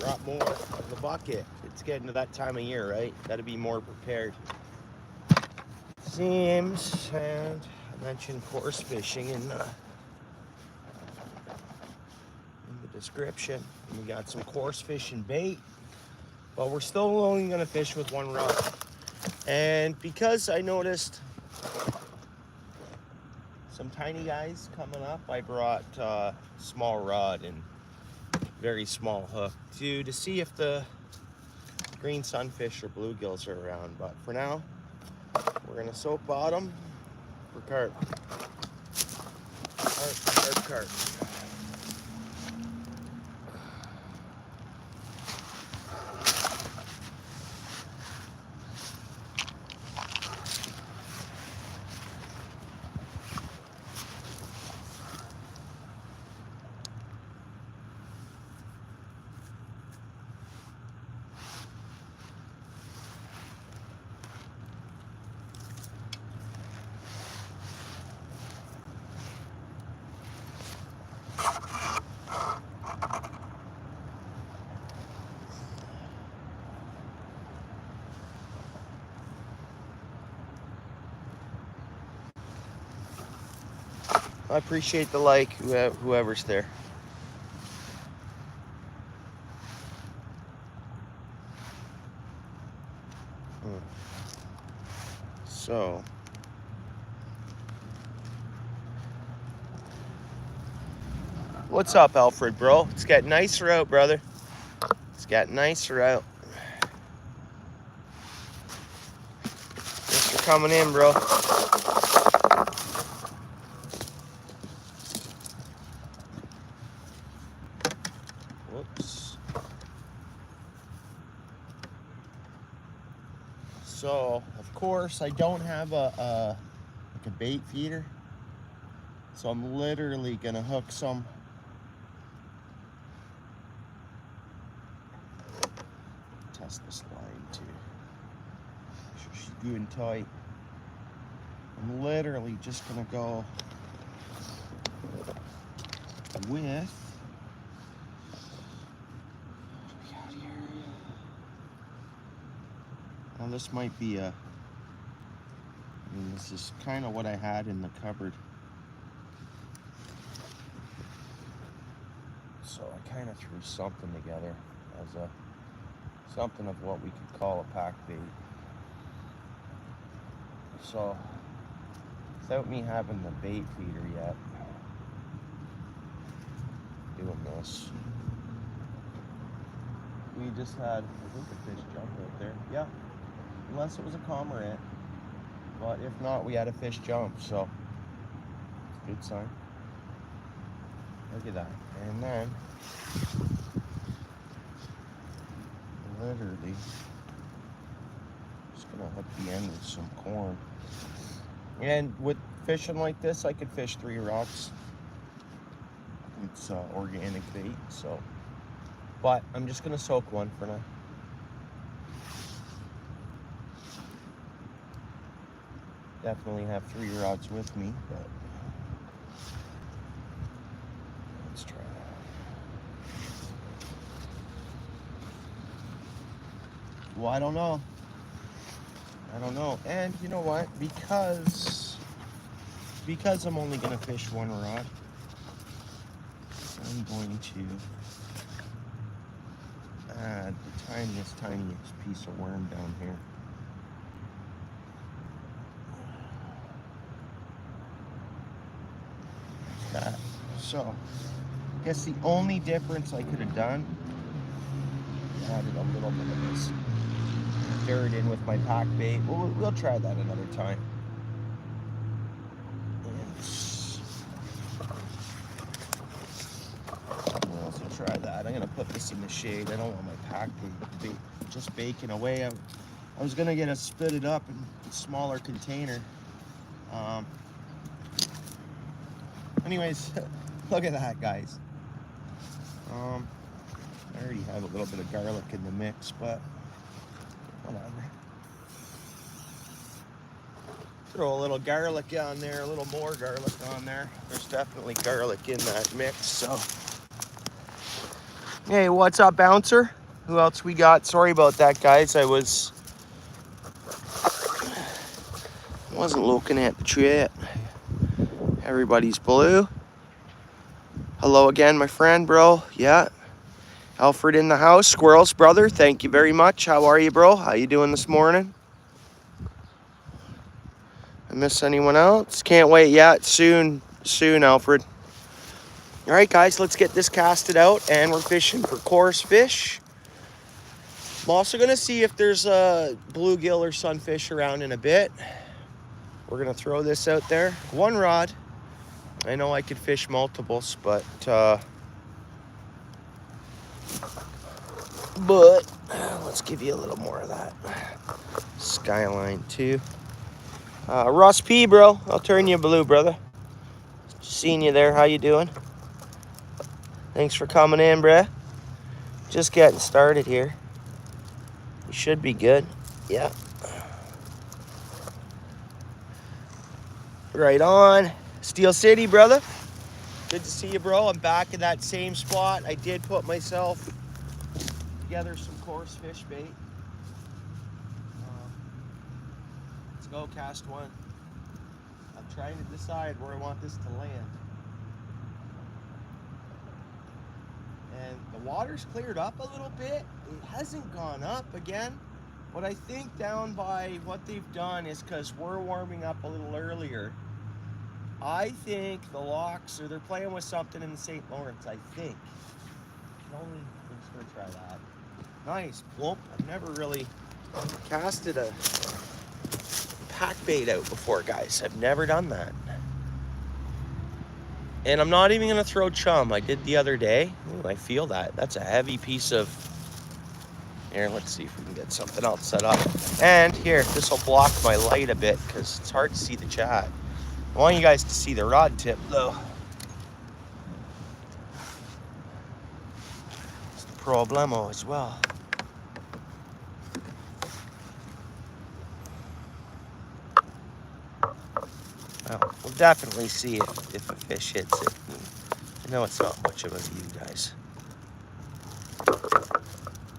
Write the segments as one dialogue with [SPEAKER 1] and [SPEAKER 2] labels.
[SPEAKER 1] drop more in the bucket. It's getting to that time of year, right? Got to be more prepared. Seems, and I mentioned course fishing in the description. And we got some course fishing bait, but we're still only going to fish with one rod. And because I noticed some tiny guys coming up, I brought small rod and very small hook to see if the green sunfish or bluegills are around. But for now, we're gonna soak bottom for carp. Carp. I appreciate the like, whoever's there. So, what's up, Alfred, bro? It's getting nicer out, brother. It's getting nicer out. Thanks for coming in, bro. Whoops. So, of course, I don't have a bait feeder. So I'm literally gonna hook some test this line too. Make sure she's good and tight. I'm literally just gonna go with now this might be this is kind of what I had in the cupboard. So I kind of threw something together as something of what we could call a pack bait. So without me having the bait feeder yet, doing this, we just had, I think, a fish jump out there. Yeah, unless it was a cormorant. But if not, we had a fish jump, so it's a good sign. Look at that. And then, literally, just gonna hook the end with some corn. And with fishing like this, I could fish 3 rocks. It's organic bait, so. But I'm just gonna soak one for now. Definitely have 3 rods with me, but let's try that. Well, I don't know. And you know what? Because I'm only gonna fish 1 rod, I'm going to add the tiniest piece of worm down here. That. So, I guess the only difference I could have done, added a little bit of this dirt in with my pack bait. We'll try that another time. We'll also try that. I'm gonna put this in the shade. I don't want my pack bait just baking away. I was gonna get it split it up in a smaller container. Anyways, look at that, guys. I already have a little bit of garlic in the mix, but whatever. Throw a little garlic on there, a little more garlic on there. There's definitely garlic in that mix, so. Hey, what's up, bouncer? Who else we got? Sorry about that, guys. I wasn't looking at the chat. Everybody's blue. Hello again, my friend, bro. Yeah. Alfred in the house. Squirrels, brother. Thank you very much. How are you, bro? How you doing this morning? I miss anyone else? Can't wait yet. Soon, Alfred. All right, guys, let's get this casted out, and we're fishing for coarse fish. I'm also going to see if there's a bluegill or sunfish around in a bit. We're going to throw this out there. One rod. I know I could fish multiples, but let's give you a little more of that. Skyline too. Ross P, bro. I'll turn you blue, brother. Seeing you there. How you doing? Thanks for coming in, bruh. Just getting started here. You should be good. Yeah. Right on. Steel City, brother. Good to see you, bro. I'm back in that same spot. I did put myself together some coarse fish bait. Let's go, cast one. I'm trying to decide where I want this to land. And the water's cleared up a little bit. It hasn't gone up again. But I think down by what they've done is because we're warming up a little earlier. I think the locks, or they're playing with something in the St. Lawrence, I think. I'm just going to try that. Nice, plump. I've never really casted a pack bait out before, guys. I've never done that. And I'm not even going to throw chum. I did the other day. Ooh, I feel that. That's a heavy piece of... Here, let's see if we can get something else set up. And here, this will block my light a bit because it's hard to see the chat. I want you guys to see the rod tip, though. It's the problemo as well. Well, we'll definitely see if a fish hits it. I know it's not much of a view, guys.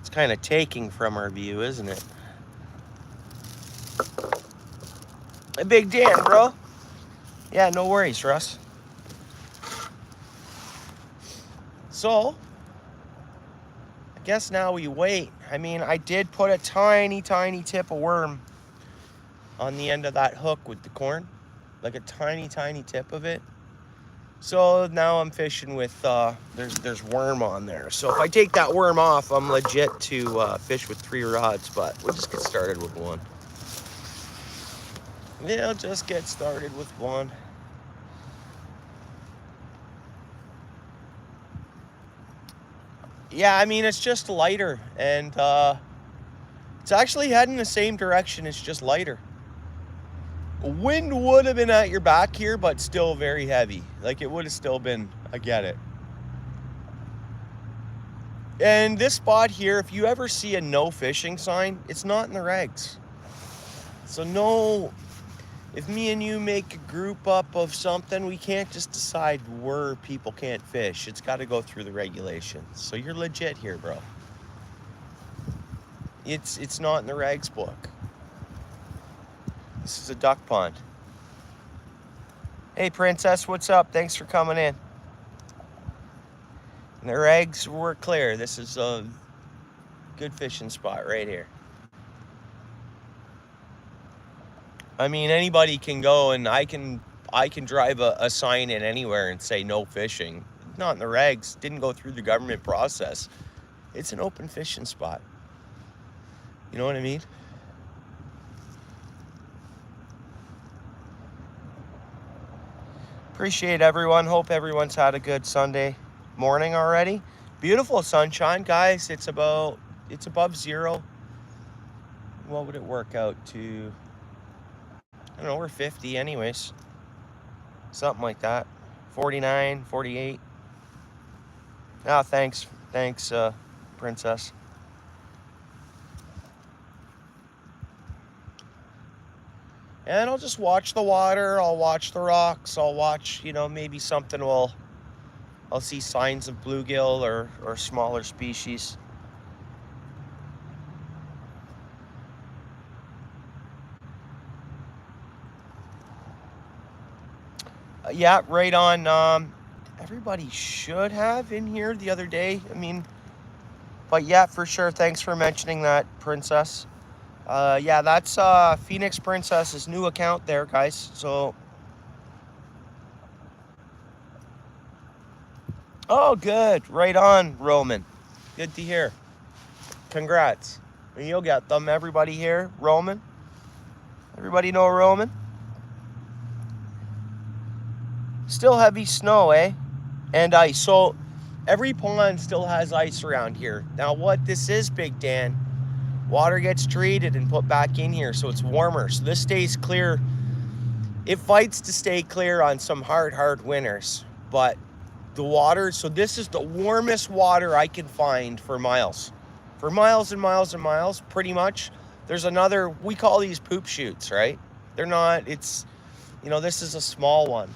[SPEAKER 1] It's kind of taking from our view, isn't it? A big Dan, bro. Yeah, no worries, Russ. So, I guess now we wait. I mean, I did put a tiny, tiny tip of worm on the end of that hook with the corn. Like a tiny, tiny tip of it. So now I'm fishing with, there's worm on there. So if I take that worm off, I'm legit to fish with 3 rods, but we'll just get started with 1. Yeah, I'll just get started with 1. Yeah, I mean, it's just lighter, and it's actually heading the same direction. It's just lighter. Wind would have been at your back here, but still very heavy. Like, it would have still been, I get it. And this spot here, if you ever see a no fishing sign, it's not in the regs. So no, if me and you make a group up of something, we can't just decide where people can't fish. It's got to go through the regulations. So you're legit here, bro. It's not in the regs book. This is a duck pond. Hey, Princess, what's up? Thanks for coming in. And the regs were clear. This is a good fishing spot right here. I mean, anybody can go, and I can drive a sign in anywhere and say no fishing. Not in the regs. Didn't go through the government process. It's an open fishing spot. You know what I mean? Appreciate everyone. Hope everyone's had a good Sunday morning already. Beautiful sunshine, guys. It's above 0. What would it work out to? I don't know, we're 50 anyways. Something like that. 49, 48. Oh, thanks, Princess. And I'll just watch the water, I'll watch the rocks, I'll watch, maybe something I'll see signs of bluegill or smaller species. Yeah, right on. Everybody should have in here the other day. I mean, but yeah, for sure. Thanks for mentioning that, Princess. Yeah, that's Phoenix Princess's new account there, guys. So, oh, good. Right on, Roman. Good to hear. Congrats. And you'll get them. Everybody here, Roman. Everybody know Roman? Still heavy snow, eh? And ice. So every pond still has ice around here. Now what this is, Big Dan, water gets treated and put back in here so it's warmer. So this stays clear. It fights to stay clear on some hard winters. But the water, so this is the warmest water I can find for miles. For miles and miles and miles, pretty much. There's another, we call these poop chutes, right? They're not, it's, you know, this is a small one.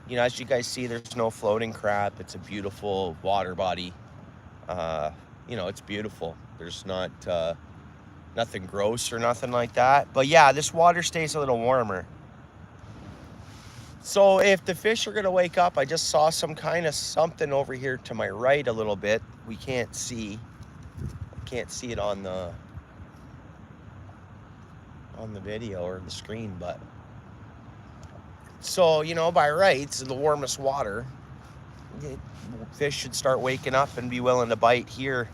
[SPEAKER 1] You know, as you guys see, there's no floating crap. It's a beautiful water body. You know, it's beautiful. There's not nothing gross or nothing like that. But yeah, this water stays a little warmer. So if the fish are gonna wake up, I just saw some kind of something over here to my right a little bit. We can't see. I can't see it on the video or the screen, but so, you know, by rights, the warmest water, fish should start waking up and be willing to bite here,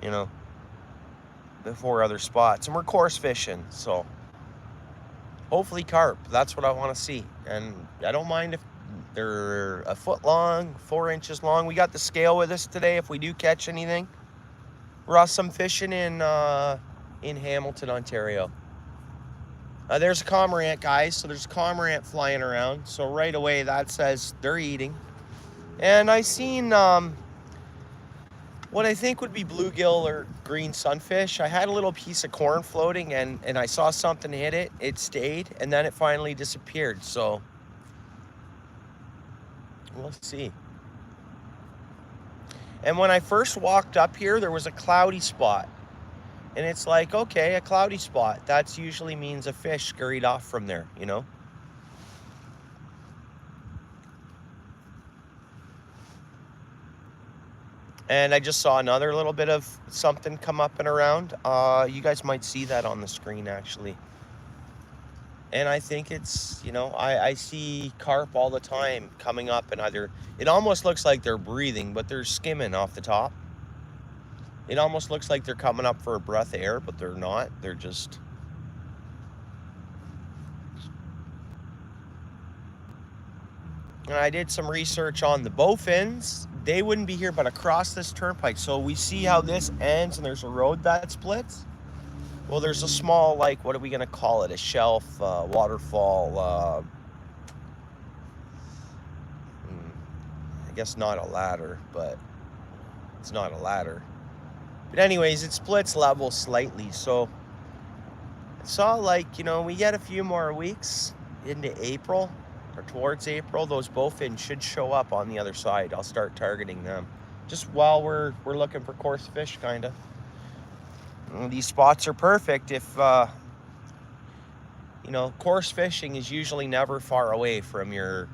[SPEAKER 1] you know, before other spots. And we're coarse fishing, so hopefully carp. That's what I want to see. And I don't mind if they're a foot long, 4 inches long. We got the scale with us today if we do catch anything. Russ, I'm fishing in Hamilton, Ontario. There's a cormorant, guys. So there's a cormorant flying around. So right away that says they're eating. And I seen what I think would be bluegill or green sunfish. I had a little piece of corn floating and I saw something hit it. It stayed and then it finally disappeared. So we'll see. And when I first walked up here, there was a cloudy spot. And it's like, okay, a cloudy spot. That usually means a fish scurried off from there, you know? And I just saw another little bit of something come up and around. You guys might see that on the screen, actually. And I think it's, you know, I see carp all the time coming up and either, it almost looks like they're breathing, but they're skimming off the top. It almost looks like they're coming up for a breath of air, but they're not. They're just... And I did some research on the bowfins. They wouldn't be here, but across this turnpike. So we see how this ends and there's a road that splits. Well, there's a small, like, what are we going to call it? A shelf, waterfall. I guess not a ladder, but it's not a ladder. But anyways, it splits level slightly. So I saw, like, you know, we get a few more weeks into April or towards April. Those bowfins should show up on the other side. I'll start targeting them just while we're looking for coarse fish, kind of. These spots are perfect if, you know, coarse fishing is usually never far away from your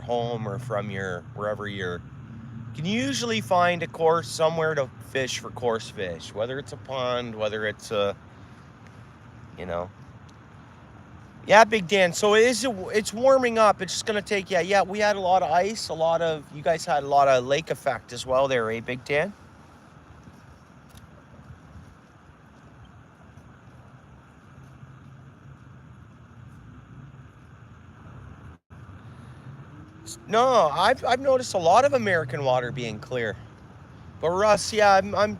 [SPEAKER 1] home or from your wherever you're. You can usually find a course somewhere to fish for coarse fish, whether it's a pond, whether it's a, you know. Yeah, Big Dan. So it's warming up. It's just gonna take. Yeah. We had a lot of ice. You guys had a lot of lake effect as well there, eh, Big Dan? No, I've noticed a lot of American water being clear. But Russ, yeah, I'm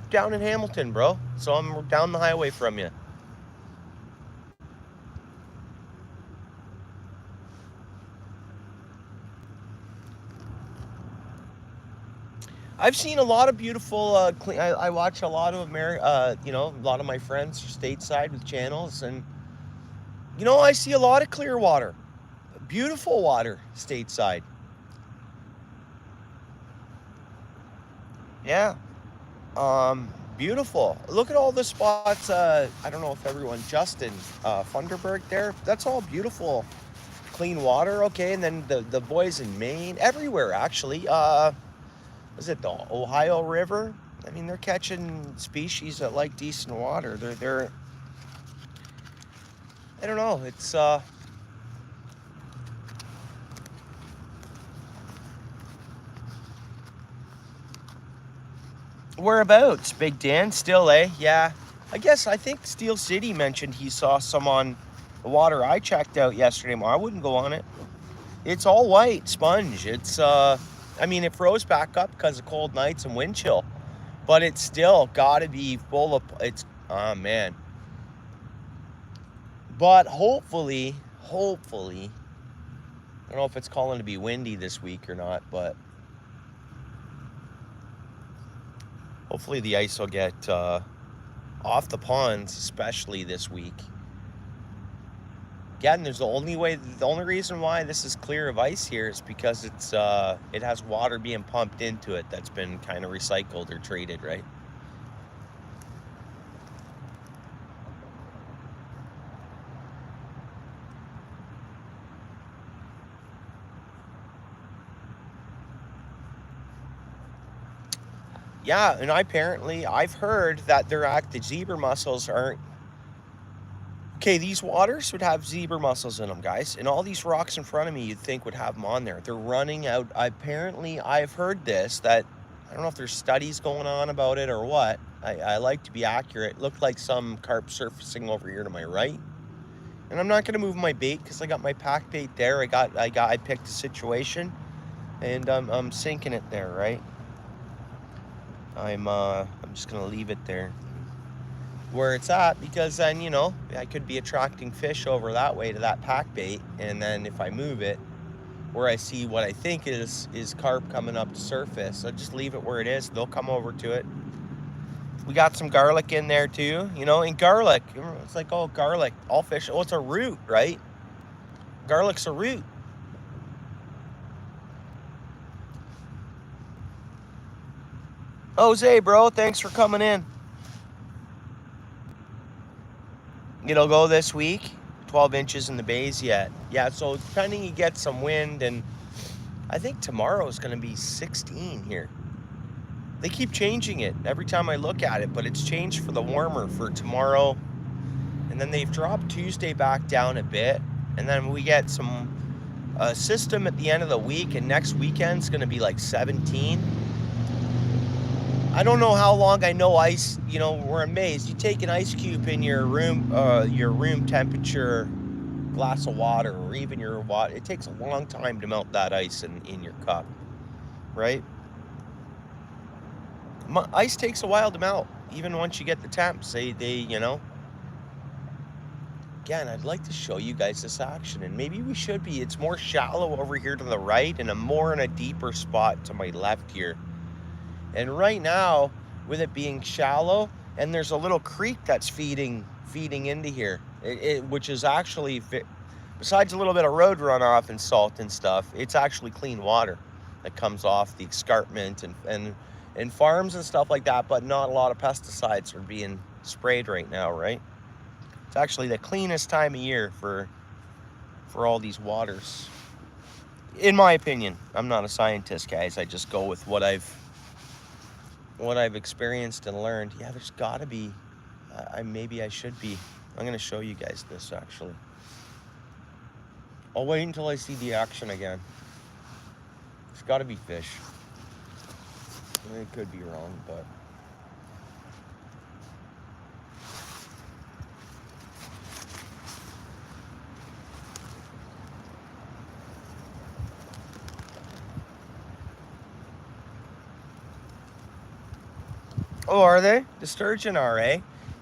[SPEAKER 1] down in Hamilton, bro. So I'm down the highway from you. I've seen a lot of beautiful. I watch a lot of you know, a lot of my friends are stateside with channels, and you know, I see a lot of clear water, beautiful water stateside. Yeah, beautiful. Look at all the spots. I don't know if everyone, Justin, Funderburg there. That's all beautiful, clean water, okay, and then the boys in Maine, everywhere actually. Was it the Ohio River? I mean, they're catching species that like decent water. They're I don't know. It's whereabouts, Big Dan? Still, eh? Yeah. I think Steel City mentioned he saw some on the water I checked out yesterday. I wouldn't go on it. It's all white sponge. It's I mean, it froze back up because of cold nights and wind chill, but it's still got to be full of. It's oh man. But hopefully, I don't know if it's calling to be windy this week or not, but hopefully the ice will get off the ponds, especially this week. Again, the only reason why this is clear of ice here is because it has water being pumped into it that's been kind of recycled or treated, right? Yeah, and I've heard that the zebra mussels aren't. Okay, these waters would have zebra mussels in them, guys. And all these rocks in front of me you'd think would have them on there. They're running out. Apparently, I've heard this, that I don't know if there's studies going on about it or what. I like to be accurate. It looked like some carp surfacing over here to my right. And I'm not going to move my bait because I got my pack bait there. I picked a situation and I'm sinking it there, right? I'm just gonna leave it there where it's at, because then, you know, I could be attracting fish over that way to that pack bait, and then if I move it where I see what I think is carp coming up to surface, I'll just leave it where it is. They'll come over to it. We got some garlic in there too, you know. And garlic, it's like, oh, garlic, all fish, oh, it's a root, right? Garlic's a root. Jose, bro, thanks for coming in. It'll go this week. 12 inches in the bays yet. Yeah, so depending, you get some wind, and I think tomorrow is going to be 16 here. They keep changing it every time I look at it, but it's changed for the warmer for tomorrow. And then they've dropped Tuesday back down a bit. And then we get some system at the end of the week, and next weekend's going to be like 17. I don't know how long. I know ice, you know, we're amazed. You take an ice cube in your room temperature glass of water, or even your water, it takes a long time to melt that ice in your cup, right? Ice takes a while to melt, even once you get the temps. They you know. Again, I'd like to show you guys this action, and maybe we should be. It's more shallow over here to the right, and I'm more in a deeper spot to my left here. And right now, with it being shallow, and there's a little creek that's feeding into here, which is actually, besides a little bit of road runoff and salt and stuff, it's actually clean water that comes off the escarpment and farms and stuff like that, but not a lot of pesticides are being sprayed right now, right? It's actually the cleanest time of year for all these waters. In my opinion, I'm not a scientist, guys. I just go with what I've experienced and learned. Yeah, there's got to be, maybe I should be. I'm going to show you guys this, actually. I'll wait until I see the action again. There's got to be fish. I could be wrong, but... Oh, are they? The sturgeon are, eh?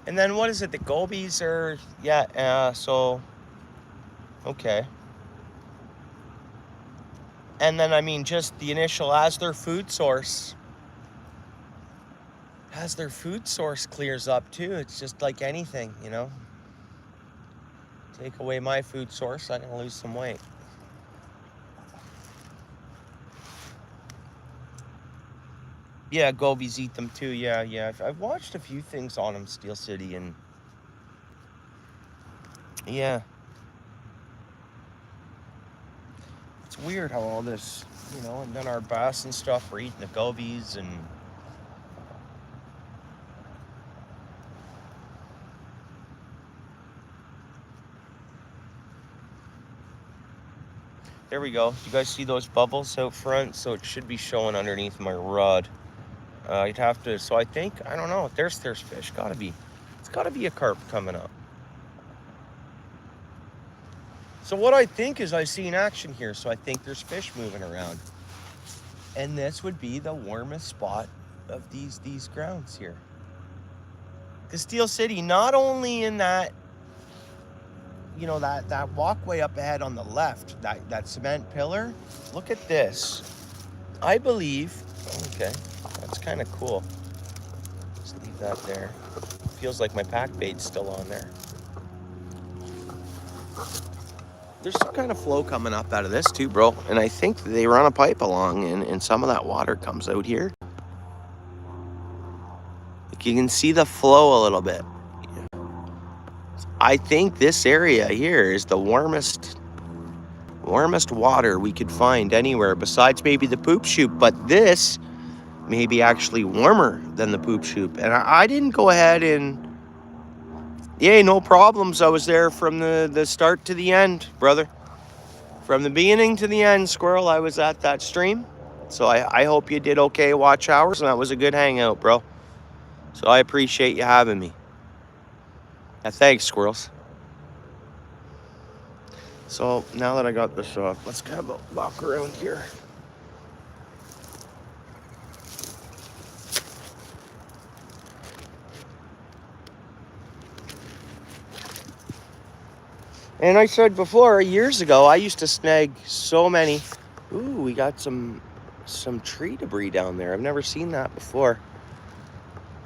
[SPEAKER 1] And then what is it? The gobies are, yeah, so, okay. And then, I mean, just the initial, as their food source clears up too, it's just like anything, you know? Take away my food source, I'm gonna lose some weight. Yeah, gobies eat them too. Yeah. I've watched a few things on them, Steel City, and yeah. It's weird how all this, you know, and then our bass and stuff were eating the gobies and there we go. You guys see those bubbles out front? So it should be showing underneath my rod. You'd have to, so I think, I don't know, there's fish, it's gotta be a carp coming up. So what I think is I see an action here, so I think there's fish moving around. And this would be the warmest spot of these grounds here. Castile City, not only in that, you know, that walkway up ahead on the left, that cement pillar, look at this. I believe, okay, that's kind of cool. Just leave that there. Feels like my pack bait's still on there. There's some kind of flow coming up out of this too, bro. And I think they run a pipe along and some of that water comes out here. Like you can see the flow a little bit. I think this area here is the warmest water we could find anywhere besides maybe the poop chute. But this may be actually warmer than the poop chute. And I didn't go ahead and, yeah, no problems. I was there from the start to the end, brother. From the beginning to the end, Squirrel, I was at that stream. So I hope you did okay watch hours, and that was a good hangout, bro. So I appreciate you having me. Thanks, Squirrels. So now that I got this off, let's have a walk around here. And I said before, years ago, I used to snag so many. Ooh, we got some tree debris down there. I've never seen that before.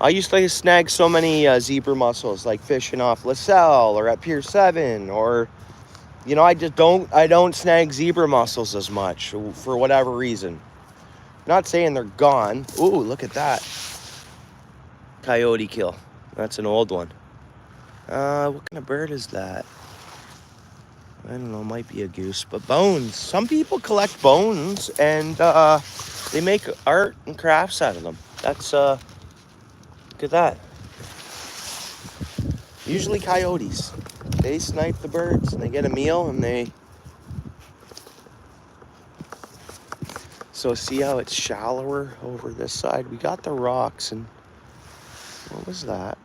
[SPEAKER 1] I used to snag so many zebra mussels, like fishing off LaSalle or at Pier 7, or, you know, I don't snag zebra mussels as much for whatever reason. Not saying they're gone. Ooh, look at that. Coyote kill. That's an old one. What kind of bird is that? I don't know, might be a goose, but bones. Some people collect bones and they make art and crafts out of them. That's, look at that. Usually coyotes. They snipe the birds and they get a meal and they... So see how it's shallower over this side? We got the rocks and... What was that?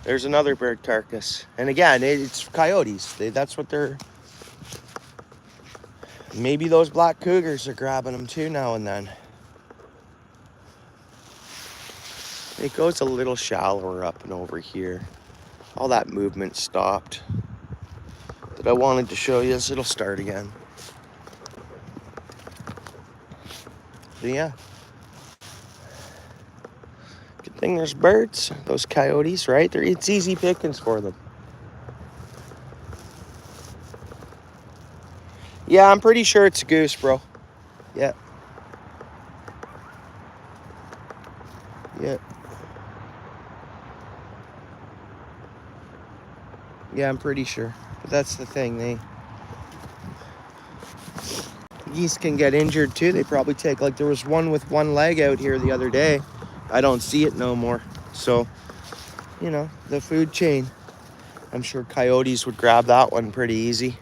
[SPEAKER 1] There's another bird carcass. And again, it's coyotes. That's what they're... Maybe those black cougars are grabbing them too now and then. It goes a little shallower up and over here. All that movement stopped. That I wanted to show you, so it'll start again. But yeah. Good thing there's birds, those coyotes, right? It's easy pickings for them. Yeah, I'm pretty sure it's a goose, bro. Yeah. Yeah. Yeah, I'm pretty sure. But that's the thing. Geese can get injured too. They probably take, like there was one with one leg out here the other day. I don't see it no more. So, you know, the food chain. I'm sure coyotes would grab that one pretty easy.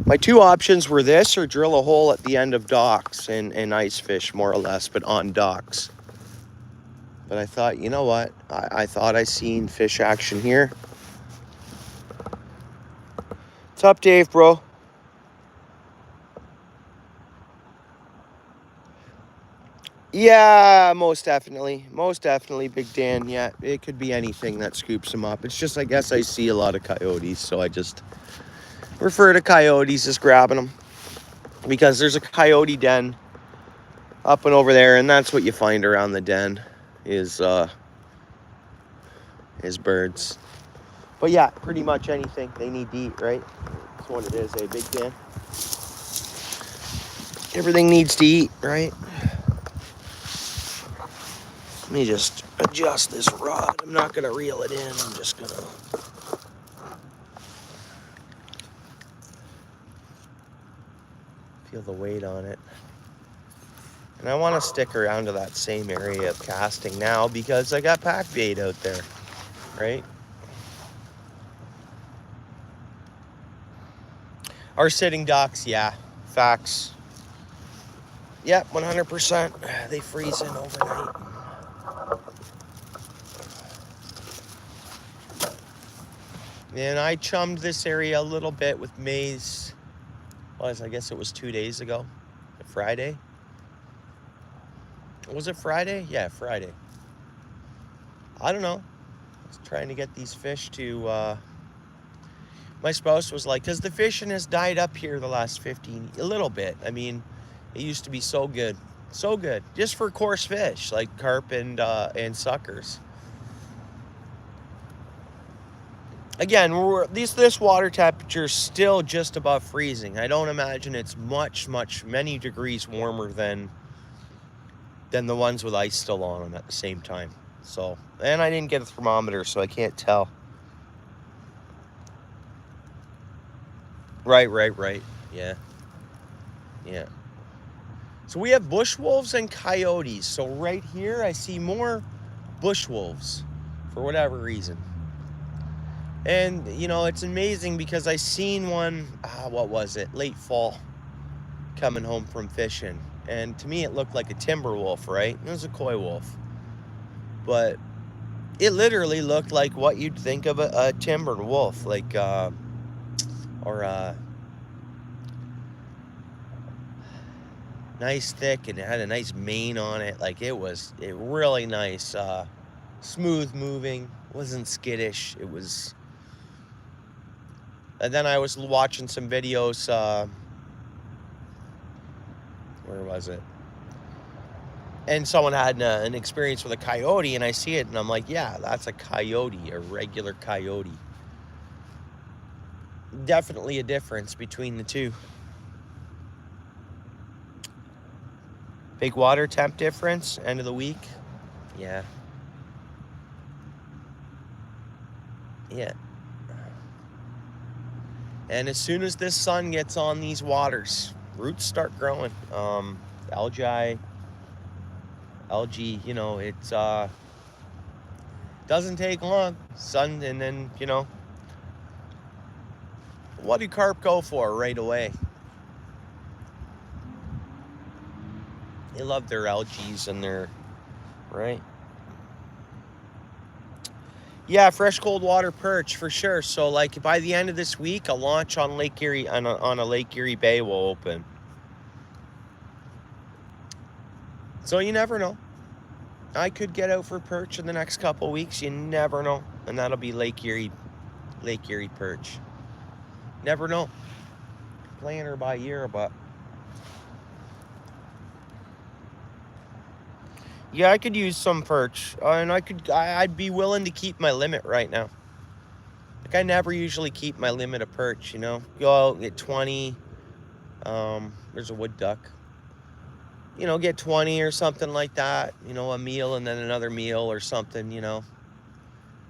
[SPEAKER 1] My two options were this or drill a hole at the end of docks and ice fish, more or less, but on docks. But I thought, you know what? I thought I seen fish action here. What's up, Dave, bro? Yeah, most definitely. Most definitely, Big Dan. Yeah, it could be anything that scoops them up. It's just, I guess I see a lot of coyotes, so I just refer to coyotes as grabbing them. Because there's a coyote den up and over there, and that's what you find around the den is birds. But yeah, pretty much anything they need to eat, right? That's what it is, Big Dan? Everything needs to eat, right? Let me just adjust this rod. I'm not gonna reel it in. I'm just gonna. Feel the weight on it. And I want to stick around to that same area of casting now because I got pack bait out there, right? Our sitting ducks, yeah, facts. Yep, 100%. They freeze in overnight. And I chummed this area a little bit with maize. I guess it was 2 days ago, Friday. Was it Friday? Yeah, Friday. I don't know. I was trying to get these fish to, my spouse was like, because the fishing has died up here the last a little bit. I mean, it used to be so good. So good. Just for coarse fish, like carp and suckers. Again, this water temperature is still just above freezing. I don't imagine it's many degrees warmer than the ones with ice still on them at the same time. So, and I didn't get a thermometer, so I can't tell. Right. Yeah. So we have bush wolves and coyotes. So right here, I see more bush wolves for whatever reason. And, you know, it's amazing because I seen one, what was it, late fall, coming home from fishing. And to me, it looked like a timber wolf, right? It was a coy wolf. But it literally looked like what you'd think of a timber wolf, like, nice thick, and it had a nice mane on it. Like, it really nice, smooth moving, wasn't skittish. It was. And then I was watching some videos, where was it? And someone had an experience with a coyote, and I see it, and I'm like, yeah, that's a coyote, a regular coyote. Definitely a difference between the two. Big water temp difference, end of the week. Yeah. And as soon as this sun gets on these waters, roots start growing. Algae, you know, it's doesn't take long. Sun, and then, you know, what do carp go for right away? They love their algae and their, right? Yeah, fresh cold water perch for sure. So like by the end of this week, a launch on Lake Erie on a Lake Erie Bay will open. So you never know. I could get out for perch in the next couple weeks. You never know, and that'll be Lake Erie perch. Never know. Playing her by ear, but yeah, I could use some perch, and I'd be willing to keep my limit right now. Like, I never usually keep my limit of perch, you know. Go out, get 20. There's a wood duck. You know, get 20 or something like that. You know, a meal and then another meal or something, you know.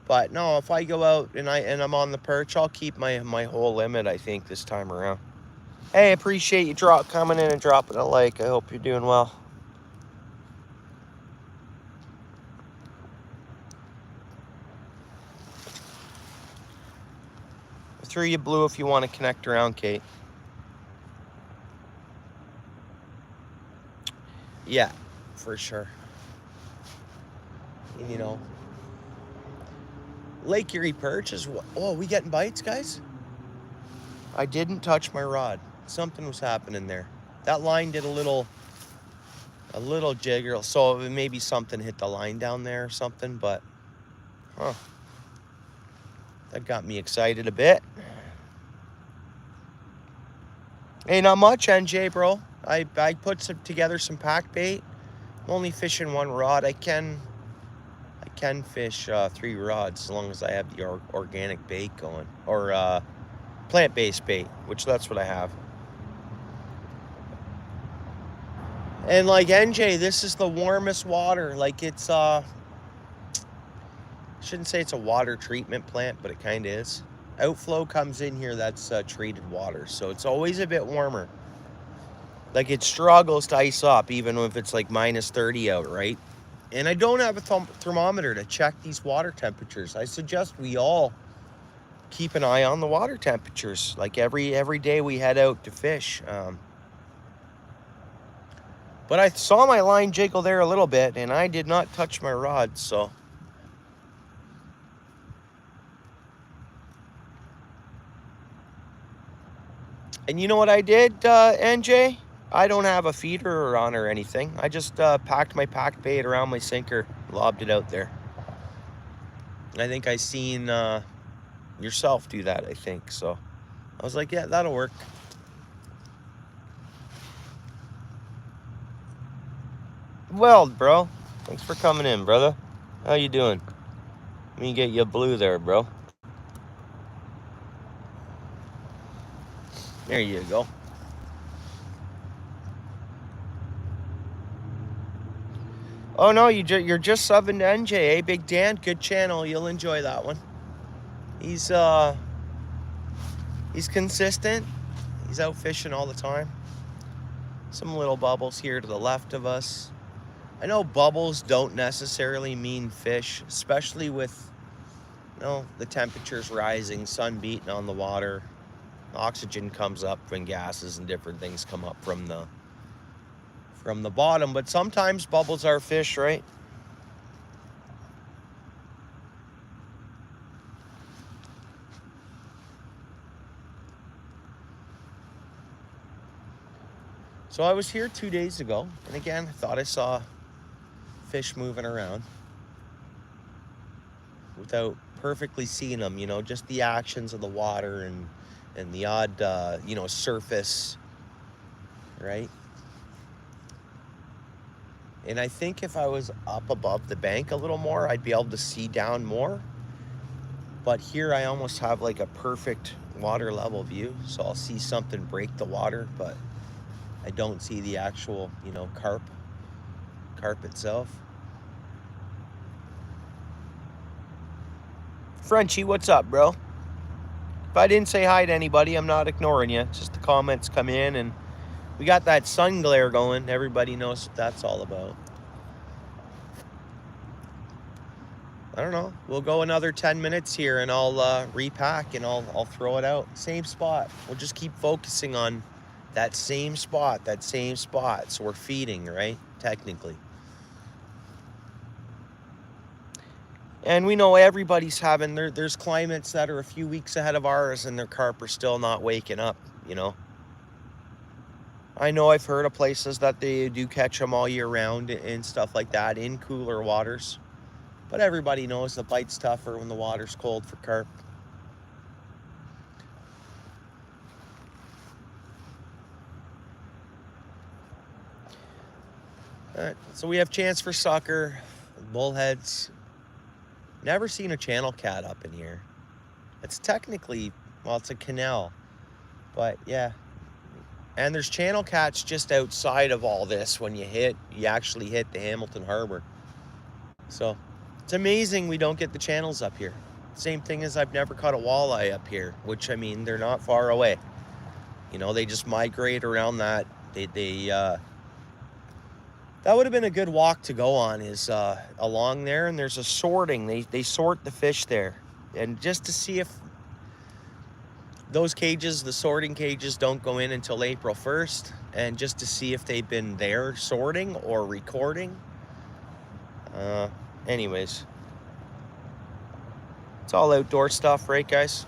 [SPEAKER 1] But no, if I go out and I'm on the perch, I'll keep my whole limit, I think, this time around. Hey, appreciate you coming in and dropping a like. I hope you're doing well. Through you blue if you want to connect around, Kate. Yeah, for sure. You know, Lake Erie perch is what? Oh, are we getting bites, guys? I didn't touch my rod. Something was happening there. That line did a little jiggle, so maybe something hit the line down there or something, but that got me excited a bit. Hey, not much, NJ, bro. I put together some pack bait. I'm only fishing one rod. I can fish 3 rods as long as I have the organic bait going, or plant-based bait, which that's what I have. And like NJ, this is the warmest water. Like it's shouldn't say it's a water treatment plant, but it kind of is. Outflow comes in here, that's treated water, so it's always a bit warmer. Like it struggles to ice up even if it's like minus 30 out, right? And I don't have a thermometer to check these water temperatures. I suggest we all keep an eye on the water temperatures. Like every day we head out to fish. But I saw my line jiggle there a little bit, and I did not touch my rod, so. And you know what I did, NJ? I don't have a feeder on or anything. I just packed my pack bait around my sinker, lobbed it out there. I think I seen yourself do that, I think. So I was like, yeah, that'll work. Well, bro, thanks for coming in, brother. How you doing? Let me get you blue there, bro. There you go. Oh no, you're just subbing to NJ, eh, Big Dan? Good channel. You'll enjoy that one. He's consistent. He's out fishing all the time. Some little bubbles here to the left of us. I know bubbles don't necessarily mean fish, especially with, you know, the temperatures rising, sun beating on the water. Oxygen comes up when gases and different things come up from the bottom, but sometimes bubbles are fish, right? So I was here 2 days ago, and again, I thought I saw fish moving around without perfectly seeing them, you know, just the actions of the water and the odd, you know, surface, right? And I think if I was up above the bank a little more, I'd be able to see down more. But here I almost have like a perfect water level view, so I'll see something break the water, but I don't see the actual, you know, carp itself. Frenchie, what's up, bro? If I didn't say hi to anybody, I'm not ignoring you. It's just the comments come in, and we got that sun glare going. Everybody knows what that's all about. I don't know. We'll go another 10 minutes here, and I'll repack, and I'll throw it out. Same spot. We'll just keep focusing on that same spot. So we're feeding, right? Technically. And we know everybody's having, there's climates that are a few weeks ahead of ours, and their carp are still not waking up, you know. I know I've heard of places that they do catch them all year round and stuff like that in cooler waters. But everybody knows the bite's tougher when the water's cold for carp. All right, so we have chance for sucker, bullheads. Never seen a channel cat up in here. It's technically, well, it's a canal, but yeah. And there's channel cats just outside of all this when you actually hit the Hamilton Harbor. So it's amazing we don't get the channels up here. Same thing as I've never caught a walleye up here, which, I mean, they're not far away. You know, they just migrate around that. That would have been a good walk to go on, is along there, and there's a sorting. They sort the fish there. And just to see if those cages, the sorting cages, don't go in until April 1st, and just to see if they've been there sorting or recording. Anyways, it's all outdoor stuff, right, guys?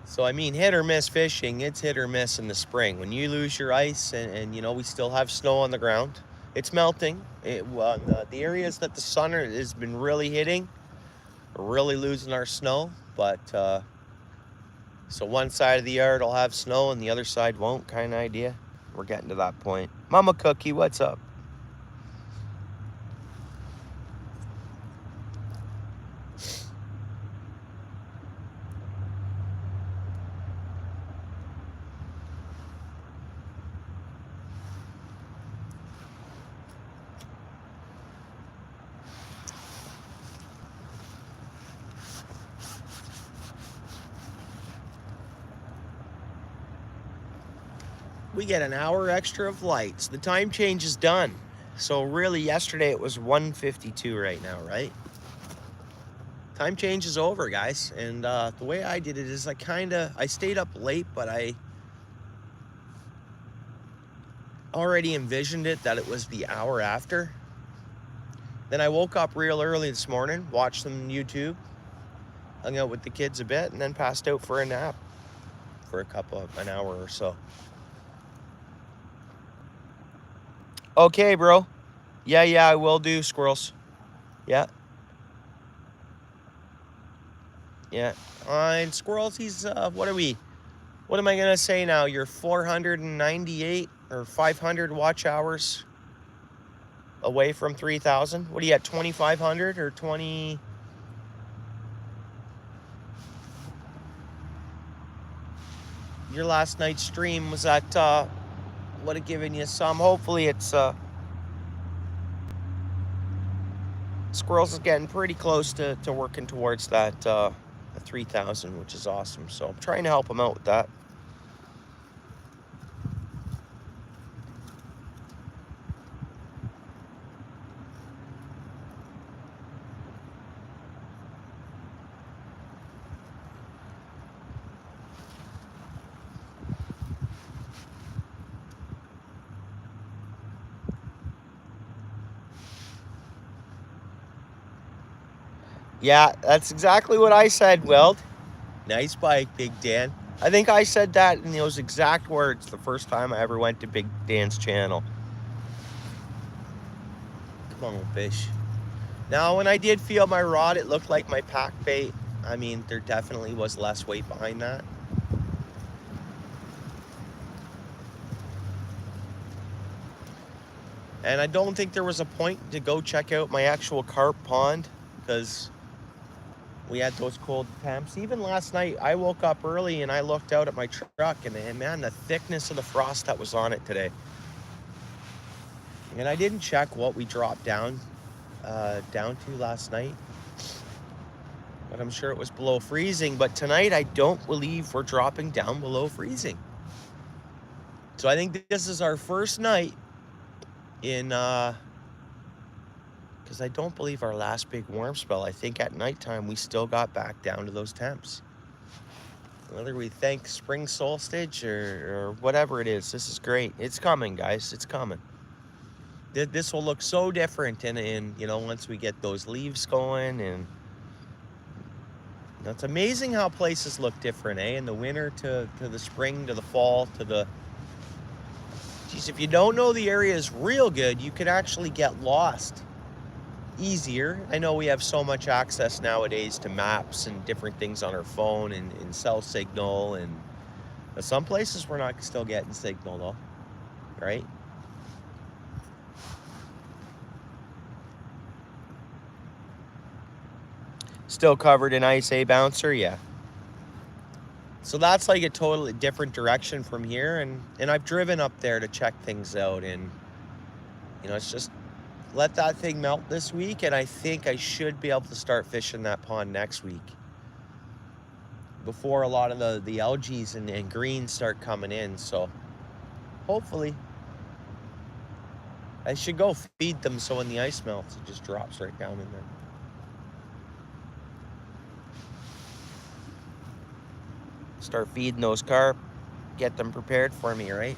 [SPEAKER 1] So, I mean, hit or miss fishing, it's hit or miss in the spring. When you lose your ice, and you know, we still have snow on the ground. It's melting. The areas that the sun has been really hitting, we're really losing our snow. But, so one side of the yard will have snow and the other side won't, kind of idea. We're getting to that point. Mama Cookie, what's up? we get an hour extra of lights. The time change is done. So really yesterday it was 1:52 right now, right? Time change is over, guys. And the way I did it is I stayed up late, but I already envisioned it that it was the hour after. Then I woke up real early this morning, watched some YouTube, hung out with the kids a bit, and then passed out for a nap for an hour or so. Okay, bro. Yeah, I will do, squirrels. Yeah. Yeah. And squirrels, he's, what am I going to say now? You're 498 or 500 watch hours away from 3,000. What are you at, 2,500 or 20? Your last night's stream was at, would have given you some. Hopefully it's, squirrels is getting pretty close to working towards that 3,000, which is awesome. So I'm trying to help them out with that. Yeah, that's exactly what I said, Wild. Nice bike, Big Dan. I think I said that in those exact words the first time I ever went to Big Dan's channel. Come on, fish. Now, when I did feel my rod, it looked like my pack bait. I mean, there definitely was less weight behind that. And I don't think there was a point to go check out my actual carp pond because we had those cold temps. Even last night, I woke up early and I looked out at my truck and man, the thickness of the frost that was on it today. And I didn't check what we dropped down to last night, but I'm sure it was below freezing. But tonight, I don't believe we're dropping down below freezing. So I think this is our first night in, because I don't believe our last big warm spell, I think at nighttime, we still got back down to those temps. Whether we thank spring solstice or whatever it is, this is great. It's coming, guys. It's coming. This will look so different in once we get those leaves going. And it's amazing how places look different, eh? In the winter to the spring to the fall to the... Geez, if you don't know the areas real good, you could actually get lost easier. I know we have so much access nowadays to maps and different things on our phone and cell signal, and some places we're not still getting signal though, right? Still covered in ice, eh, Bouncer? Yeah. So that's like a totally different direction from here, and I've driven up there to check things out, and it's just let that thing melt this week, and I think I should be able to start fishing that pond next week before a lot of the algae and greens start coming in. So hopefully I should go feed them so when the ice melts, it just drops right down in there. Start feeding those carp, get them prepared for me, right?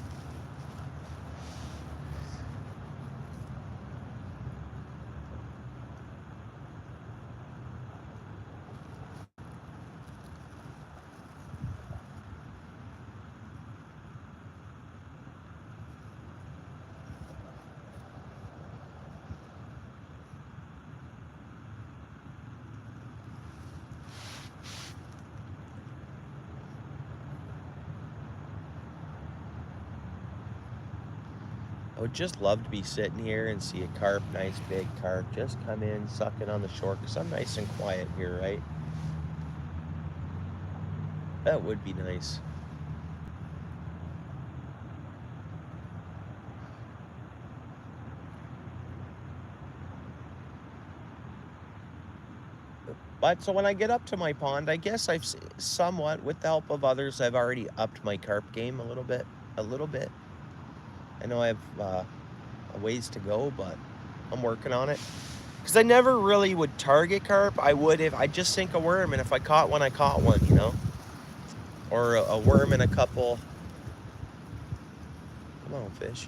[SPEAKER 1] I would just love to be sitting here and see a carp, nice big carp, just come in, sucking on the shore, because I'm nice and quiet here, right? That would be nice. But so when I get up to my pond, I guess I've somewhat, with the help of others, I've already upped my carp game a little bit. a little bit. I know I have a ways to go, but I'm working on it. Because I never really would target carp. I would if I just sink a worm, and if I caught one, I caught one, you know? Or a worm and a couple. Come on, fish.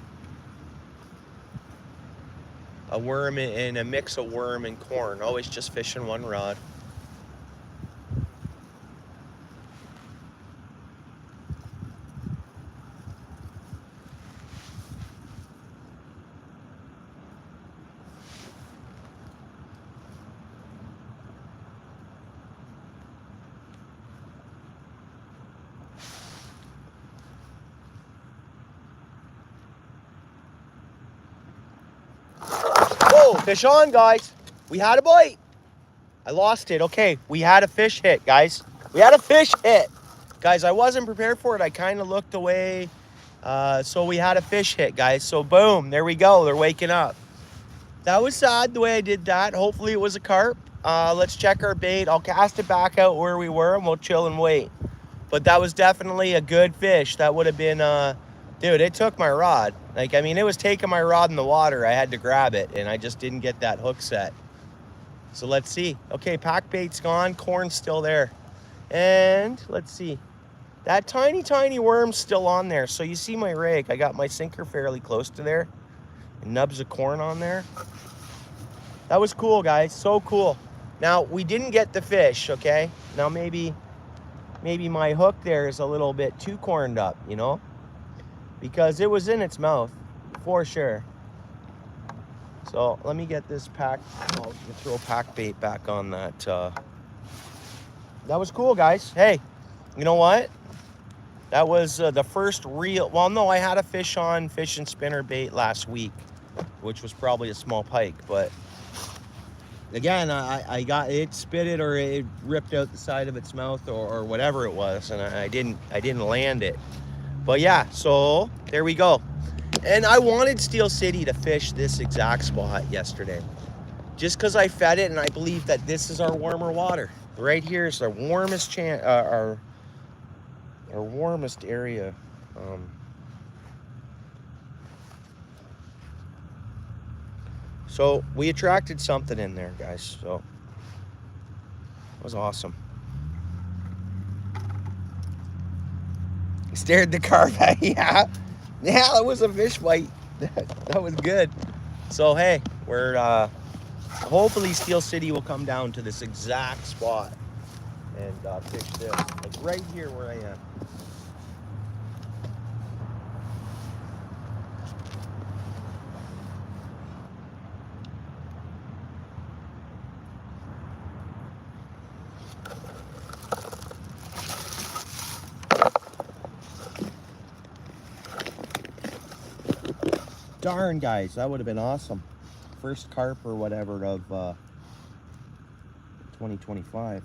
[SPEAKER 1] A worm and a mix of worm and corn. Always just fishing one rod. Whoa, fish on, guys. We had a bite. I lost it. Okay, we had a fish hit, guys. We had a fish hit. Guys, I wasn't prepared for it. I kind of looked away. So we had a fish hit, guys. So boom, there we go. They're waking up. That was sad the way I did that. Hopefully it was a carp. Let's check our bait. I'll cast it back out where we were and we'll chill and wait. But that was definitely a good fish. That would have been, dude, it took my rod. Like, I mean, it was taking my rod in the water. I had to grab it and I just didn't get that hook set. So let's see. Okay, pack bait's gone. Corn's still there. And let's see. That tiny, tiny worm's still on there. So you see my rig. I got my sinker fairly close to there. And nubs of corn on there. That was cool, guys. So cool. Now, we didn't get the fish, okay? Now, maybe my hook there is a little bit too corned up, you know? Because it was in its mouth, for sure. So let me get this pack. I'll throw pack bait back on that. That was cool, guys. Hey, you know what? That was the first real. Well, no, I had a fish on fish and spinner bait last week, which was probably a small pike. But again, I got it, spit it, or it ripped out the side of its mouth, or whatever it was, and I didn't land it. But yeah, so there we go. And I wanted Steel City to fish this exact spot yesterday, just because I fed it, and I believe that this is our warmer water. Right here is our warmest our warmest area. So we attracted something in there, guys. So it was awesome. Stared the carp at. Yeah, that was a fish bite. That was good. So hey, we're hopefully Steel City will come down to this exact spot and fish this, like right here where I am. Darn, guys, that would have been awesome. First carp or whatever of 2025.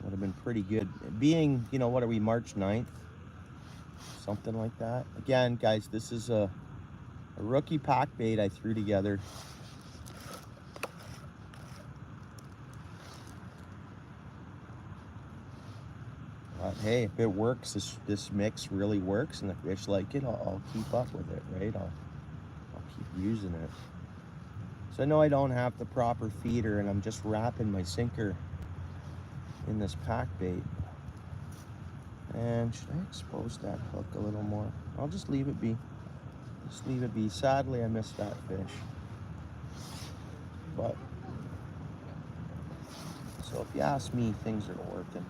[SPEAKER 1] Would have been pretty good. Being, you know, what are we, March 9th? Something like that. Again, guys, this is a rookie pack bait I threw together. But hey, if it works, this mix really works, and the fish like it, I'll keep up with it, right? I'll keep using it. So I know I don't have the proper feeder, and I'm just wrapping my sinker in this pack bait. And should I expose that hook a little more? I'll just leave it be. Just leave it be. Sadly, I missed that fish. But, so if you ask me, things are working.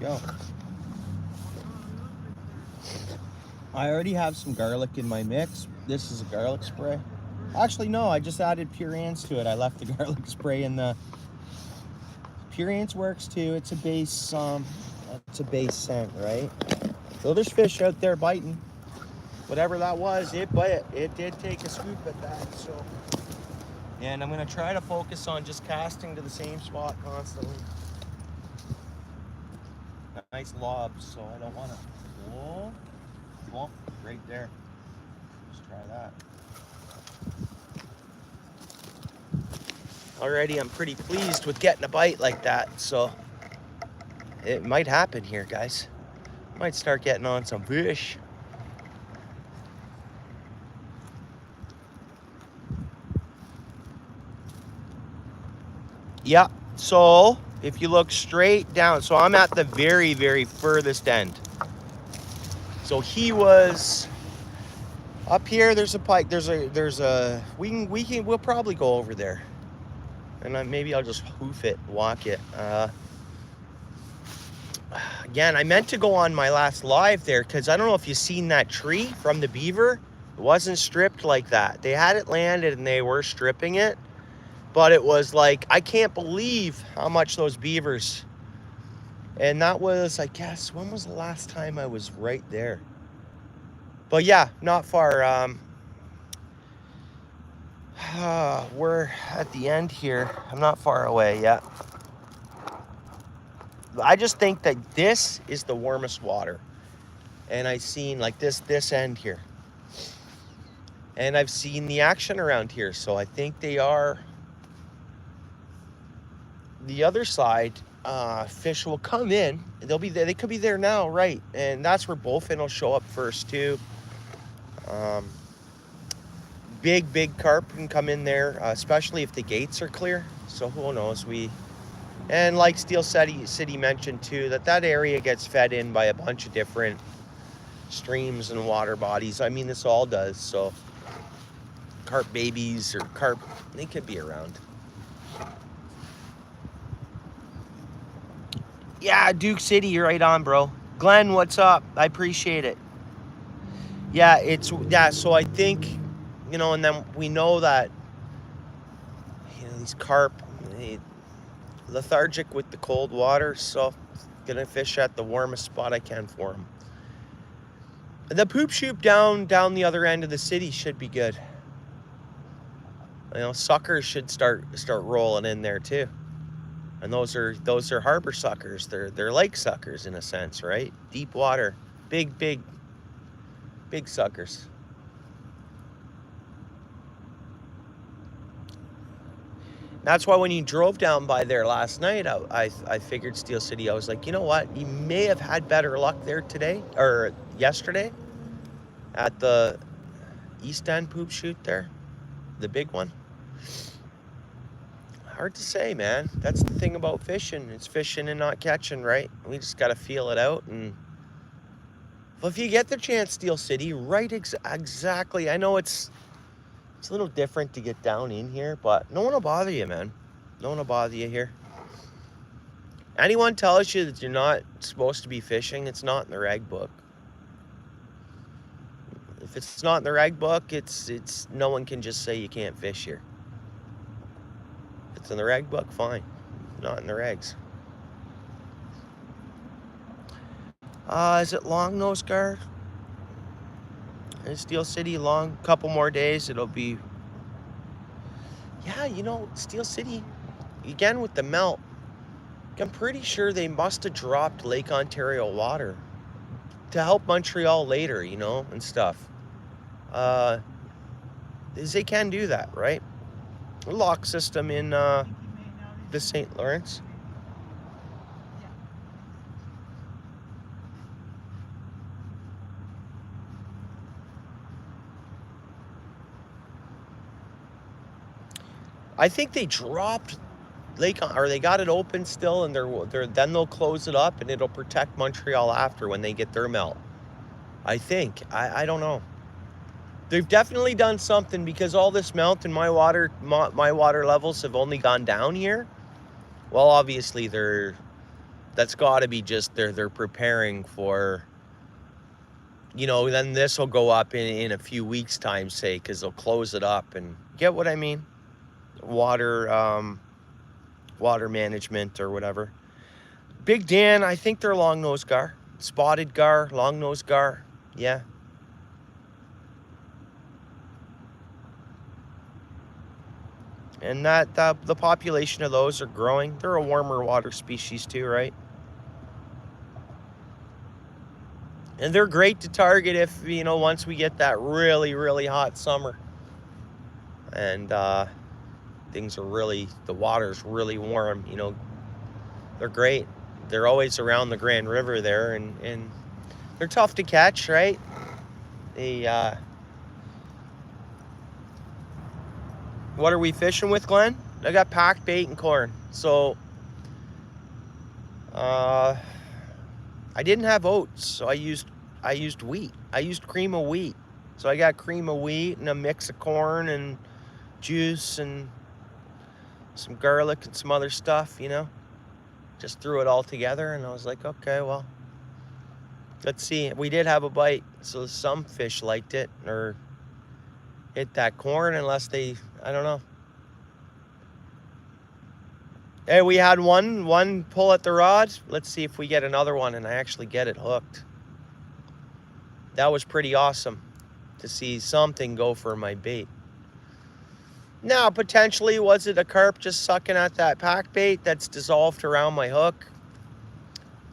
[SPEAKER 1] Go. I already have some garlic in my mix. This is a garlic spray. Actually, no, I just added Pure Ants to it. I left the garlic spray in the... Pure Ants works too. It's a base scent, right? So there's fish out there biting. Whatever that was, it bit. It did take a scoop at that, so... And I'm gonna try to focus on just casting to the same spot constantly. Nice lobs, so I don't want to. Whoa, right there. try that. Already, I'm pretty pleased with getting a bite like that, so it might happen here, guys. Might start getting on some fish. Yeah, so if you look straight down, so I'm at the very, very furthest end. So he was up here. There's a pike. We'll probably go over there, and maybe I'll just hoof it, walk it. Again, I meant to go on my last live there because I don't know if you've seen that tree from the beaver. It wasn't stripped like that. They had it landed and they were stripping it, but it was like, I can't believe how much those beavers. And that was, I guess, when was the last time I was right there? But yeah, not far. We're at the end here. I'm not far away yet. I just think that this is the warmest water. And I've seen like this end here. And I've seen the action around here. So I think they are. The other side, fish will come in. They'll be there. They could be there now, right? And that's where bowfin will show up first too. Big carp can come in there, especially if the gates are clear. So who knows? And like Steel City mentioned too, that area gets fed in by a bunch of different streams and water bodies. I mean, this all does. So carp babies or carp, they could be around. Yeah, Duke City, you're right on, bro. Glenn, what's up? I appreciate it. Yeah, so I think, and then we know that, these carp, lethargic with the cold water, so gonna fish at the warmest spot I can for them. The poop chute down the other end of the city should be good. Suckers should start rolling in there too. And those are harbor suckers. They're lake suckers in a sense, right? Deep water, big suckers. That's why when you drove down by there last night, I figured Steel City. I was like, you know what? You may have had better luck there today or yesterday at the East End poop chute there, the big one. Hard to say, man. That's the thing about fishing. It's fishing and not catching, right? We just got to feel it out. And well, if you get the chance, Steel City, right? Exactly. I know it's a little different to get down in here, but no one will bother you, man. No one will bother you here. Anyone tells you that you're not supposed to be fishing, it's not in the reg book. If it's not in the reg book, it's no one can just say you can't fish here. If it's in the reg book, fine. Not in the regs. Is it long nose gar? In Steel City, couple more days, it'll be. Yeah, Steel City, again with the melt, I'm pretty sure they must have dropped Lake Ontario water to help Montreal later, and stuff. They can do that, right? A lock system in the St. Lawrence. I think they dropped or they got it open still, and then they'll close it up, and it'll protect Montreal after when they get their melt. I think. I don't know. They've definitely done something because all this melt and my water levels have only gone down here. Well, obviously that's got to be just they're preparing for. Then this will go up in a few weeks' time, say, because they'll close it up, and get what I mean. Water management or whatever. Big Dan, I think they're long nose gar, spotted gar, long nose gar. Yeah. And the population of those are growing. They're a warmer water species too, right? And they're great to target if, you know, once we get that really, really hot summer. And things are really, the water's really warm, you know. They're great. They're always around the Grand River there, and they're tough to catch, right? They, what are we fishing with, Glenn? I got packed bait and corn. So, I didn't have oats, so I used wheat. I used cream of wheat. So I got cream of wheat and a mix of corn and juice and some garlic and some other stuff, you know. Just threw it all together, and I was like, okay, well, let's see. We did have a bite, so some fish liked it or hit that corn, unless they, I don't know. Hey, we had one pull at the rod. Let's see if we get another one and I actually get it hooked. That was pretty awesome to see something go for my bait. Now, potentially, was it a carp just sucking at that pack bait that's dissolved around my hook?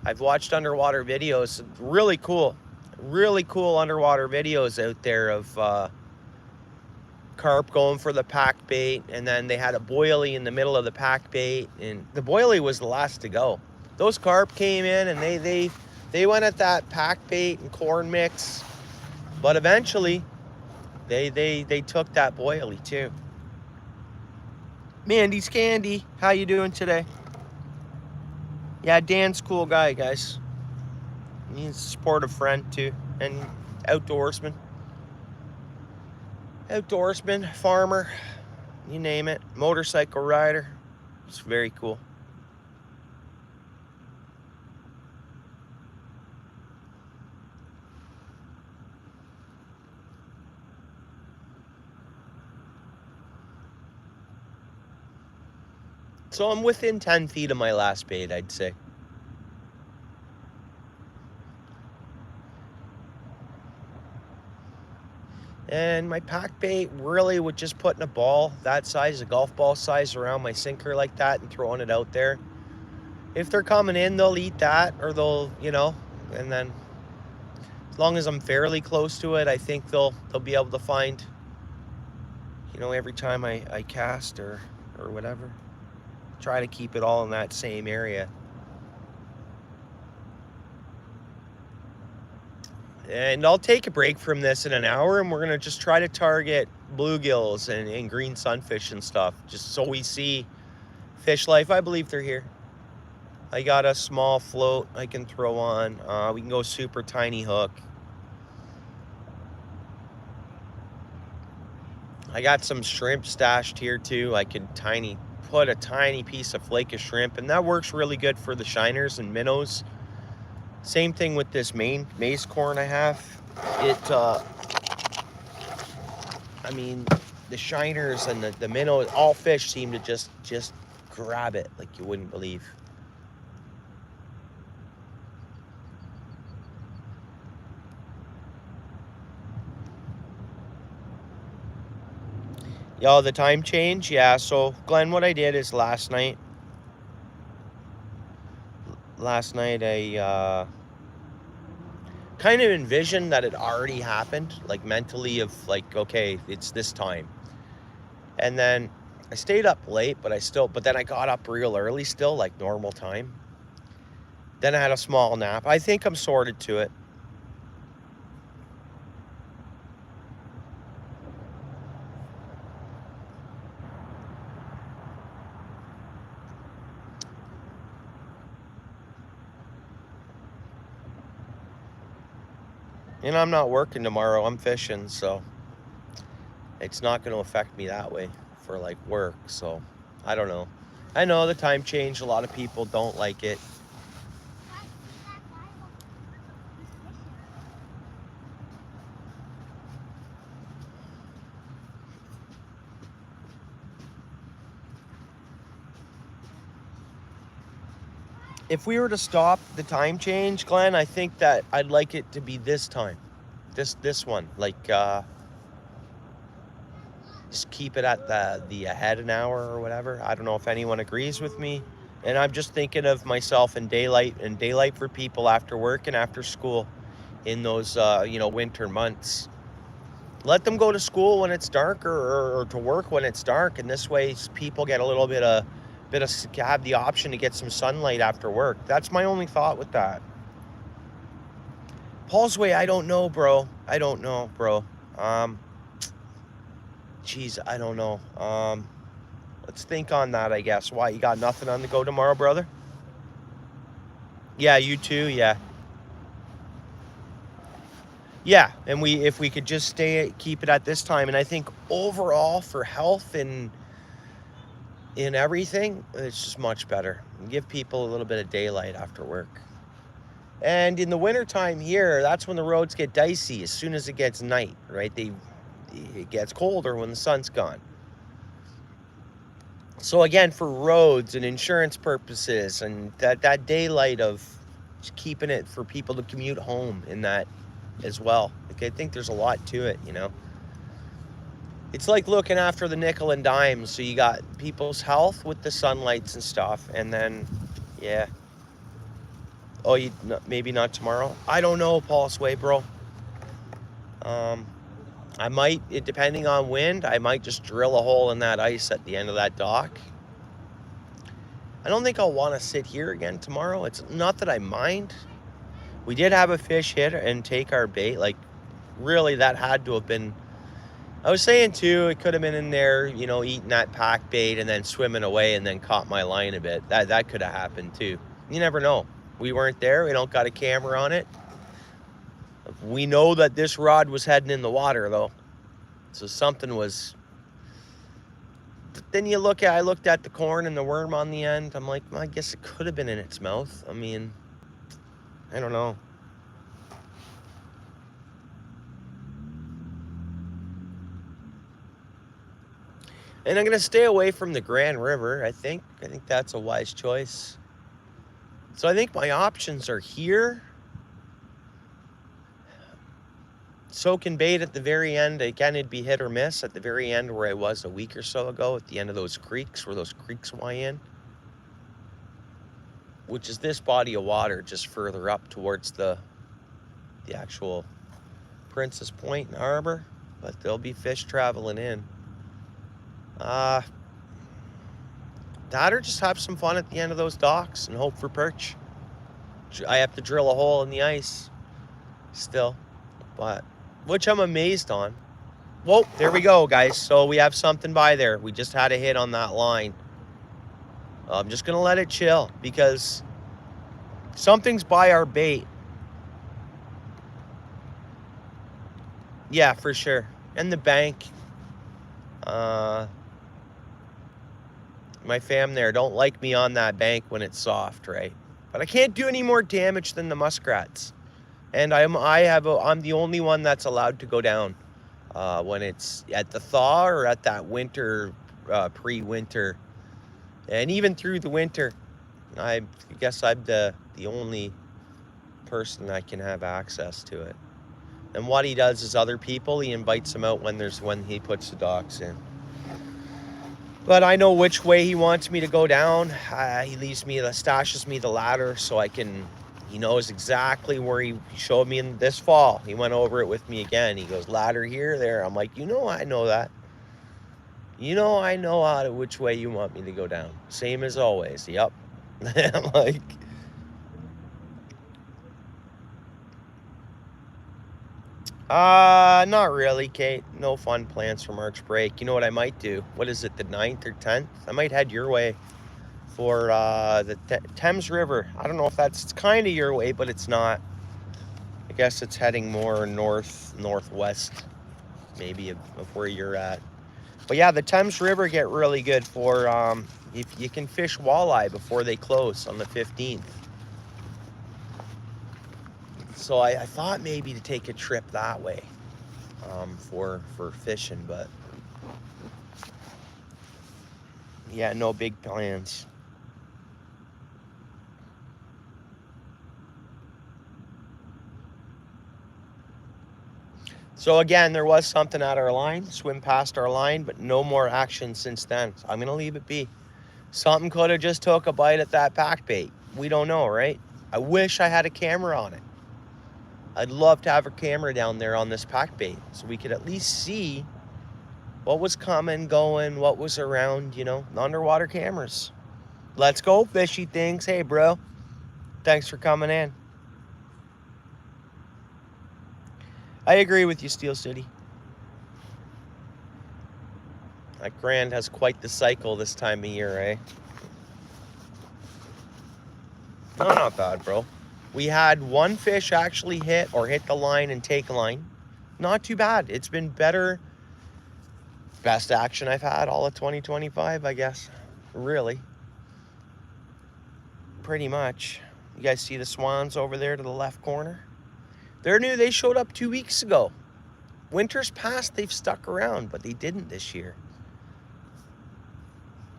[SPEAKER 1] I've watched underwater videos, really cool underwater videos out there of carp going for the pack bait, and then they had a boilie in the middle of the pack bait, and the boilie was the last to go. Those carp came in and they went at that pack bait and corn mix, but eventually they took that boilie too. Mandy's Candy, how you doing today? Yeah, Dan's cool guy, guys. He's a supportive friend too, and outdoorsman. Outdoorsman, farmer, you name it. Motorcycle rider. It's very cool. So I'm within 10 feet of my last bait, I'd say. And my pack bait, really, with just putting a ball that size, a golf ball size, around my sinker like that and throwing it out there. If they're coming in, they'll eat that, or they'll, you know, and then as long as I'm fairly close to it, I think they'll be able to find, you know, every time I cast or whatever. Try to keep it all in that same area. And I'll take a break from this in an hour, and we're going to just try to target bluegills and green sunfish and stuff, just so we see fish life. I believe they're here. I got a small float I can throw on. We can go super tiny hook. I got some shrimp stashed here too. I could put a tiny piece of flake of shrimp, and that works really good for the shiners and minnows. Same thing with this maize corn I have. I mean, the shiners and the minnows, all fish seem to just grab it like you wouldn't believe. Yo, the time change? Yeah, so Glenn, what I did is last night I kind of envisioned that it already happened, like mentally, of like, okay, it's this time. And then I stayed up late, but then I got up real early still, like normal time. Then I had a small nap. I think I'm sorted to it. And I'm not working tomorrow, I'm fishing, so it's not going to affect me that way for like work. So I don't know. I know the time change, a lot of people don't like it. If we were to stop the time change, Glenn, I think that I'd like it to be this time. This one. Like, just keep it at the ahead an hour or whatever. I don't know if anyone agrees with me. And I'm just thinking of myself in daylight, and daylight for people after work and after school. in those, you know, winter months. Let them go to school when it's dark, or to work when it's dark, and this way people get a little bit of have the option to get some sunlight after work. That's my only thought with that. Paul's Way, I don't know, bro. I don't know, bro. Geez, I don't know. Let's think on that, I guess. Why, you got nothing on the go tomorrow, brother? Yeah, you too, yeah. Yeah, and if we could just keep it at this time, and I think overall for health and in everything, it's just much better. Give people a little bit of daylight after work. And in the wintertime here, that's when the roads get dicey, as soon as it gets night, right? It gets colder when the sun's gone. So again, for roads and insurance purposes, and that daylight of just keeping it for people to commute home in that as well. Like, I think there's a lot to it, you know. It's like looking after the nickel and dime. So you got people's health with the sunlights and stuff, and then, yeah. Oh, maybe not tomorrow. I don't know, Paul Sway, bro. I might, depending on wind, I might just drill a hole in that ice at the end of that dock. I don't think I'll want to sit here again tomorrow. It's not that I mind. We did have a fish hit and take our bait. Like, really, that had to have been... I was saying, too, it could have been in there, you know, eating that pack bait and then swimming away and then caught my line a bit. That could have happened, too. You never know. We weren't there. We don't got a camera on it. We know that this rod was heading in the water, though. So something was... Then I looked at the corn and the worm on the end. I'm like, well, I guess it could have been in its mouth. I mean, I don't know. And I'm going to stay away from the Grand River, I think. I think that's a wise choice. So I think my options are here. Soaking bait at the very end. Again, it'd be hit or miss at the very end where I was a week or so ago at the end of those creeks, where those creeks wind in. Which is this body of water just further up towards the actual Princess Point and Harbor. But there'll be fish traveling in. That or just have some fun at the end of those docks and hope for perch. I have to drill a hole in the ice still, but which I'm amazed on. Whoa, there we go, guys. So we have something by there. We just had a hit on that line. I'm just gonna let it chill because something's by our bait. Yeah, for sure. And the bank. My fam there don't like me on that bank when it's soft, right? But I can't do any more damage than the muskrats. And I'm the only one that's allowed to go down when it's at the thaw or at that winter, pre-winter. And even through the winter, I guess I'm the only person that can have access to it. And what he does is other people, he invites them out when he puts the docks in. But I know which way he wants me to go down. He stashes me the ladder so I can... He knows exactly where he showed me in this fall. He went over it with me again. He goes, ladder here, there. I'm like, I know that. I know which way you want me to go down. Same as always. Yep. I'm like... Not really, Kate. No fun plans for March break. You know what I might do? What is it, the 9th or 10th? I might head your way for the Thames River. I don't know if it's kind of your way, but it's not. I guess it's heading more northwest, maybe, of where you're at. But yeah, the Thames River get really good for if you can fish walleye before they close on the 15th. So I thought maybe to take a trip that way for fishing, but yeah, no big plans. So again, there was something at our line, swim past our line, but no more action since then. So I'm gonna leave it be. Something could have just took a bite at that pack bait. We don't know, right? I wish I had a camera on it. I'd love to have a camera down there on this pack bait so we could at least see what was coming, going, what was around, you know, underwater cameras. Let's go, fishy things. Hey, bro. Thanks for coming in. I agree with you, Steel City. That Grand has quite the cycle this time of year, eh? No, not bad, bro. We had one fish actually hit or hit the line and take a line. Not too bad. It's been better. Best action I've had all of 2025, I guess. Really. Pretty much. You guys see the swans over there to the left corner? They're new. They showed up 2 weeks ago. Winter's past, they've stuck around, but they didn't this year.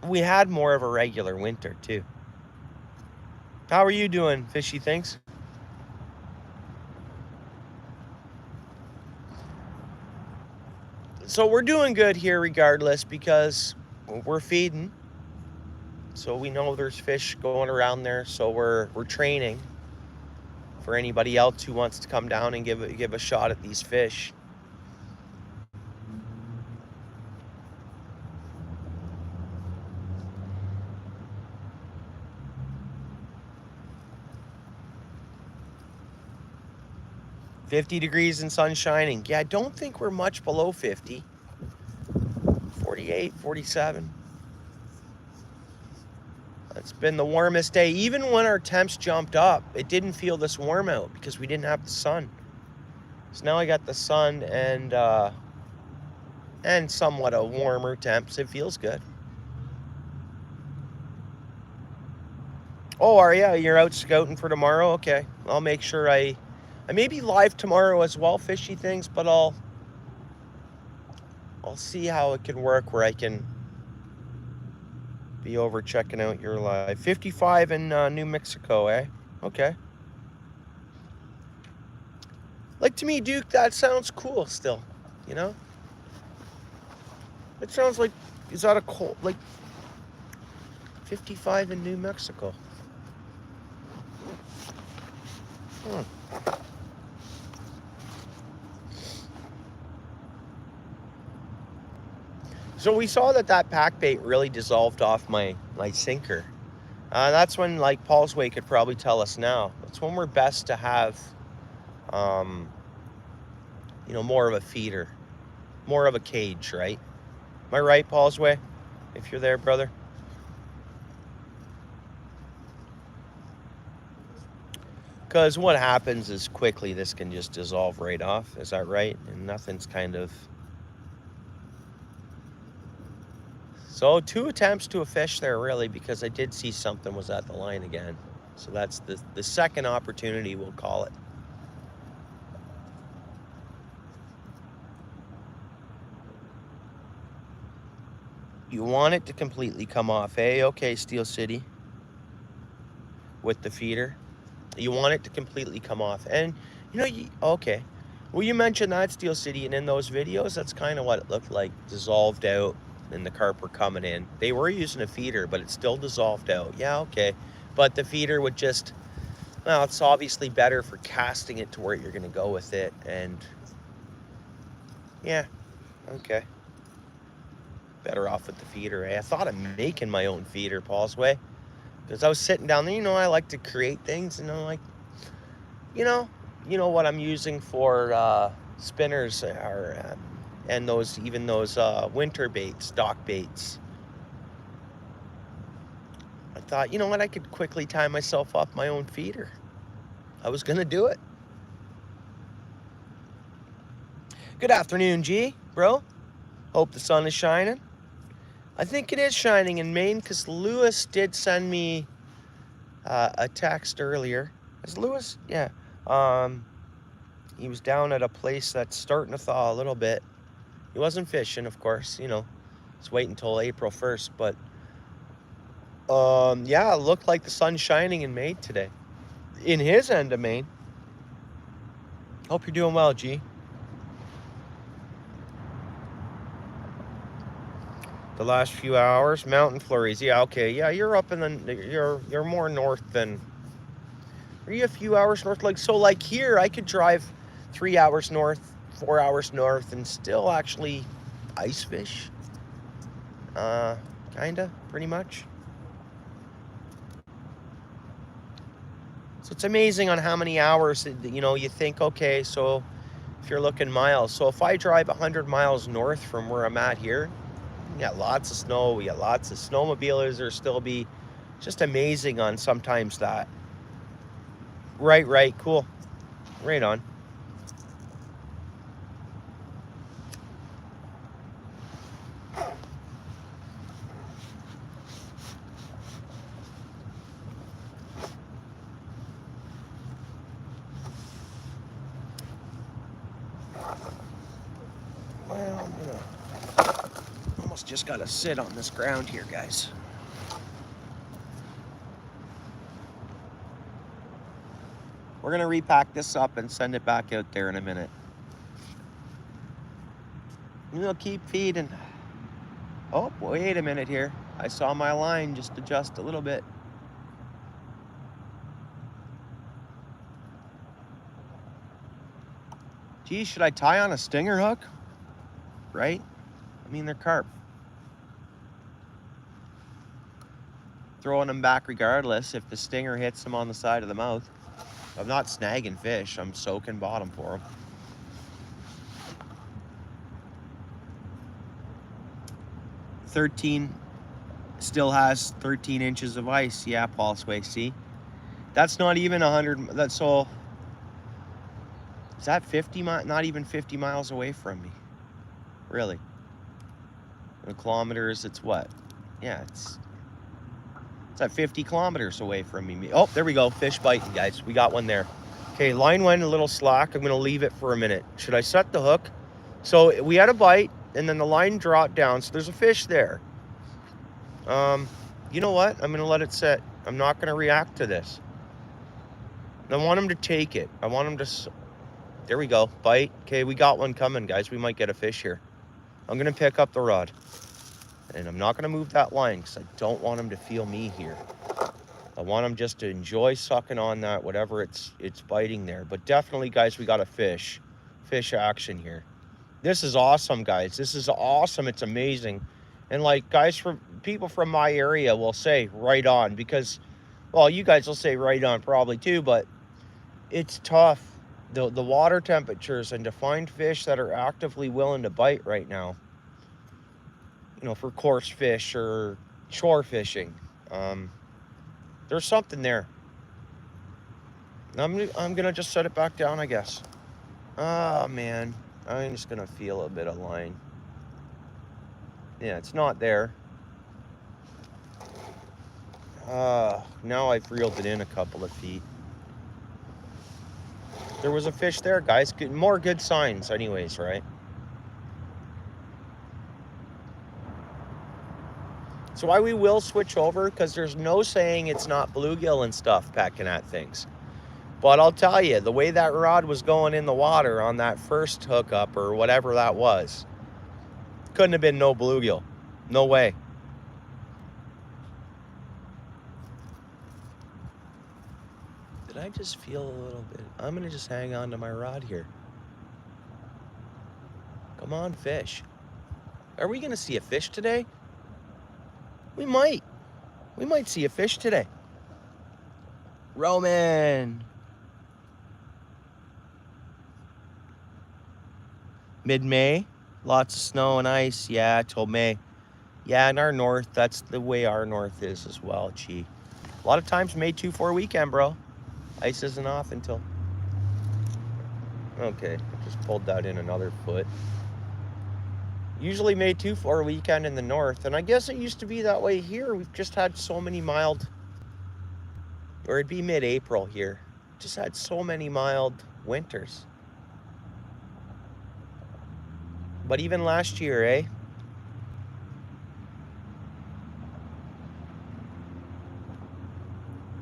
[SPEAKER 1] We had more of a regular winter, too. How are you doing, fishy things? So we're doing good here regardless because we're feeding. So we know there's fish going around there. So we're training for anybody else who wants to come down and give a shot at these fish. $50 degrees and sun shining. Yeah, I don't think we're much below 50. 48, 47. It's been the warmest day. Even when our temps jumped up, it didn't feel this warm out because we didn't have the sun. So now I got the sun and somewhat a warmer temps. It feels good. Oh, are you? You're out scouting for tomorrow? Okay. I'll make sure I may be live tomorrow as well, fishy things, but I'll see how it can work where I can be over checking out your live. 55 in New Mexico, eh? Okay. Like, to me, Duke, that sounds cool still, you know? It sounds like, is that a cold, like, 55 in New Mexico? So we saw that pack bait really dissolved off my sinker. That's when, like Paul's Way could probably tell us now, that's when we're best to have, you know, more of a feeder, more of a cage, right? Am I right, Paul's Way? If you're there, brother. Because what happens is quickly this can just dissolve right off. Is that right? And nothing's kind of... So 2 attempts to a fish there, really, because I did see something was at the line again. So that's the second opportunity, we'll call it. You want it to completely come off, eh? Okay, Steel City. With the feeder. You want it to completely come off. And, you know, okay. Well, you mentioned that, Steel City, and in those videos, that's kind of what it looked like. Dissolved out, and the carp were coming in. They were using a feeder, but it still dissolved out. Yeah, okay. But the feeder would just, well, it's obviously better for casting it to where you're going to go with it. And, yeah, okay. Better off with the feeder, eh? I thought of making my own feeder, Paul's Way. Because I was sitting down there, you know, I like to create things, and I'm like, you know what I'm using for spinners are, and those winter baits, dock baits. I thought, you know what, I could quickly tie myself up my own feeder. I was gonna do it. Good afternoon, G, bro. Hope the sun is shining. I think it is shining in Maine because Lewis did send me a text earlier. Is Lewis? Yeah. He was down at a place that's starting to thaw a little bit. He wasn't fishing, of course, you know. It's waiting until April 1st, but yeah, it looked like the sun's shining in Maine today. In his end of Maine. Hope you're doing well, G. The last few hours, mountain flurries. Yeah, okay. Yeah, you're up in the you're more north than Are you a few hours north? Like, so like here, I could drive 3 hours north, 4 hours north, and still actually ice fish. Kinda, pretty much. So it's amazing on how many hours, you know, you think, okay, so if you're looking miles. So if I drive 100 miles north from where I'm at here, we got lots of snow. We got lots of snowmobilers. There still be just amazing on sometimes that. Right, cool. Right on. Well, I'm gonna almost just gotta sit on this ground here, guys. We're gonna repack this up and send it back out there in a minute. We'll keep feeding. Oh, wait a minute here. I saw my line just adjust a little bit. Gee, should I tie on a stinger hook? Right? I mean, they're carp. Throwing them back regardless if the stinger hits them on the side of the mouth. I'm not snagging fish. I'm soaking bottom for them. Still has 13 inches of ice. Yeah, Paul Sway, see? That's not even 100, that's all. Is that 50 miles? Not even 50 miles away from me. Really. In kilometers, it's what? Yeah, it's at 50 kilometers away from me. Oh, there we go. Fish biting, guys. We got one there. Okay, line went a little slack. I'm going to leave it for a minute. Should I set the hook? So we had a bite, and then the line dropped down. So there's a fish there. You know what? I'm going to let it sit. I'm not going to react to this. I want him to take it. I want him to... There we go. Bite. Okay, we got one coming, guys. We might get a fish here. I'm going to pick up the rod. And I'm not going to move that line because I don't want him to feel me here. I want him just to enjoy sucking on that, whatever it's biting there. But definitely, guys, we got a fish. Fish action here. This is awesome, guys. This is awesome. It's amazing. And, like, guys, from people from my area will say right on because, well, you guys will say right on probably too, but it's tough. The water temperatures and to find fish that are actively willing to bite right now, you know, for coarse fish or shore fishing. There's something there. I'm gonna just set it back down, I guess. Oh man, I'm just gonna feel a bit of line. Yeah, it's not there. Now I've reeled it in a couple of feet. There was a fish there, guys. More good signs anyways, right? So why we will switch over, because there's no saying it's not bluegill and stuff pecking at things. But I'll tell you, the way that rod was going in the water on that first hookup or whatever that was, couldn't have been no bluegill. No way. Did I just feel a little bit? I'm going to just hang on to my rod here. Come on, fish. Are we going to see a fish today? We might. We might see a fish today. Roman. Mid-May. Lots of snow and ice. Yeah, till May. Yeah, in our north, that's the way our north is as well. Gee. A lot of times May 2-4 weekend, bro. Ice isn't off until... Okay, just pulled that in another foot. Usually May 2-4 weekend in the north, and I guess it used to be that way here. We've just had so many mild, or it'd be mid-April here. Just had so many mild winters. But even last year, eh?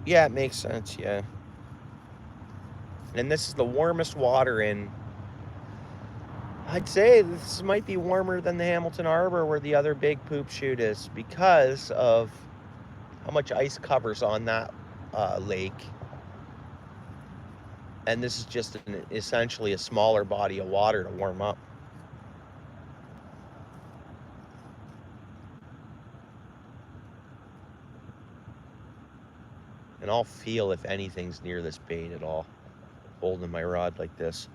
[SPEAKER 1] Yeah, it makes sense, yeah. And this is the warmest water in... I'd say this might be warmer than the Hamilton Harbor where the other big poop chute is because of how much ice covers on that lake. And this is just essentially a smaller body of water to warm up. And I'll feel if anything's near this bait at all, holding my rod like this.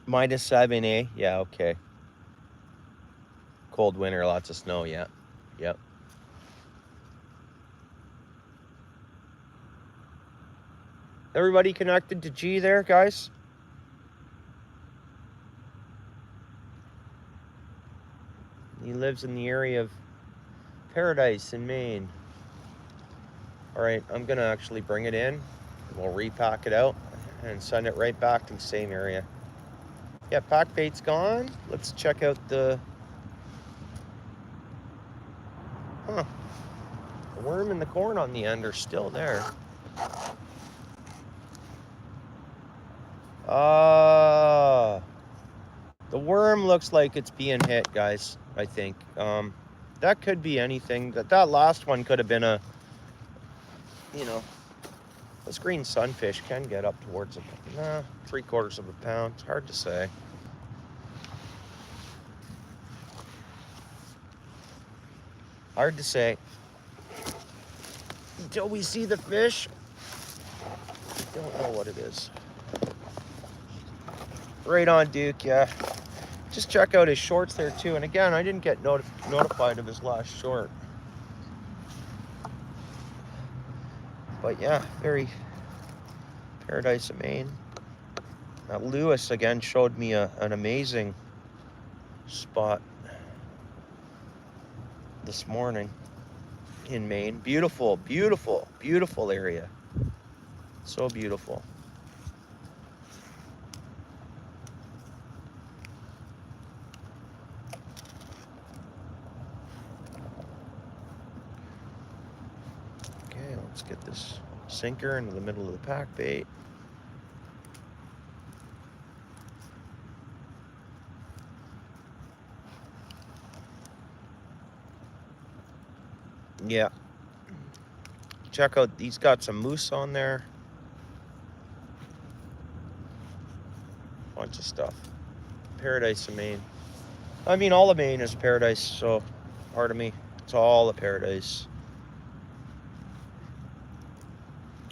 [SPEAKER 1] -7, eh? Yeah, okay. Cold winter, lots of snow, yeah. Yep. Everybody connected to G there, guys? He lives in the area of Paradise in Maine. All right, I'm gonna actually bring it in. We'll repack it out and send it right back to the same area. Yeah, pack bait's gone. Let's check out the worm and the corn on the end are still there. The worm looks like it's being hit, guys, I think. That could be anything. That last one could have been a, you know, this green sunfish can get up towards 3/4 of a pound. It's hard to say. Hard to say. Until we see the fish, I don't know what it is. Right on, Duke, yeah. Just check out his shorts there too. And again, I didn't get notified of his last short. But yeah, very Paradise of Maine. Lewis again showed me an amazing spot this morning in Maine. Beautiful, beautiful, beautiful area. So beautiful. Okay, let's get this sinker into the middle of the pack bait. Yeah. Check out, he's got some moose on there. Bunch of stuff. Paradise of Maine. I mean, all of Maine is paradise, so pardon me. It's all a paradise.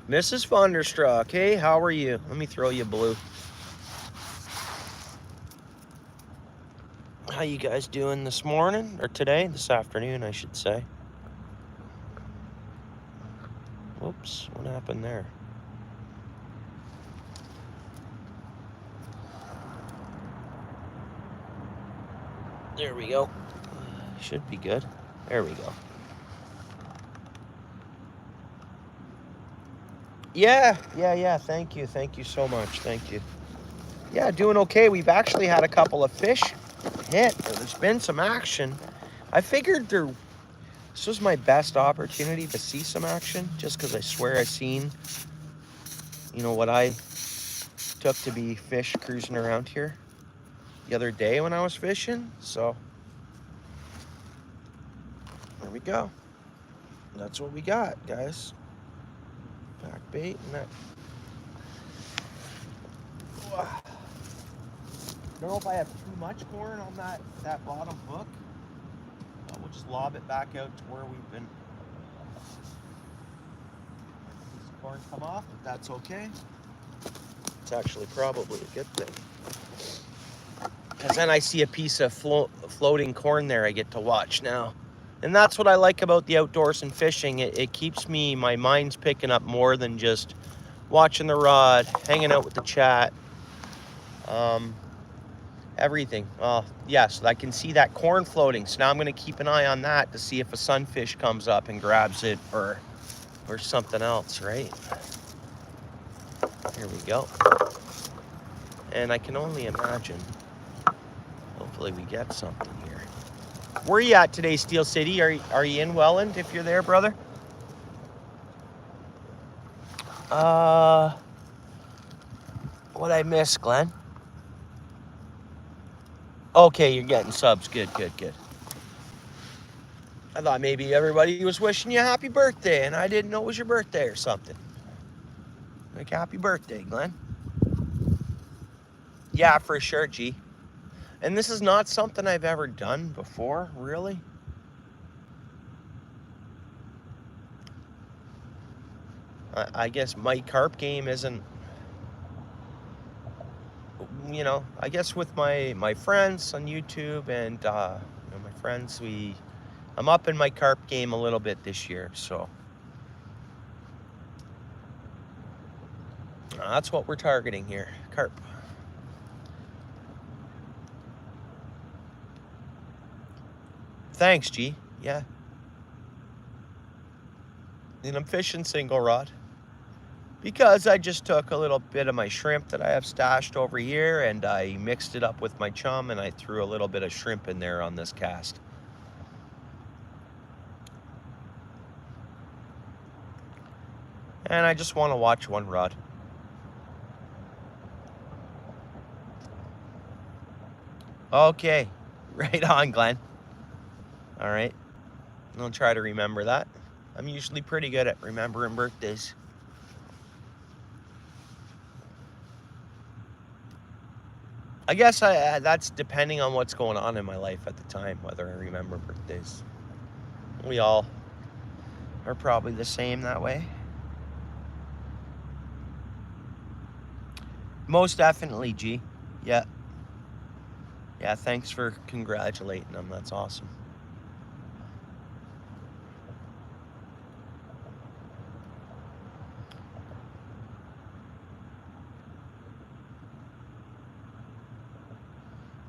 [SPEAKER 1] Mrs. Vonderstruck, hey, how are you? Let me throw you blue. How you guys doing this morning? Or today? This afternoon, I should say. Whoops, what happened there? There we go. Should be good. There we go. Yeah. Thank you so much. Thank you. Yeah, doing okay. We've actually had a couple of fish hit. There's been some action. I figured this was my best opportunity to see some action, just because I swear I seen, you know, what I took to be fish cruising around here the other day when I was fishing. So there we go. That's what we got, guys. Pack bait and that. I don't know if I have too much corn on that bottom hook. We'll just lob it back out to where we've been. This corn come off, but that's okay. It's actually probably a good thing. Because then I see a piece of floating corn there I get to watch now. And that's what I like about the outdoors and fishing. It keeps my mind's picking up more than just watching the rod, hanging out with the chat. Everything. Yes, I can see that corn floating. So now I'm going to keep an eye on that to see if a sunfish comes up and grabs it or something else, right? Here we go. And I can only imagine. Hopefully we get something here. Where are you at today, Steel City? Are you in Welland if you're there, brother? What'd I miss, Glenn? Okay, you're getting subs. Good. I thought maybe everybody was wishing you a happy birthday and I didn't know it was your birthday or something. Like, happy birthday, Glenn. Yeah, for sure, G. And this is not something I've ever done before, really. I guess my carp game isn't, you know, I guess with my friends on YouTube and you know, my friends, I'm up in my carp game a little bit this year, so that's what we're targeting here, carp. Thanks, G. Yeah. And I'm fishing single rod because I just took a little bit of my shrimp that I have stashed over here and I mixed it up with my chum and I threw a little bit of shrimp in there on this cast. And I just want to watch one rod. Okay, right on, Glenn. All right, I'll try to remember that. I'm usually pretty good at remembering birthdays. I guess that's depending on what's going on in my life at the time, whether I remember birthdays. We all are probably the same that way. Most definitely, G. Yeah. Yeah, thanks for congratulating them. That's awesome.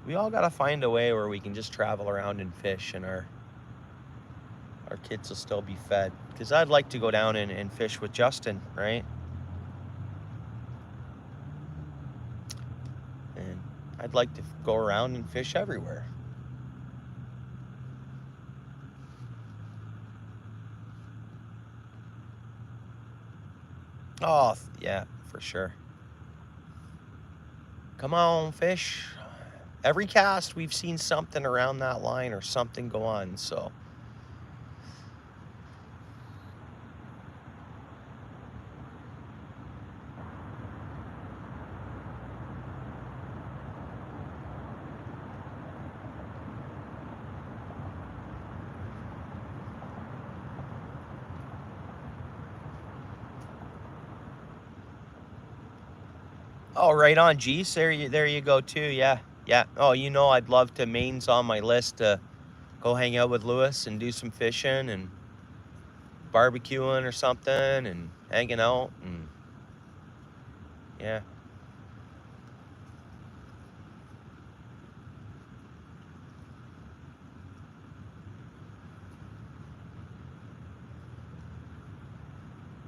[SPEAKER 1] We all got to find a way where we can just travel around and fish and our kids will still be fed. Because I'd like to go down and fish with Justin, right? And I'd like to go around and fish everywhere. Oh, yeah, for sure. Come on, fish. Every cast, we've seen something around that line or something go on, so. Oh, right on, geez. There you go too. Yeah, yeah. Oh, you know, I'd love to. Maine's on my list to go hang out with Lewis and do some fishing and barbecuing or something and hanging out and yeah.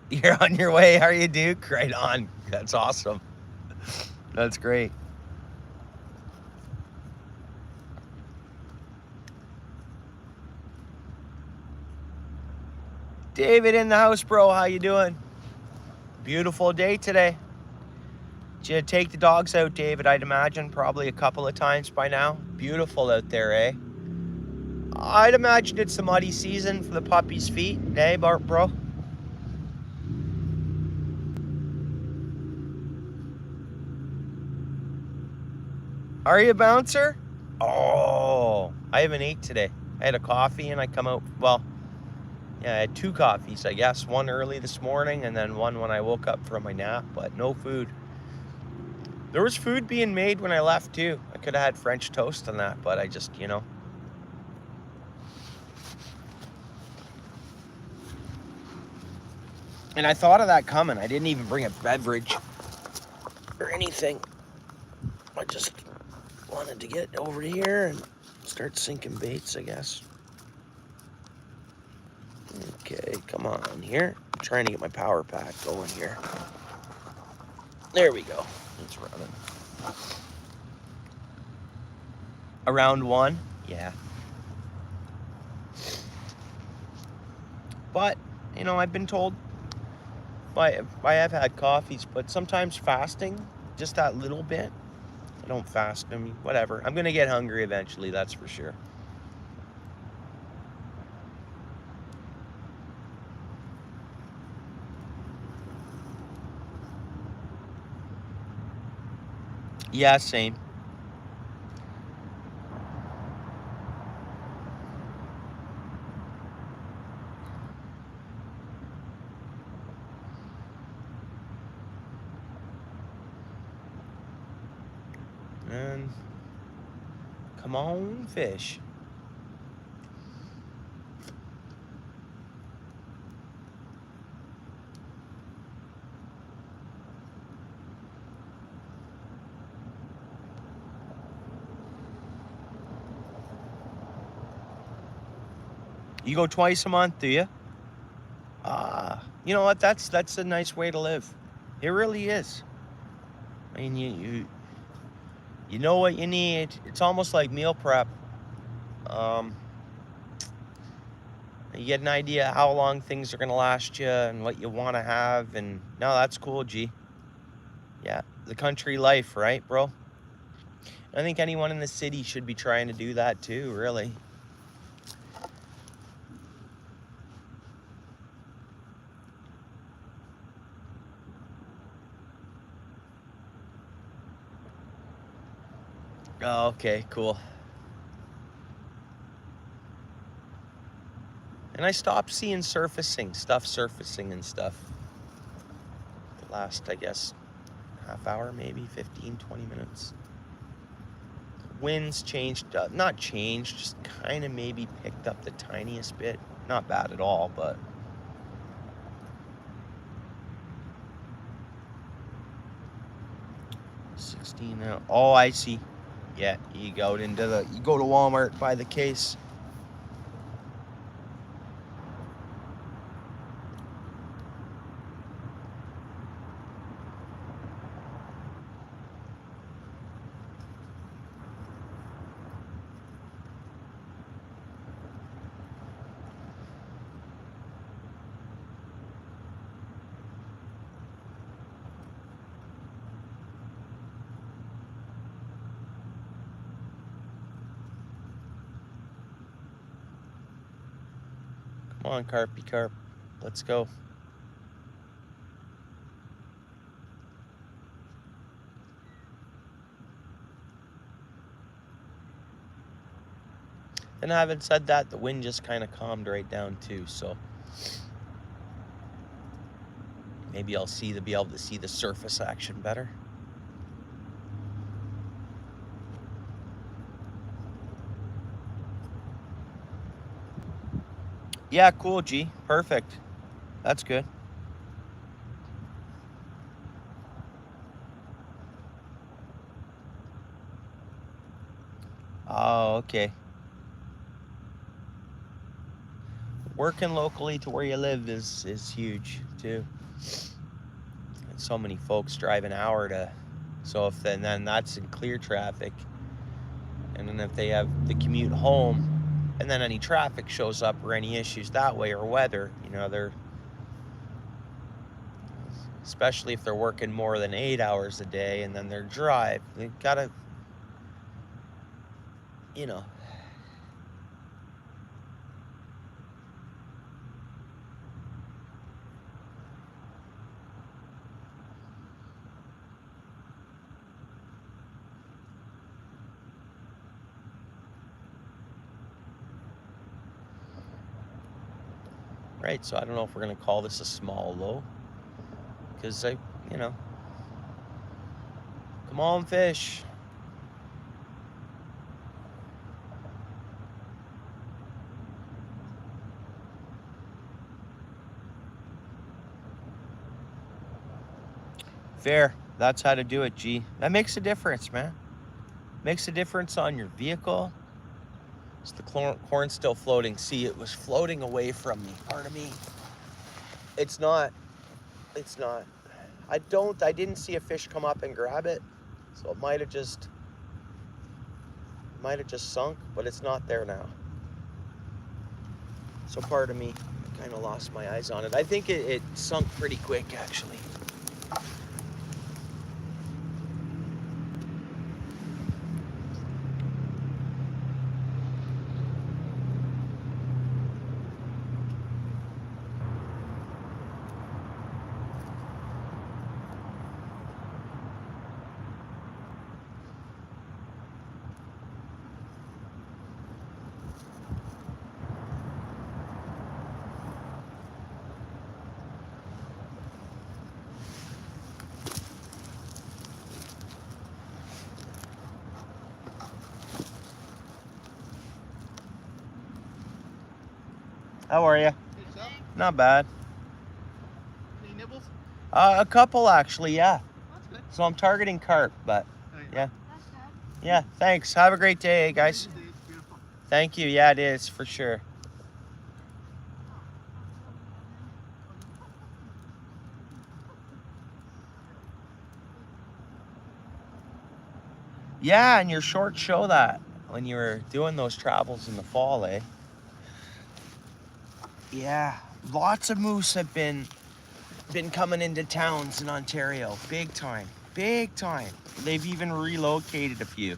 [SPEAKER 1] You're on your way, are you, Duke? Right on. That's awesome. That's great. David in the house, bro. How you doing? Beautiful day today. Did you take the dogs out, David? I'd imagine probably a couple of times by now. Beautiful out there, eh? I'd imagine it's the muddy season for the puppies' feet, eh, bro? Are you a bouncer? Oh, I haven't ate today. I had a coffee and I come out, well, yeah, I had 2 coffees, I guess. One early this morning and then one when I woke up from my nap, but no food. There was food being made when I left too. I could have had French toast on that, but I just, you know. And I thought of that coming. I didn't even bring a beverage or anything. I just wanted to get over here and start sinking baits, I guess. Okay, come on here. I'm trying to get my power pack going here. There we go. It's running. Around 1? Yeah. But, you know, I've been told I have had coffees, but sometimes fasting, just that little bit. I don't fast. I mean, whatever. I'm going to get hungry eventually, that's for sure. Yeah, same. And come on, fish. You go twice a month, do you? You know what? That's a nice way to live. It really is. I mean, you know what you need. It's almost like meal prep. Um, you get an idea how long things are gonna last you and what you want to have, and no, that's cool, G. Yeah, the country life, right, bro? I think anyone in the city should be trying to do that too, really. Oh, okay, cool. And I stopped seeing stuff surfacing and stuff. The last, I guess, half hour, maybe 15, 20 minutes. Winds changed, not changed, just kind of maybe picked up the tiniest bit. Not bad at all, but 16 now. Oh, I see. Yeah, you go to Walmart, buy the case. Come on, Carpy Carp. Let's go. And having said that, the wind just kind of calmed right down too, so maybe I'll be able to see the surface action better. Yeah, cool, G. Perfect. That's good. Oh, okay. Working locally to where you live is huge too. And so many folks drive an hour to, so if then that's in clear traffic, and then if they have the commute home, and then any traffic shows up or any issues that way or weather, they're, especially if they're working more than 8 hours a day, and then their drive, they gotta, you know. Right, so I don't know if we're gonna call this a small low, because come on, fish. Fair. That's how to do it, G. That makes a difference, man. Makes a difference on your vehicle. Is the corn still floating? See, it was floating away from me. Pardon me. It's not. It's not. I didn't see a fish come up and grab it, so it might have just sunk, but it's not there now. So pardon me. I kind of lost my eyes on it. I think it sunk pretty quick, actually. How are you?
[SPEAKER 2] Yourself?
[SPEAKER 1] Not bad.
[SPEAKER 2] Any nibbles?
[SPEAKER 1] A couple actually, yeah.
[SPEAKER 2] That's good.
[SPEAKER 1] So I'm targeting carp, but yeah.
[SPEAKER 3] That's good.
[SPEAKER 1] Yeah, thanks. Have a great day, guys.
[SPEAKER 2] It's beautiful.
[SPEAKER 1] Thank you. Yeah, it is for sure. Yeah, and your shorts show that when you were doing those travels in the fall, eh? Yeah, lots of moose have been coming into towns in Ontario, big time, big time. They've even relocated a few,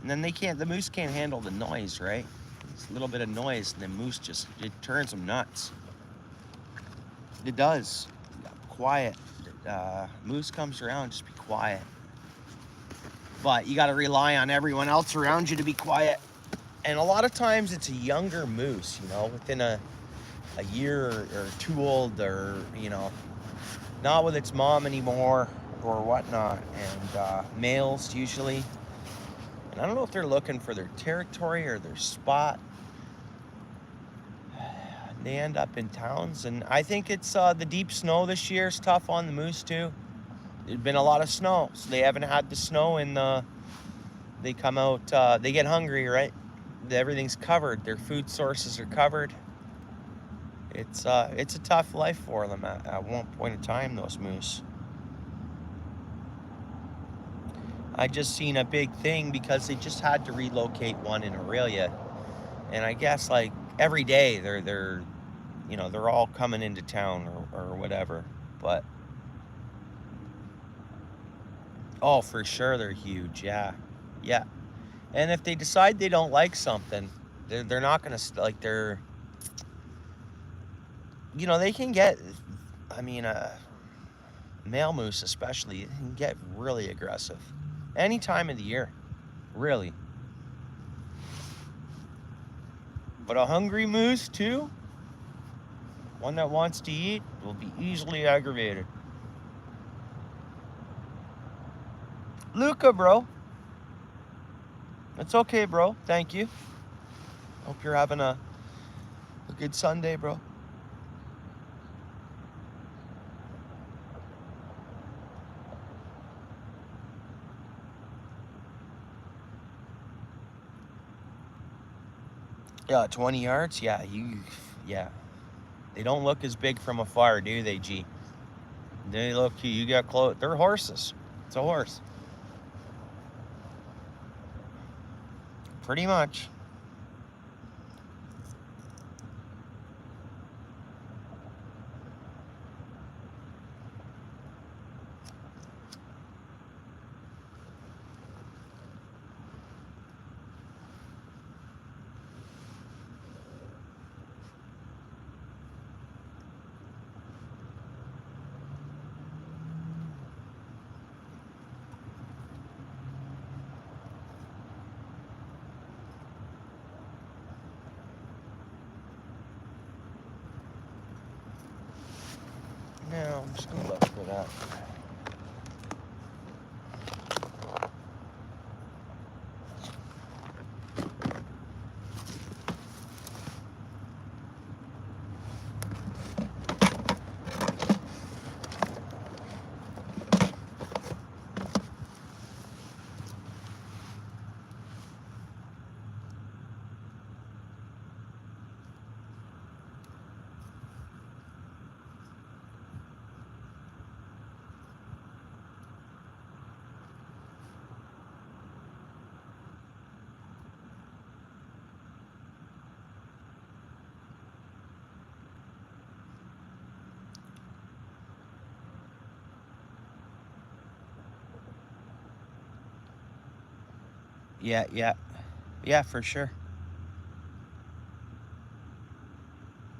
[SPEAKER 1] and then the moose can't handle the noise, right? It's a little bit of noise, and then moose it turns them nuts. It does. Quiet. Moose comes around, just be quiet. But you got to rely on everyone else around you to be quiet. And a lot of times it's a younger moose, you know, within a year or two old, or, you know, not with its mom anymore or whatnot. And males usually. And I don't know if they're looking for their territory or their spot. They end up in towns. And I think it's the deep snow this year is tough on the moose too. There's been a lot of snow, so they haven't had the snow, and they come out, they get hungry, right? Everything's covered. Their food sources are covered. It's a tough life for them at one point in time, those moose. I just seen a big thing because they just had to relocate one in Aurelia, and I guess like every day they're you know, they're all coming into town or whatever, but oh, for sure they're huge. Yeah. And if they decide they don't like something, they're not gonna like they're, you know, they can get, I mean, male moose especially can get really aggressive any time of the year, really. But a hungry moose too, one that wants to eat, will be easily aggravated. Luca, bro. It's okay, bro. Thank you. Hope you're having a good Sunday, bro. Yeah, 20 yards? Yeah, yeah. They don't look as big from afar, do they, G? They look, you got close. They're horses. It's a horse. Pretty much. Now, I'm just gonna look for that. Yeah, for sure.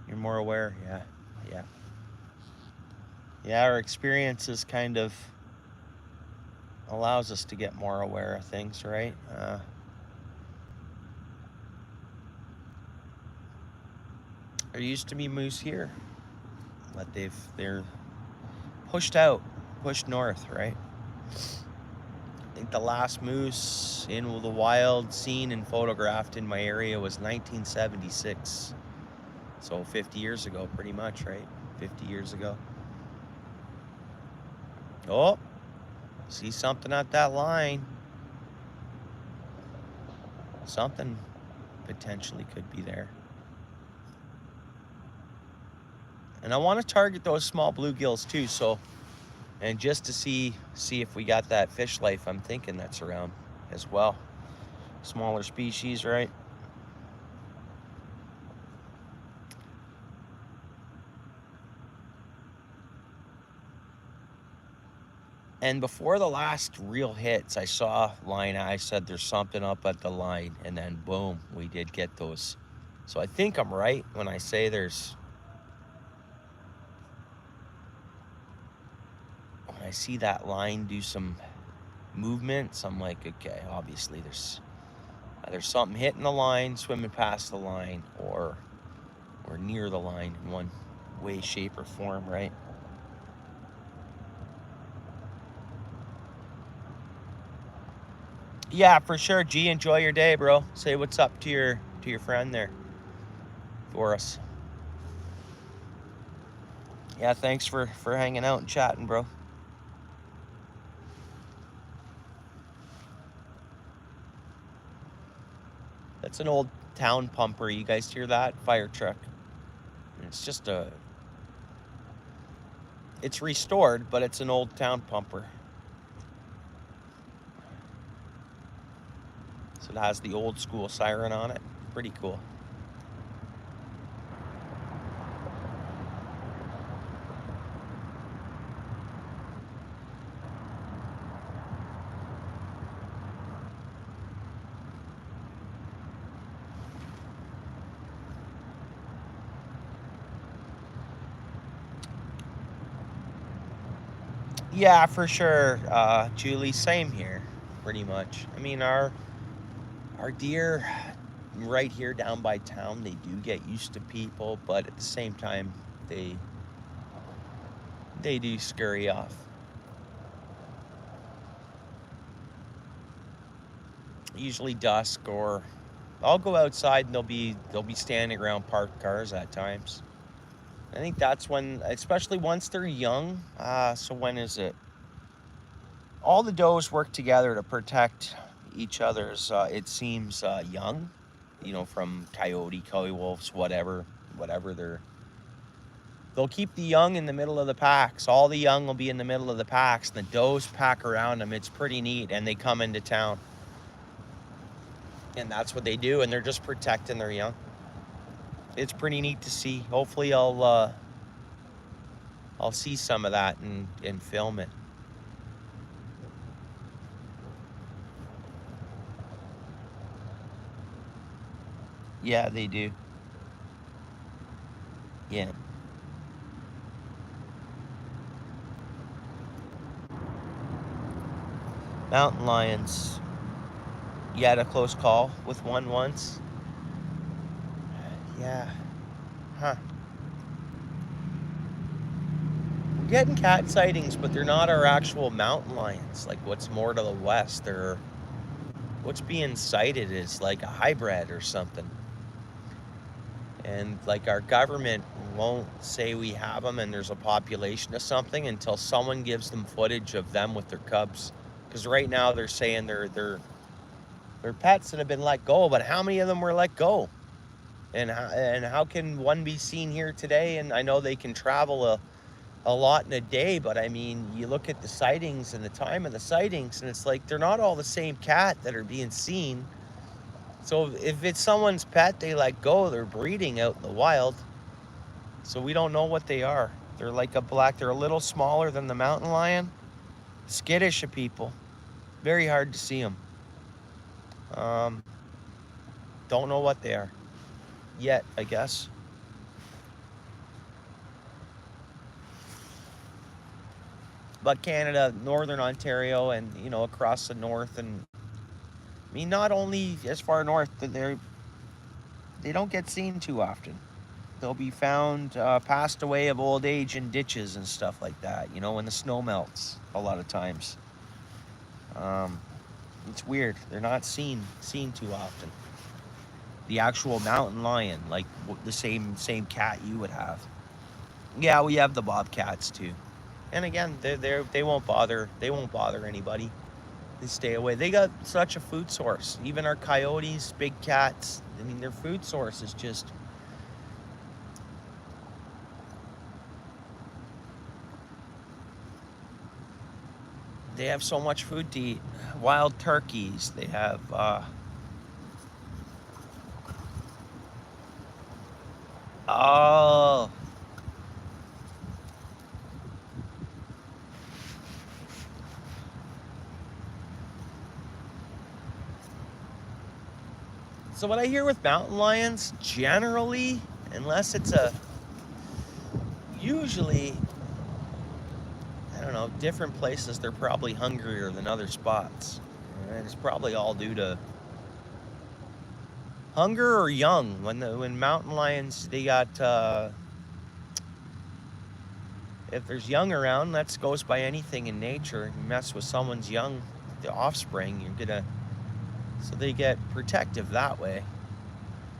[SPEAKER 1] You're more aware, yeah. Yeah, our experiences kind of allows us to get more aware of things, right? There used to be moose here, but they're pushed north, right? I think the last moose in the wild seen and photographed in my area was 1976. So 50 years ago, pretty much, right? 50 years ago. Oh, see something at that line. Something potentially could be there. And I want to target those small bluegills too, so, and just to see if we got that fish life I'm thinking that's around as well. Smaller species, right? And before the last real hits, I saw line, I said there's something up at the line, and then boom, we did get those. So I think I'm right when I say there's, when I see that line do some movements, I'm like, okay, obviously there's either something hitting the line, swimming past the line, or near the line in one way, shape, or form, right? Yeah, for sure. G, enjoy your day, bro. Say what's up to your friend there for us. Yeah, thanks for hanging out and chatting, bro. That's an old town pumper. You guys hear that? Fire truck. It's just it's restored, but it's an old town pumper. So it has the old school siren on it. Pretty cool. Yeah, for sure, Julie. Same here, pretty much. I mean, our deer right here down by town, they do get used to people, but at the same time, they do scurry off. Usually dusk, or I'll go outside and they'll be standing around parked cars at times. I think that's when, especially once they're young. So when is it? All the does work together to protect each other's, it seems, young, you know, from coyote, wolves, whatever they'll keep the young in the middle of the packs. All the young will be in the middle of the packs, and the does pack around them. It's pretty neat, and they come into town. And that's what they do, and they're just protecting their young. It's pretty neat to see. Hopefully I'll see some of that and film it. Yeah, they do. Yeah. Mountain lions. You had a close call with one once? Yeah. Huh. We're getting cat sightings, but they're not our actual mountain lions. Like what's more to the west, what's being sighted is like a hybrid or something. And like our government won't say we have them and there's a population of something until someone gives them footage of them with their cubs. Because right now they're saying they're pets that have been let go, but how many of them were let go? And how can one be seen here today? And I know they can travel a lot in a day, but I mean, you look at the sightings and the time of the sightings, and it's like they're not all the same cat that are being seen. So if it's someone's pet they let go, they're breeding out in the wild. So we don't know what they are. They're like they're a little smaller than the mountain lion. Skittish of people. Very hard to see them. Don't know what they are yet, I guess. But Canada, Northern Ontario, and you know, across the north, and I mean, not only as far north, but they don't get seen too often. They'll be found passed away of old age in ditches and stuff like that. You know, when the snow melts, a lot of times. It's weird. They're not seen too often. The actual mountain lion, like the same cat you would have. Yeah, we have the bobcats too. And again, they won't bother anybody. They stay away. They got such a food source. Even our coyotes, big cats, I mean, their food source is just... They have so much food to eat. Wild turkeys. They have... Oh... So what I hear with mountain lions, generally, unless it's usually, I don't know, different places, they're probably hungrier than other spots. And it's probably all due to hunger or young. When mountain lions, they got, if there's young around, that goes by anything in nature. You mess with someone's young, the offspring, so they get protective that way.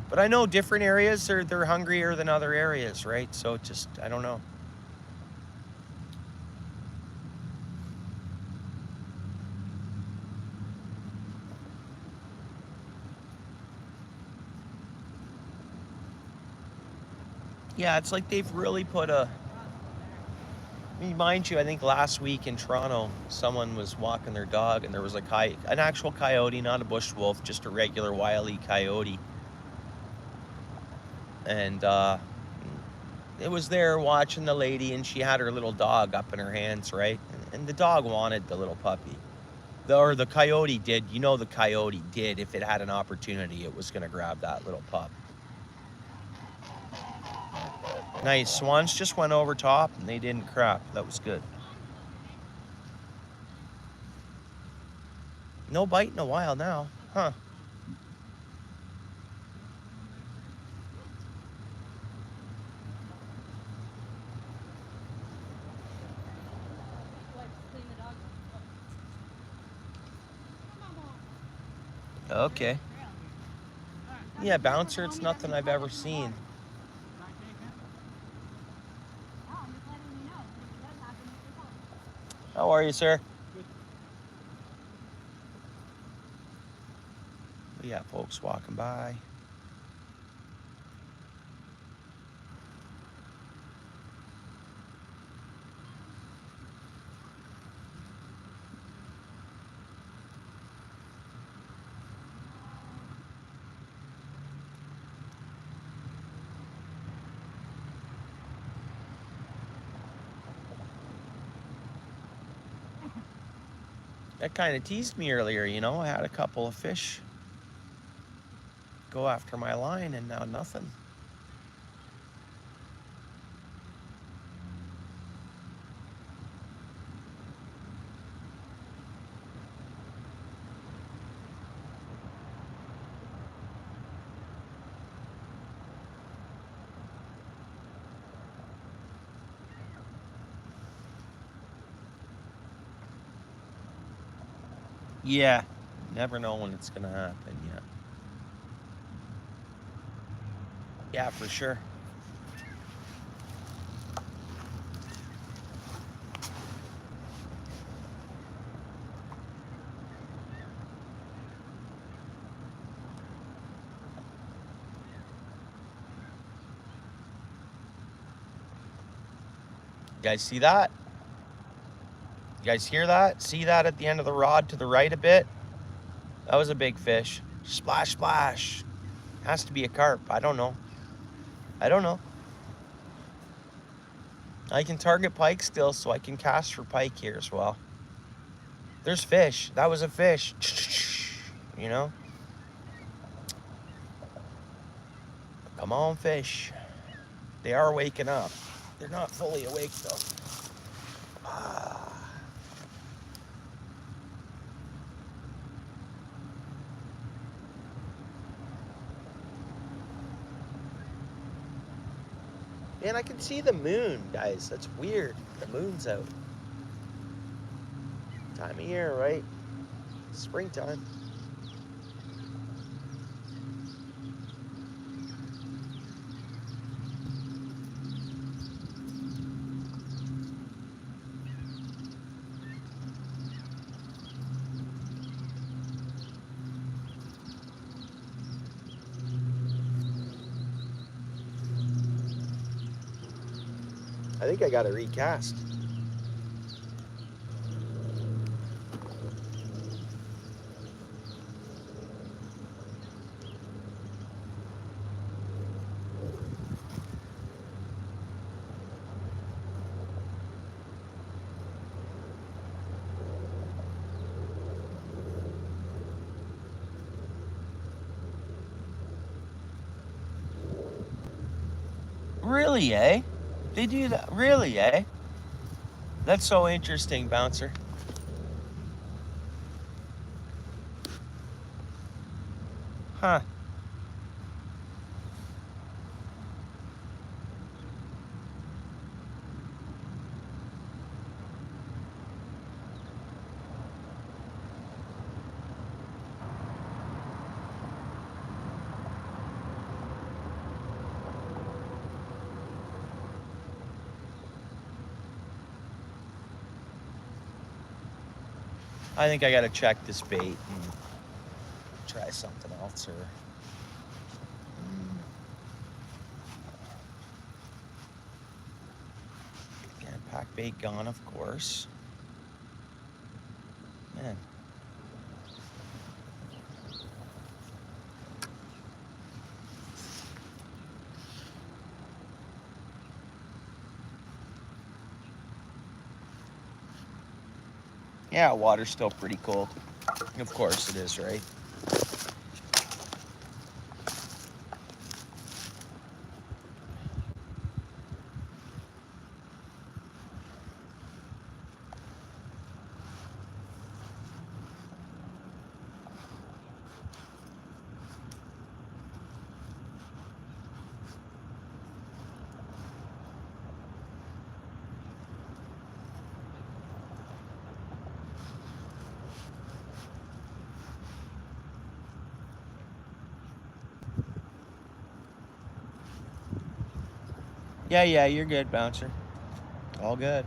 [SPEAKER 1] But I know different areas, they're hungrier than other areas, right? So just, I don't know. Yeah, it's like they've really put I mean, mind you, I think last week in Toronto, someone was walking their dog and there was an actual coyote, not a bush wolf, just a regular wily coyote. And it was there watching the lady, and she had her little dog up in her hands, right? And the dog wanted the little puppy. Or the coyote did. You know, the coyote did. If it had an opportunity, it was going to grab that little pup. Nice. Swans just went over top, and they didn't crap. That was good. No bite in a while now. Huh. Okay. Yeah, bouncer, it's nothing I've ever seen. How are you, sir? We got folks walking by. That kind of teased me earlier, you know. I had a couple of fish go after my line, and now nothing. Yeah, never know when it's gonna happen. Yeah. Yeah, for sure. You guys see that? You guys hear that? See that at the end of the rod to the right a bit? That was a big fish. Splash, splash. Has to be a carp. I don't know. I don't know. I can target pike still, so I can cast for pike here as well. There's fish. That was a fish. You know? Come on, fish. They are waking up. They're not fully awake, though. Man, I can see the moon, guys. That's weird. The moon's out. Time of year, right? Springtime. think I got to recast. Really, eh? They do that? Really, eh? That's so interesting, Bouncer. Huh. I think I got to check this bait and try something else, or yeah, pack bait gone, of course. Man. Yeah, water's still pretty cold. Of course it is, right? Yeah, you're good, Bouncer. All good.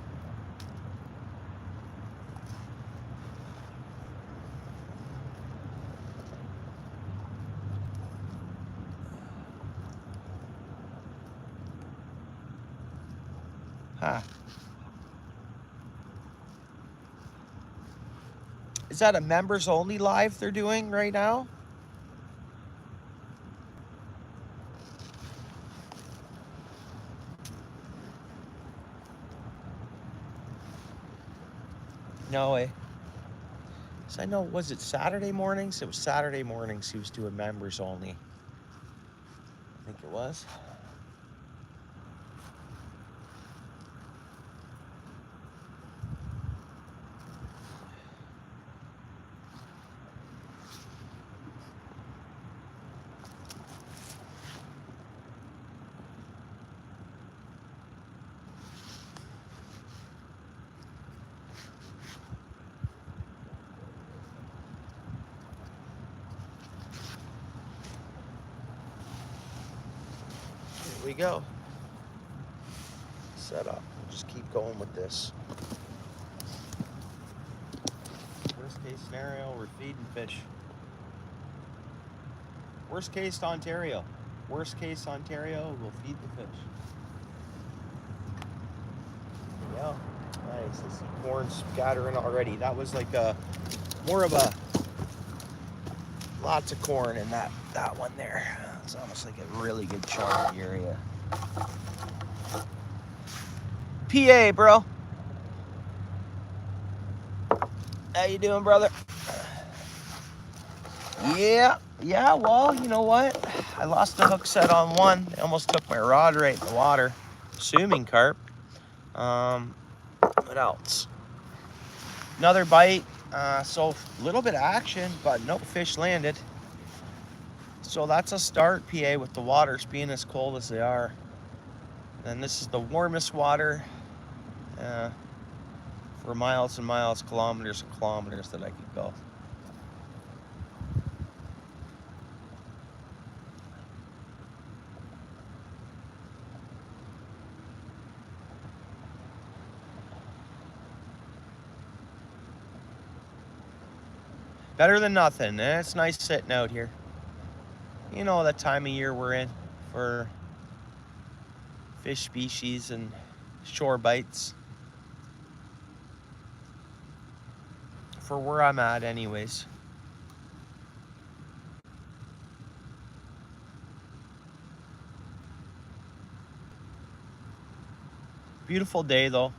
[SPEAKER 1] Huh. Is that a members only live they're doing right now? No way. So I know, was it Saturday mornings? It was Saturday mornings he was doing members only. I think it was. Here we go. Set up. We'll just keep going with this. Worst case scenario, we're feeding fish. Worst case, Ontario. Worst case, Ontario, we'll feed the fish. Yeah, nice. I see corn scattering already. That was like more of a lots of corn in that one there. It's almost like a really good chunk area. PA, bro. How you doing, brother? Yeah, well, you know what? I lost the hook set on one. They almost took my rod right in the water. Assuming carp. What else? Another bite. So a little bit of action, but no fish landed. So that's a start, PA, with the waters being as cold as they are. And this is the warmest water for miles and miles, kilometers and kilometers that I could go. Better than nothing. It's nice sitting out here. You know that time of year we're in for fish species and shore bites. For where I'm at anyways. Beautiful day though.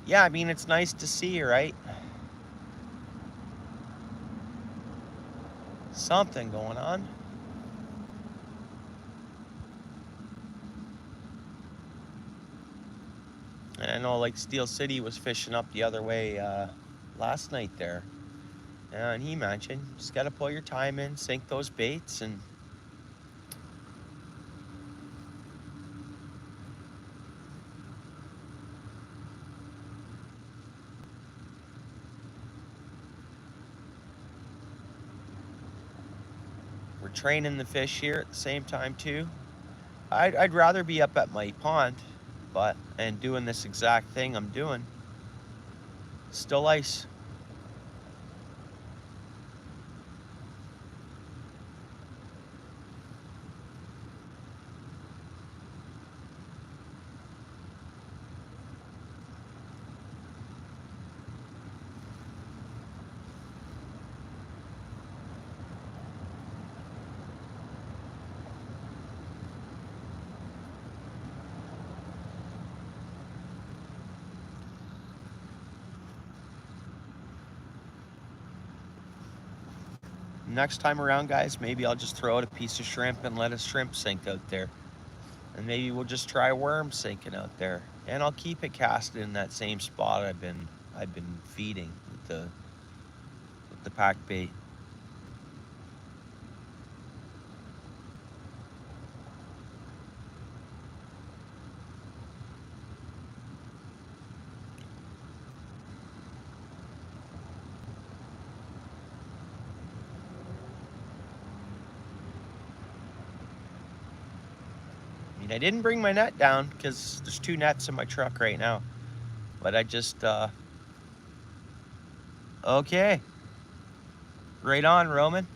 [SPEAKER 1] Yeah, I mean, it's nice to see, right? Something going on. And I know, like, Steel City was fishing up the other way last night there. And he mentioned, just got to put your time in, sink those baits, and we're training the fish here at the same time too. I'd rather be up at my pond, and doing this exact thing I'm doing. Still ice. Next time around, guys, maybe I'll just throw out a piece of shrimp and let a shrimp sink out there. And maybe we'll just try worms sinking out there. And I'll keep it casted in that same spot I've been feeding with the pack bait. I didn't bring my net down because there's 2 nets in my truck right now. But I just, okay. Right on, Roman.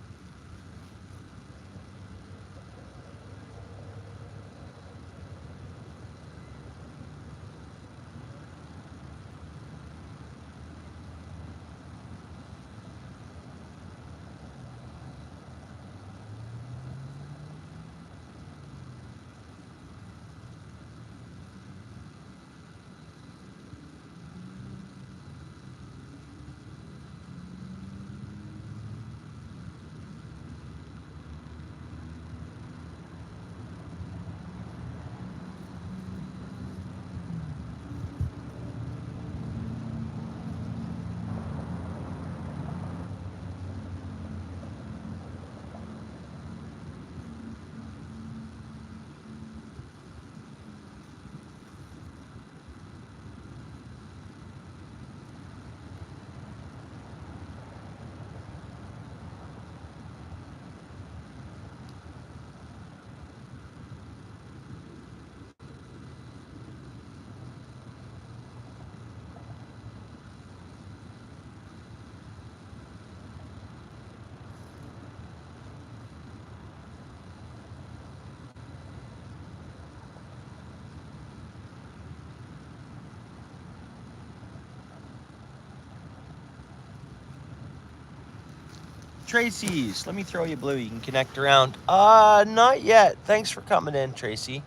[SPEAKER 1] Tracy's, let me throw you blue. You can connect around. Not yet. Thanks for coming in, Tracy.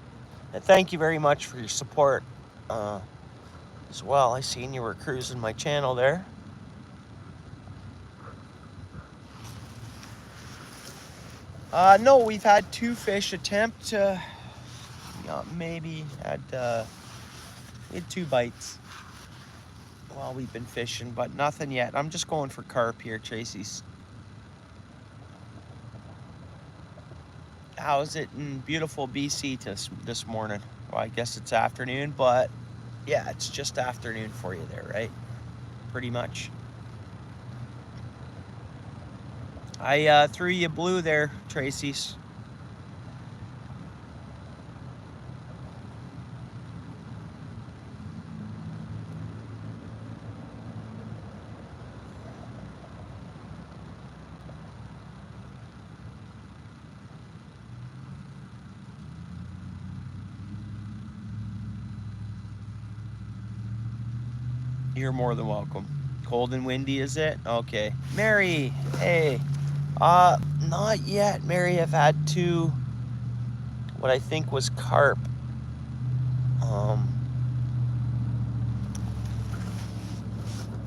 [SPEAKER 1] And thank you very much for your support as well. I seen you were cruising my channel there. No, we've had 2 fish attempt. Maybe we had 2 bites while we've been fishing, but nothing yet. I'm just going for carp here, Tracy's. How's it in beautiful BC this morning? Well, I guess it's afternoon, but yeah, it's just afternoon for you there, right? Pretty much. I threw you blue there, Tracy's. You're more than welcome. Cold and windy, is it? Okay. Mary, hey. Not yet, Mary. I've had 2, what I think was carp.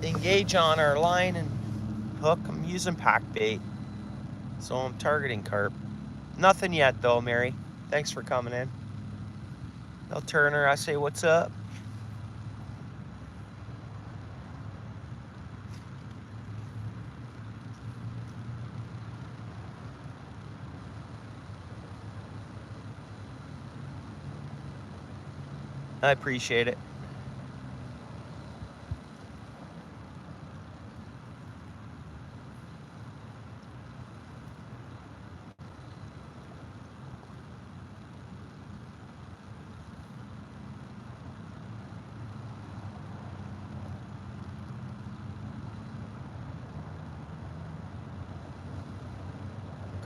[SPEAKER 1] Engage on our line and hook. I'm using pack bait, so I'm targeting carp. Nothing yet though, Mary. Thanks for coming in. I'll turn her. I say, what's up? I appreciate it.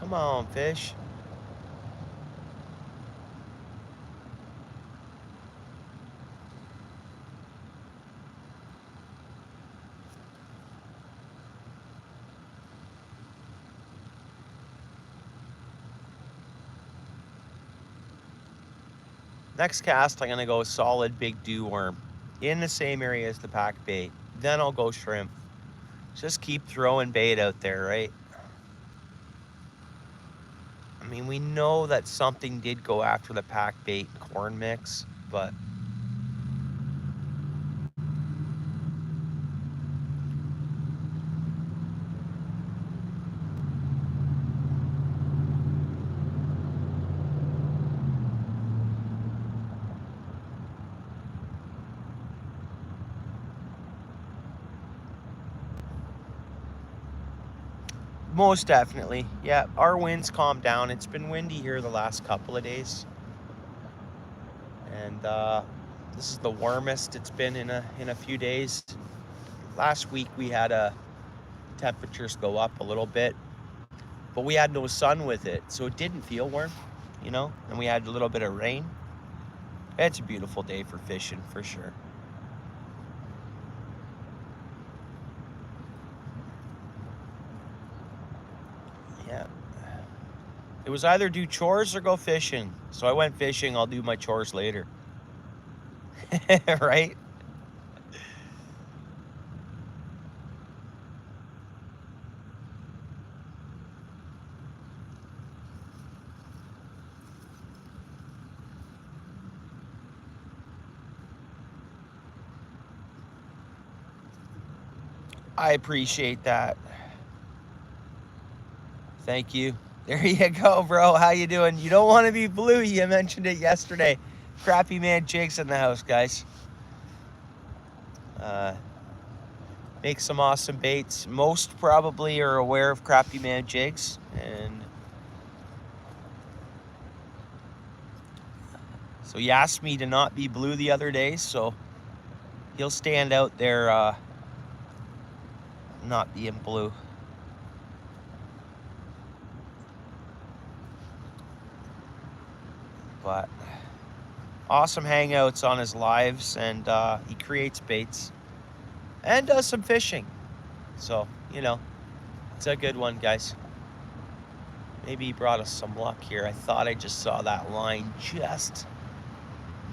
[SPEAKER 1] Come on, fish. Next cast, I'm gonna go solid big dew worm in the same area as the pack bait. Then I'll go shrimp. Just keep throwing bait out there, right? I mean, we know that something did go after the pack bait and corn mix, but most definitely. Yeah, our winds calmed down. It's been windy here the last couple of days. And this is the warmest it's been in a few days. Last week we had temperatures go up a little bit, but we had no sun with it, so it didn't feel warm, you know, and we had a little bit of rain. It's a beautiful day for fishing, for sure. Yeah. It was either do chores or go fishing. So I went fishing, I'll do my chores later. Right? I appreciate that. Thank you. There you go, bro. How you doing? You don't want to be blue. You mentioned it yesterday. Crappy Man Jake's in the house, guys. Make some awesome baits. Most probably are aware of Crappy Man Jigs, and so he asked me to not be blue the other day, so he'll stand out there not being blue. But awesome hangouts on his lives, and he creates baits and does some fishing. So, you know, it's a good one, guys. Maybe he brought us some luck here. I thought I just saw that line just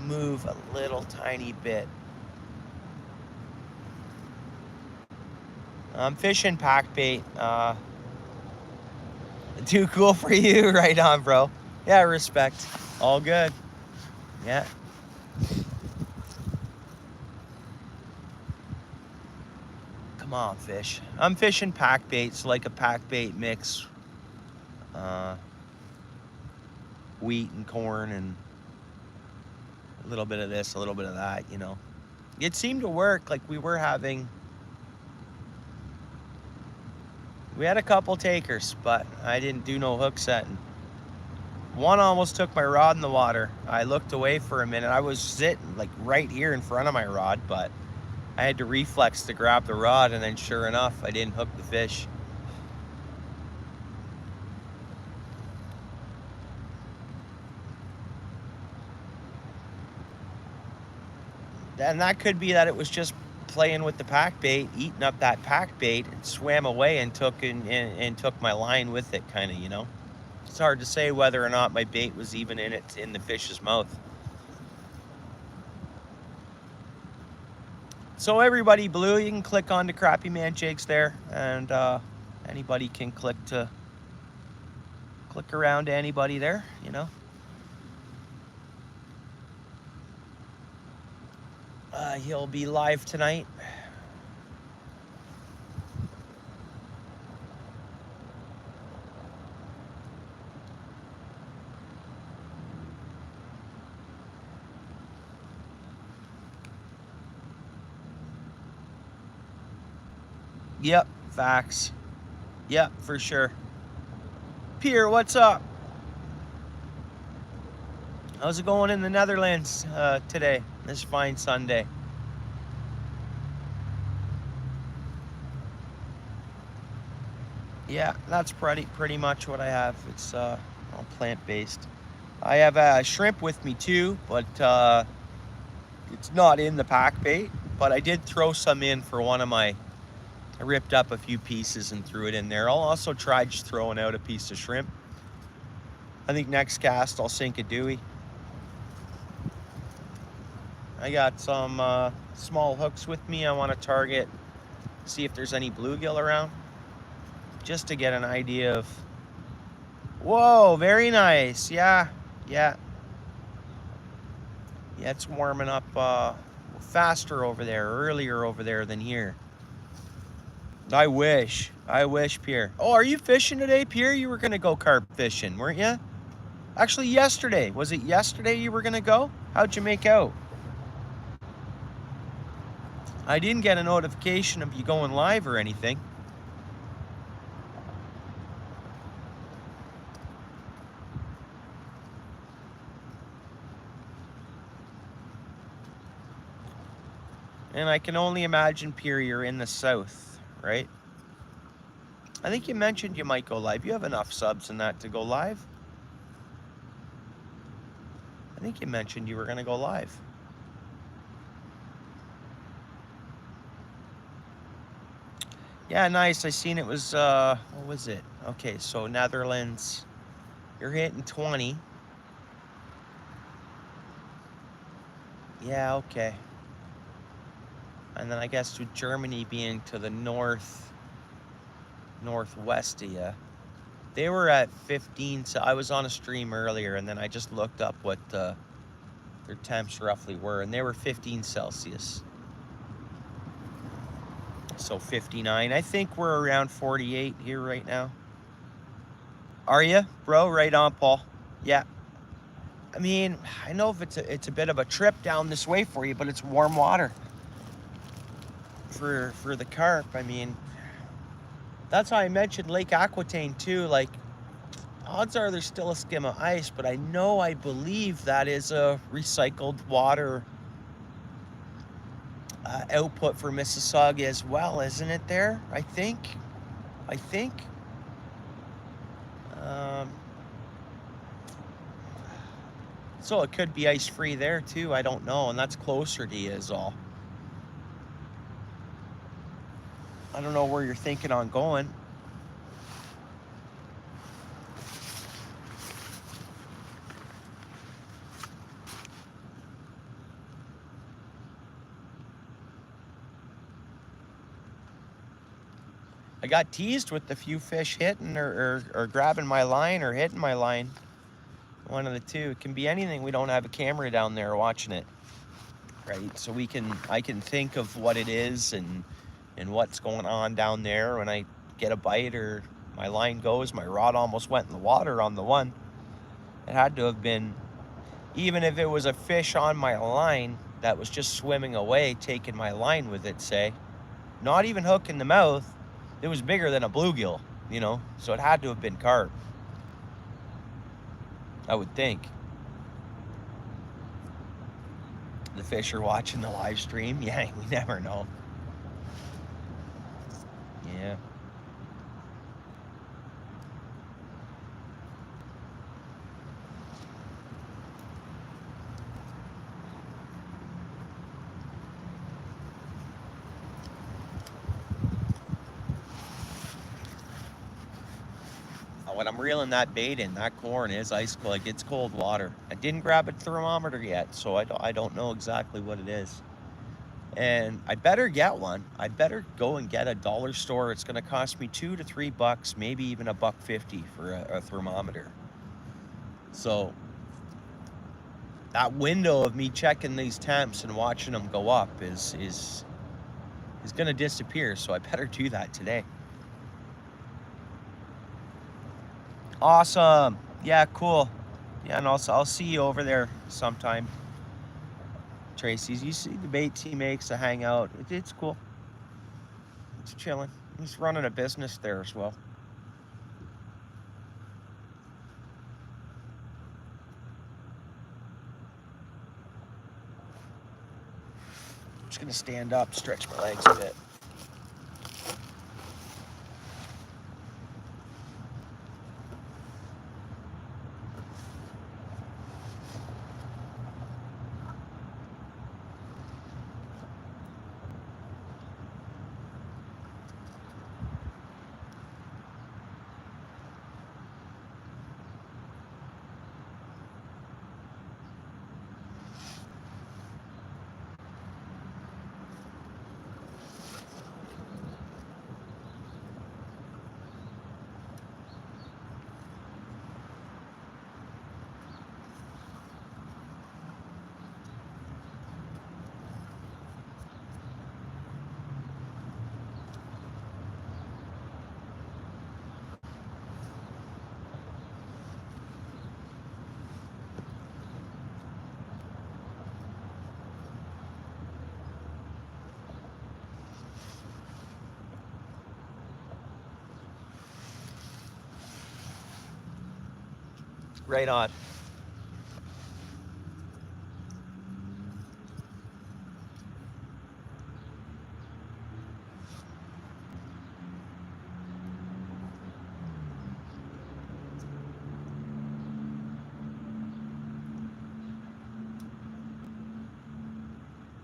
[SPEAKER 1] move a little tiny bit. I'm fishing pack bait. Too cool for you. Right on, bro. Yeah, respect. All good. Yeah. Come on, fish. I'm fishing pack baits, like a pack bait mix. Wheat and corn and a little bit of this, a little bit of that, you know. It seemed to work. Like we had a couple takers, but I didn't do no hook setting. One almost took my rod in the water. I looked away for a minute. I was sitting like right here in front of my rod, but I had to reflex to grab the rod, and then sure enough, I didn't hook the fish. And that could be that it was just playing with the pack bait, eating up that pack bait, and swam away and took my line with it, kind of, you know. It's hard to say whether or not my bait was even in the fish's mouth. So everybody blue, you can click on the Crappy Man jigs there, and anybody can click around to anybody there, you know. He'll be live tonight. Yep, facts. Yep, for sure. Pierre, what's up? How's it going in the Netherlands today, this fine Sunday? Yeah, that's pretty much what I have. It's all plant-based. I have shrimp with me too, but it's not in the pack bait. But I did throw some in for one of my. I ripped up a few pieces and threw it in there. I'll also try just throwing out a piece of shrimp. I think next cast I'll sink a dewey. I got some small hooks with me. I want to target, see if there's any bluegill around, just to get an idea of. Whoa, very nice. Yeah. Yeah, it's warming up faster over there, earlier over there than here. I wish, Pierre. Oh, are you fishing today, Pierre? You were gonna go carp fishing, weren't you? Actually, yesterday. Was it yesterday you were gonna go? How'd you make out? I didn't get a notification of you going live or anything. And I can only imagine, Pierre, you're in the south, right? I think you mentioned you might go live. You have enough subs in that to go live. I think you mentioned you were gonna go live. Yeah, nice. I seen it was, what was it? Okay, so Netherlands, you're hitting 20. Yeah, okay. And then I guess with Germany being to the northwest of you, they were at 15. So I was on a stream earlier, and then I just looked up what their temps roughly were, and they were 15 Celsius. So 59. I think we're around 48 here right now. Are you, bro? Right on, Paul. Yeah. I mean, I know if it's a bit of a trip down this way for you, but it's warm water for the carp. I mean, that's how I mentioned Lake Aquitaine too. Like, odds are there's still a skim of ice, but I believe that is a recycled water output for Mississauga as well, isn't it there? I think. So it could be ice-free there too, I don't know, and that's closer to you is all. I don't know where you're thinking on going. I got teased with the few fish hitting or grabbing my line or hitting my line. One of the two. It can be anything. We don't have a camera down there watching it, right? So I can think of what it is and what's going on down there when I get a bite or my line goes. My rod almost went in the water on the one. It had to have been, even if it was a fish on my line that was just swimming away, taking my line with it, say, not even hook in the mouth, it was bigger than a bluegill, you know? So it had to have been carp, I would think. The fish are watching the live stream. Yeah, we never know. Yeah. when I'm reeling that bait in, that corn is ice cold. Like, it's cold water. I didn't grab a thermometer yet, so I don't know exactly what it is. And I better get one. I better go and get a dollar store. It's going to cost me $2 to $3, maybe even $1.50 for a thermometer. So that window of me checking these temps and watching them go up is going to disappear. So I better do that today. Awesome. Yeah, cool. Yeah, and I'll see you over there sometime. Tracy's, you see the baits he makes to hang out. It's cool. It's chilling. He's running a business there as well. I'm just gonna stand up, stretch my legs a bit. Right on.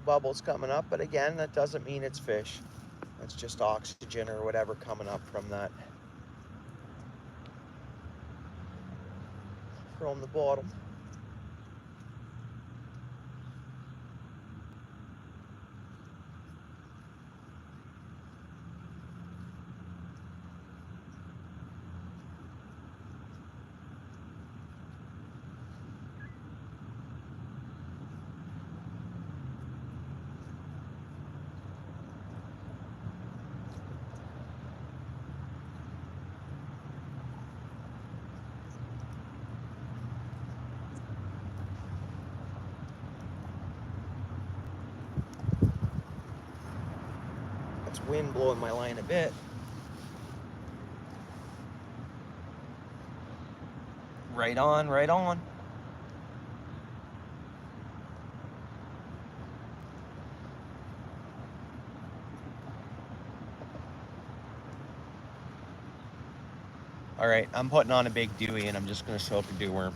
[SPEAKER 1] Bubbles coming up, but again, that doesn't mean it's fish. That's just oxygen or whatever coming up from that, from the bottom. That's wind blowing my line a bit. Right on, right on. All right, I'm putting on a big Dewey and I'm just gonna soak a dew worm.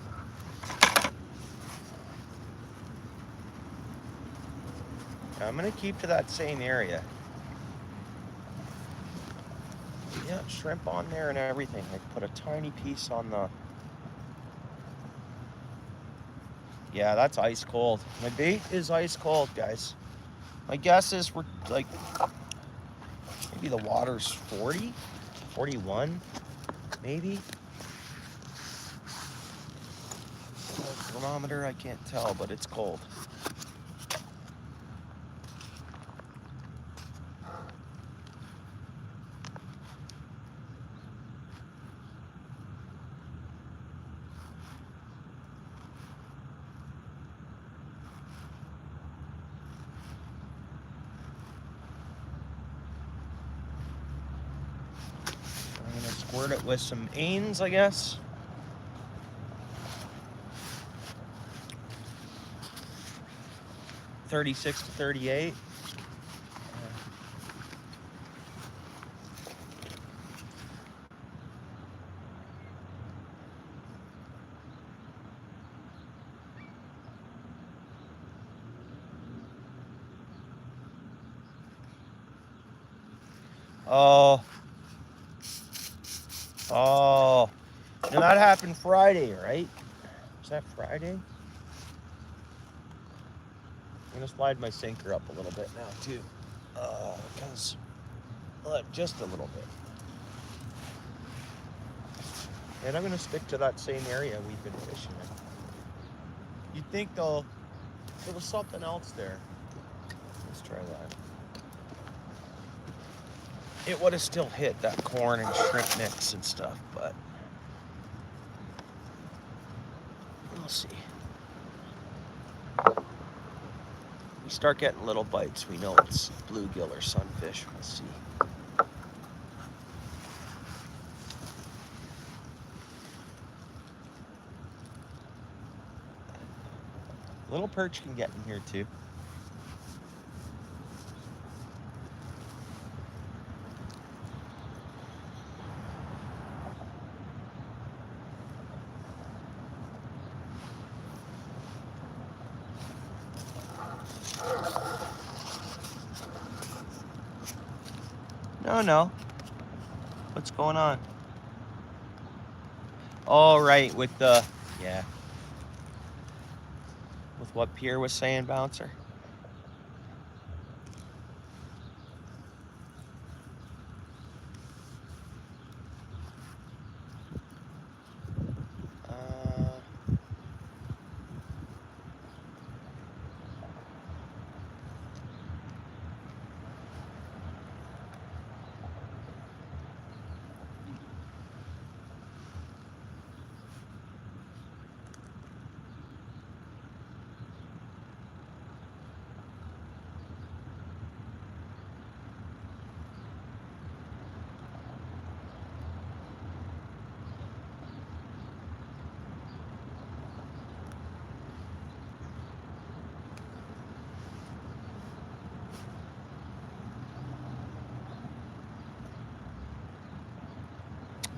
[SPEAKER 1] I'm gonna keep to that same area. Yeah, shrimp on there and everything. I put a tiny piece on the... Yeah, that's ice cold. My bait is ice cold, guys. My guess is we're like, maybe the water's 40, 41, maybe. Thermometer, I can't tell, but it's cold. I'm gonna squirt it with some Ains, I guess. .36 to 38. Oh. Oh. Now that happened Friday, right? Was that Friday? I'm gonna slide my sinker up a little bit now too, because just a little bit. And I'm gonna stick to that same area we've been fishing in. You'd think though, there was something else there. Let's try that. It would have still hit that corn and shrimp mix and stuff, but we'll see. We start getting little bites, we know it's bluegill or sunfish. We'll see. Little perch can get in here too. No. What's going on? Oh, right, with the, yeah. With what Pierre was saying, Bouncer?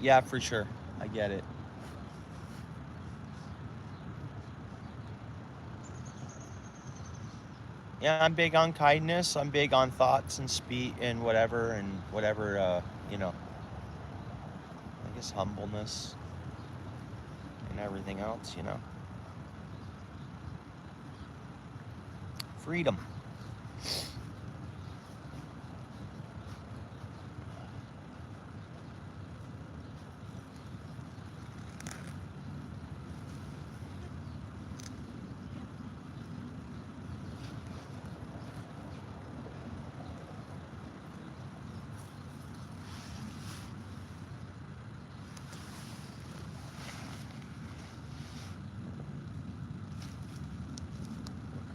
[SPEAKER 1] Yeah, for sure. I get it. Yeah, I'm big on kindness. I'm big on thoughts and speed and whatever, you know, I guess humbleness and everything else, you know. Freedom.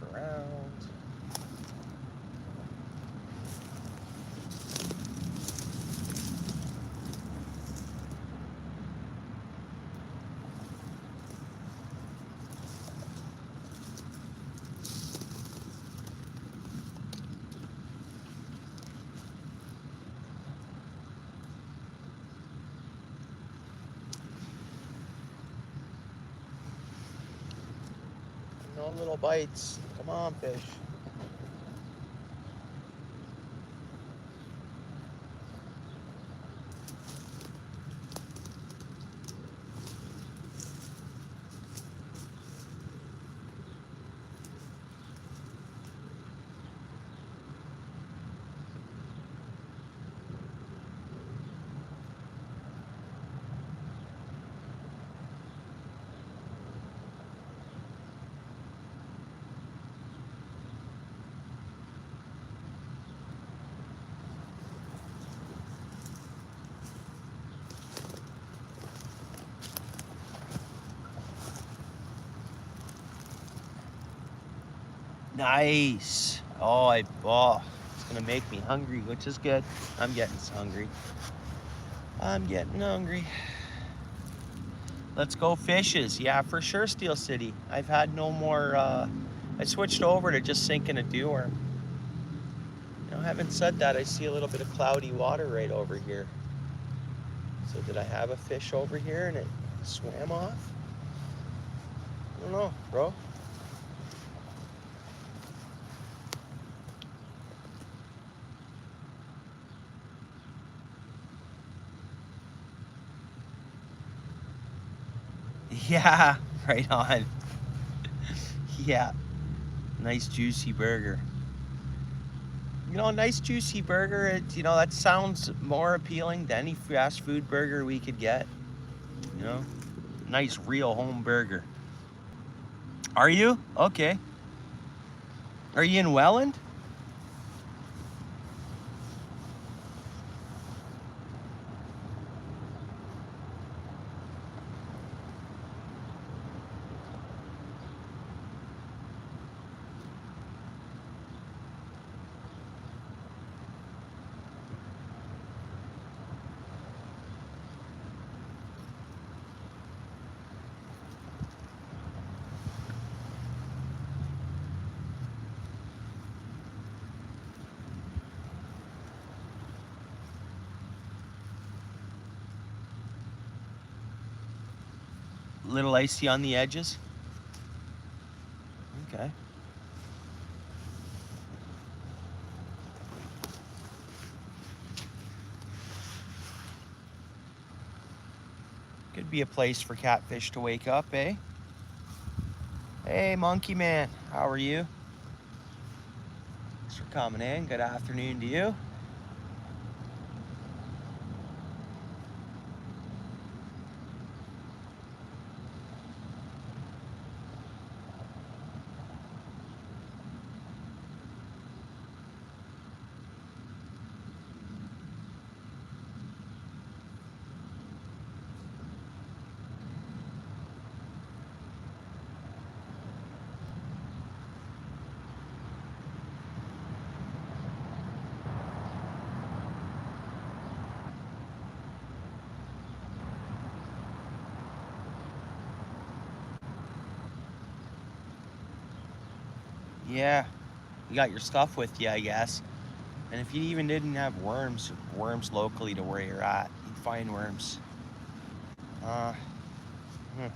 [SPEAKER 1] Look around. No little bites. Come on, fish. Nice. It's gonna make me hungry, which is good. I'm getting hungry. Let's go fishes. Yeah, for sure, Steel City. I've had no more, I switched over to just sinking a dewar. You know, having said that, I see a little bit of cloudy water right over here. So did I have a fish over here and it swam off? I don't know, bro. Yeah, right on. Yeah, nice juicy burger. You know, nice juicy burger, you know, that sounds more appealing than any fast food burger we could get. You know, nice real home burger. Are you? Okay. Are you in Welland? Little icy on the edges. Okay. Could be a place for catfish to wake up, eh? Hey, Monkey Man, how are you? Thanks for coming in. Good afternoon to you. Yeah, you got your stuff with you, I guess. And if you even didn't have worms locally to where you're at, you'd find worms. Uh, hmm.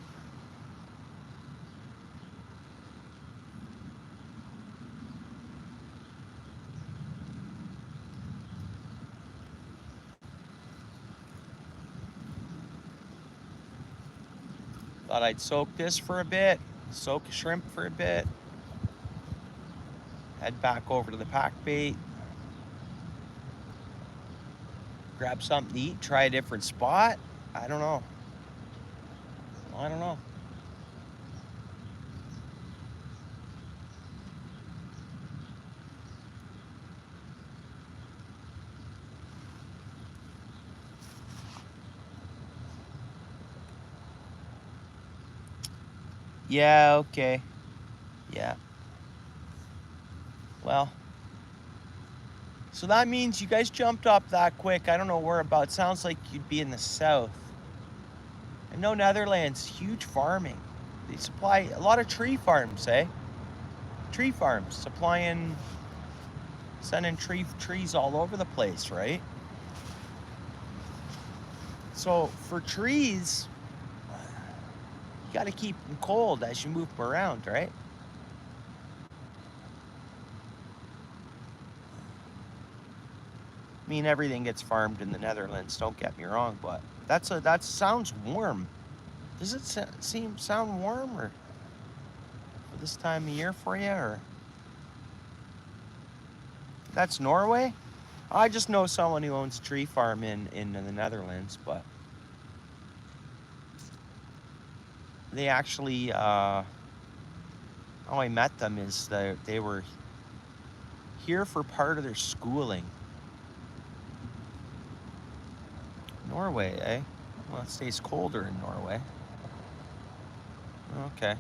[SPEAKER 1] Thought I'd soak this for a bit, soak a shrimp for a bit, head back over to the pack bait, grab something to eat, try a different spot. I don't know. I don't know. Yeah, okay. Yeah. Well, so that means you guys jumped up that quick. I don't know whereabouts. Sounds like you'd be in the south. I know Netherlands, huge farming. They supply a lot of tree farms, eh? Tree farms supplying, sending trees all over the place, right? So for trees, you got to keep them cold as you move them around, right? I mean, everything gets farmed in the Netherlands. Don't get me wrong, but that sounds warm. Does it sound warm or for this time of year for you, or that's Norway? I just know someone who owns a tree farm in the Netherlands, but they actually how I met them is that they were here for part of their schooling. Norway, eh? Well, it stays colder in Norway. Okay.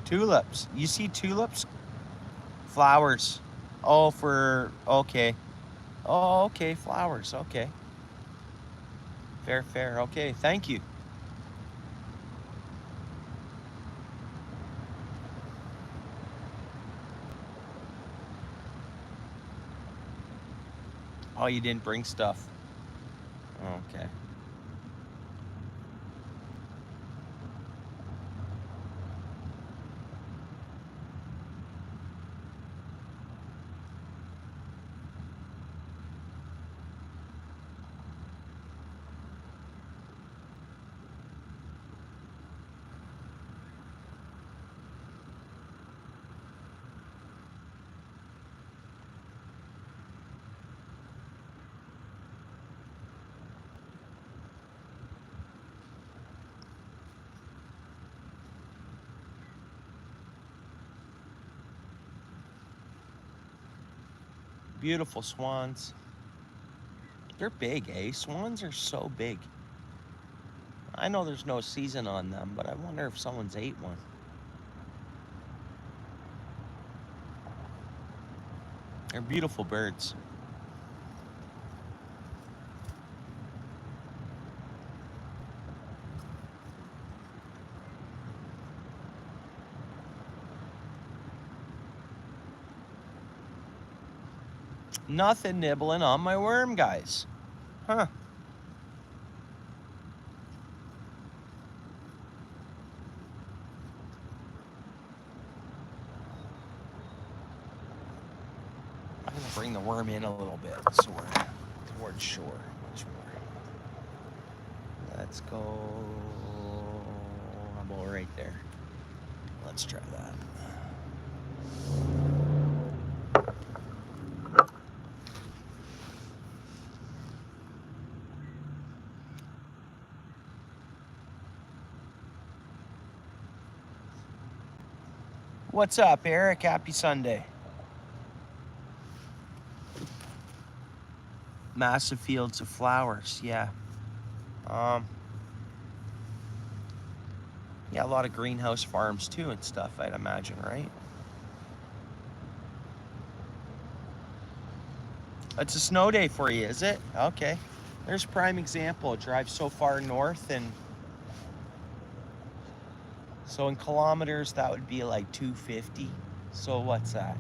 [SPEAKER 1] Tulips. You see tulips? Flowers. Oh, okay. Oh, okay, flowers. Okay. Fair. Okay, thank you. Oh, you didn't bring stuff. Okay. Beautiful swans. They're big, eh? Swans are so big. I know there's no season on them, but I wonder if someone's ate one. They're beautiful birds. Nothing nibbling on my worm, guys. Huh. I'm gonna bring the worm in a little bit so we're towards shore much more. Let's go about right there. Let's try that. What's up, Eric? Happy Sunday. Massive fields of flowers, yeah. Yeah, a lot of greenhouse farms too and stuff, I'd imagine, right? It's a snow day for you, is it? Okay. There's a prime example. Drive so far north, and so in kilometers that would be like 250. So what's that?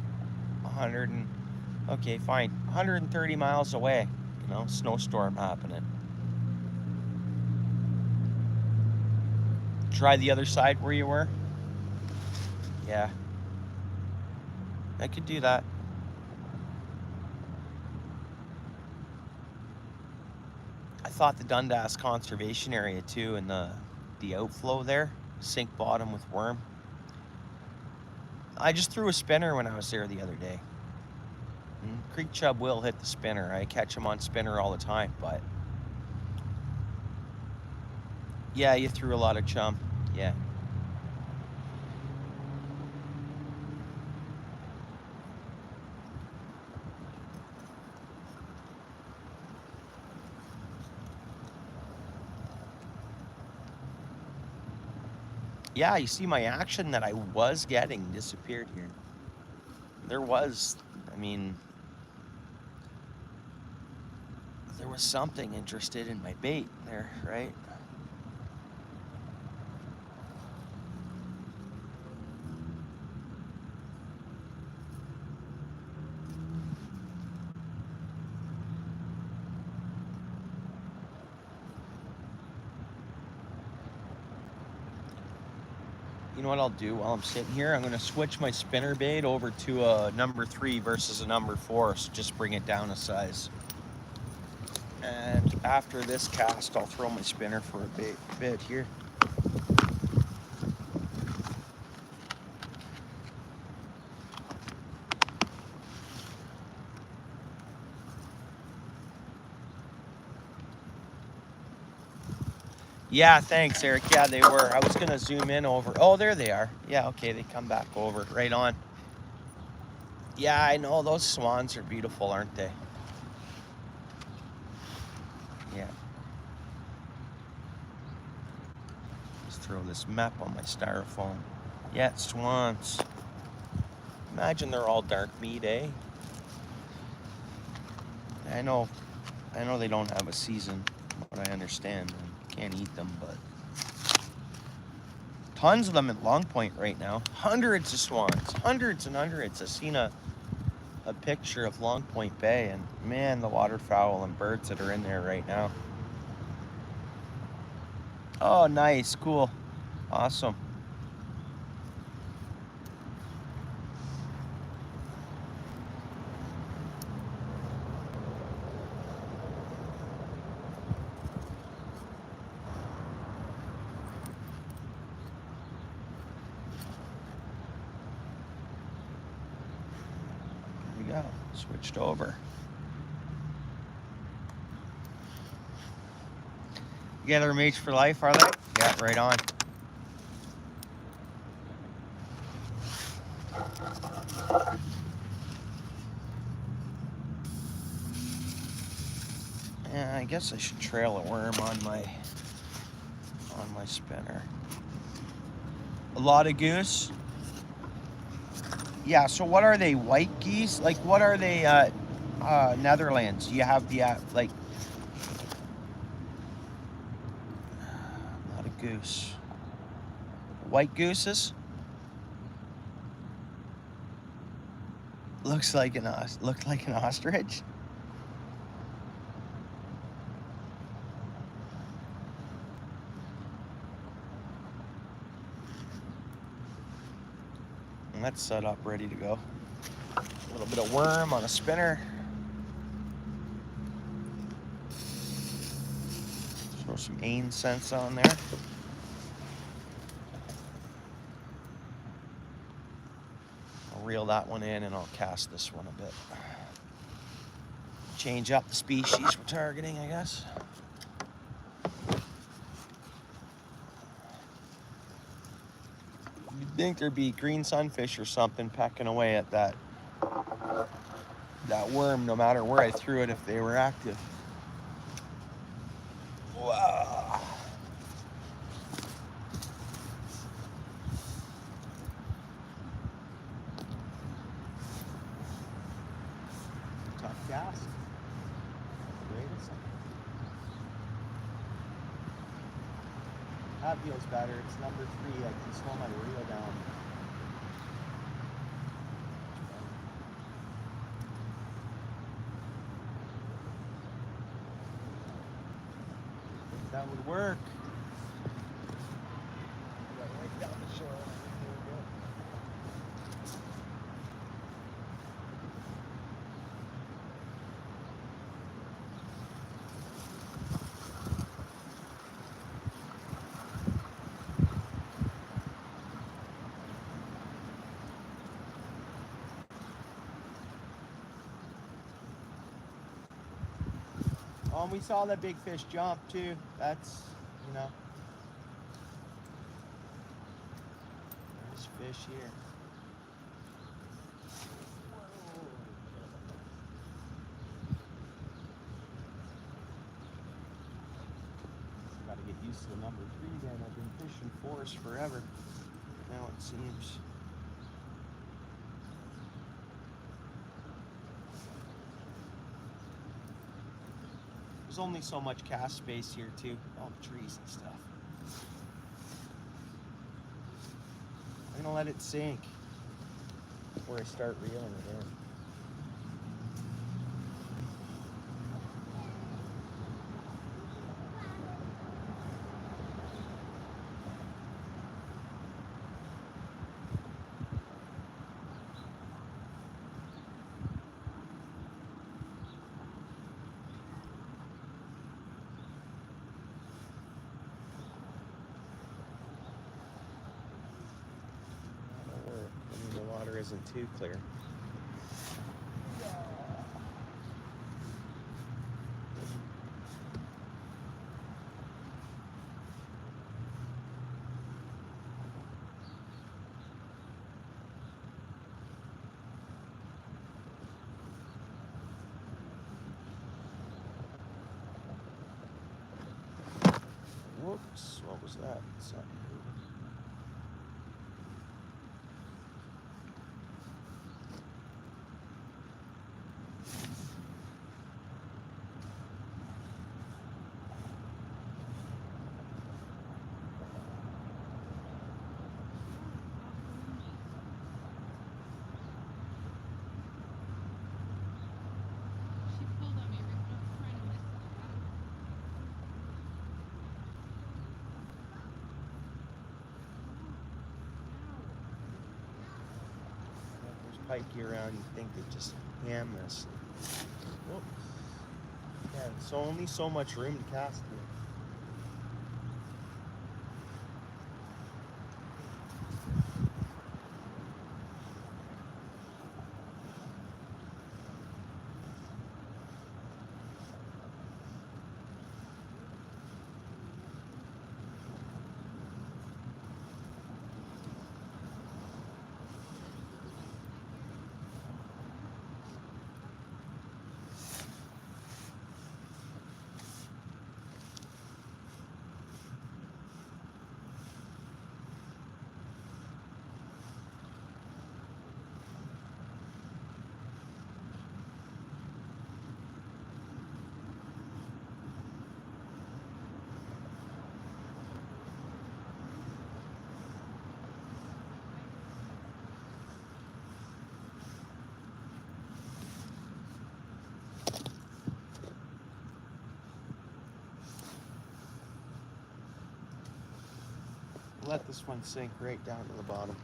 [SPEAKER 1] 100 and okay, fine. 130 miles away, you know, snowstorm happening. Try the other side where you were? Yeah. I could do that. I thought the Dundas Conservation Area too, and the outflow there, sink bottom with worm. I just threw a spinner when I was there the other day. Creek chub will hit the spinner. I catch them on spinner all the time, but yeah, you threw a lot of chum. Yeah. Yeah, you see my action that I was getting disappeared here. There was, I mean, there was something interested in my bait there, right? You know what I'll do while I'm sitting here? I'm going to switch my spinner bait over to a number 3 versus a number 4, so just bring it down a size. And after this cast, I'll throw my spinner for a bit here. Yeah, thanks, Eric. Yeah, they were. I was going to zoom in over. Oh, there they are. Yeah, okay, they come back over. Right on. Yeah, I know. Those swans are beautiful, aren't they? Yeah. Just throw this map on my styrofoam. Yeah, swans. Imagine they're all dark meat, eh? I know they don't have a season, but I understand. Can't eat them, but tons of them at Long Point right now. Hundreds of swans, hundreds and hundreds. I've seen a picture of Long Point Bay, and man, the waterfowl and birds that are in there right now. Oh, nice, cool, awesome. Go. Switched over. Together mates for life, are they? Yeah, right on. guess I should trail a worm on my spinner. A lot of goose. Yeah, so what are they, white geese? Like, what are they, Netherlands? You have the, like, a lot of goose. White gooses? Looked like an ostrich. And that's set up, ready to go. A little bit of worm on a spinner. Throw some ain scents on there. I'll reel that one in and I'll cast this one a bit. Change up the species we're targeting, I guess. You'd think there'd be green sunfish or something pecking away at that worm, no matter where I threw it, if they were active. Wow. Tough cast. Greatest. That feels better. It's number 3. I can slow my reel down. That would work. Right down the shore. Oh, and we saw that big fish jump too. That's, you know. There's fish here. Gotta get used to the number 3 then. I've been fishing 4s forever. Now it seems. There's only so much cast space here too, all the trees and stuff. I'm gonna let it sink before I start reeling it in. The water isn't too clear. Whoops, what was that? Something.
[SPEAKER 2] She pulled on me right when I was trying to miss
[SPEAKER 1] If there's pikey around, you think they just ham this. Whoops. Yeah, so only so much room to cast here. let this one sink right down to the bottom.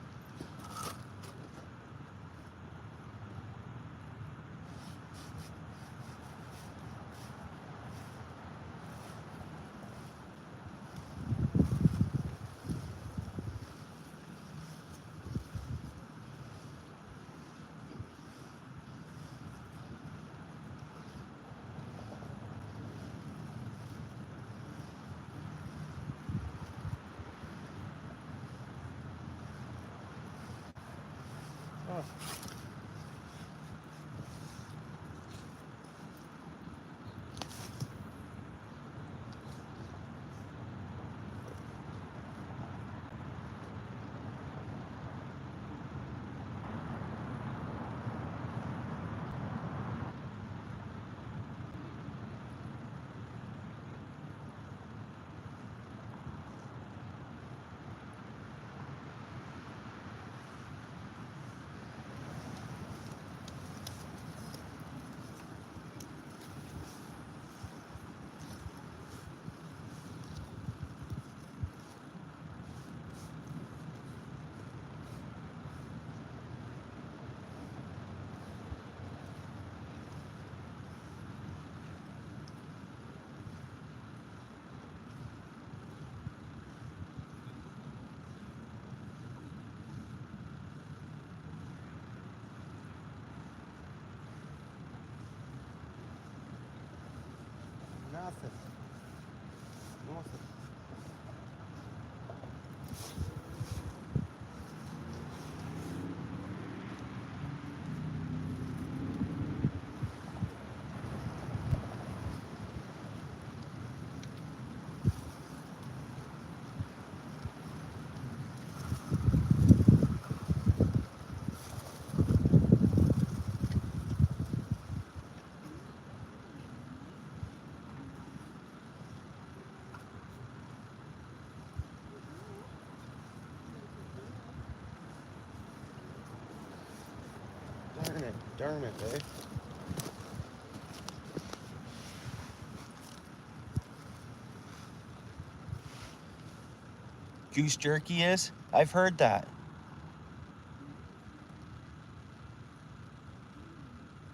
[SPEAKER 1] Oh. Nothing. Nothing. Darn it, eh? Goose jerky is? I've heard that.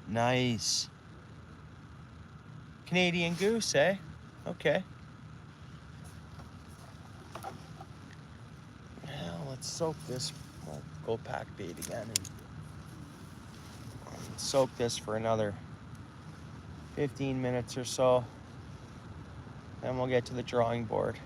[SPEAKER 1] Nice. Canadian goose, eh? Okay. Now let's soak this. We'll go pack bait again and soak this for another 15 minutes or so. Then we'll get to the drawing board.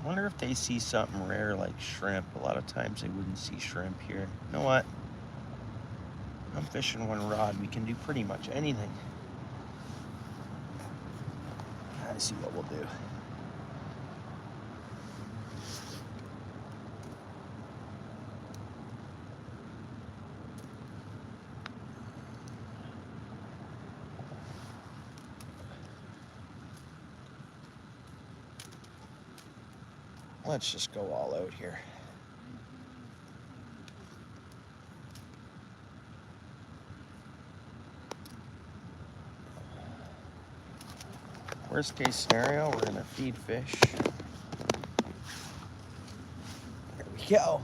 [SPEAKER 1] I wonder if they see something rare like shrimp. A lot of times they wouldn't see shrimp here. You know what? I'm fishing one rod. We can do pretty much anything. I see what we'll do. Let's just go all out here. Worst case scenario, we're gonna feed fish. There we go.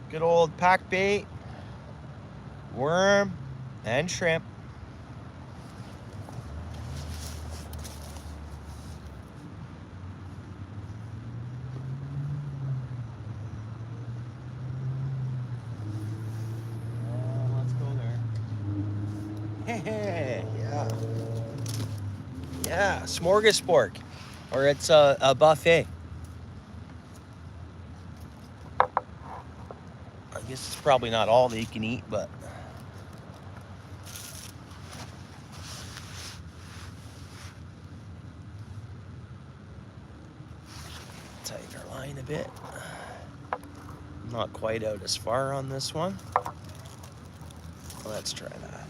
[SPEAKER 1] Good old pack bait, worm, and shrimp. Yeah. Yeah, smorgasbord. Or it's a buffet. I guess it's probably not all that you can eat, but tighten our line a bit. Not quite out as far on this one. Let's try that.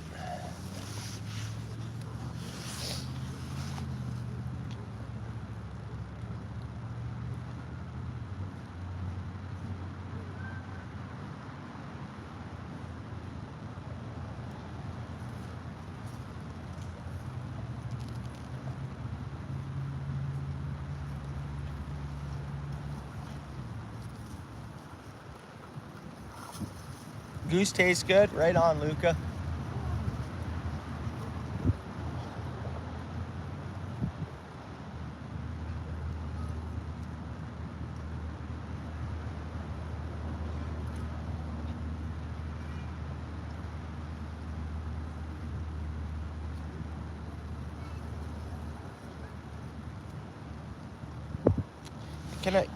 [SPEAKER 1] Goose tastes good. Right on, Luca.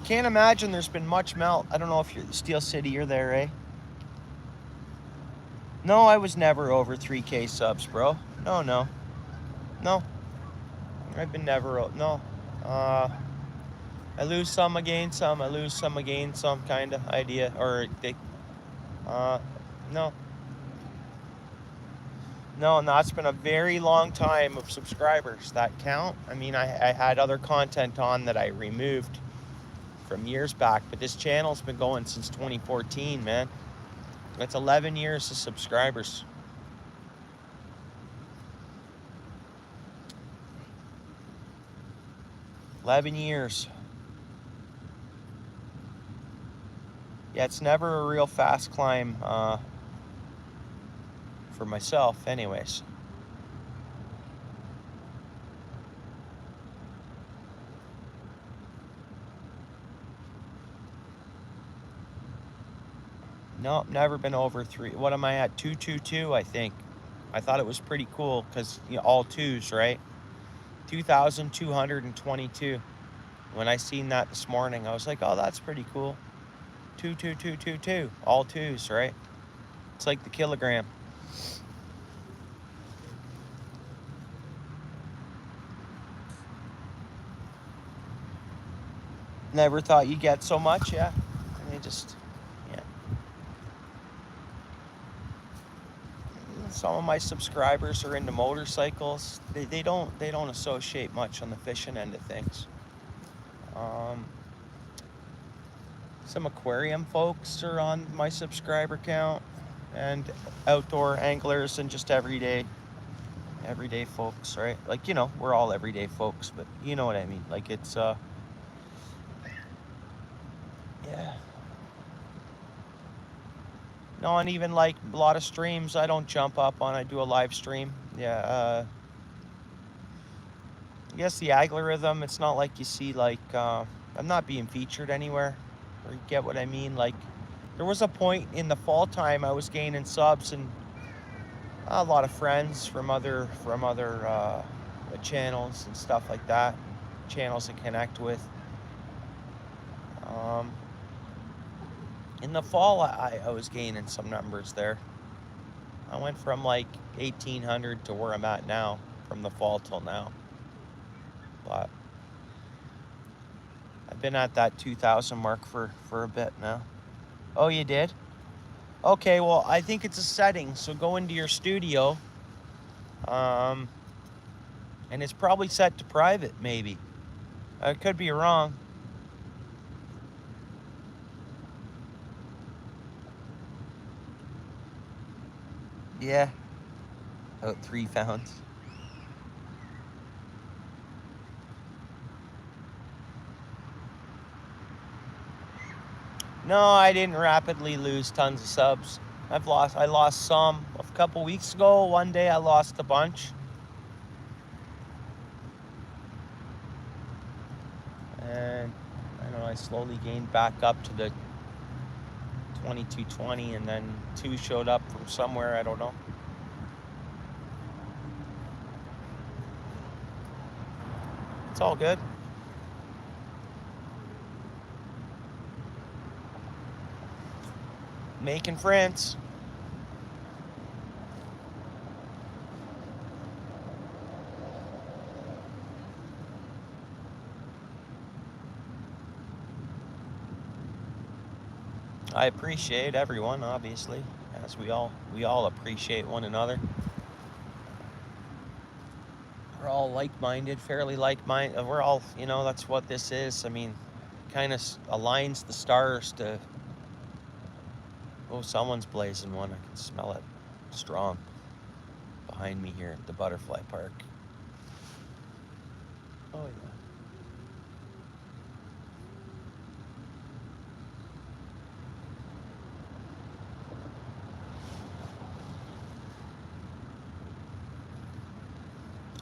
[SPEAKER 1] Can't imagine there's been much melt. I don't know if you're Steel City, you're there, eh? No, I was never over 3K subs, bro. No. I've been never, no. I lose some, I gain some. I lose some, I gain some kind of idea. Or, no. No, it's been a very long time of subscribers that count. I mean, I had other content on that I removed from years back, but this channel's been going since 2014, man. That's 11 years of subscribers. 11 years. Yeah, it's never a real fast climb for myself anyways. No, never been over 3. What am I at? 222, I think. I thought it was pretty cool because all twos, right? 2,222. When I seen that this morning, I was like, oh, that's pretty cool. 22222, all twos, right? It's like the kilogram. Never thought you'd get so much, yeah. And they just, yeah. Some of my subscribers are into motorcycles. They don't associate much on the fishing end of things. Some aquarium folks are on my subscriber count, and outdoor anglers and just everyday folks, right? Like, we're all everyday folks, but you know what I mean. Like, it's yeah. No, and even like a lot of streams I don't jump up on. I do a live stream. Yeah. I guess the algorithm, it's not like you see like I'm not being featured anywhere, or you get what I mean. Like, there was a point in the fall time I was gaining subs, and a lot of friends from other channels and stuff like that, channels to connect with. In the fall, I was gaining some numbers there. I went from like 1,800 to where I'm at now, from the fall till now. But I've been at that 2,000 mark for a bit now. Oh, you did? Okay, well, I think it's a setting. So go into your studio. And it's probably set to private, maybe. I could be wrong. Yeah. About 3 pounds. No, I didn't rapidly lose tons of subs. I lost some a couple weeks ago. One day I lost a bunch. And I don't know, I slowly gained back up to the 2220, and then 2 showed up from somewhere, I don't know. It's all good. Making friends. I appreciate everyone, obviously. as we all appreciate one another. We're all like-minded, fairly like-minded. We're all, you know, that's what this is. I mean, kind of aligns the stars to. Oh, someone's blazing one. I can smell it strong behind me here at the butterfly park. Oh yeah.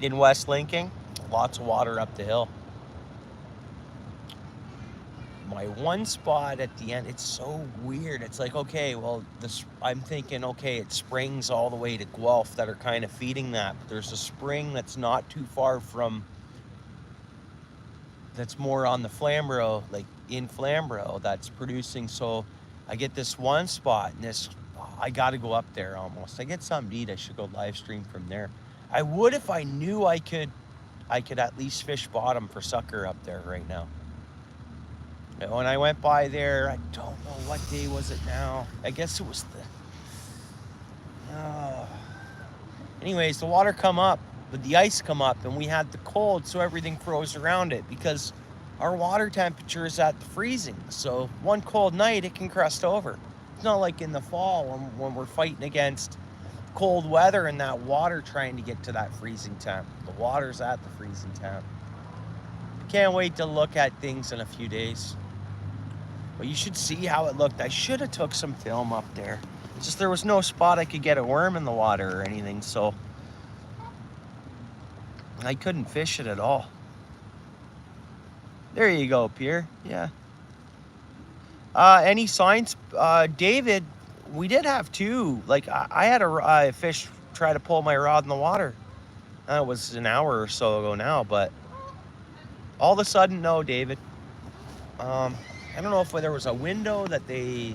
[SPEAKER 1] In West Lincoln, lots of water up the hill. My one spot at the end, it's so weird. It's like, okay, well, this, I'm thinking, okay, it springs all the way to Guelph that are kind of feeding that. But there's a spring that's not too far from, that's more on the Flamborough, like in Flamborough, that's producing. So I get this one spot, and this, I got to go up there almost. I get something to eat. I should go live stream from there. I would if I knew I could at least fish bottom for sucker up there right now. When I went by there, I don't know what day was it now. I guess it was the... Anyways, the water come up, but the ice come up, and we had the cold, so everything froze around it because our water temperature is at the freezing. So one cold night, it can crust over. It's not like in the fall when we're fighting against cold weather and that water trying to get to that freezing temp. The water's at the freezing temp. Can't wait to look at things in a few days. But you should see how it looked. I should have took some film up there. It's just there was no spot I could get a worm in the water or anything, so I couldn't fish it at all. There you go, Pierre. Yeah. Any signs? David, we did have two. Like, I had a fish try to pull my rod in the water. It was an hour or so ago now, but all of a sudden, no, David. I don't know if there was a window that the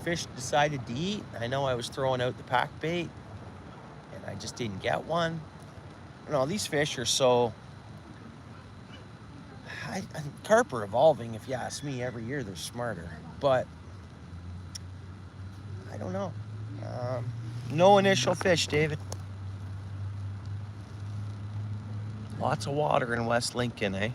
[SPEAKER 1] fish decided to eat. I know I was throwing out the pack bait, and I just didn't get one. You know, these fish are so... carp are evolving, if you ask me. Every year they're smarter. But I don't know. No initial fish, David. Lots of water in West Lincoln, eh?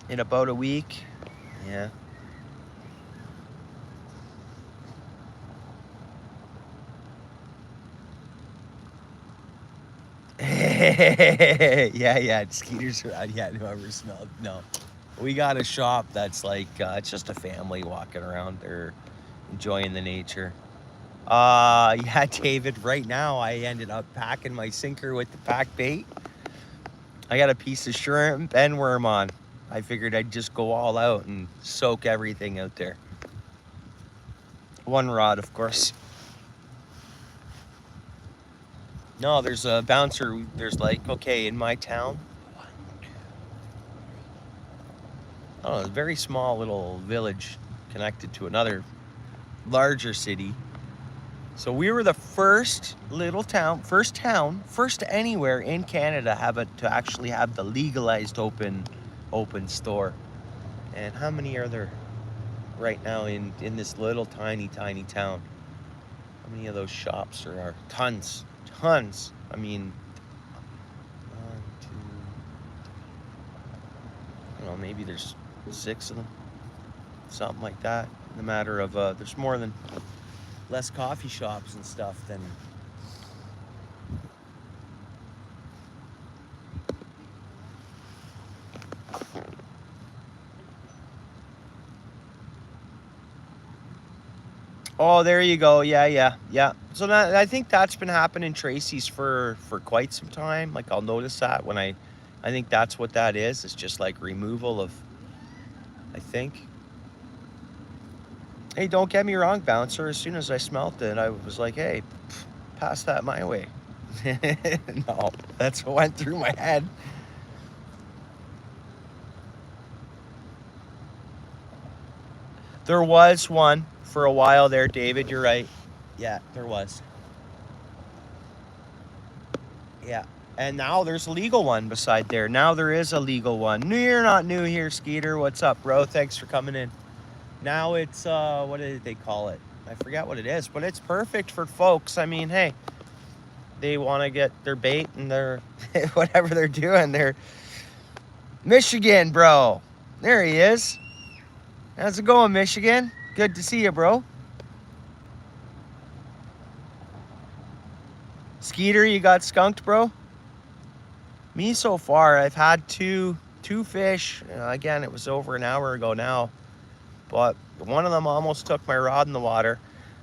[SPEAKER 1] In about a week, yeah. yeah, skeeters around. Yeah, whoever smelled. No, we got a shop that's like, it's just a family walking around there, enjoying the nature. Yeah, David, right now I ended up packing my sinker with the pack bait. I got a piece of shrimp and worm on. I figured I'd just go all out and soak everything out there. One rod, of course. No, there's a bouncer. There's like, okay, in my town, oh, a very small little village connected to another larger city. So we were the first little town, first anywhere in Canada to actually have the legalized open store. And how many are there right now in this little tiny town? How many of those shops there are? Tons. I mean, 1, 2, I don't know, maybe there's 6 of them, something like that. In the matter of there's less coffee shops and stuff than. Oh, there you go. Yeah. So I think that's been happening in Tracy's for quite some time. Like, I'll notice that when I think that's what that is. It's just like removal of, I think. Hey, don't get me wrong, bouncer. As soon as I smelt it, I was like, hey, pass that my way. No, that's what went through my head. There was one for a while there, David. You're right. Yeah, there was. Yeah. And now there's a legal one beside there. Now there is a legal one. No, you're not new here, Skeeter. What's up, bro? Thanks for coming in. Now it's, what did they call it? I forget what it is, but it's perfect for folks. I mean, hey, they want to get their bait and their whatever they're doing. They're Michigan, bro. There he is. How's it going, Michigan? Good to see you, bro. Skeeter, you got skunked, bro? Me so far, I've had two fish. Again, it was over an hour ago now, but one of them almost took my rod in the water.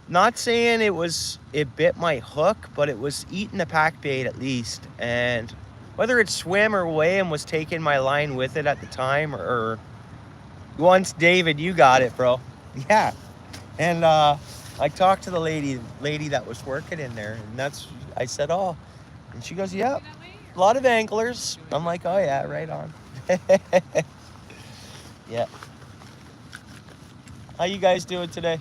[SPEAKER 1] Not saying it bit my hook, but it was eating the pack bait at least. And whether it swam or away and was taking my line with it at the time, or once David, you got it, bro. Yeah. And I talked to the lady that was working in there, and I said, oh, and she goes, yep. A lot of anglers. I'm like, oh yeah, right on. Yeah. How you guys doing today?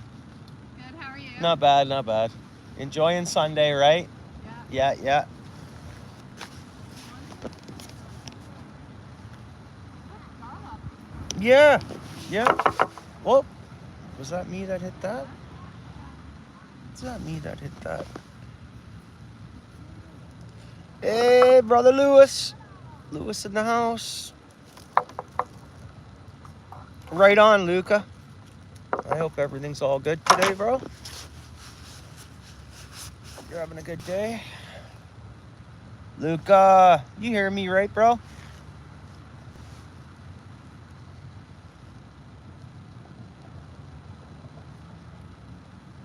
[SPEAKER 2] Good, how are you?
[SPEAKER 1] Not bad, not bad. Enjoying Sunday, right?
[SPEAKER 2] Yeah.
[SPEAKER 1] Yeah. Yeah. Whoa. Was that me that hit that? Was that me that hit that? Hey, brother Lewis. Lewis in the house. Right on, Luca. I hope everything's all good today, bro. You're having a good day. Luca, you hear me right, bro?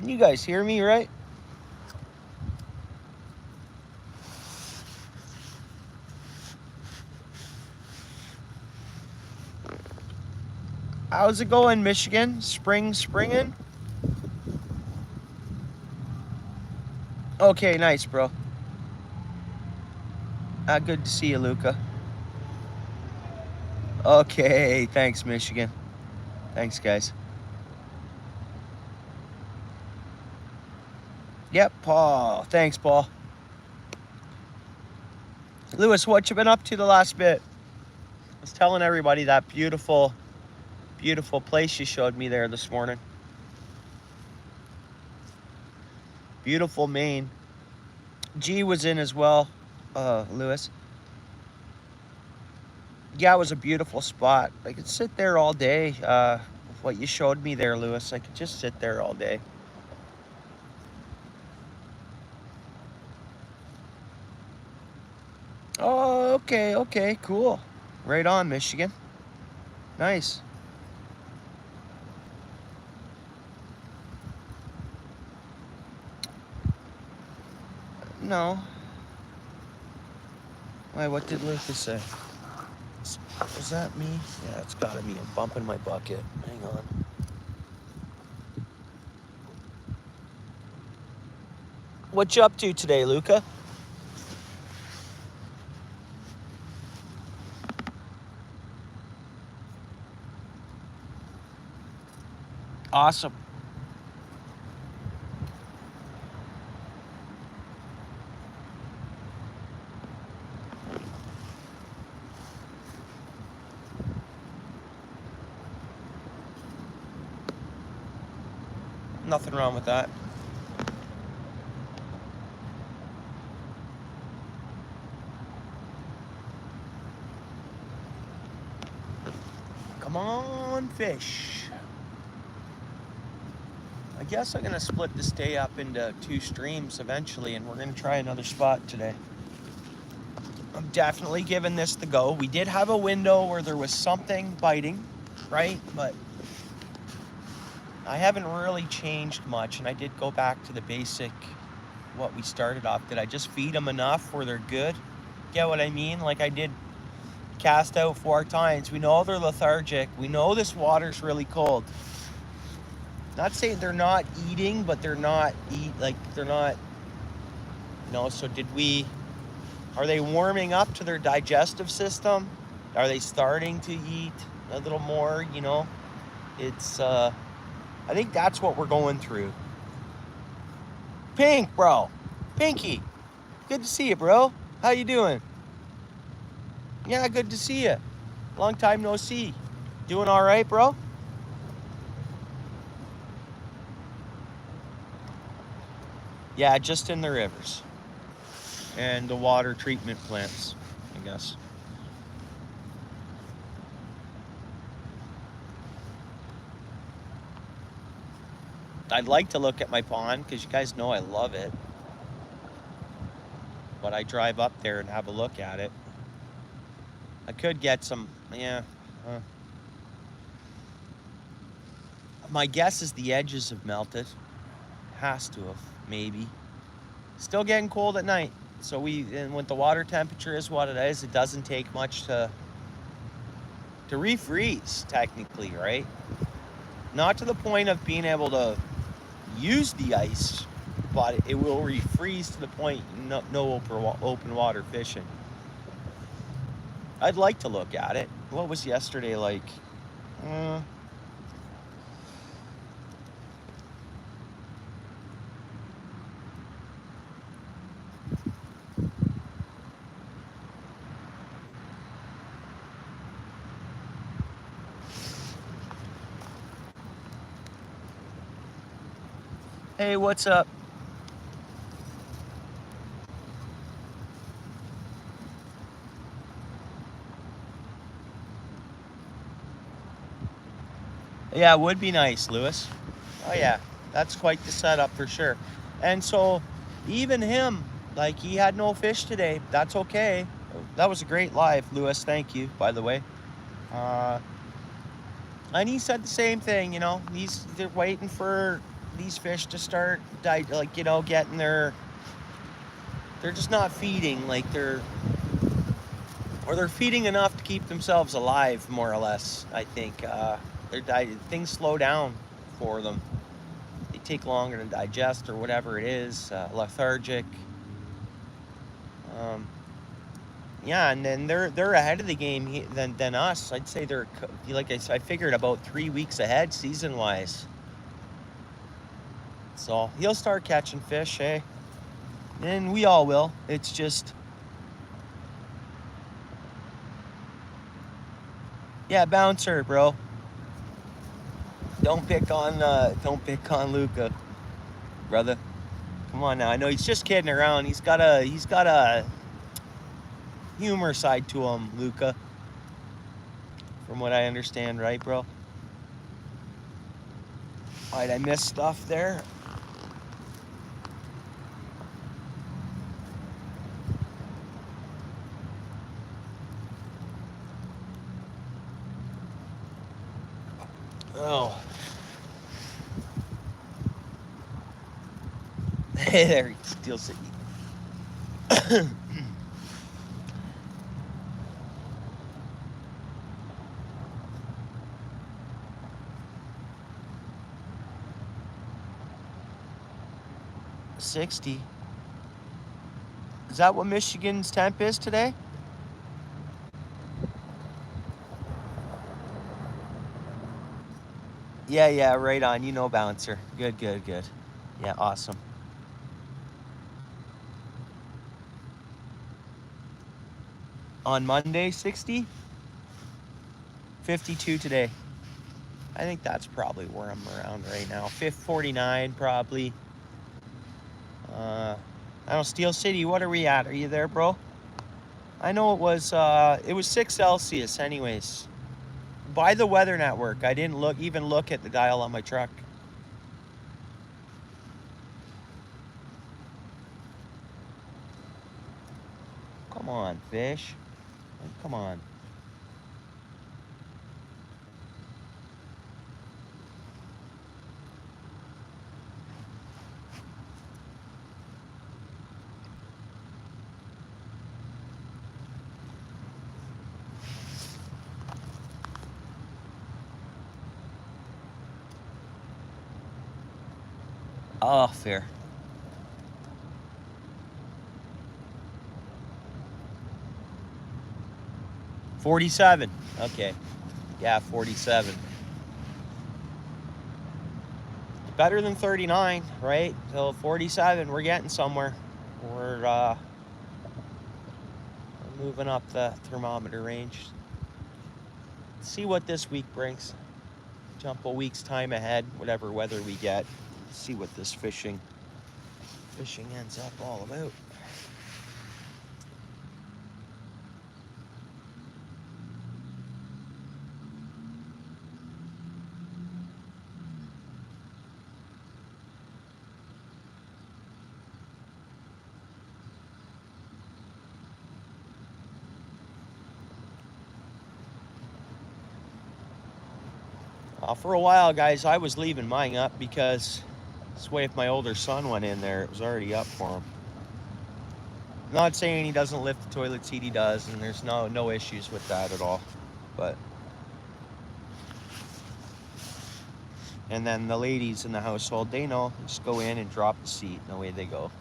[SPEAKER 1] You guys hear me right? How's it going, Michigan? Springing? Okay, nice, bro. Good to see you, Luca. Okay, thanks, Michigan. Thanks, guys. Yep, Paul. Thanks, Paul. Lewis, what you been up to the last bit? I was telling everybody that beautiful place you showed me there this morning. Beautiful Maine. G was in as well, Lewis. Yeah, it was a beautiful spot. I could sit there all day. What you showed me there, Lewis, I could just sit there all day. Oh, okay, cool. Right on, Michigan. Nice. No. Wait, what did Lucas say? Was that me? Yeah, it's gotta be. I'm bumping my bucket. Hang on. What you up to today, Luca? Awesome. Nothing wrong with that. Come on, fish. I guess I'm gonna split this day up into 2 streams eventually, and we're gonna try another spot today. I'm definitely giving this the go. We did have a window where there was something biting, right? But I haven't really changed much, and I did go back to the basic, what we started off. Did I just feed them enough where they're good? Get what I mean? Like I did cast out 4 times. We know they're lethargic. We know this water's really cold. Not saying they're not eating, but they're not, so are they warming up to their digestive system? Are they starting to eat a little more, It's, I think that's what we're going through. Pink, bro. Pinky. Good to see you, bro. How you doing? Yeah, good to see you. Long time no see. Doing all right, bro? Yeah, just in the rivers. And the water treatment plants, I guess. I'd like to look at my pond because you guys know I love it. But I drive up there and have a look at it. I could get some, yeah. My guess is the edges have melted. Has to have, maybe. Still getting cold at night. So and when the water temperature is what it is, it doesn't take much to refreeze, technically, right? Not to the point of being able to use the ice, but it will refreeze to the point no open water fishing. I'd like to look at it. What was yesterday like? Hey, what's up? Yeah, it would be nice, Lewis. Oh yeah, that's quite the setup for sure. And so even him, like, he had no fish today. That's okay. That was a great live, Lewis. Thank you, by the way. And he said the same thing, you know. They're waiting for these fish to start, like, you know, getting their... They're just not feeding, like they're feeding enough to keep themselves alive, more or less, I think. Things slow down for them. They take longer to digest or whatever it is, lethargic. Yeah, and then they're ahead of the game than us. I'd say they're, like I figured, about 3 weeks ahead season-wise. So he'll start catching fish, eh? And we all will. It's just... Yeah, bouncer, bro. Don't pick on Luca, brother. Come on now. I know he's just kidding around. He's got a humor side to him, Luca. From what I understand, right, bro? Alright, I missed stuff there. Oh. Hey there, Steel City. $60. Is that what Michigan's temp is today? Yeah, right on. You know, bouncer. Good. Yeah, awesome. On Monday, 60? 52 today. I think that's probably where I'm around right now. 49 probably. I don't know, Steel City, what are we at? Are you there, bro? I know it was 6 Celsius anyways. By the Weather Network. I didn't even look at the dial on my truck. Come on, fish. Come on. Oh, fair. $47. Okay. Yeah, 47. Better than 39, right? So 47, we're getting somewhere. moving up the thermometer range. See what this week brings. Jump a week's time ahead, whatever weather we get. See what this fishing ends up all about. For a while, guys, I was leaving mine up because this way if my older son went in there, it was already up for him. Not saying he doesn't lift the toilet seat, he does, and there's no issues with that at all. But and then the ladies in the household, they know, just go in and drop the seat, and away they go.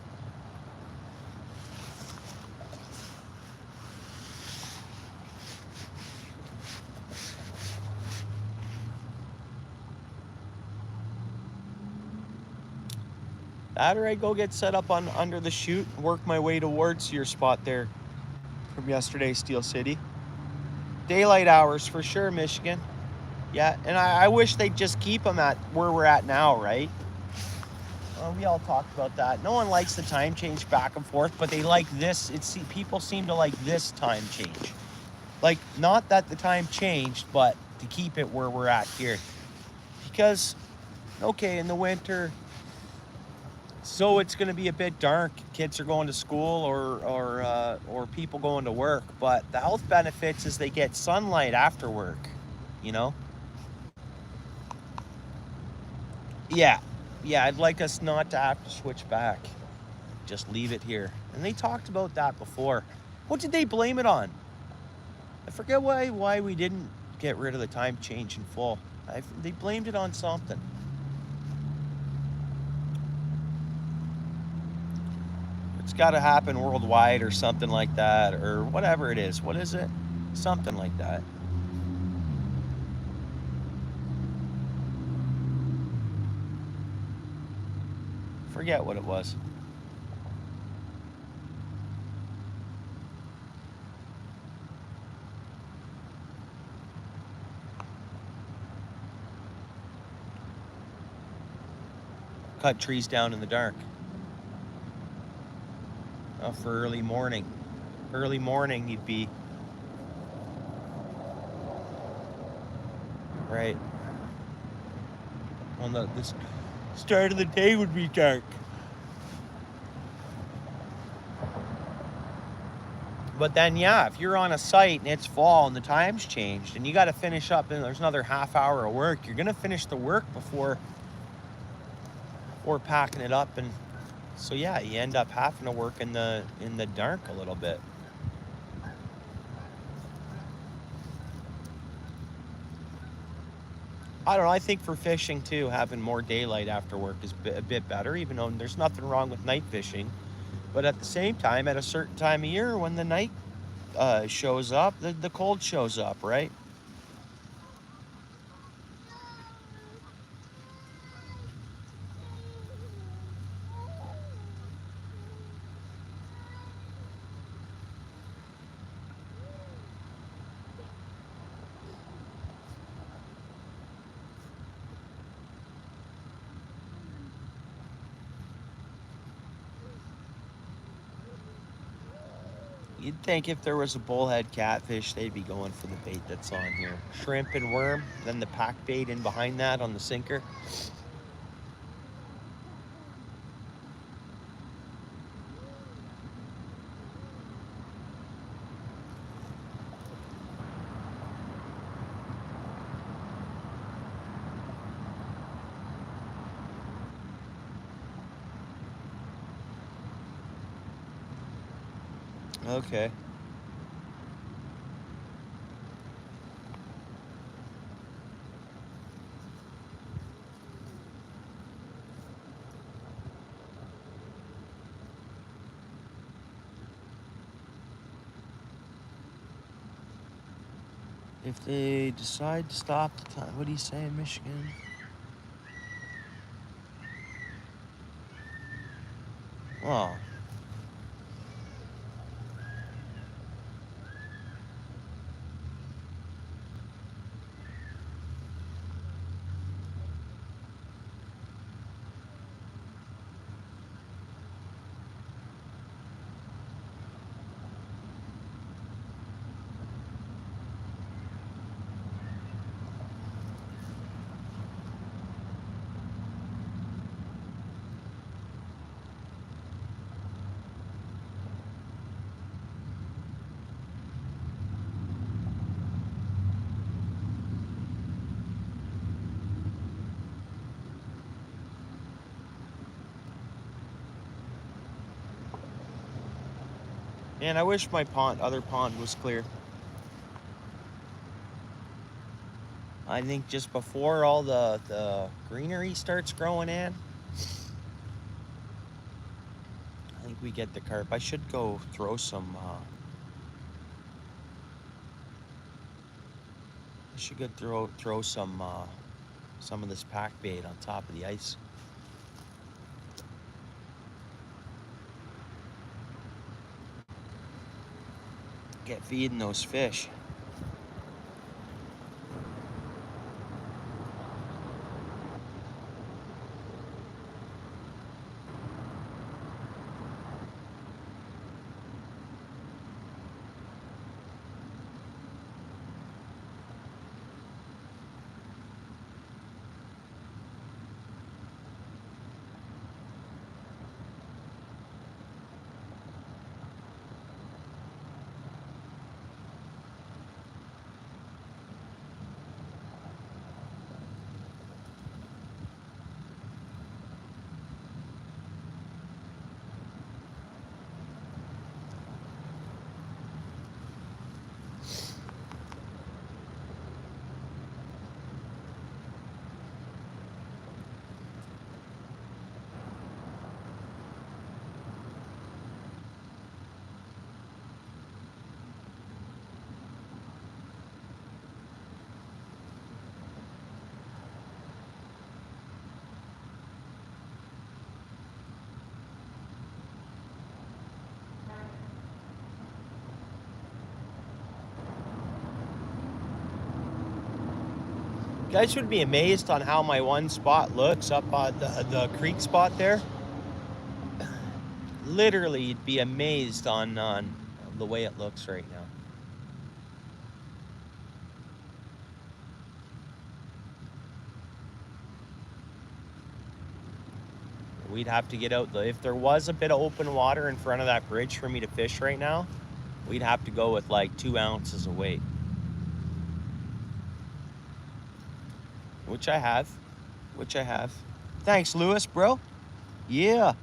[SPEAKER 1] That or I go get set up on under the chute, work my way towards your spot there from yesterday, Steel City. Daylight hours for sure, Michigan. Yeah, and I wish they'd just keep them at where we're at now, right? We all talked about that. No one likes the time change back and forth, but they like this. People seem to like this time change. Like, not that the time changed, but to keep it where we're at here. Because, okay, in the winter, so it's going to be a bit dark. Kids are going to school or people going to work. But the health benefits is they get sunlight after work, you know? Yeah, I'd like us not to have to switch back. Just leave it here. And they talked about that before. What did they blame it on? I forget why we didn't get rid of the time change in full. They blamed it on something. It's got to happen worldwide or something like that, or whatever it is. What is it? Something like that. Forget what it was. Cut trees down in the dark. For early morning. Early morning you'd be right. On the start of the day would be dark. But then, yeah, if you're on a site and it's fall and the time's changed and you got to finish up and there's another half hour of work, you're going to finish the work before packing it up. And so, yeah, you end up having to work in the dark a little bit. I don't know. I think for fishing, too, having more daylight after work is a bit better, even though there's nothing wrong with night fishing. But at the same time, at a certain time of year, when the night shows up, the cold shows up, right? You'd think if there was a bullhead catfish, they'd be going for the bait that's on here. Shrimp and worm, then the pack bait in behind that on the sinker. Okay. If they decide to stop the time, what do you say in Michigan? Oh. Man, I wish my other pond was clear. I think just before all the greenery starts growing in, I think we get the carp. I should go throw some, I should go throw some of this pack bait on top of the ice. Get feeding those fish. You guys would be amazed on how my one spot looks up on the creek spot there. Literally, you'd be amazed on the way it looks right now. We'd have to get out. If there was a bit of open water in front of that bridge for me to fish right now, we'd have to go with like 2 ounces of weight. Which I have. Thanks, Lewis, bro. Yeah.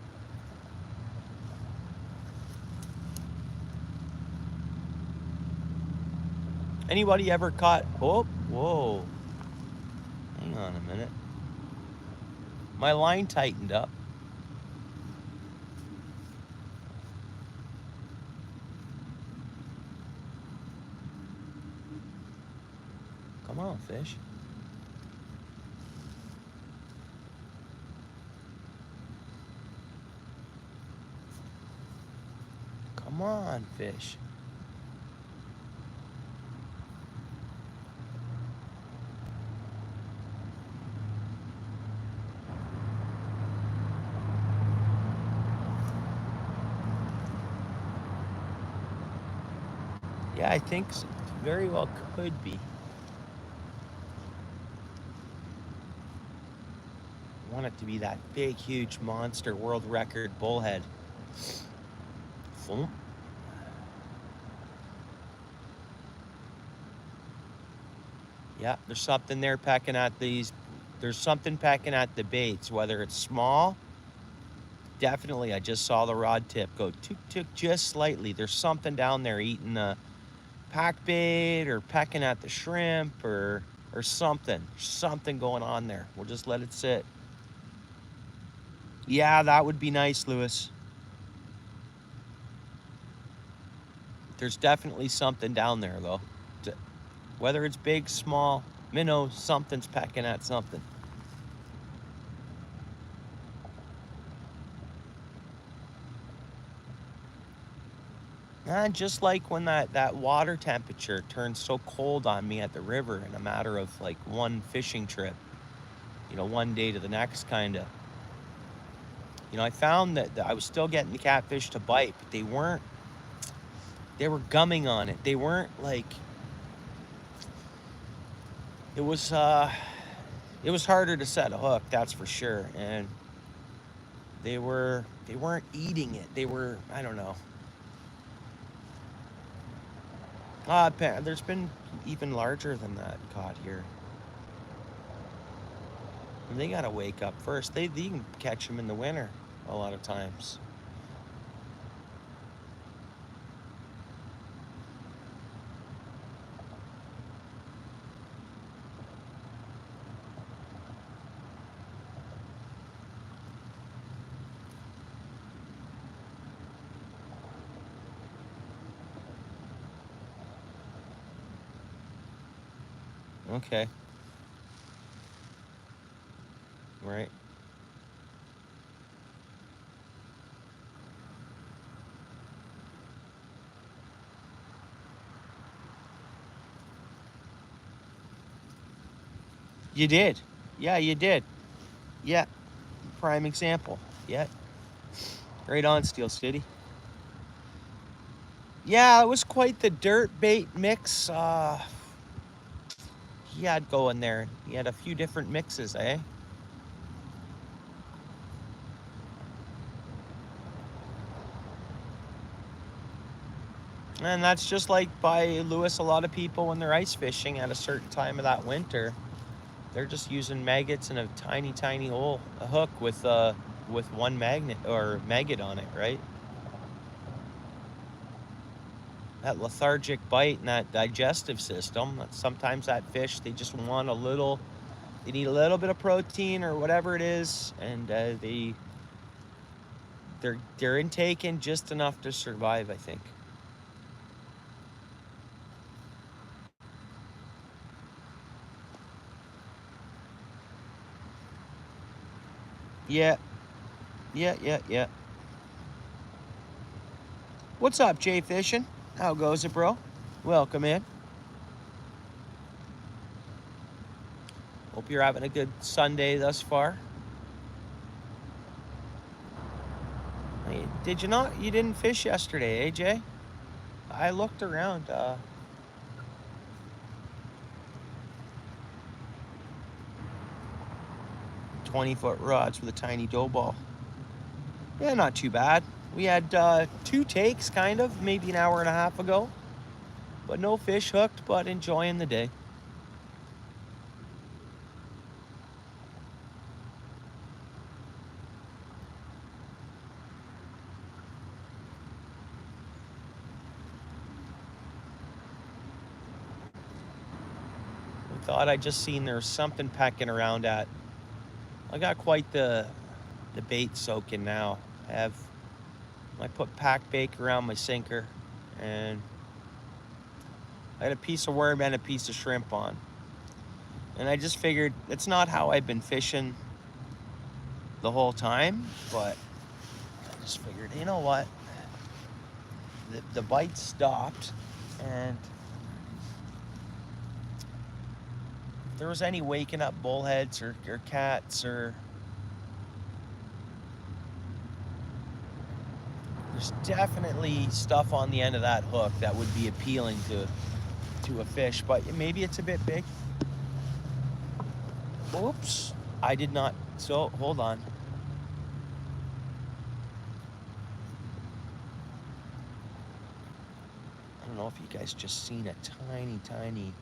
[SPEAKER 1] Anybody ever caught? Oh, whoa. Hang on a minute. My line tightened up. Come on, fish. Come on, fish. Yeah, I think so. Very well could be. I want it to be that big, huge monster world record bullhead. Thump. Yeah, there's something there pecking at these. There's something pecking at the baits, whether it's small. Definitely, I just saw the rod tip go took just slightly. There's something down there eating the pack bait or pecking at the shrimp or something. Something going on there. We'll just let it sit. Yeah, that would be nice, Lewis. There's definitely something down there, though. Whether it's big, small, minnow, something's pecking at something. And just like when that water temperature turned so cold on me at the river in a matter of like one fishing trip, one day to the next kind of. I found that I was still getting the catfish to bite, but they were gumming on it. They weren't like, it was harder to set a hook, that's for sure. And they weren't eating it. They were, I don't know. There's been even larger than that caught here. And they gotta wake up first. You can catch them in the winter a lot of times. Okay. Right. You did. Yeah, you did. Yeah. Prime example. Yeah. Right on, Steel City. Yeah, it was quite the dirt bait mix. He had going there. He had a few different mixes, eh? And that's just like by Lewis, a lot of people when they're ice fishing at a certain time of that winter, they're just using maggots in a tiny, tiny hole, a hook with one magnet or maggot on it, right? That lethargic bite and that digestive system. Sometimes that fish, they just want a little, they need a little bit of protein or whatever it is, and they're intaking just enough to survive, I think. Yeah, yeah. What's up, Jay Fishing? How goes it, bro? Welcome in. Hope you're having a good Sunday thus far. Hey, did you not? You didn't fish yesterday, AJ? I looked around. 20-foot rods with a tiny dough ball. Yeah, not too bad. We had 2 takes, kind of, maybe an hour and a half ago. But no fish hooked, but enjoying the day. We thought I just seen there was something pecking around at. I got quite the bait soaking now. I put pack bait around my sinker, and I had a piece of worm and a piece of shrimp on. And I just figured it's not how I've been fishing the whole time, but I just figured, you know what? The bite stopped, and if there was any waking up bullheads or cats, or there's definitely stuff on the end of that hook that would be appealing to a fish, but maybe it's a bit big. Oops, I did not. So hold on. I don't know if you guys just seen a tiny.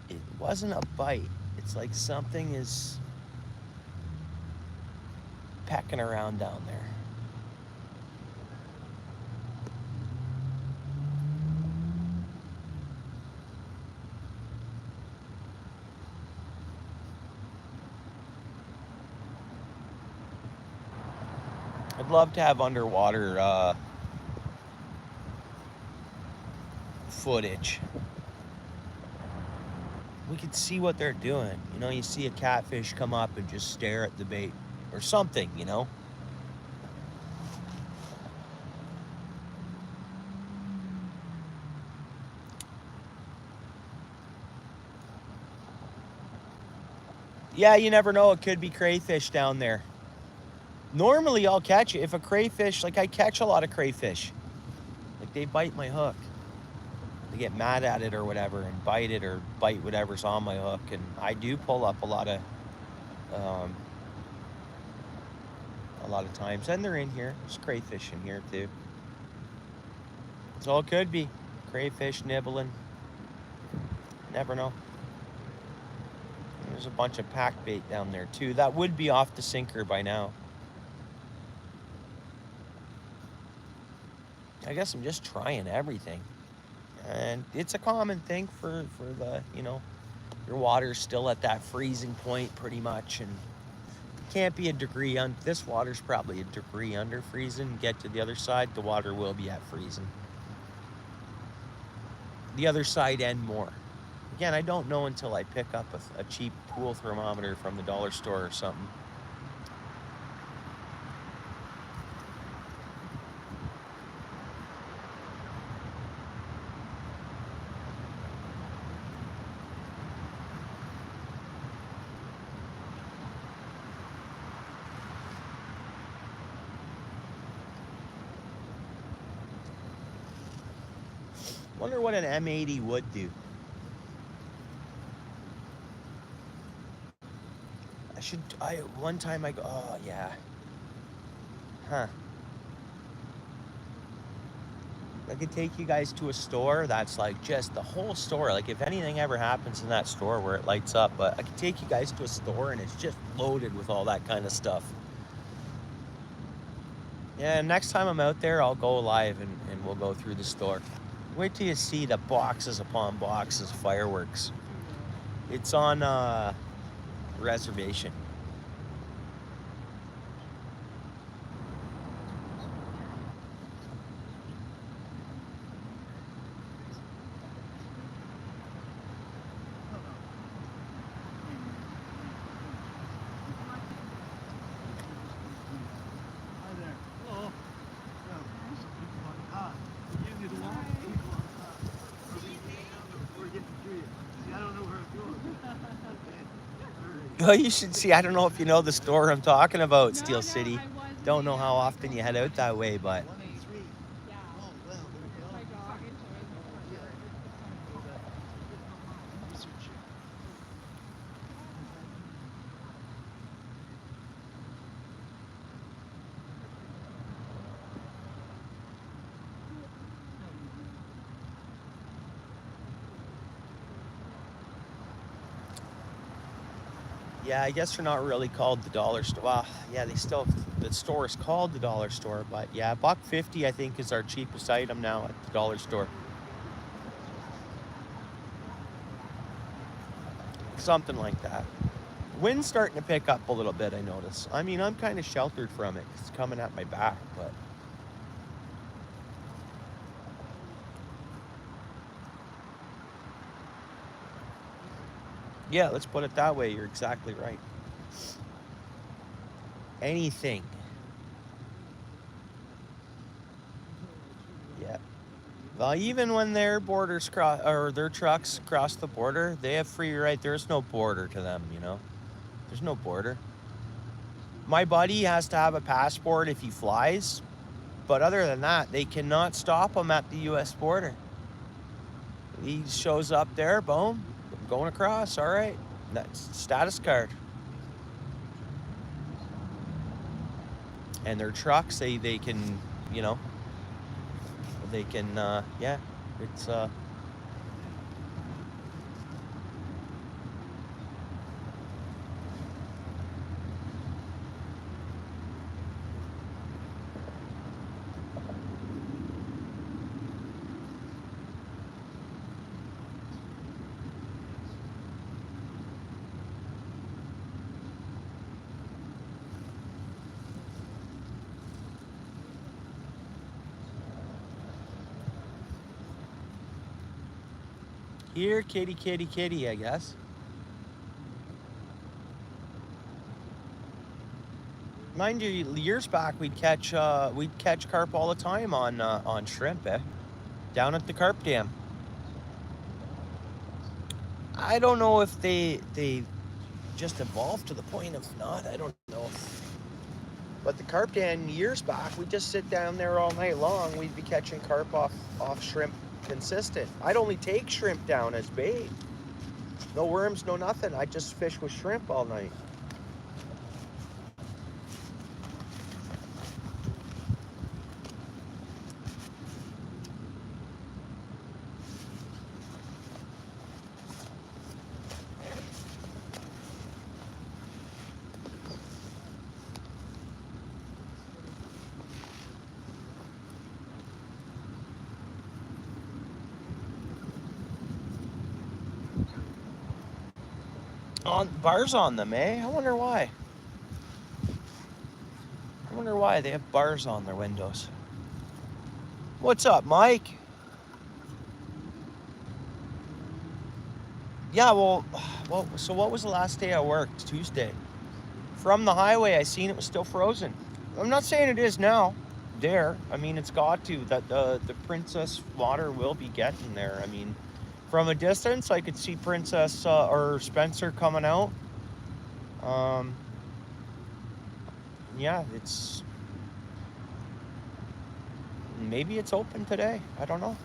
[SPEAKER 1] It wasn't a bite. It's like something is pecking around down there. I'd love to have underwater footage. We could see what they're doing. You know, you see a catfish come up and just stare at the bait or something, you know? Yeah, you never know. It could be crayfish down there. Normally, I'll catch it. If a crayfish, like I catch a lot of crayfish. Like they bite my hook. They get mad at it or whatever and bite it or bite whatever's on my hook. And I do pull up a lot of times. And they're in here. There's crayfish in here too. So it could be crayfish nibbling. Never know. There's a bunch of pack bait down there too. That would be off the sinker by now. I guess I'm just trying everything. And it's a common thing for the, you know, your water's still at that freezing point pretty much, and it can't be a degree on. This water's probably a degree under freezing. Get to the other side, the water will be at freezing. The other side and more. Again, I don't know until I pick up a cheap pool thermometer from the dollar store or something. Wonder what an M80 would do. One time I go, oh yeah. Huh. I could take you guys to a store that's like just the whole store. Like if anything ever happens in that store where it lights up, but I could take you guys to a store and it's just loaded with all that kind of stuff. Yeah, next time I'm out there, I'll go live and we'll go through the store. Wait till you see the boxes upon boxes of fireworks. It's on reservation. Oh, you should see. I don't know if you know the store I'm talking about, Steel City. Don't know how often you head out that way, but yeah, I guess they're not really called the dollar store. Well, yeah, the store is called the dollar store, but yeah, $1.50 I think is our cheapest item now at the dollar store. Something like that. Wind's starting to pick up a little bit, I notice. I mean, I'm kind of sheltered from it. It's coming at my back, but yeah, let's put it that way. You're exactly right. Anything. Yeah. Well, even when their borders cross or their trucks cross the border, they have free right. There's no border to them, you know. There's no border. My buddy has to have a passport if he flies, but other than that, they cannot stop him at the U.S. border. He shows up there, boom, going across. All right, that's status card. And their trucks, they can, you know, they can, yeah, it's here, kitty, kitty, kitty, I guess. Mind you, years back we'd catch carp all the time on shrimp, down at the carp dam. I don't know if they just evolved to the point of not. I don't know. But the carp dam years back, we'd just sit down there all night long. We'd be catching carp off shrimp consistent. I'd only take shrimp down as bait. No worms, no nothing. I'd just fish with shrimp all night. On bars on them, eh? I wonder why. I wonder why they have bars on their windows. What's up, Mike? Yeah, well, so what was the last day I worked? Tuesday. From the highway, I seen it was still frozen. I'm not saying it is now. There, I mean, it's got to. That the Princess water will be getting there. I mean, from a distance, I could see Princess or Spencer coming out. Um, yeah, it's maybe it's open today. I don't know.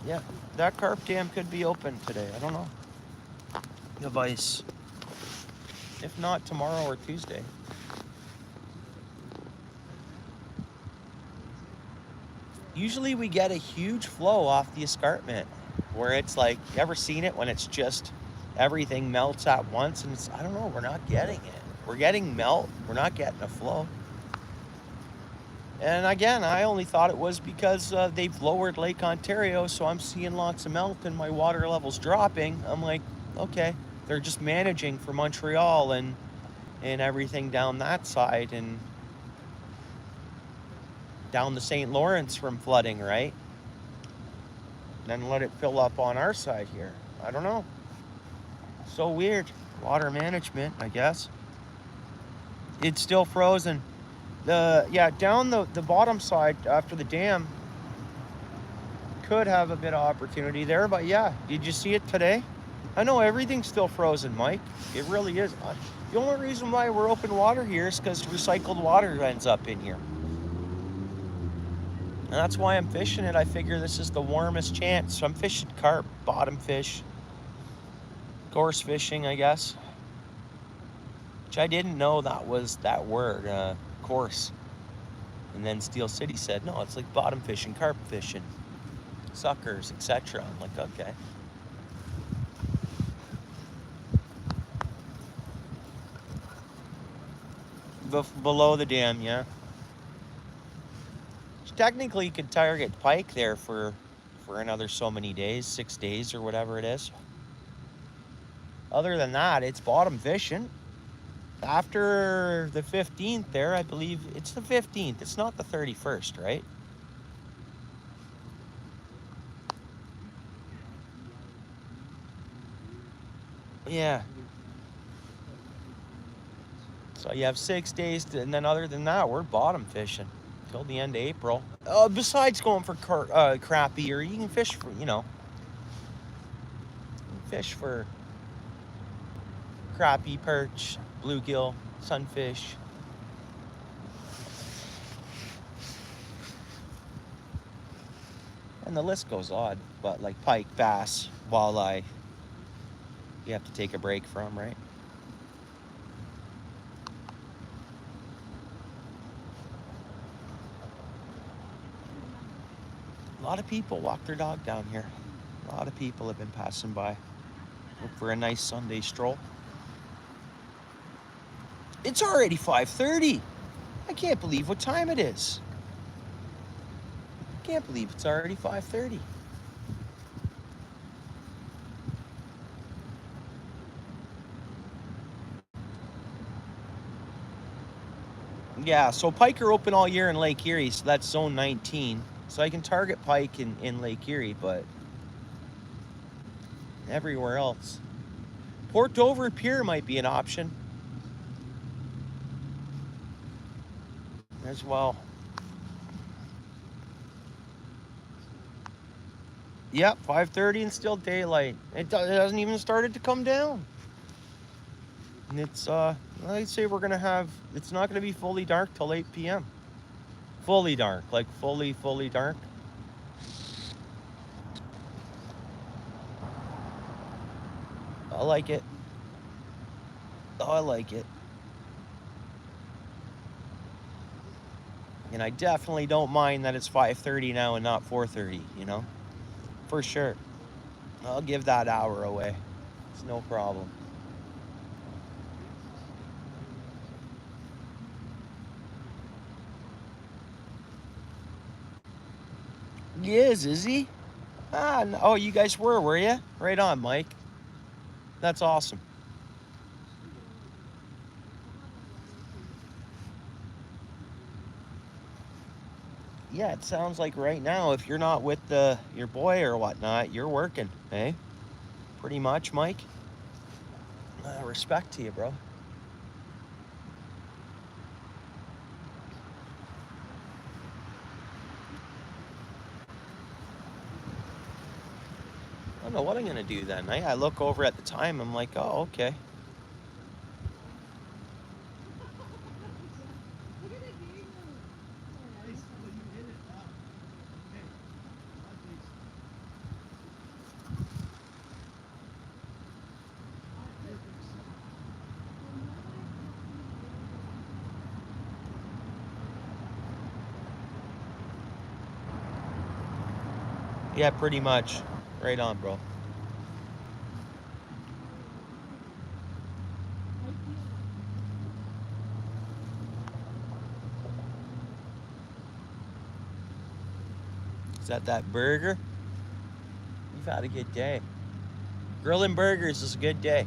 [SPEAKER 1] Yeah, that carp dam could be open today. I don't know. Device. If not tomorrow or Tuesday. Usually we get a huge flow off the escarpment where it's like, you ever seen it when it's just everything melts at once? And it's, I don't know, we're not getting it. We're getting melt, we're not getting a flow. And again, I only thought it was because they've lowered Lake Ontario, so I'm seeing lots of melt and my water level's dropping. I'm like, okay, they're just managing for Montreal and everything down that side and down the St. Lawrence from flooding, right? Then let it fill up on our side here. I don't know. So weird. Water management, I guess. It's still frozen. Down the bottom side after the dam could have a bit of opportunity there, but yeah, did you see it today? I know everything's still frozen, Mike. It really is. The only reason why we're open water here is because recycled water ends up in here. And that's why I'm fishing it. I figure this is the warmest chance. So I'm fishing carp, bottom fish, coarse fishing, I guess. Which I didn't know that was that word, coarse. And then Steel City said, no, it's like bottom fishing, carp fishing, suckers, etc. I'm like, okay. Below the dam, yeah. Technically, you could target pike there for another so many days, 6 days or whatever it is. Other than that, it's bottom fishing. After the 15th there, I believe it's the 15th. It's not the 31st, right? Yeah. So you have 6 days, and then other than that, we're bottom fishing till the end of April. Besides going for crappie, or you can fish for, fish for crappie, perch, bluegill, sunfish. And the list goes on, but like pike, bass, walleye, you have to take a break from, right? A lot of people walk their dog down here. A lot of people have been passing by. Look for a nice Sunday stroll. It's already 5:30. I can't believe what time it is. I can't believe it's already 5:30. Yeah, so pike are open all year in Lake Erie, so that's zone 19. So I can target pike in Lake Erie, but everywhere else. Port Dover Pier might be an option as well. Yep, 5:30 and still daylight. It hasn't even started to come down. And it's, I'd say we're gonna have, it's not gonna be fully dark till 8 p.m. Fully dark, like fully dark. I like it. Oh, I like it. And I definitely don't mind that it's 5:30 now and not 4:30, For sure. I'll give that hour away. It's no problem. He is he? Oh, you guys were you? Right on, Mike. That's awesome. Yeah, it sounds like right now, if you're not with your boy or whatnot, you're working, eh? Pretty much, Mike. Respect to you, bro. I don't know what I'm gonna do that night. I look over at the time, I'm like, oh, okay.
[SPEAKER 2] Look at the game move.
[SPEAKER 1] Yeah, pretty much. Right on, bro. Is that burger? You've had a good day. Grilling burgers is a good day.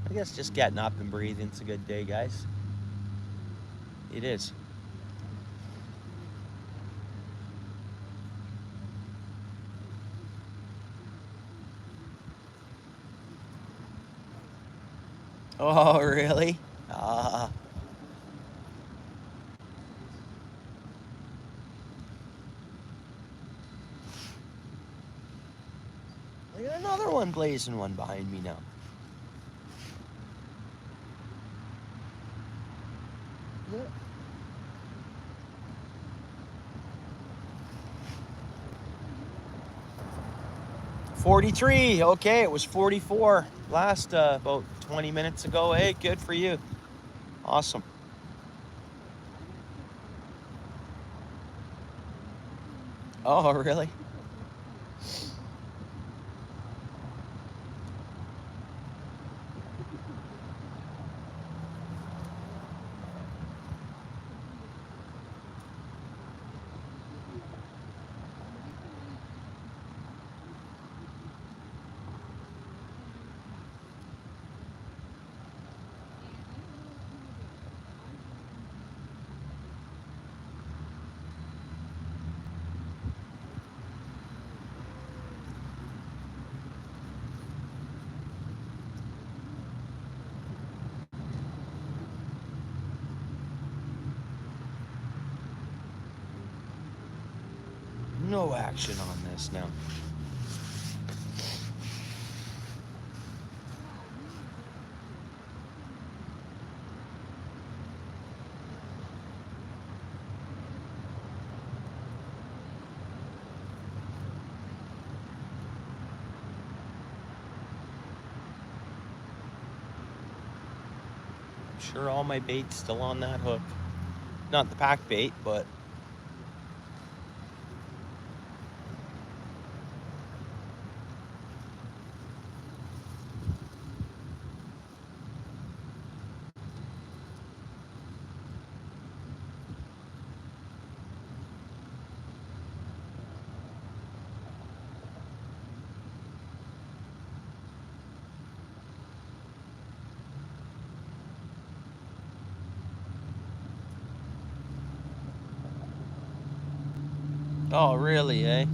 [SPEAKER 1] I guess just getting up and breathing's a good day, guys. It is. Oh, really? Ah. Look at another one blazing one behind me now. Yeah. 43. Okay, it was 44 last about 20 minutes ago. Hey, good for you. Awesome. Oh, really? No action on this now. I'm sure all my bait's still on that hook. Not the pack bait, but oh, really, eh?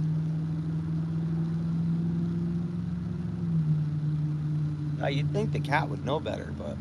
[SPEAKER 1] You'd think the cat would know better, but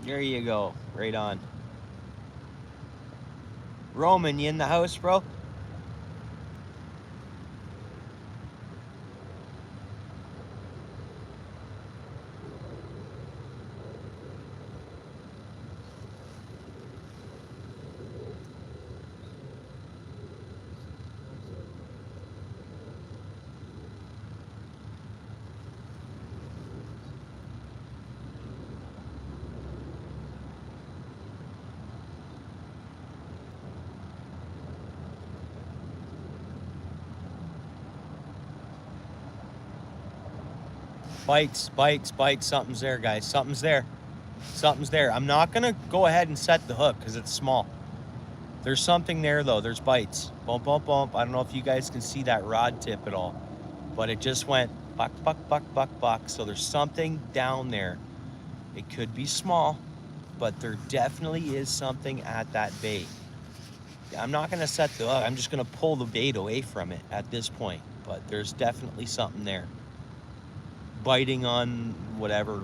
[SPEAKER 1] There you go. Right on. Roman, you in the house, bro? Bites, bites, bites. Something's there, guys. Something's there. Something's there. I'm not going to go ahead and set the hook because it's small. There's something there, though. There's bites. Bump, bump, bump. I don't know if you guys can see that rod tip at all, but it just went buck, buck, buck, buck, buck. So there's something down there. It could be small, but there definitely is something at that bait. I'm not going to set the hook. I'm just going to pull the bait away from it at this point, but there's definitely something there. Biting on whatever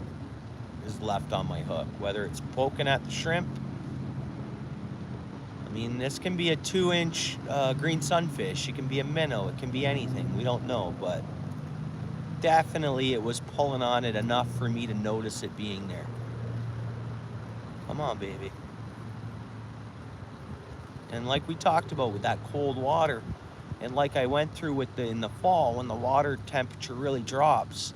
[SPEAKER 1] is left on my hook, whether it's poking at the shrimp. I mean, this can be a 2-inch green sunfish. It can be a minnow. It can be anything. We don't know, but definitely it was pulling on it enough for me to notice it being there. Come on, baby. And like we talked about with that cold water, and like I went through with in the fall when the water temperature really drops,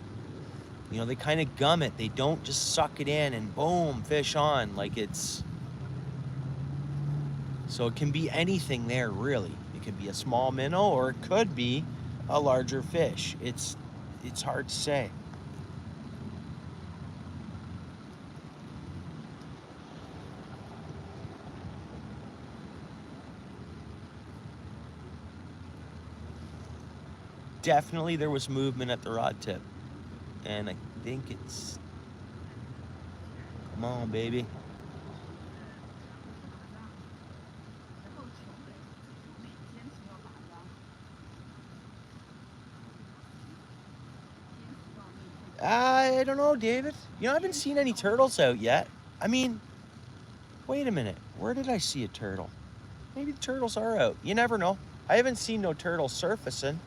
[SPEAKER 1] you know, they kind of gum it. They don't just suck it in and boom, fish on. Like it's... So it can be anything there, really. It could be a small minnow or it could be a larger fish. It's hard to say. Definitely there was movement at the rod tip. And I think it's... Come on, baby. I don't know, David. You know, I haven't seen any turtles out yet. I mean, wait a minute. Where did I see a turtle? Maybe the turtles are out. You never know. I haven't seen no turtles surfacing.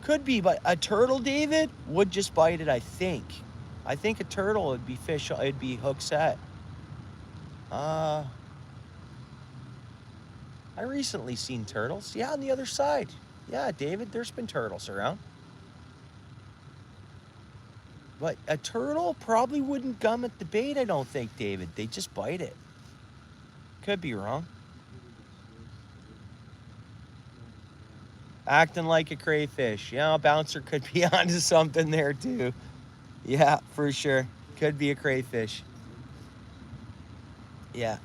[SPEAKER 1] Could be, but a turtle, David, would just bite it, I think. I think a turtle would be fish, it'd be hook set. I recently seen turtles. Yeah, on the other side. Yeah, David, there's been turtles around. But a turtle probably wouldn't gum at the bait, I don't think, David. They just bite it. Could be wrong. Acting like a crayfish. Yeah, a bouncer could be onto something there too. Yeah, for sure. Could be a crayfish. Yeah.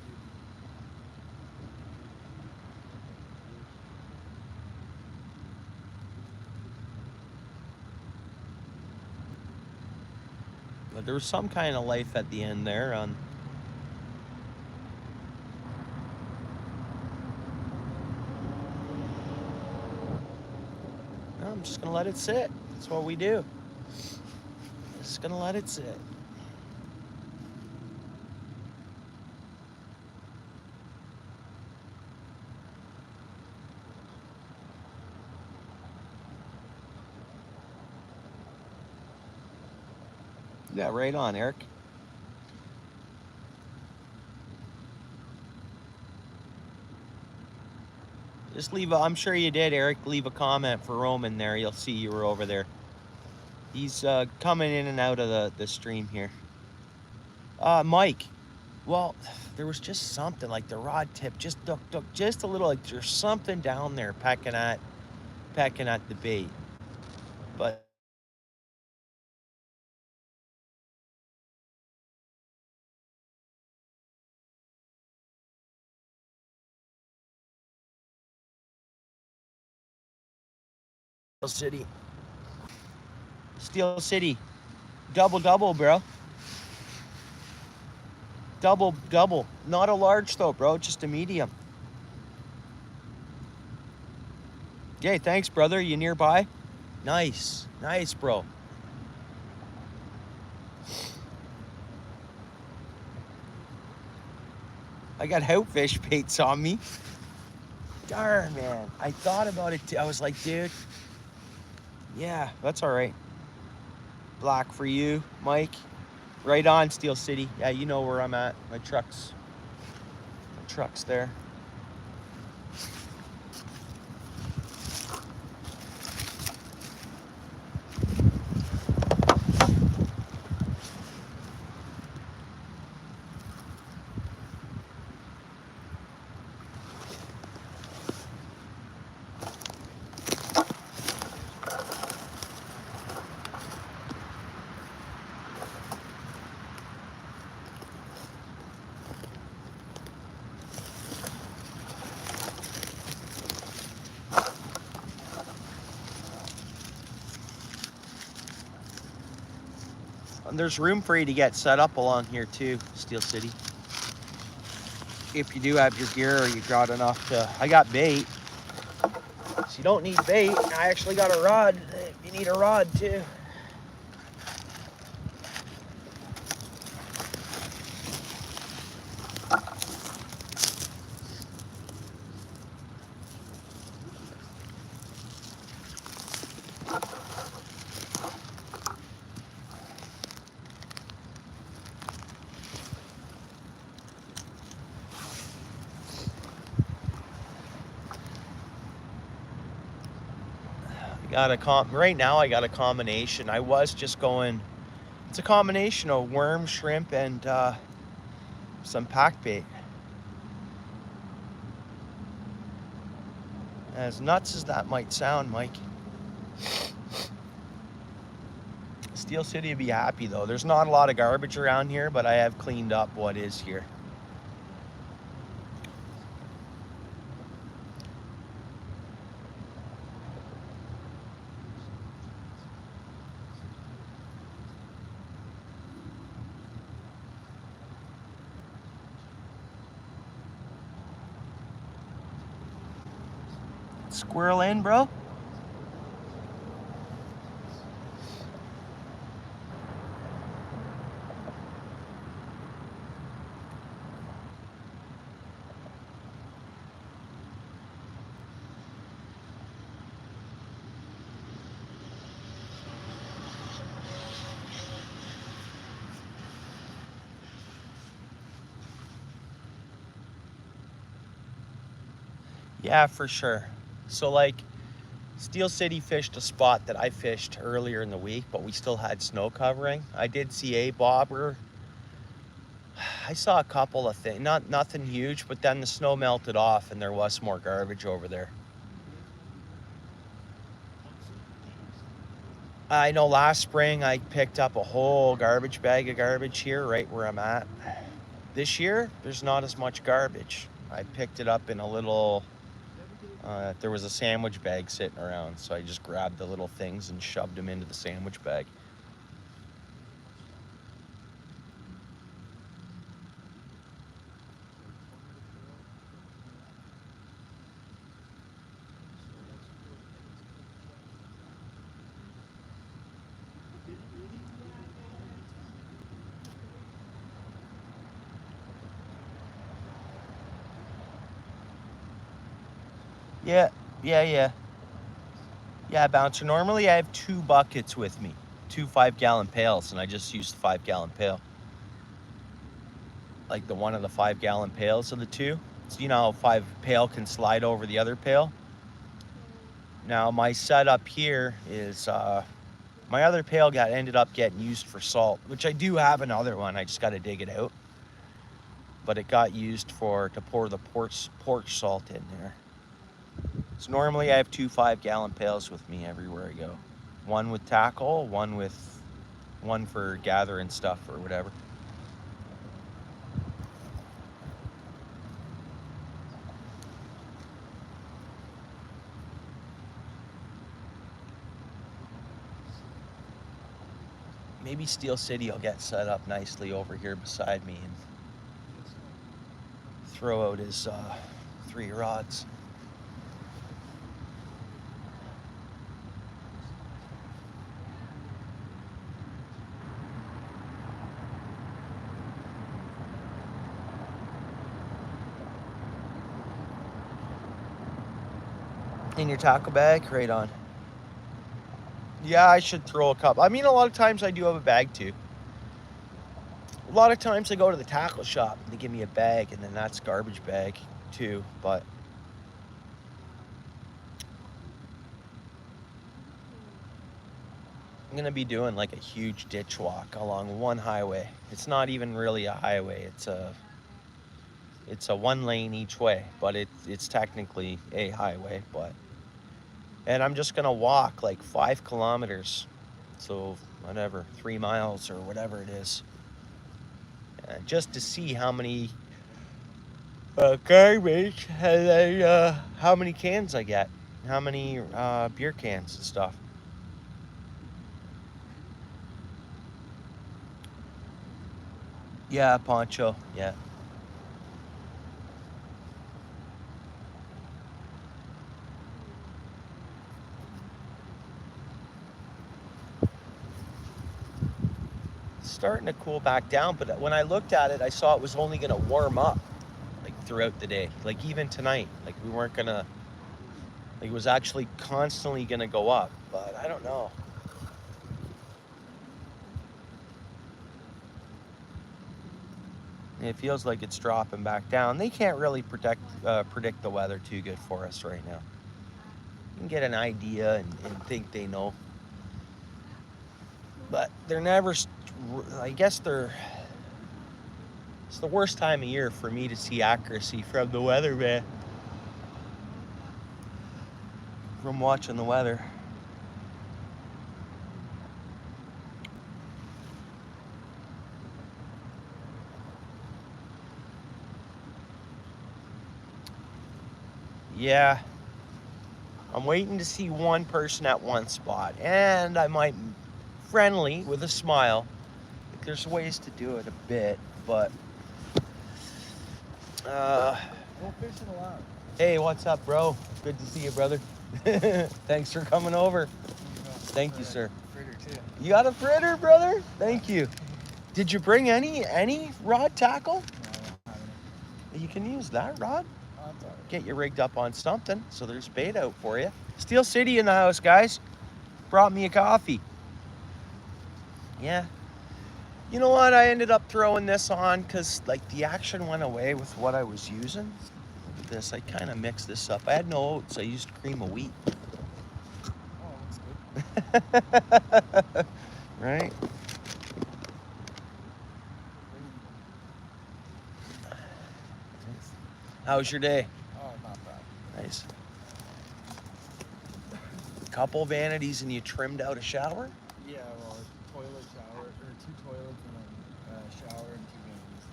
[SPEAKER 1] But there was some kind of life at the end there on... No, I'm just gonna let it sit. That's what we do. Just gonna let it sit. Yeah, right on, Eric. Just leave I'm sure you did, Eric. Leave a comment for Roman there. You'll see you were over there. He's coming in and out of the stream here. Mike. Well, there was just something like the rod tip just duck just a little, like there's something down there pecking at the bait. But Steel City. Double, bro. Double. Not a large though, bro, just a medium. Okay, thanks, brother. You nearby? Nice, bro. I got outfish baits on me. Darn, man. I thought about it too. I was like, dude, yeah, that's all right. Black for you, Mike. Right on, Steel City. Yeah, you know where I'm at. My truck's there. And there's room for you to get set up along here too, Steel City. If you do have your gear or you got enough to, I got bait. So you don't need bait. I actually got a rod. If you need a rod too. Right now I got a combination. I was just going, it's a combination of worm, shrimp, and some pack bait. As nuts as that might sound, Mike. Steel City would be happy though. There's not a lot of garbage around here, but I have cleaned up what is here. Squirrel in, bro? Yeah, for sure. So like, Steel City fished a spot that I fished earlier in the week, but we still had snow covering. I did see a bobber. I saw a couple of things, nothing huge, but then the snow melted off and there was more garbage over there. I know last spring I picked up a whole garbage bag of garbage here right where I'm at. This year, there's not as much garbage. I picked it up in a little, there was a sandwich bag sitting around, so I just grabbed the little things and shoved them into the sandwich bag. Yeah. Yeah, Bouncer. Normally I have 2 buckets with me, 2 5-gallon pails, and I just use the 5-gallon pail. Like the one of the 5-gallon pails of the 2. So you know how 5 pail can slide over the other pail? Now my setup here is, my other pail ended up getting used for salt, which I do have another one, I just gotta dig it out. But it got used to pour the porch salt in there. So normally I have 2 5-gallon pails with me everywhere I go. One with tackle, one for gathering stuff or whatever. Maybe Steel City will get set up nicely over here beside me and throw out his 3 rods. In your tackle bag? Right on. Yeah, I should throw a couple. I mean, a lot of times I do have a bag too. A lot of times I go to the tackle shop and they give me a bag, and then that's garbage bag too. But I'm gonna be doing like a huge ditch walk along one highway. It's not even really a highway. It's a one lane each way, but it's technically a highway. And I'm just gonna walk like 5 kilometers, so whatever, 3 miles or whatever it is, just to see how many garbage how many cans I get, how many beer cans and stuff. Yeah, Poncho. Yeah. It's starting to cool back down, but when I looked at it, I saw it was only going to warm up like throughout the day. Like even tonight, like we weren't going to, like it was actually constantly going to go up, but I don't know. It feels like it's dropping back down. They can't really predict the weather too good for us right now. You can get an idea and think they know, but they're never. I guess they're. It's the worst time of year for me to see accuracy from the weather, man. From watching the weather. Yeah. I'm waiting to see one person at one spot, and I might friendly with a smile. Like there's ways to do it a bit, but
[SPEAKER 3] No fishing allowed.
[SPEAKER 1] hey, what's up, bro? Good to see you, brother. Thanks for coming over. Thank you, sir.
[SPEAKER 3] Fritter too.
[SPEAKER 1] You got a fritter, brother? Thank you. Did you bring any rod tackle?
[SPEAKER 3] No, I don't have any.
[SPEAKER 1] You can use that rod.
[SPEAKER 3] Oh, that's all right.
[SPEAKER 1] Get you rigged up on something, so there's bait out for you. Steel City in the house, guys. Brought me a coffee. Yeah. You know what? I ended up throwing this on because like the action went away with what I was using. Look at this. I kind of mixed this up. I had no oats. I used cream of wheat.
[SPEAKER 3] Oh, looks good.
[SPEAKER 1] Right? How was your day?
[SPEAKER 3] Oh, not bad.
[SPEAKER 1] Nice. Couple vanities and you trimmed out a shower?
[SPEAKER 3] Yeah, well, toilet, shower, or 2 toilets, and then a shower and 2 vanities.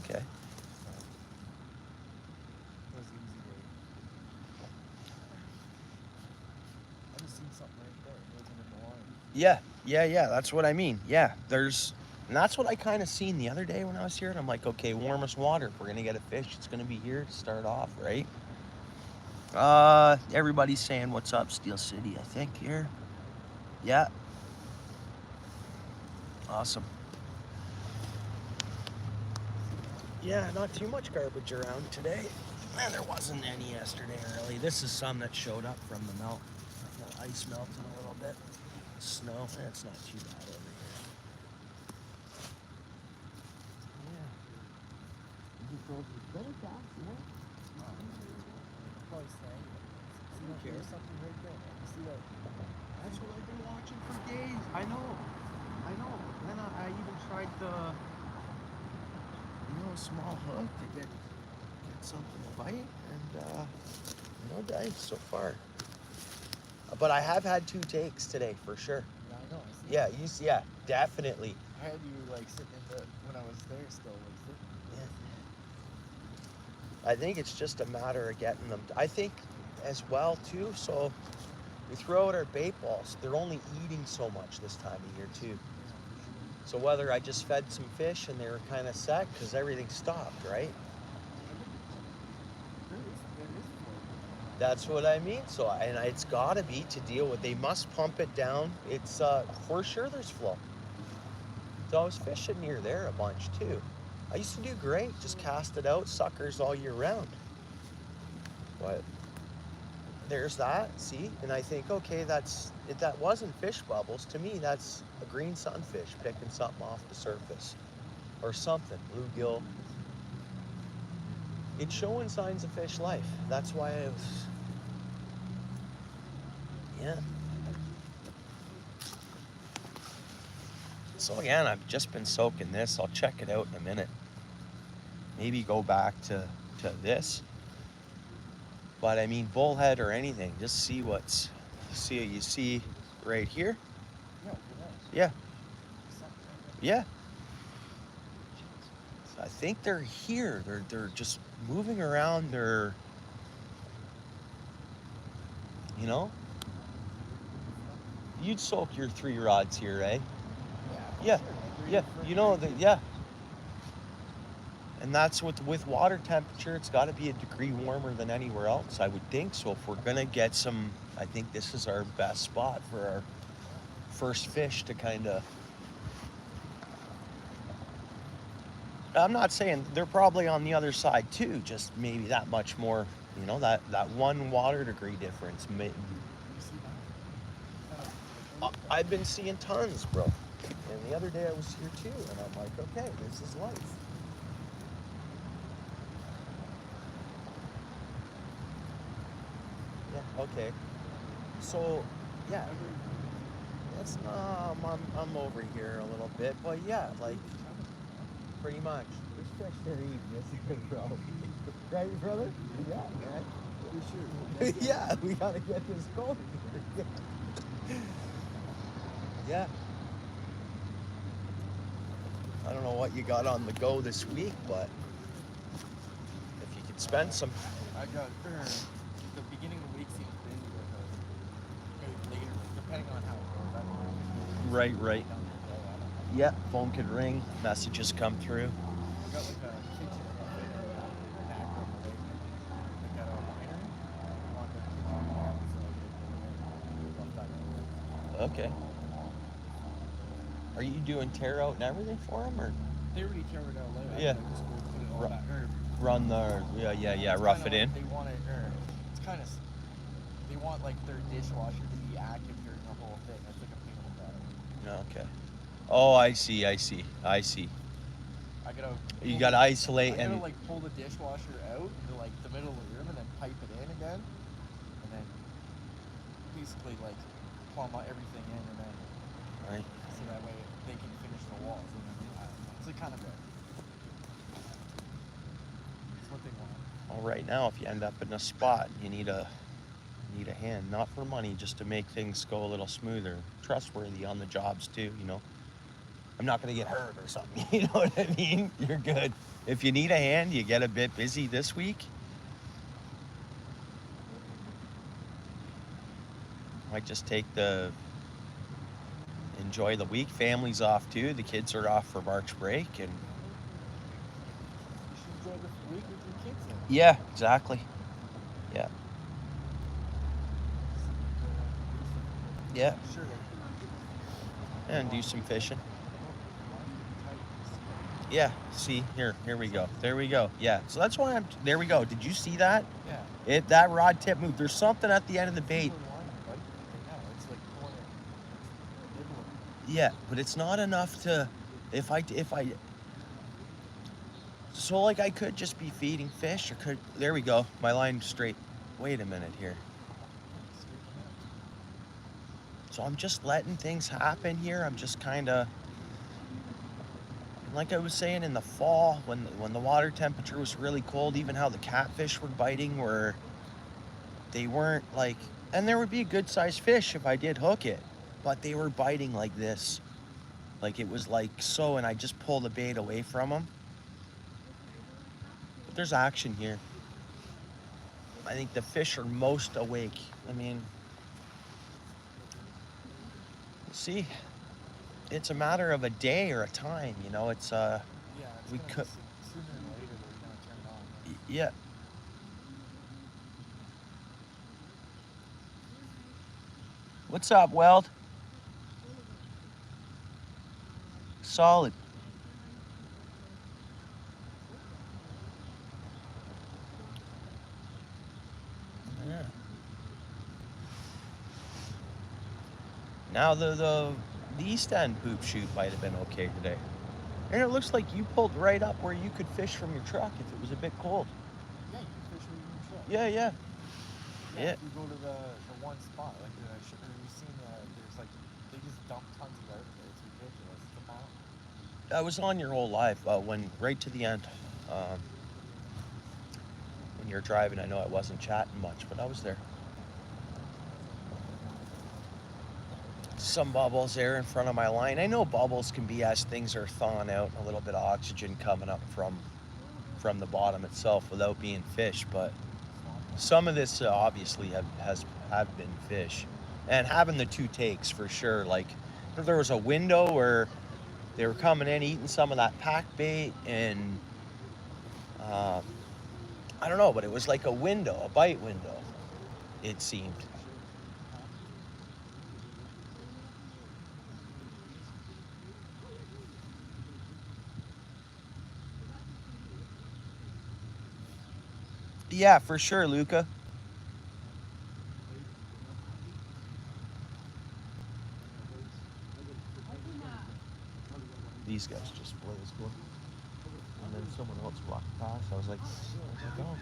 [SPEAKER 1] Okay.
[SPEAKER 3] It was an easy day. I just seen something right there. It wasn't in the line.
[SPEAKER 1] Yeah. That's what I mean. Yeah, and that's what I kind of seen the other day when I was here. And I'm like, okay, warmest water. If we're going to get a fish, it's going to be here to start off, right? Everybody's saying what's up, Steel City, I think, here. Yeah. Awesome. Yeah, not too much garbage around today. Man, there wasn't any yesterday really. This is some that showed up from the melt. The ice melting a little bit. Snow, it's not too bad over here.
[SPEAKER 3] Probably saying it. See that? There's something right there. You see that?
[SPEAKER 1] That's what I've been watching for days. I know. And then I even tried the, small hook to get something to bite, and no dice so far. But I have had 2 takes today for sure.
[SPEAKER 3] Yeah, I know. I see
[SPEAKER 1] Yeah, definitely.
[SPEAKER 3] I had you like sitting in the when I was there still like sitting.
[SPEAKER 1] Yeah. I think it's just a matter of getting them. I think as well too. So we throw out our bait balls. They're only eating so much this time of year too. So whether I just fed some fish and they were kind of set because everything stopped, right? That's what I mean. So and it's got to be to deal with. They must pump it down. It's for sure there's flow. So I was fishing near there a bunch too. I used to do great. Just cast it out, suckers all year round. But there's that. See, and I think, okay, that wasn't fish bubbles. To me, that's a green sunfish picking something off the surface, or something. Bluegill. It's showing signs of fish life. That's why I was, yeah. So again, I've just been soaking this. I'll check it out in a minute. Maybe go back to this. But I mean, bullhead or anything, just see what you see right here.
[SPEAKER 3] Yeah, look at that.
[SPEAKER 1] Yeah,
[SPEAKER 3] Something.
[SPEAKER 1] yeah. I think they're here. They're just moving around. They're, you know, you'd soak your 3 rods here, eh? Yeah,
[SPEAKER 3] Yeah, for sure. Like, they're
[SPEAKER 1] yeah.
[SPEAKER 3] even
[SPEAKER 1] You know,
[SPEAKER 3] further.
[SPEAKER 1] yeah. And that's with water temperature. It's got to be a degree warmer than anywhere else, I would think. So if we're gonna get some, I think this is our best spot for our first fish to kind of. I'm not saying they're probably on the other side too, just maybe that much more, you know, that 1 water degree difference.
[SPEAKER 3] You see that?
[SPEAKER 1] I've been seeing tons, bro. And the other day I was here too, and I'm like, okay, this is life. Yeah, okay. So, yeah, that's I'm over here a little bit, but yeah, like pretty much. There's fish there eating this, bro. Right, brother? Yeah, man.
[SPEAKER 3] For sure.
[SPEAKER 1] Yeah, we gotta get this going here. Yeah. I don't know what you got on the go this week, but if you could spend some.
[SPEAKER 3] I got the beginning of the week seems busy because later, depending on how it goes.
[SPEAKER 1] Right.
[SPEAKER 3] I don't know.
[SPEAKER 1] Yeah, phone could ring, messages come through.
[SPEAKER 3] I got like a kitchen in the back room of it. They got a winery. I want the kitchen to have so I get the
[SPEAKER 1] Okay. Are you doing tear out and everything for them, or
[SPEAKER 3] They already tear it out later.
[SPEAKER 1] Yeah.
[SPEAKER 3] I just go put it all
[SPEAKER 1] Ru-
[SPEAKER 3] back.
[SPEAKER 1] run the
[SPEAKER 3] It's
[SPEAKER 1] rough
[SPEAKER 3] kinda
[SPEAKER 1] it in?
[SPEAKER 3] like they want it, it's kind of. They want like their dishwasher to be active during the whole thing. That's like a pain in the butt.
[SPEAKER 1] Okay. Oh, I see.
[SPEAKER 3] I gotta.
[SPEAKER 1] You gotta isolate
[SPEAKER 3] I gotta
[SPEAKER 1] and
[SPEAKER 3] like pull the dishwasher out into like the middle of the room and then pipe it in again, and then basically like plumb everything in and then
[SPEAKER 1] right.
[SPEAKER 3] so that way they can finish the walls. And then, I don't know. It's like kind of a. It's what they want.
[SPEAKER 1] Well, right now, if you end up in a spot, you need a hand, not for money, just to make things go a little smoother, trustworthy on the jobs too. You know, I'm not gonna get hurt or something. You know what I mean? You're good. If you need a hand, you get a bit busy this week. Might just enjoy the week. Family's off too. The kids are off for March break, and
[SPEAKER 3] You should enjoy the week with your kids then.
[SPEAKER 1] yeah, exactly. Yeah, yeah,
[SPEAKER 3] Sure.
[SPEAKER 1] and do some fishing. Yeah, see, here we go. There we go. Yeah, so that's why there we go. Did you see that?
[SPEAKER 3] Yeah.
[SPEAKER 1] That rod tip moved. There's something at the end of the bait.
[SPEAKER 3] It's like pulling it.
[SPEAKER 1] Yeah, but it's not enough to, if I, so like I could just be feeding fish or there we go. My line's straight. Wait a minute here. So I'm just letting things happen here. I'm just kind of, like I was saying in the fall, when the water temperature was really cold, even how the catfish were biting, where they weren't like, and there would be a good sized fish if I did hook it, but they were biting like this, like it was like so, and I just pull the bait away from them. But there's action here. I think the fish are most awake. I mean, see, it's a matter of a day or a time, you know. It's
[SPEAKER 3] Yeah, it's
[SPEAKER 1] we
[SPEAKER 3] gonna be
[SPEAKER 1] could,
[SPEAKER 3] sooner than later they're gonna turn it on.
[SPEAKER 1] yeah. What's up, Weld? Solid. Yeah. Now the east end poop chute might have been okay today. And it looks like you pulled right up where you could fish from your truck if it was a bit cold.
[SPEAKER 3] Yeah, you can fish where you can truck.
[SPEAKER 1] Yeah, yeah.
[SPEAKER 3] Yeah.
[SPEAKER 1] Yeah.
[SPEAKER 3] If you go to the one spot, like we've seen, there's like they just dump tons of garbage there. It's ridiculous. It's a mountain.
[SPEAKER 1] I was on your whole live when right to the end. When you're driving, I know I wasn't chatting much, but I was there. Some bubbles there in front of my line. I know bubbles can be as things are thawing out, a little bit of oxygen coming up from the bottom itself without being fish, but some of this obviously have been fish. And having the two takes for sure. Like if there was a window where they were coming in eating some of that pack bait, and I don't know, but it was like a window, a bite window, it seemed. Yeah, for sure, Luca. These guys just blow this door. And then someone else walked past. I was like, oh.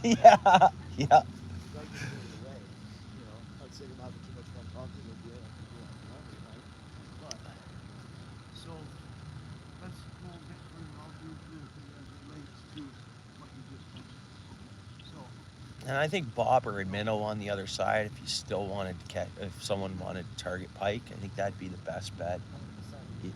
[SPEAKER 1] Yeah, yeah.
[SPEAKER 4] So let's go get through and I'll do you as it relates to what you just mentioned. So
[SPEAKER 1] And I think bobber and minnow on the other side. If you still wanted to catch, if someone wanted to target pike, I think that'd be the best bet.
[SPEAKER 3] 100%.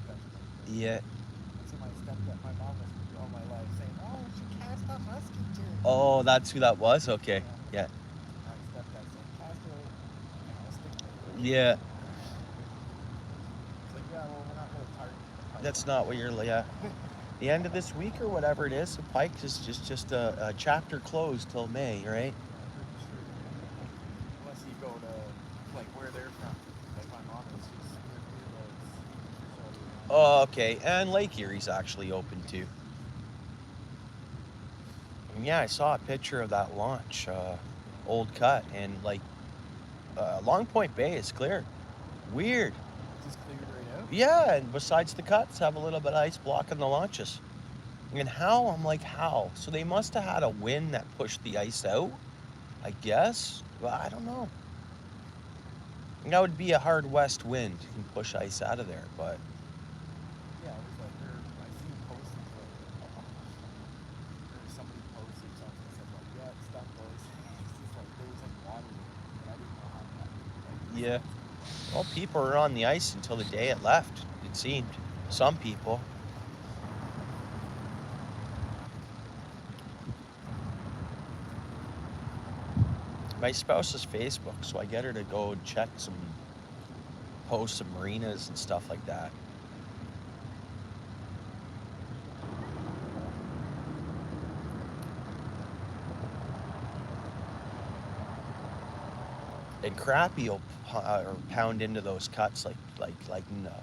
[SPEAKER 1] Yeah.
[SPEAKER 3] That's my stepdad, my mom was all my life saying, "Oh, she cast a husky too."
[SPEAKER 1] Oh, that's who that was. Okay. Yeah.
[SPEAKER 3] My stepdad saying, "Cast a stick."
[SPEAKER 1] Yeah.
[SPEAKER 3] It's like, yeah, well, we're not really targeting the pike.
[SPEAKER 1] That's not what you're. Yeah. The end of this week or whatever it is, the pike is just a chapter closed till May, right?
[SPEAKER 3] Pretty sure. Unless you go to like where they're from, like my mom is just
[SPEAKER 1] Oh, okay. And Lake Erie's actually open too. And yeah, I saw a picture of that launch, old cut, and like Long Point Bay is clear. Weird.
[SPEAKER 3] just cleared right out.
[SPEAKER 1] Yeah, and besides the cuts, have a little bit of ice blocking the launches. And how? I'm like, how? So they must have had a wind that pushed the ice out, I guess. Well, I don't know. And that would be a hard west wind can push ice out of there, but
[SPEAKER 3] Yeah, it was like I seen postings like or somebody posted something that said like, yeah, it's stuff goes. It's just like there was like water there, but I didn't know how that.
[SPEAKER 1] yeah. Well, people were on the ice until the day it left, it seemed. Some people. My spouse's Facebook, so I get her to go and check some posts of marinas and stuff like that. And crappie will pound into those cuts like no.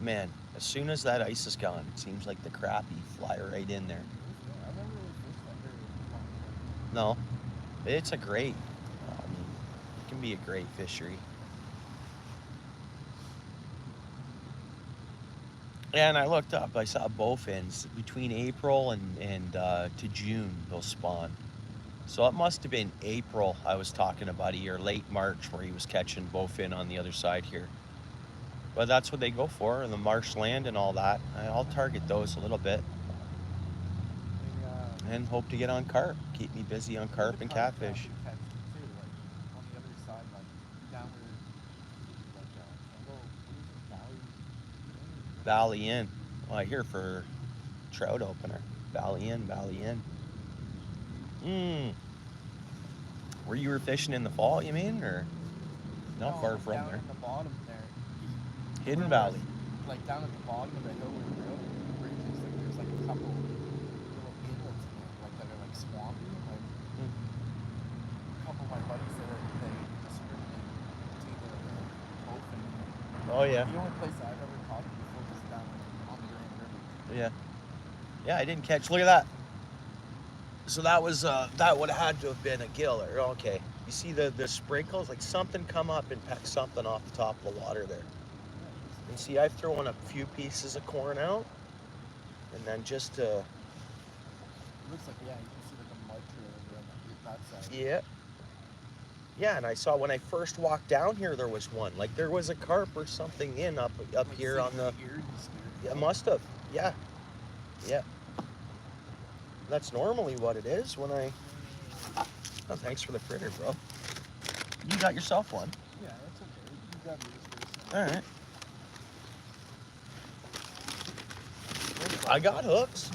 [SPEAKER 1] Man, as soon as that ice is gone, it seems like the crappie fly right in there.
[SPEAKER 3] I never really fished that very long.
[SPEAKER 1] No, it's a great, I mean, it can be a great fishery. And I looked up, I saw bowfins between April and to June, they'll spawn. So it must have been April I was talking about here, late March, where he was catching bowfin on the other side here. But that's what they go for, and the marshland and all that. I'll target those a little bit and hope to get on carp. Keep me busy on carp and catfish.
[SPEAKER 3] Too, like on the other side, like down where, like
[SPEAKER 1] Valley Inn. Well, I hear for trout opener. Valley Inn, Valley Inn. Where you were fishing in the fall, you mean, or not far from
[SPEAKER 3] down
[SPEAKER 1] there?
[SPEAKER 3] in the bottom there.
[SPEAKER 1] Hidden
[SPEAKER 3] Where
[SPEAKER 1] Valley.
[SPEAKER 3] Like down at the bottom of the hill where the railroad bridge is, like there's like a couple little inlets in there, like that are like swampy. Like a couple of my buddies that they discriminate between the both and
[SPEAKER 1] Oh yeah.
[SPEAKER 3] the only place I've ever caught it before was down on the Grand River.
[SPEAKER 1] Yeah. Yeah, I didn't catch. Look at that. So that was that would have had to have been a gill, or okay. You see the sprinkles? Like something come up and peck something off the top of the water there. And see, I've thrown a few pieces of corn out. And then just to,
[SPEAKER 3] It looks like, yeah, you can see like a mud trail over on that side.
[SPEAKER 1] yeah. Yeah, and I saw when I first walked down here, there was one. Like there was a carp or something in up
[SPEAKER 3] Like,
[SPEAKER 1] here
[SPEAKER 3] see,
[SPEAKER 1] on the,
[SPEAKER 3] here, you scared me.
[SPEAKER 1] yeah, must have. Yeah. Yeah. That's normally what it is when I, oh, thanks for the fritter, bro. You got yourself one.
[SPEAKER 3] Yeah, that's okay. You got yours first.
[SPEAKER 1] All right. I got hooks.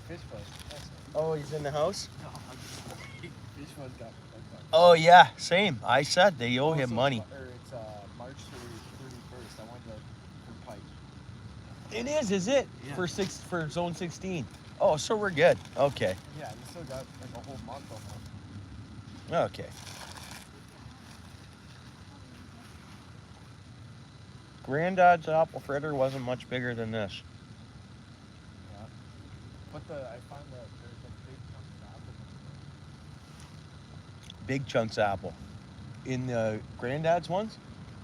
[SPEAKER 3] Fish fuzz. That's
[SPEAKER 1] Oh, he's in the house?
[SPEAKER 3] no, I'm just kidding. Fish fuzz got
[SPEAKER 1] Oh, yeah, same. I said they owe him
[SPEAKER 3] Also,
[SPEAKER 1] money.
[SPEAKER 3] It's March 31st. I wanted to for pike.
[SPEAKER 1] It is it?
[SPEAKER 3] Yeah.
[SPEAKER 1] For zone 16. Oh, so we're good. Okay.
[SPEAKER 3] Yeah, you still got like a whole month almost.
[SPEAKER 1] Okay. Granddad's apple fritter wasn't much bigger than this.
[SPEAKER 3] Yeah. But I found that there's a big chunk of apple.
[SPEAKER 1] Big chunks apple. In the Granddad's ones?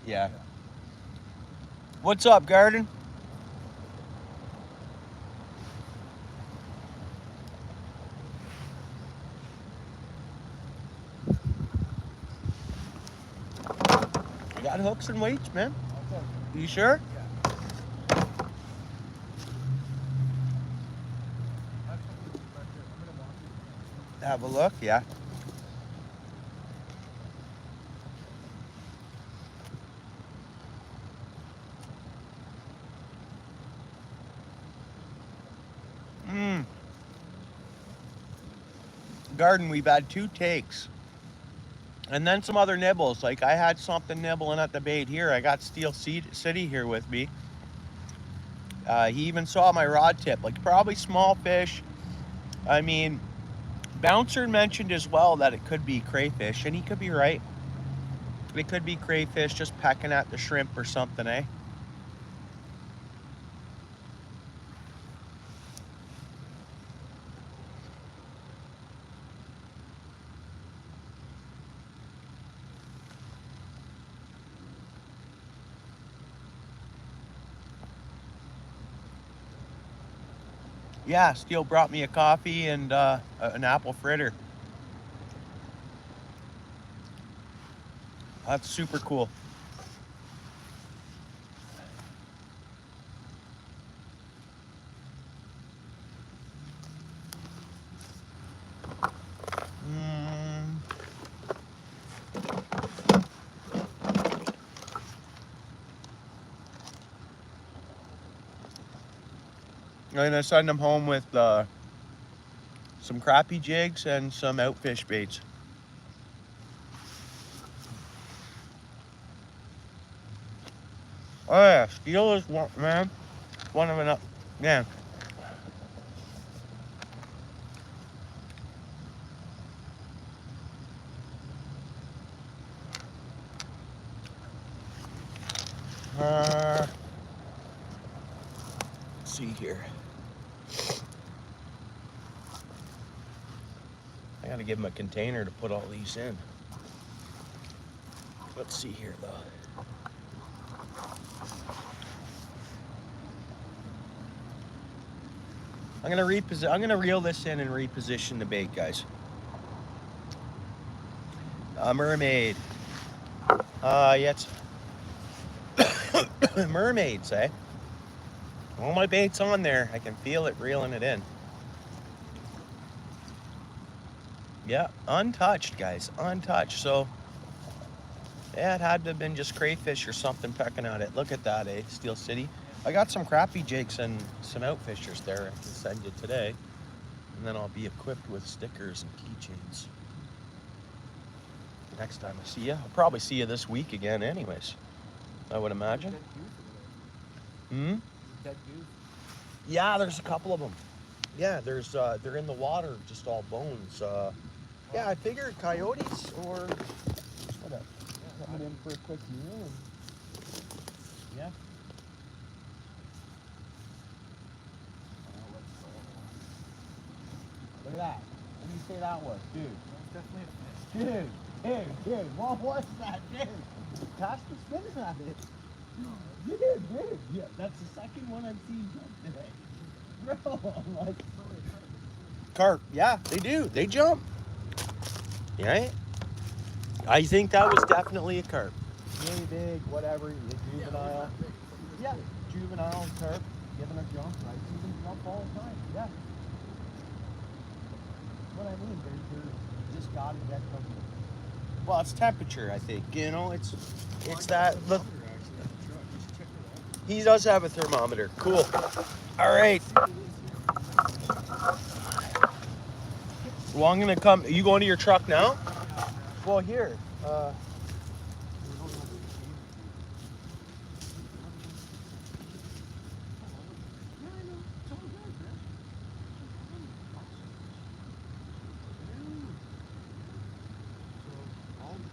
[SPEAKER 1] Yeah.
[SPEAKER 3] Yeah.
[SPEAKER 1] What's up, Garden? I got hooks and weights, man.
[SPEAKER 3] That's okay.
[SPEAKER 1] You sure?
[SPEAKER 3] Yeah. That's something right there. I'm gonna walk it.
[SPEAKER 1] Have a look, yeah. Garden, we've had 2 takes. And then some other nibbles. Like I had something nibbling at the bait here. I got Steel City here with me. He even saw my rod tip. Like probably small fish. I mean, Bouncer mentioned as well that it could be crayfish, and he could be right. It could be crayfish just pecking at the shrimp or something, eh? Yeah, Steele brought me a coffee and an apple fritter. That's super cool. I'm gonna send them home with some crappie jigs and some OUTFISH baits. Oh yeah, Steel is one, man. One of an yeah. Let's see here. I gotta give him a container to put all these in. Let's see here though. I'm gonna reel this in and reposition the bait, guys. A mermaid. Yeah, it's mermaids, eh? All my bait's on there. I can feel it reeling it in. Yeah, untouched, guys, untouched. So, yeah, it had to have been just crayfish or something pecking at it. Look at that, eh? Steel City. I got some crappie jigs and some OUTFISHers there I can send you today. And then I'll be equipped with stickers and keychains. Next time I see you. I'll probably see you this week again anyways, I would imagine.
[SPEAKER 3] Dead goose over there.
[SPEAKER 1] Hmm?
[SPEAKER 3] Dead goose.
[SPEAKER 1] Yeah, there's a couple of them. Yeah, there's they're in the water, just all bones. Yeah, I figured coyotes or whatever. Coming in for a quick meal and yeah. Look at that. What do you say that was, dude?
[SPEAKER 3] That was definitely a fish.
[SPEAKER 1] Dude, what was that, dude? Pass the spin at it. Dude, yeah, that's the second one I've seen today. Bro, I'm like, carp, yeah, they do. They jump. Right? I think that was definitely a carp. Really big, whatever, juvenile. Yeah, juvenile carp, giving a jump. I see them jump all the time. Yeah. What I mean, they're just gotta get them. Well, it's temperature, I think. You know, it's that. Look, he does have a thermometer. Cool. All right. Well, I'm gonna come. Are you going to your truck now? Well, here.
[SPEAKER 3] I'll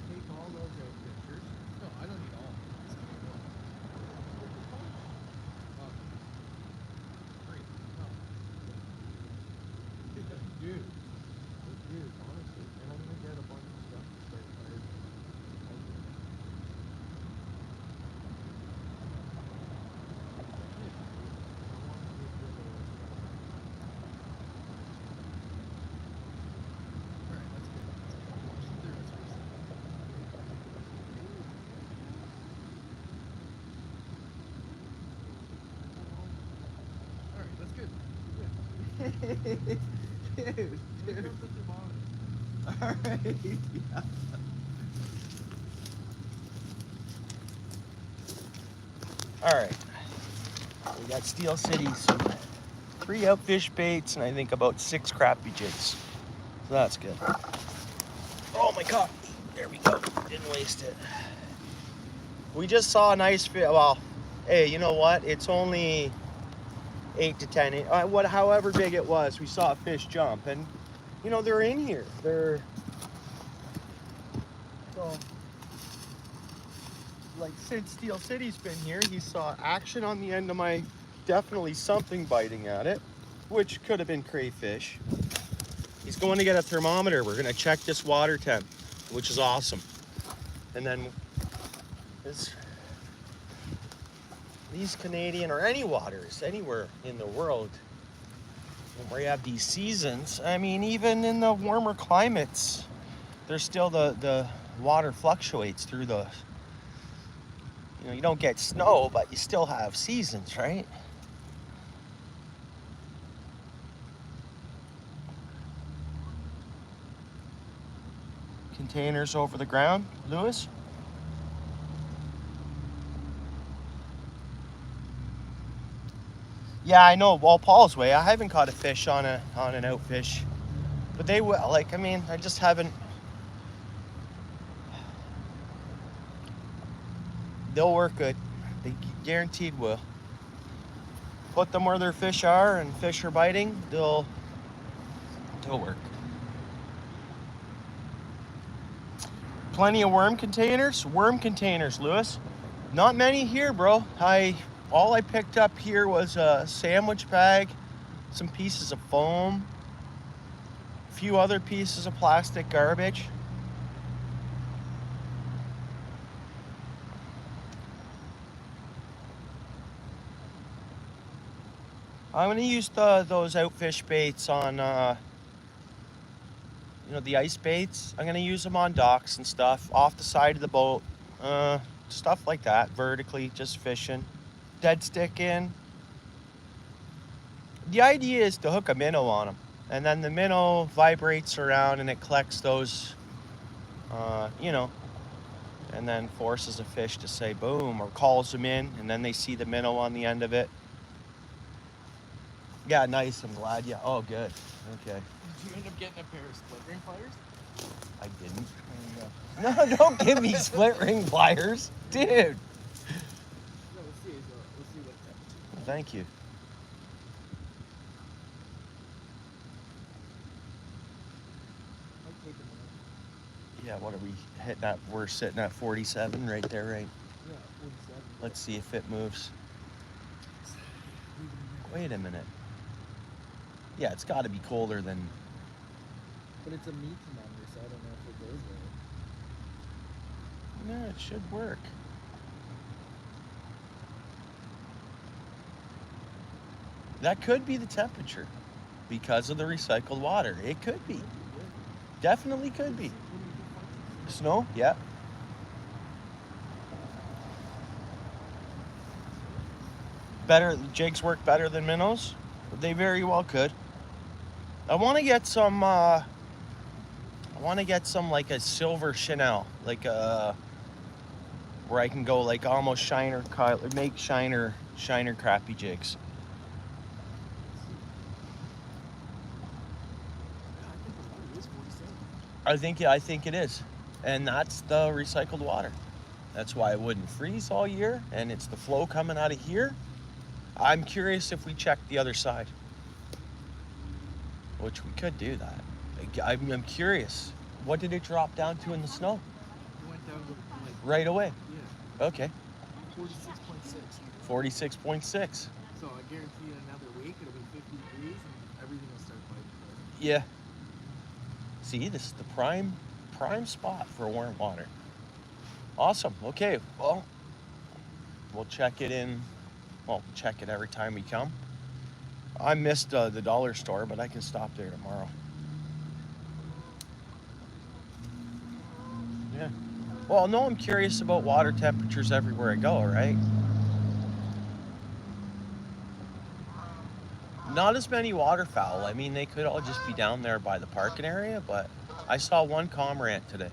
[SPEAKER 3] take all those out pictures. No, I don't need all. Dude, honestly, and I'm gonna get a bunch of stuff to start firing.
[SPEAKER 1] Dude. All right. Yeah. All right. We got Steel City, some 3 outfish baits, and I think about 6 crappie jigs. So that's good. Oh my God. There we go. Didn't waste it. We just saw a nice fish. Well, hey, you know what? It's only 8 to 10, however big it was. We saw a fish jump, and you know they're in here. They're so like since Steel City's been here, he saw action on the end of my definitely something biting at it, which could have been crayfish. He's going to get a thermometer. We're gonna check this water temp, which is awesome, and then these Canadian or any waters anywhere in the world where you have these seasons, I mean, even in the warmer climates, there's still the water fluctuates through the, you know, you don't get snow, but you still have seasons, right? Containers over the ground, Lewis? Yeah, I know. Well, Paul's way. I haven't caught a fish on an outfish, but they will. Like, I mean, I just haven't. They'll work good. They guaranteed will. Put them where their fish are, and fish are biting. They'll work. Plenty of worm containers. Worm containers, Lewis. Not many here, bro. All I picked up here was a sandwich bag, some pieces of foam, a few other pieces of plastic garbage. I'm gonna use those outfish baits on, you know, the ice baits. I'm gonna use them on docks and stuff, off the side of the boat, stuff like that, vertically, just fishing. Dead stick in. The idea is to hook a minnow on them, and then the minnow vibrates around and it collects those, you know, and then forces a fish to say boom, or calls them in, and then they see the minnow on the end of it. Yeah, nice. I'm glad. Yeah. Oh, good. Okay.
[SPEAKER 3] Did you end up getting a pair of split ring pliers?
[SPEAKER 1] I didn't. No, don't give me split ring pliers, dude.
[SPEAKER 3] No, we'll see. We'll see what happens.
[SPEAKER 1] Thank you. Yeah, what are we hitting at? We're sitting at 47 right there, right?
[SPEAKER 3] Yeah, 47.
[SPEAKER 1] Let's see if it moves. Wait a minute. Yeah, it's got to be colder than
[SPEAKER 3] But it's a meat thermometer, so I don't know if it goes there.
[SPEAKER 1] Yeah, it should work. That could be the temperature because of the recycled water. It could be. Definitely could be. Snow? Yeah. Better, jigs work better than minnows? They very well could. I want to get some, like a silver Chanel, like where I can go like almost shiner, make shiner crappie jigs. I think it is, and that's the recycled water. That's why it wouldn't freeze all year, and it's the flow coming out of here. I'm curious if we check the other side, which we could do that. I'm curious. What did it drop down to in the snow?
[SPEAKER 3] It went down to like
[SPEAKER 1] Right away.
[SPEAKER 3] yeah,
[SPEAKER 1] Okay.
[SPEAKER 3] 46.6.
[SPEAKER 1] 46.6.
[SPEAKER 3] So I guarantee in another week it'll be 50 degrees and everything will start biting.
[SPEAKER 1] Yeah. See, this is the prime spot for warm water. Awesome. Okay. Well, we'll check it in. Well, check it every time we come. I missed the dollar store, but I can stop there tomorrow. Yeah. Well, no, I'm curious about water temperatures everywhere I go, right? Not as many waterfowl. I mean, they could all just be down there by the parking area, but I saw one cormorant today.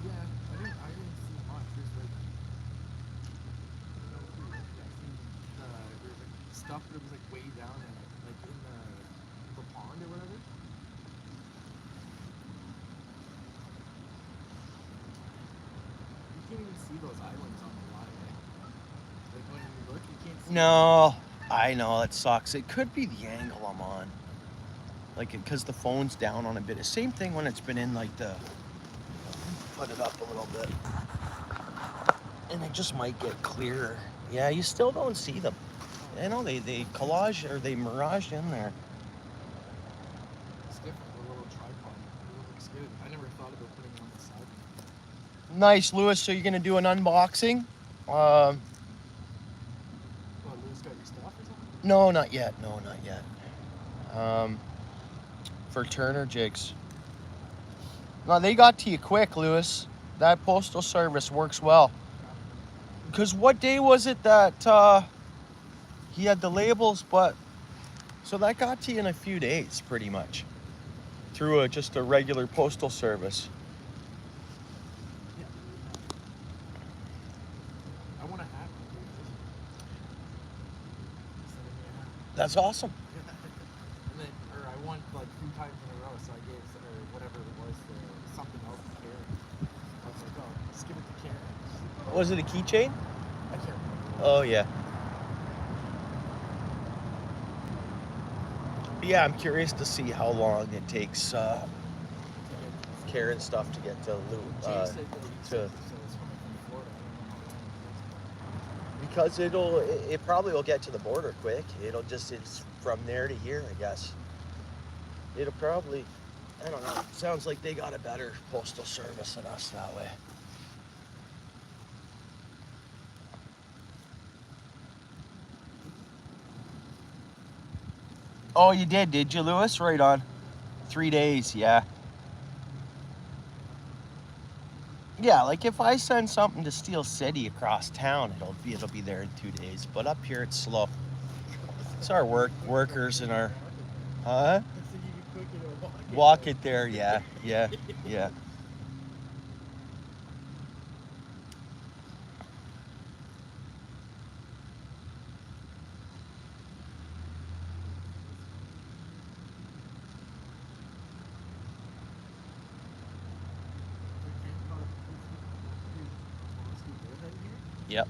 [SPEAKER 3] Yeah, I didn't see much. There's like stuff that was like way down in like in the pond or whatever. You can't even see those islands on the line. Like when you look, you can't see.
[SPEAKER 1] No, I know, it sucks. It could be the angle I'm on. Like, because the phone's down on a bit. Same thing when it's been in like the, put it up a little bit. And it just might get clearer. Yeah, you still don't see them. I know they collage or they mirage in there.
[SPEAKER 3] It's different. The little tripod. It looks good. I never thought about putting it on the side.
[SPEAKER 1] Nice, Lewis. So you're gonna do an unboxing?
[SPEAKER 3] Oh, Lou's got your stuff or something?
[SPEAKER 1] No, not yet. No, not yet. For Turner jigs. No, they got to you quick, Lewis. That postal service works well. Because what day was it that he had the labels, but so that got to you in a few days, pretty much, through just a regular postal service.
[SPEAKER 3] Yeah. I want a hat. Send me a hat.
[SPEAKER 1] That's awesome.
[SPEAKER 3] And then, or I want like 2 times in a row, so I gave, or whatever it was, something else to Karen. I was like, oh, just give it to Karen.
[SPEAKER 1] Was it a keychain?
[SPEAKER 3] I can't remember.
[SPEAKER 1] Oh yeah. Yeah, I'm curious to see how long it takes Karen stuff to get to Lou.
[SPEAKER 3] Jay said that he
[SPEAKER 1] to-
[SPEAKER 3] said so it's coming from Florida. I don't know how long it
[SPEAKER 1] Because it probably will get to the border quick. It's from there to here, I guess. It'll probably, I don't know. Sounds like they got a better postal service than us that way. Oh, you did you, Lewis? Right on. 3 days, yeah. Yeah, like if I send something to Steel City across town, it'll be there in 2 days. But up here it's slow. It's our workers and our
[SPEAKER 3] So you can quick it or
[SPEAKER 1] walk it there, yeah. Yep.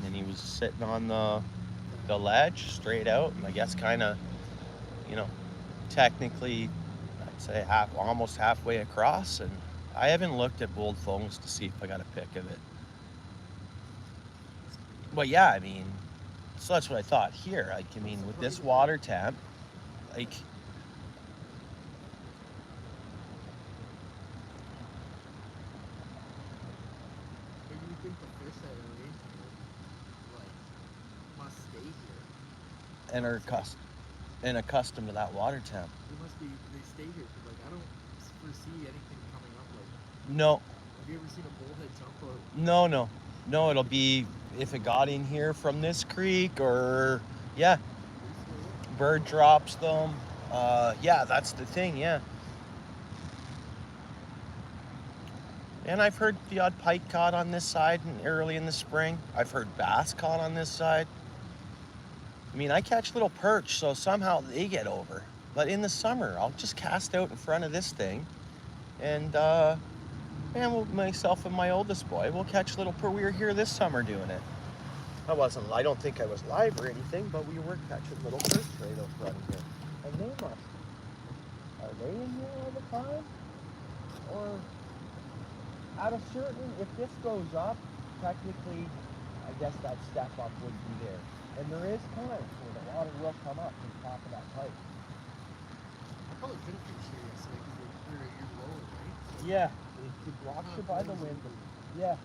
[SPEAKER 1] And he was sitting on the ledge straight out, and I guess kind of, technically, I'd say almost halfway across. And I haven't looked at bold phones to see if I got a pic of it. But yeah, I mean, so that's what I thought here. Like, I mean, with this water temp, like, and are accustomed to that water temp.
[SPEAKER 3] They must be. They stay here because like I don't foresee anything coming up like.
[SPEAKER 1] No,
[SPEAKER 3] Have you ever seen a bullhead jump or?
[SPEAKER 1] no. It'll be if it got in here from this creek or yeah, bird drops them. Yeah, that's the thing. Yeah. And I've heard the odd pike caught on this side early in the spring. I've heard bass caught on this side. I mean, I catch little perch, so somehow they get over. But in the summer, I'll just cast out in front of this thing, and myself and my oldest boy, we'll catch little perch. We were here this summer doing it. I don't think I was live or anything, but we were catching little perch right out front of here. And are they in here all the time? Or at a certain, if this goes up, technically, I guess that step up would be there. And there is times where the water will come up to the top of that pipe.
[SPEAKER 3] I probably couldn't fish here yesterday because they're a year lower, right? So
[SPEAKER 1] Yeah, it blocks you by the wind. Yeah.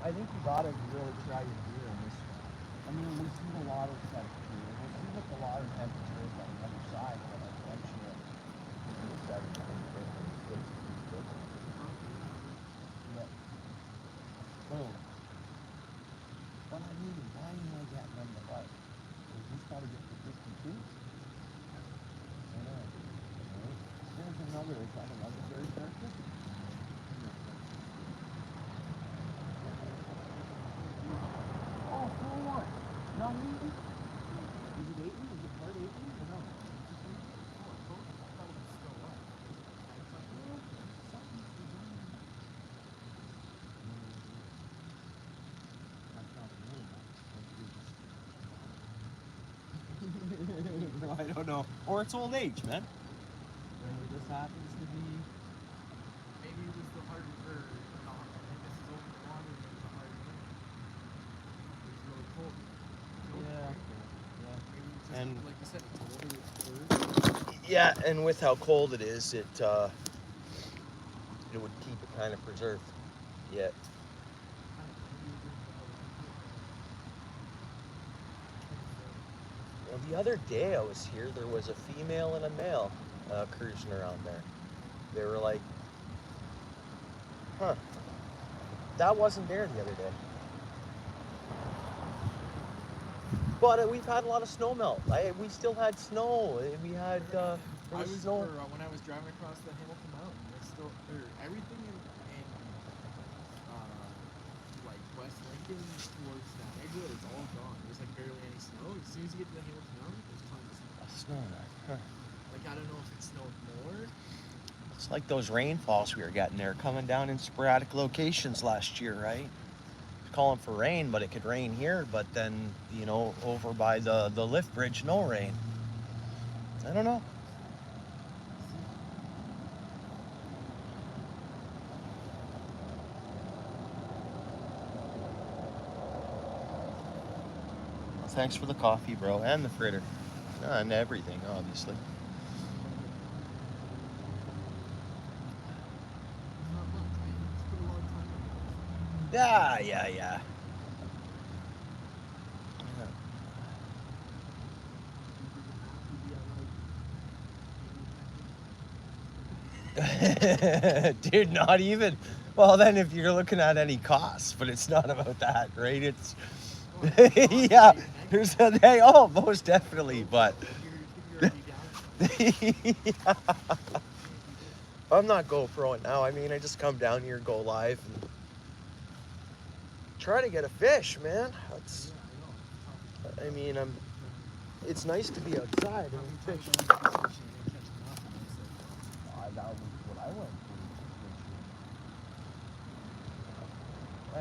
[SPEAKER 1] I think you gotta really try your gear in this one. I mean, we see a lot of temperature. We see what the water temperature is on the other side, but I'm sure this side is pretty different. Yeah. Boom. But I mean, why am I getting them the bite? Is this gotta get consistent too? I know. Right? There's another, is that another bird character? Oh, for what? Not eaten? Is it eaten? Is it part eaten? Or no? No, I don't know. Or it's old age, man. Maybe this happens to be.
[SPEAKER 3] maybe it was the hard or not. I think this is open water and it was a hard wind. It was really cold.
[SPEAKER 1] Yeah.
[SPEAKER 3] Maybe it's just,
[SPEAKER 1] And
[SPEAKER 3] like you said, it's older, it's birds.
[SPEAKER 1] yeah, and with how cold it is, it would keep it kind of preserved. Yeah. Well, the other day I was here, there was a female and a male cruising around there. They were like, huh, that wasn't there the other day. But we've had a lot of snow melt. We still had snow. We had there was snow.
[SPEAKER 3] When I was driving across the Hamilton Mountain, there's still everything in like West Lincoln towards Niagara is all gone. There's like barely any snow. As soon as you get to the Hamilton Mountain, there's tons of snow.
[SPEAKER 1] Snow there. Huh.
[SPEAKER 3] Like I don't know if it snowed more.
[SPEAKER 1] It's like those rainfalls we were getting there, coming down in sporadic locations last year, right? Calling for rain, but it could rain here, but then, you know, over by the lift bridge, no rain. I don't know. Thanks for the coffee, bro, and the fritter. And everything, obviously.
[SPEAKER 3] Not much, man. It's put a lot of time into it.
[SPEAKER 1] Yeah. Dude, not even. Well, then if you're looking at any costs, but it's not about that, right? It's yeah. There's a day. Oh, most definitely, but yeah. I'm not GoProing now. I mean, I just come down here, go live, and try to get a fish, man. That's. I mean, it's nice to be outside and fish. That was what I went through.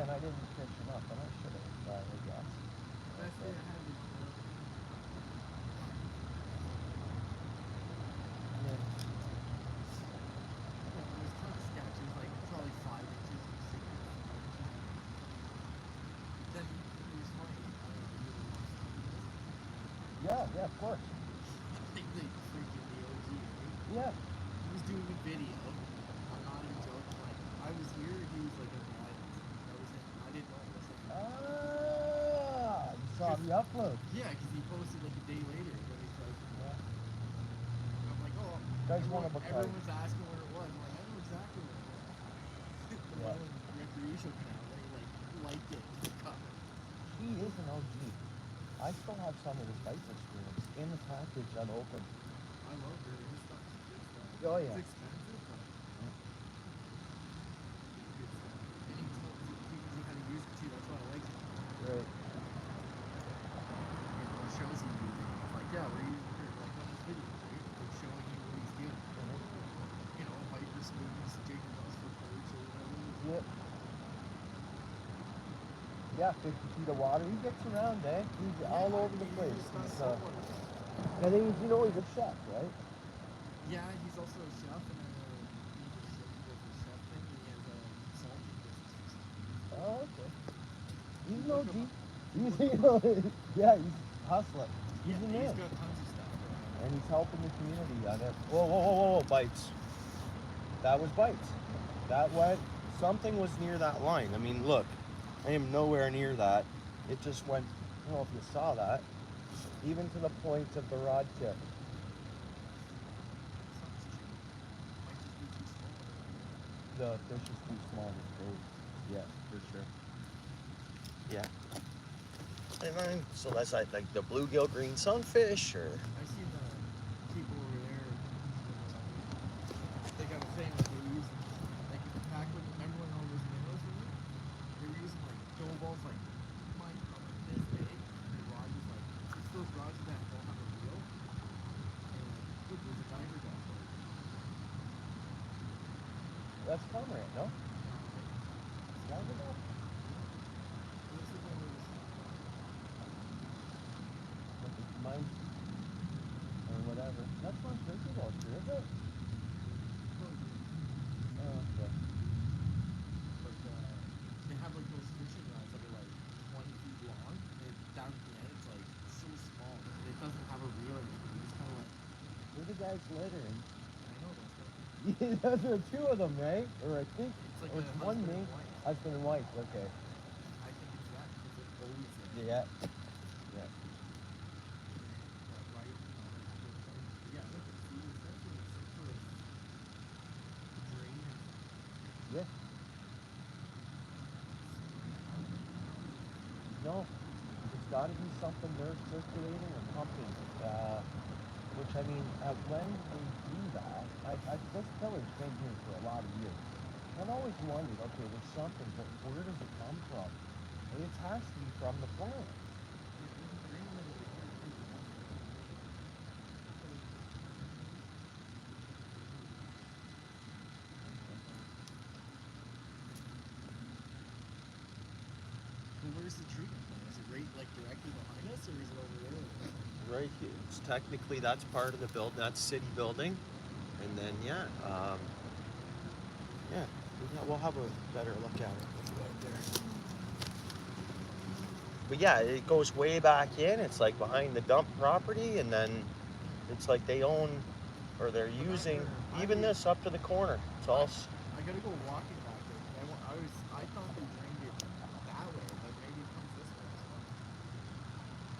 [SPEAKER 1] And I didn't fish enough, and I should have, I guess.
[SPEAKER 3] Best day I had was
[SPEAKER 1] Yeah.
[SPEAKER 3] it was kind of sketchy. It was like probably 5 inches or 6 inches. Then it was funny.
[SPEAKER 1] Yeah, of course.
[SPEAKER 3] I think they freaking the OG, right?
[SPEAKER 1] Yeah.
[SPEAKER 3] He was doing a video. I'm not even joking. Like, I was here, he was like in the islands. That was him. I didn't know it was him.
[SPEAKER 1] Ah,
[SPEAKER 3] Saw the upload.
[SPEAKER 5] Yeah, because he posted like a day later. But he's like, I'm like, oh,
[SPEAKER 3] Guys want to
[SPEAKER 5] everyone was asking where it was. I'm like, I know exactly where it was. The
[SPEAKER 3] Yeah.
[SPEAKER 5] one in the recreational canal where he like liked it.
[SPEAKER 3] He is an OG. I still have some of his bike experience in the package unopened.
[SPEAKER 5] I love her. His stuff is good stuff.
[SPEAKER 3] Oh, yeah.
[SPEAKER 5] It's expensive, but good stuff. And he told he how to use it too. That's why I like it.
[SPEAKER 3] Right.
[SPEAKER 5] You know, it shows you using it. It's like, yeah, we're using her like on this video, right? Like showing you what he's doing. You know, hyper smoothness, taking us for coach or whatever.
[SPEAKER 3] Yep. Yeah, 50 feet of water. He gets around, eh? He's all over the place. He's, I think he's, he's a chef, right?
[SPEAKER 5] Yeah, he's also a chef, and he does a chef thing. And he has a consulting business.
[SPEAKER 3] Oh, okay. He's an
[SPEAKER 5] Look
[SPEAKER 3] OG.
[SPEAKER 5] him
[SPEAKER 3] He's, yeah, he's hustling. He's a man.
[SPEAKER 5] He's got tons of stuff.
[SPEAKER 3] And he's helping the community on it. Whoa, whoa, whoa, whoa, whoa, bites. That was bites. That went, something was near that line. I mean, look, I am nowhere near that. It just went, I don't know if you saw that, even to the point of the rod tip. The fish is too small to bait. Yeah, for sure.
[SPEAKER 1] Yeah. And then, so that's like the bluegill green sunfish, or
[SPEAKER 5] I see the people over there. They got a thing that they use, like back when remember when all those minnows were there? They were using like dough balls like this big. And the rod was like it's those rods that don't have a reel. And look, there's a diver down there.
[SPEAKER 3] That's cormorant, no? Longer now?
[SPEAKER 5] This is one of those.
[SPEAKER 3] Mine or whatever. That's not drinking water, is it? Oh, okay.
[SPEAKER 5] But they have like those fishing rods that are like 20 feet long. And down at the end, it's like so small. It doesn't have a reel or anything. It's kind of like
[SPEAKER 3] Where the guys littering?
[SPEAKER 5] I know those guys.
[SPEAKER 3] Those are two of them, right? Or I think
[SPEAKER 5] It's like
[SPEAKER 3] or
[SPEAKER 5] a
[SPEAKER 3] it's one
[SPEAKER 5] husband
[SPEAKER 3] mate.
[SPEAKER 5] and wife.
[SPEAKER 3] Husband and wife, okay.
[SPEAKER 5] I think it's that because it's always there.
[SPEAKER 3] Yeah. Yeah.
[SPEAKER 5] Right? Yeah, look, see, essentially it's some sort of drain.
[SPEAKER 3] Yeah. No. It's gotta be something nerve circulating or pumping. Which I mean, when they do that, this pillar's been here for a lot of years. I've always wondered, okay, there's something, but where does it come from? And it has to be from the plant.
[SPEAKER 5] So where's the treatment plant? Is it right like directly behind us or is it over there?
[SPEAKER 1] right here. It's technically that's part of the build. That's city building, and then yeah, we'll have a better look at it out there. But yeah, it goes way back in. It's like behind the dump property, and then it's like they own or they're using even this up to the corner. It's all.
[SPEAKER 5] I gotta go walking back there. I thought they drained it that way, but maybe it comes this way as well.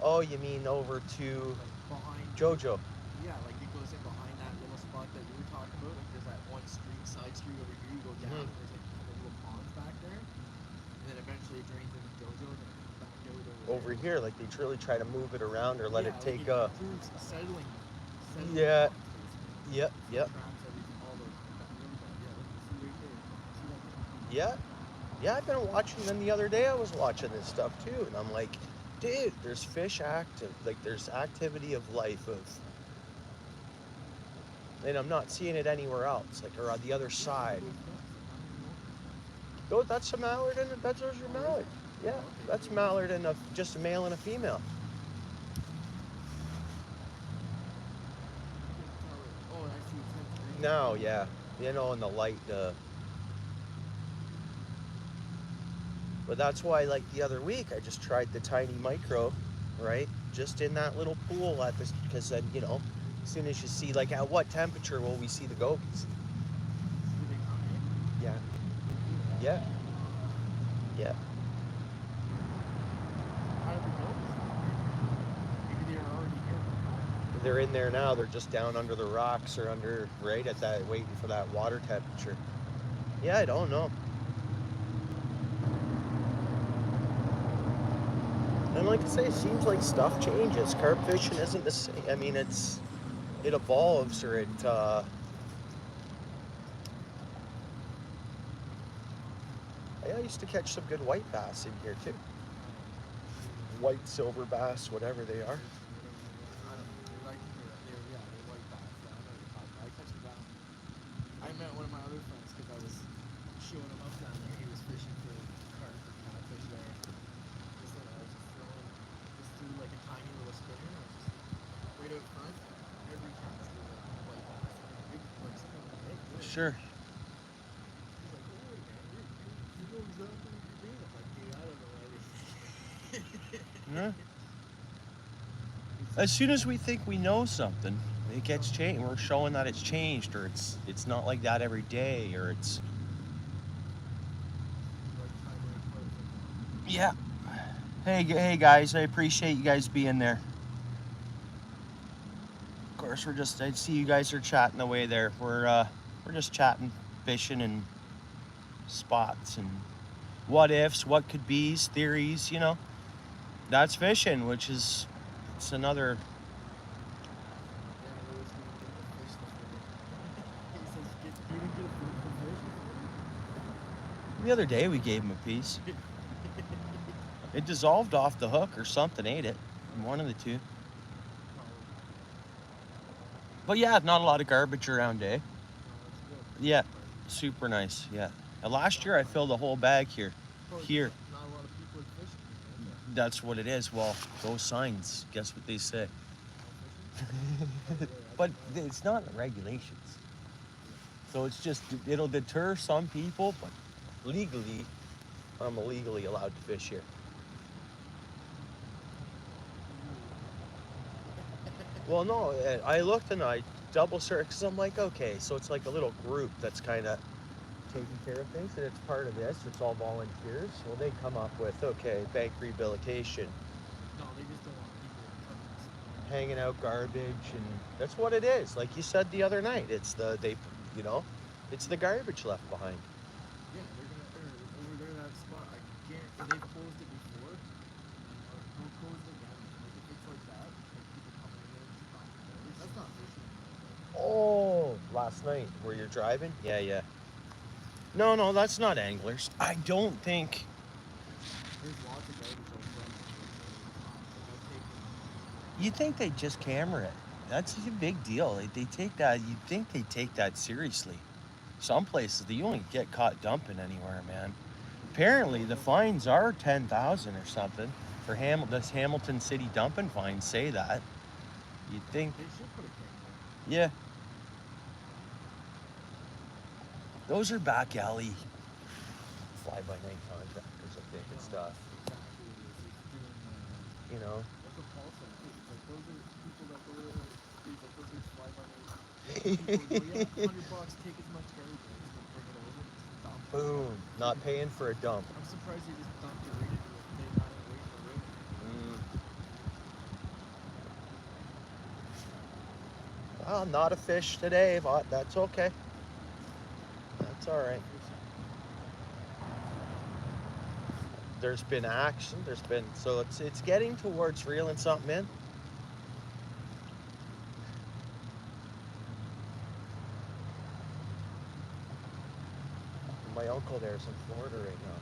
[SPEAKER 1] Oh, you mean over to
[SPEAKER 5] Like behind
[SPEAKER 1] JoJo?
[SPEAKER 5] Yeah, like it goes in behind that little spot that you were talking about. Like there's that one street, side street over here. You go down, and there's like the little ponds back there, and then eventually it drains into JoJo, and then it comes back out
[SPEAKER 1] Over here, like they really try to move it around or let it
[SPEAKER 5] like
[SPEAKER 1] take a.
[SPEAKER 5] improves settling.
[SPEAKER 1] Yeah.
[SPEAKER 5] ponds, basically.
[SPEAKER 1] Yep, yep.
[SPEAKER 5] Traps everything, all those. Really bad. Yeah, look, see right there. See that?
[SPEAKER 1] Yeah. Yeah, I've been watching them the other day. I was watching this stuff too, and I'm like, dude, there's fish active, like there's activity of life of, and I'm not seeing it anywhere else, like or on the other side. Oh, that's a mallard and that's those are mallard. Yeah, that's mallard and just a male and a female.
[SPEAKER 5] Oh, I see. It's green.
[SPEAKER 1] Now, yeah, in the light. But that's why, like the other week, I just tried the tiny micro, right? Just in that little pool at this, because then, as soon as you see, like, at what temperature will we see the gobies? Yeah. Yeah. Yeah.
[SPEAKER 5] How did it go?
[SPEAKER 1] they're in there now. They're just down under the rocks or under right at that, waiting for that water temperature. Yeah, I don't know. And like I say, it seems like stuff changes. Carp fishing isn't the same. I mean, it evolves, or it. I used to catch some good white bass in here too. White, silver bass, whatever they are.
[SPEAKER 5] I don't know. They're like they're white bass. Yeah, I know what you're talking about. I catch them down. I met one of my other friends because I was showing him up down there. He was fishing for carp or catfish there. Just like I was just throwing, just threw like a tiny little spinner. And I was just right out front. Every cast was like a white bass, like big, like something big. Good.
[SPEAKER 1] Sure.
[SPEAKER 5] He's like, "Holy man, you know exactly what you're doing." I'm like, "Dude, I don't know anything."
[SPEAKER 1] Yeah. As soon as we think we know something, it gets changed. We're showing that it's changed, or it's not like that every day, or it's. Yeah. Hey guys, I appreciate you guys being there. Of course, I see you guys are chatting away there. We're just chatting, fishing, and spots, and what ifs, what could be's, theories. That's fishing, which is it's another. The other day we gave him a piece. It dissolved off the hook or something, ate it. One of the two. But yeah, not a lot of garbage around, eh? Yeah, super nice, yeah. Last year I filled a whole bag here. Here.
[SPEAKER 5] Not a lot of people are fishing.
[SPEAKER 1] That's what it is. Well, those signs, guess what they say? But it's not regulations. So it's just, it'll deter some people, but legally, I'm illegally allowed to fish here. Well, no, I looked and I double searched because I'm like, okay, so it's like a little group that's kind of taking care of things, and it's part of this. It's all volunteers. Well, they come up with, okay, bank rehabilitation,
[SPEAKER 5] No, they just don't want people
[SPEAKER 1] hanging out garbage, and that's what it is. Like you said the other night, it's the garbage left behind.
[SPEAKER 5] Yeah, they're over there that spot. I can't. They've closed it before. They'll close it again. Like if it's like that, like people coming in there, just not closed. That's not fishing.
[SPEAKER 1] Oh, last night where you're driving? Yeah. No, that's not anglers. I don't think.
[SPEAKER 5] There's lots of garbage out front.
[SPEAKER 1] You'd think they'd just camera it. That's a big deal. They take that. You'd think they take that seriously. Some places you only get caught dumping anywhere, man. Apparently the fines are 10,000 or something for this Hamilton City dumping fines say that. You'd think.
[SPEAKER 5] They should put a camera.
[SPEAKER 1] Yeah. Those are back alley fly-by-night contractors, I think, and stuff.
[SPEAKER 5] Exactly. It's doing.
[SPEAKER 1] You know.
[SPEAKER 5] That's what Paul said. Like those are people that go there. He's like those are fly by night. People go, yeah, $100, take as much garbage as you can bring it over. Just dump it.
[SPEAKER 1] Boom. Not paying for a dump.
[SPEAKER 5] I'm surprised they just dumped it right into it. They're not even waiting for rain.
[SPEAKER 1] Well, not a fish today, but that's okay. That's all right. There's been action. So it's getting towards reeling something in. My uncle there's in Florida right now,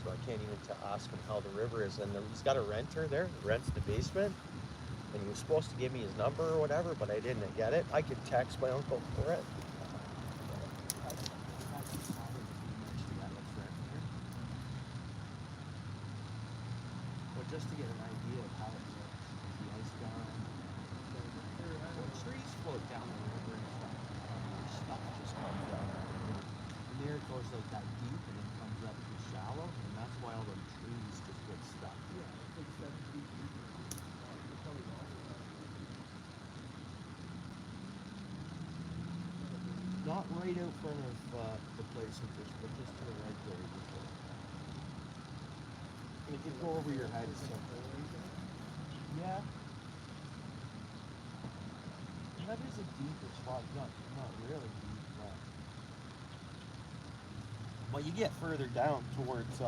[SPEAKER 1] so I can't even ask him how the river is. And he's got a renter there, rents the basement, and he was supposed to give me his number or whatever, but I didn't get it. I could text my uncle for it. Just to get an idea of how it looks, the ice gone, trees float down the river and stuff just comes down. And there it goes like that deep and then comes up to shallow, and that's why all the trees just get stuck.
[SPEAKER 5] Yeah, it's like 7 feet deep. You're probably lost.
[SPEAKER 1] Not right out front of the place, but just to the right there. It could go over your head. So. Yeah.
[SPEAKER 3] That is a deeper spot. Not really deep, but you get further down towards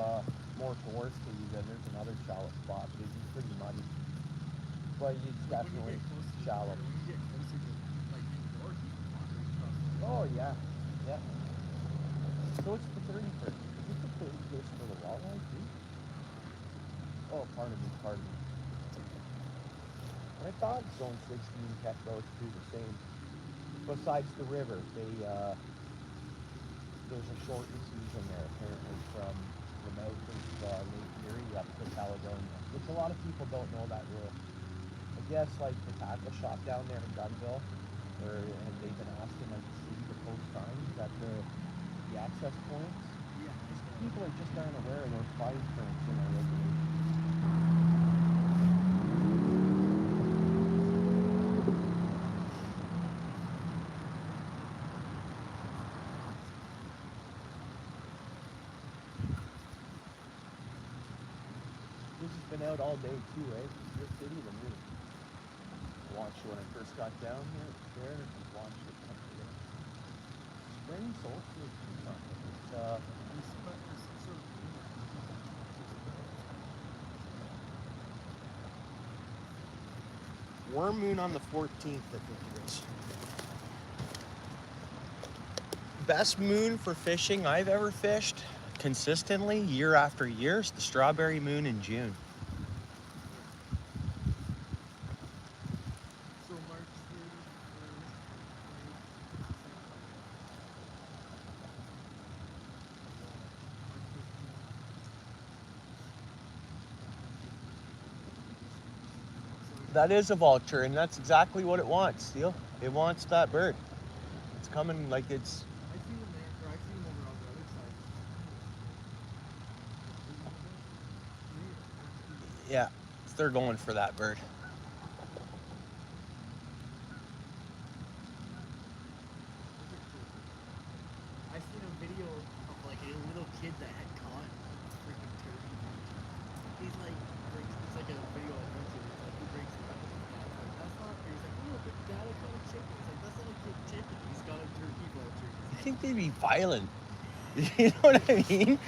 [SPEAKER 3] more towards Cave, and there's another shallow spot. It's pretty muddy, but you definitely shallow.
[SPEAKER 5] When you get closer to like indoor, you can walk right across the
[SPEAKER 3] Oh yeah, yeah. So it's the 31st. Is this the 31st for the walleye too? Oh, pardon me. I thought Zone 16 kept those two the same. Besides the river, there's a shortened season there apparently from the mouth of Lake Erie up to Caledonia, which a lot of people don't know that rule. I guess like the tackle shop down there in Dunnville, and they've been asking like the city to post signs at the access points.
[SPEAKER 5] Yeah.
[SPEAKER 3] People are just aren't aware of those fine prints in our regulations. This has been out all day too, right? Your city, the moon. I watched it when I first got down here, there, and I watched it come here. Spring solstice or something. Worm moon on the 14th, I think it is. Best moon for fishing I've ever fished consistently year after year is the strawberry moon in June.
[SPEAKER 5] So March 31st.
[SPEAKER 3] That is a vulture, and that's exactly what it wants, Steele. It wants that bird. It's coming like it's...
[SPEAKER 5] I see them there, or I see them over on the other side.
[SPEAKER 3] Yeah, they're going for that bird.
[SPEAKER 5] I seen a video of like a little kid that had caught a freaking turkey. He's like, it's like a video on YouTube. It's like he breaks it up. He's like, that's not. He's like, oh, but Dad, I caught a chicken. He's like, that's not a good chicken. He's got a turkey vulture.
[SPEAKER 3] You think they'd be violent? You know what I mean?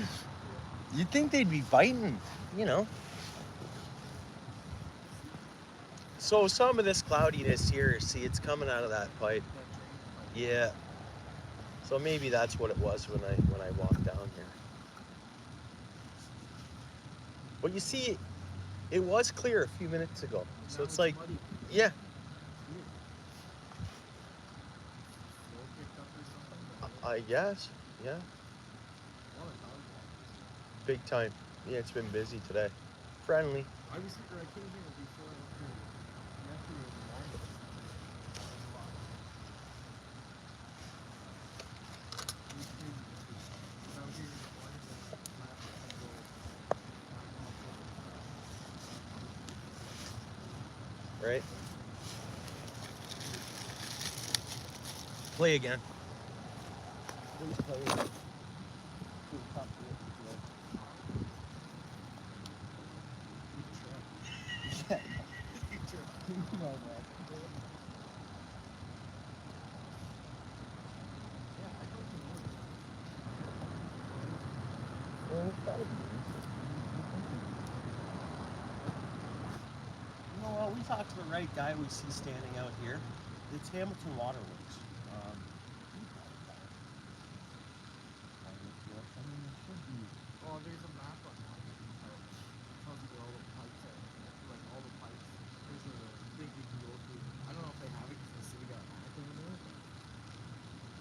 [SPEAKER 3] You'd think they'd be biting, you know. So some of this cloudiness here, see, it's coming out of that pipe. Yeah. So maybe that's what it was when I walked down here. Well, you see, it was clear a few minutes ago. So it's like, yeah. I guess, yeah. Big time. Yeah, it's been busy today. Friendly.
[SPEAKER 5] I was here. I came here before yesterday in the morning. I was here in the morning.
[SPEAKER 3] Right? Play again. Please play again. Well, we talked to the right guy we see standing out here. It's Hamilton Waterworks.
[SPEAKER 5] Oh, there's a map on that. It tells you where all the pipes are. Like all the pipes. There's a big you can go through. I don't know if they have it because the city got hacked over there. But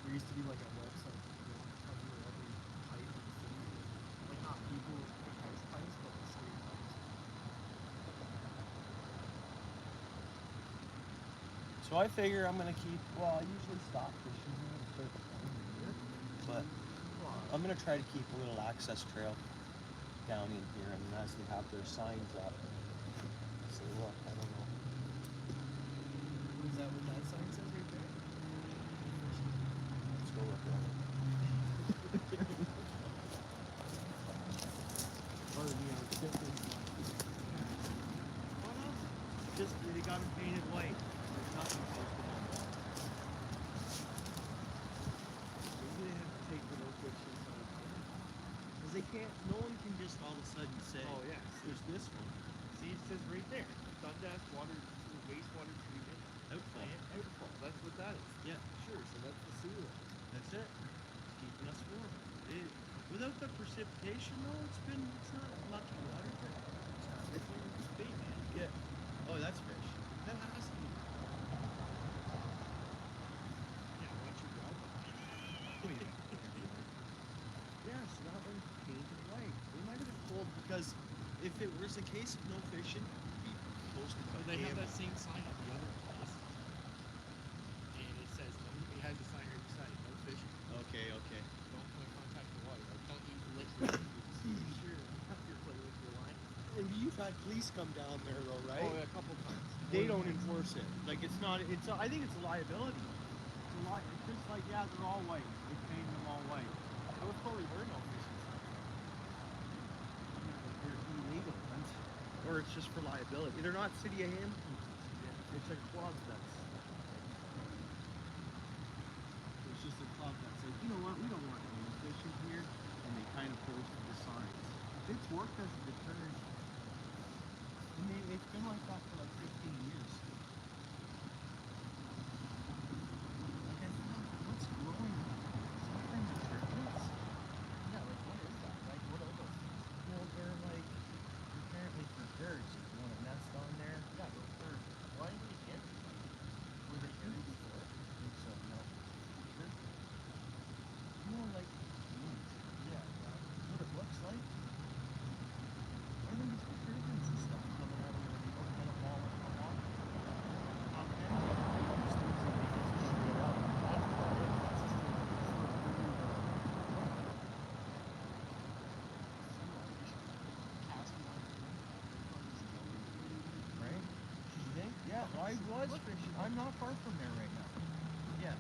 [SPEAKER 5] there used to be like a website that tells you where every pipe in the city is. Like not people with house pipes, but the city pipes.
[SPEAKER 3] So I figure I'm gonna keep. Well, I usually stop fishing here at a certain time of year, but I'm gonna try to keep a little access trail down in here, and as they have their signs up, say, look, I don't know.
[SPEAKER 5] Is that what that sign says right there?
[SPEAKER 3] Let's go look at it.
[SPEAKER 5] Pardon me, I was tipping.
[SPEAKER 3] Just they got it painted white. There's nothing posted on it.
[SPEAKER 5] can't. No one can just all of a sudden say.
[SPEAKER 3] Oh yeah.
[SPEAKER 5] There's this one.
[SPEAKER 3] See, it says right there. Dundas water, wastewater treatment,
[SPEAKER 5] Outfall.
[SPEAKER 3] plant outfall. That's what that is.
[SPEAKER 5] Yeah.
[SPEAKER 3] Sure. So that's the sewer.
[SPEAKER 5] That's it. It's keeping us warm. Without the precipitation, though, it's not lucky water.
[SPEAKER 3] It's bait, man.
[SPEAKER 5] Yeah. Oh, that's fish. That has to be.
[SPEAKER 3] Yeah. Watch your job.
[SPEAKER 5] Yeah, so that one painted white. We might have been cold because if it was a case of no fishing, it'd be posted by
[SPEAKER 3] They have
[SPEAKER 5] camera.
[SPEAKER 3] that same sign at the other place, and it says it has a sign right beside it. No fishing.
[SPEAKER 5] Okay, okay.
[SPEAKER 3] Don't come in contact with water. Like, don't use the liquid. Sure. You're playing with your line.
[SPEAKER 5] And you've had police come down there though, right?
[SPEAKER 3] Oh, yeah, a couple times.
[SPEAKER 5] They don't enforce it. Like it's not. I think it's a liability. It's just like they're all white. They paint them all white.
[SPEAKER 3] I was probably were no fishing signs.
[SPEAKER 5] They're illegal, or it's just for liability. They're not city of Ham. It's a club that's. It's just a club that's like, you know what? We don't want any fishing here, and they kind of posted the signs. It's worked as a deterrent. And it's been like that for like 15 years. What's growing? Something turtles?
[SPEAKER 3] Yeah, like what is that? Like what are those?
[SPEAKER 5] Well, they're like apparently for birds. If you want to nest on there,
[SPEAKER 3] Yeah, those birds. Why do they get them? Were they here before?
[SPEAKER 5] I think so. No. You know, like beans.
[SPEAKER 3] Yeah.
[SPEAKER 5] That's what it looks like. Why are these turbans and stuff coming out of there? You don't kind of fall in the water. How can you? These things that they just can't get out.
[SPEAKER 3] That's what it is. That's just
[SPEAKER 5] Right? You think? Yeah, I was fishing. I'm not far from there right now. Yeah,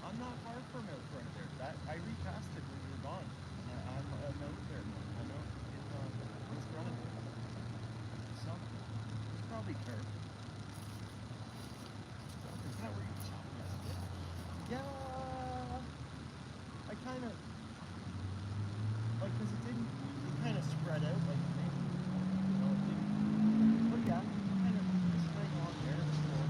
[SPEAKER 5] I'm not far from out front of there. That I recasted when you were gone. I'm out there. I'm out in front of it. Something. It's probably carp.
[SPEAKER 3] Is that where you shot yesterday?
[SPEAKER 5] Yeah. I kind of like because it didn't. It kind of spread out like a thing. You know, it didn't. But yeah, kind of just right along there. It's cool.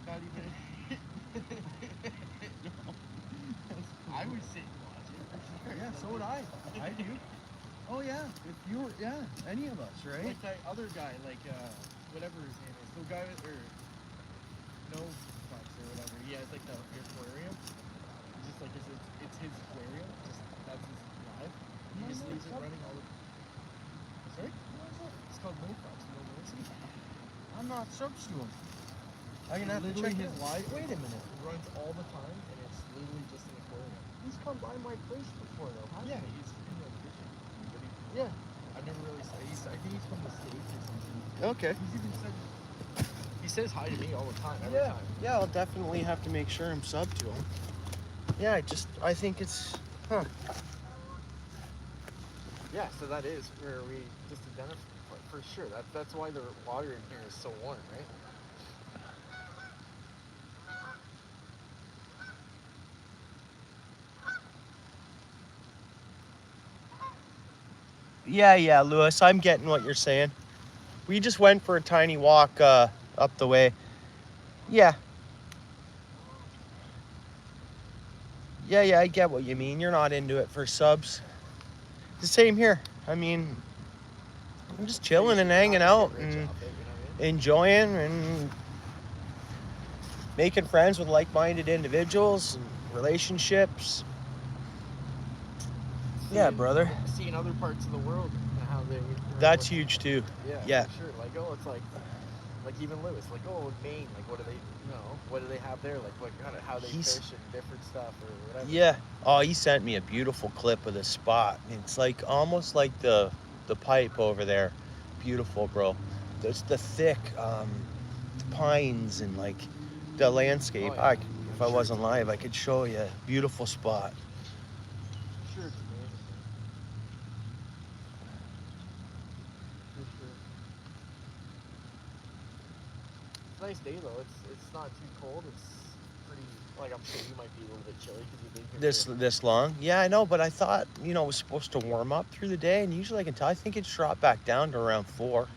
[SPEAKER 3] Not even. I would sit and watch it for sure.
[SPEAKER 5] Yeah, so would I. I do. Oh yeah, if you were, yeah, any of us, right?
[SPEAKER 3] Like that other guy, like whatever his name is, the guy with or no fucks or whatever. He has like the aquarium. It's just like it's his aquarium. Just that's his live. He just leaves it running all the. Sorry? It's called no fucks. No
[SPEAKER 1] I'm not subs to him. I'm gonna have to
[SPEAKER 5] Literally
[SPEAKER 1] check
[SPEAKER 5] his
[SPEAKER 1] his
[SPEAKER 5] live. Wait a minute. He runs all the time, and it's literally just an aquarium.
[SPEAKER 1] He's come by my place before though, huh?
[SPEAKER 5] Yeah, he's in the fishing. But
[SPEAKER 1] Yeah.
[SPEAKER 5] I never really saw. I think he's from the States or something.
[SPEAKER 1] Okay.
[SPEAKER 5] He's even said. He says hi to me all the time. Every
[SPEAKER 1] Yeah.
[SPEAKER 5] time.
[SPEAKER 1] Yeah, I'll definitely have to make sure I'm sub to him. Yeah, I think it's, huh.
[SPEAKER 5] Yeah, so that is where we just identify for sure. That's why the water in here is so warm, right?
[SPEAKER 1] Yeah, Lewis, I'm getting what you're saying. We just went for a tiny walk up the way. Yeah. Yeah, I get what you mean. You're not into it for subs. The same here. I mean, I'm just chilling and hanging out and enjoying and making friends with like-minded individuals and relationships. Yeah, brother.
[SPEAKER 5] Seeing other parts of the world and how they.
[SPEAKER 1] That's huge too. Yeah.
[SPEAKER 5] For sure. Like, oh, it's like even Lewis. Like, oh, Maine. Like, what do they? You know, what do they have there? Like, what kind of how they fish and different stuff or whatever.
[SPEAKER 1] Yeah. Oh, he sent me a beautiful clip of the spot. It's like almost like the pipe over there. Beautiful, bro. There's the thick pines and like the landscape.
[SPEAKER 5] Oh, yeah.
[SPEAKER 1] If I wasn't live, I could show you. Beautiful spot.
[SPEAKER 5] Sure, it's amazing. For sure. It's a nice day though. It's not too cold. It's pretty. Like I'm sure you might be a little bit chilly because you've been here.
[SPEAKER 1] This long? Yeah, I know, but I thought it was supposed to warm up through the day, and usually I can tell. I think it's dropped back down to around 4,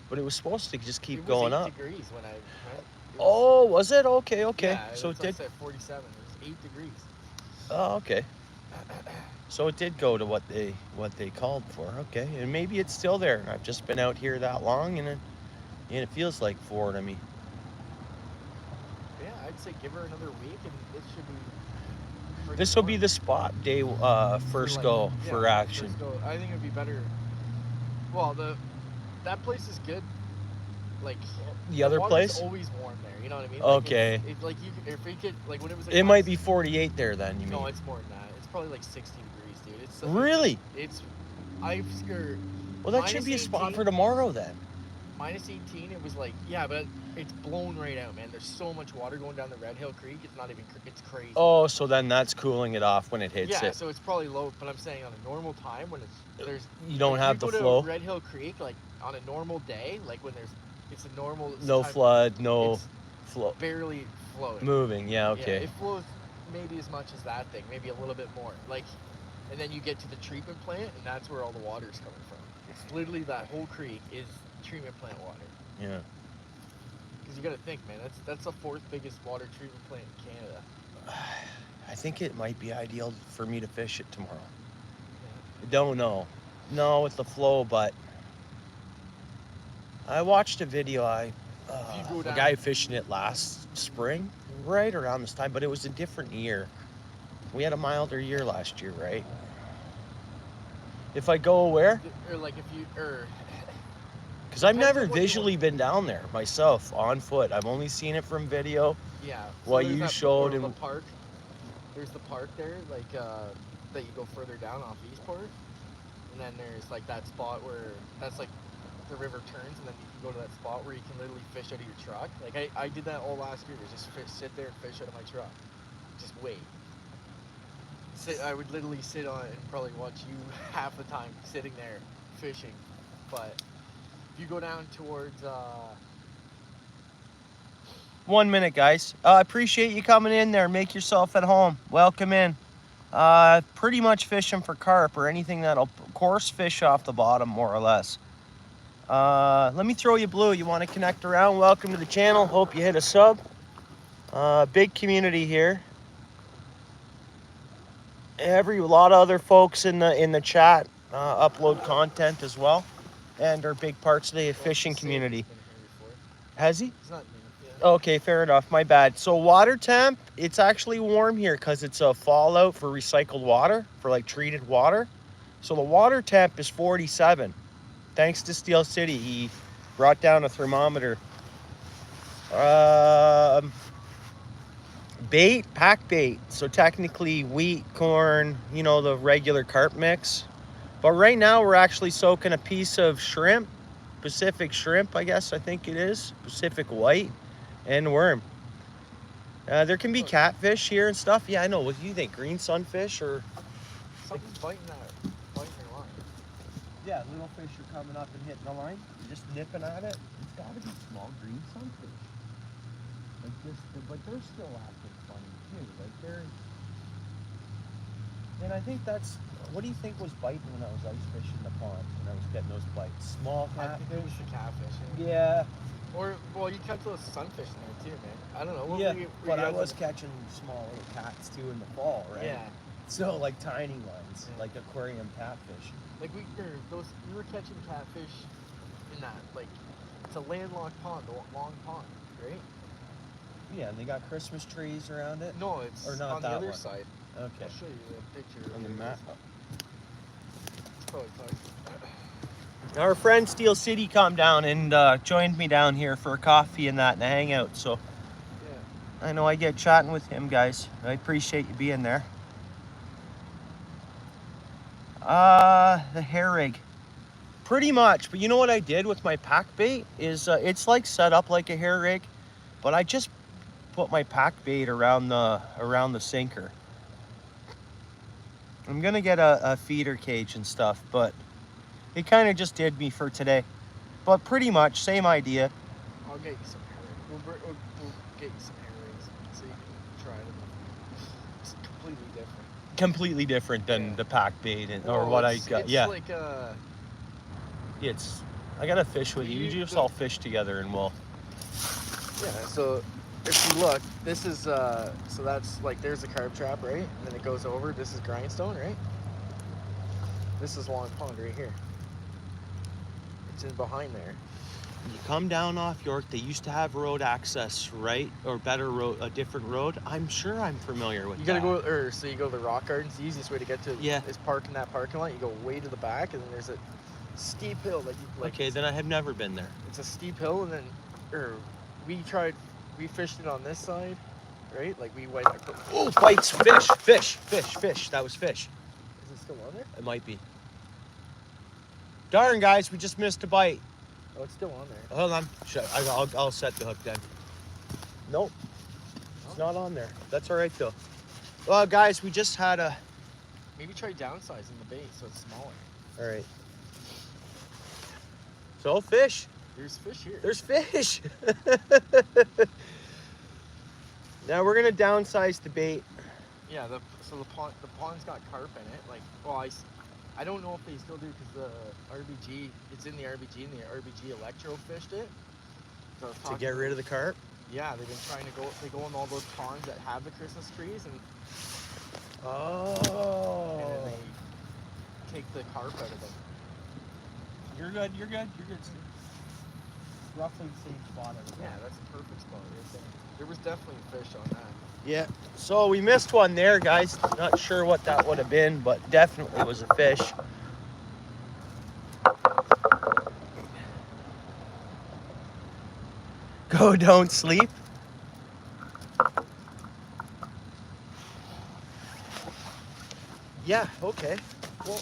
[SPEAKER 1] but it was supposed to just keep going up.
[SPEAKER 5] It was 8 degrees when I went.
[SPEAKER 1] Oh, was it? Okay.
[SPEAKER 5] Yeah,
[SPEAKER 1] so it did.
[SPEAKER 5] At 47. It was 8 degrees.
[SPEAKER 1] Oh, okay. So it did go to what they called for. Okay, and maybe it's still there. I've just been out here that long, and it feels like 4 to me.
[SPEAKER 5] Yeah, I'd say give her another week, and this should be.
[SPEAKER 1] This will be the spot day first go for action.
[SPEAKER 5] First go. I think it'd be better. Well, that place is good. Like
[SPEAKER 1] the other place,
[SPEAKER 5] always warm there. You know what I mean?
[SPEAKER 1] Okay.
[SPEAKER 5] Like if we could like when it was. Like
[SPEAKER 1] it might be 48 there then. You mean?
[SPEAKER 5] No, it's more than that. It's probably like 60 degrees, dude. It's
[SPEAKER 1] really.
[SPEAKER 5] I've scared.
[SPEAKER 1] Well, that should be a spot for tomorrow then.
[SPEAKER 5] Minus 18, it was like, yeah, but it's blown right out, man. There's so much water going down the Red Hill Creek. It's not even, it's crazy.
[SPEAKER 1] Oh, so then that's cooling it off when it hits it.
[SPEAKER 5] Yeah, so it's probably low, but I'm saying on a normal time when
[SPEAKER 1] you don't have the flow.
[SPEAKER 5] You go to Red Hill Creek, like on a normal day, like when it's a normal.
[SPEAKER 1] No flood, no flow.
[SPEAKER 5] Barely flowing.
[SPEAKER 1] Moving, yeah, okay.
[SPEAKER 5] Yeah, it flows maybe as much as that thing, maybe a little bit more. Like, and then you get to the treatment plant, and that's where all the water's coming from. It's literally that whole creek is treatment plant water.
[SPEAKER 1] Yeah.
[SPEAKER 5] Because you got to think, man, that's the 4th biggest water treatment plant in Canada.
[SPEAKER 1] I think it might be ideal for me to fish it tomorrow.
[SPEAKER 5] Yeah.
[SPEAKER 1] I don't know. No, with the flow, but I watched a video. A guy fishing it last spring, right around this time, but it was a different year. We had a milder year last year, right? If I go where?
[SPEAKER 5] Or like if you,
[SPEAKER 1] because I've never visually been down there myself on foot. I've only seen it from video.
[SPEAKER 5] Yeah.
[SPEAKER 1] So what you showed
[SPEAKER 5] the park. There's the park there, like that you go further down off Eastport, and then there's like that spot where that's like the river turns, and then you can go to that spot where you can literally fish out of your truck. Like I did that all last year. Just sit there and fish out of my truck. Just wait. I would literally sit on it and probably watch you half the time sitting there fishing. But if you go down towards
[SPEAKER 1] 1 minute, guys. Appreciate you coming in there. Make yourself at home. Welcome in. Pretty much fishing for carp or anything that'll coarse fish off the bottom, more or less. Let me throw you blue. You want to connect around? Welcome to the channel. Hope you hit a sub. Big community here. A lot of other folks in the chat upload content as well, and are big parts of the fishing community. Has he?
[SPEAKER 5] It's not me. Yeah.
[SPEAKER 1] Okay, fair enough. My bad. So water temp, it's actually warm here because it's a fallout for recycled water, for like treated water. So the water temp is 47. Thanks to Steel City, Brought down a thermometer. Bait, pack bait. So technically wheat, corn, you know, the regular carp mix. But right now we're actually soaking a piece of shrimp, Pacific shrimp, I guess I think it is, Pacific white, and worm. There can be catfish here and stuff. Yeah, I know. What do you think? Green sunfish or?
[SPEAKER 5] Something's biting your line.
[SPEAKER 1] Yeah, little fish are coming up and hitting the line. You're just nipping at it.
[SPEAKER 5] It's gotta be small green sunfish. Like this, but they're still acting funny too. Like they're.
[SPEAKER 1] And I think that's, what do you think was biting when I was ice fishing the pond, when I was getting those bites? Small
[SPEAKER 5] I think it was
[SPEAKER 1] catfish?
[SPEAKER 5] the catfish.
[SPEAKER 1] Yeah.
[SPEAKER 5] Or, well, you catch those sunfish in there too, man. I don't know. What
[SPEAKER 1] Yeah,
[SPEAKER 5] were you
[SPEAKER 1] but I
[SPEAKER 5] guys
[SPEAKER 1] was
[SPEAKER 5] like-
[SPEAKER 1] catching small little cats too in the fall, right?
[SPEAKER 5] Yeah.
[SPEAKER 1] So like tiny ones,
[SPEAKER 5] Yeah.
[SPEAKER 1] like aquarium catfish.
[SPEAKER 5] Like we were catching catfish in that, like, it's a landlocked pond, a long pond, right?
[SPEAKER 1] Yeah, and they got Christmas trees around it.
[SPEAKER 5] No, it's
[SPEAKER 1] Or not
[SPEAKER 5] on the
[SPEAKER 1] that
[SPEAKER 5] other
[SPEAKER 1] one.
[SPEAKER 5] side.
[SPEAKER 1] Okay.
[SPEAKER 5] I'll show you the picture.
[SPEAKER 1] On the map.
[SPEAKER 5] It's probably
[SPEAKER 1] Our friend Steel City come down and joined me down here for a coffee and that and a hangout. So
[SPEAKER 5] yeah.
[SPEAKER 1] I know I get chatting with him, guys. I appreciate you being there. The hair rig. Pretty much, but you know what I did with my pack bait is it's like set up like a hair rig, but I just put my pack bait around the sinker. I'm gonna get a feeder cage and stuff, but it kind of just did me for today. But pretty much same idea.
[SPEAKER 5] I'll get you some hair rigs. We'll get you some hair rigs so you can try them. It's completely different.
[SPEAKER 1] Completely different than
[SPEAKER 5] Yeah.
[SPEAKER 1] the pack bait or
[SPEAKER 5] Well,
[SPEAKER 1] what I
[SPEAKER 5] it's-
[SPEAKER 1] got.
[SPEAKER 5] It's
[SPEAKER 1] Yeah,
[SPEAKER 5] like
[SPEAKER 1] I gotta fish with you.
[SPEAKER 5] You-
[SPEAKER 1] You just all fish together and we'll.
[SPEAKER 5] yeah. So if you look, this is so that's like there's a carp trap, right? And then it goes over. This is grindstone, right? This is Long Pond right here. It's in behind there.
[SPEAKER 1] You come down off York, they used to have road access, right? Or better road, a different road. I'm sure I'm familiar with
[SPEAKER 5] You gotta
[SPEAKER 1] that.
[SPEAKER 5] go, so you go to the rock gardens. The easiest way to get to
[SPEAKER 1] Yeah.
[SPEAKER 5] is park in that parking lot. You go way to the back, and then there's a steep hill that you like.
[SPEAKER 1] Okay, then I have never been there.
[SPEAKER 5] It's a steep hill, and then, we fished it on this side, right? Like we went.
[SPEAKER 1] Oh, bites, fish. That was fish.
[SPEAKER 5] Is it still on there?
[SPEAKER 1] It might be. Darn, guys, we just missed a bite.
[SPEAKER 5] Oh, it's still on there.
[SPEAKER 1] Hold on. I'll set the hook then. Nope. It's not on there. That's all right, though. Well, guys, we just had a...
[SPEAKER 5] Maybe try downsizing the bait so it's smaller.
[SPEAKER 1] All right. So, fish.
[SPEAKER 5] There's fish here.
[SPEAKER 1] There's fish. Now, we're going to downsize the bait.
[SPEAKER 5] Yeah, so the pond's got carp in it. Like, well, I don't know if they still do because the RBG, it's in the RBG, and the RBG Electro fished it. So I was
[SPEAKER 1] To
[SPEAKER 5] talking
[SPEAKER 1] get rid of the carp?
[SPEAKER 5] Yeah, they've been trying to they go in all those ponds that have the Christmas trees, and
[SPEAKER 1] Oh.
[SPEAKER 5] then they take the carp out of them.
[SPEAKER 1] You're good. Roughly the same spot.
[SPEAKER 5] Yeah, that's a perfect spot right there. There was definitely fish on that.
[SPEAKER 1] Yeah. So we missed one there, guys. Not sure what that would have been, but definitely was a fish. Go, don't sleep. Yeah, okay. Well,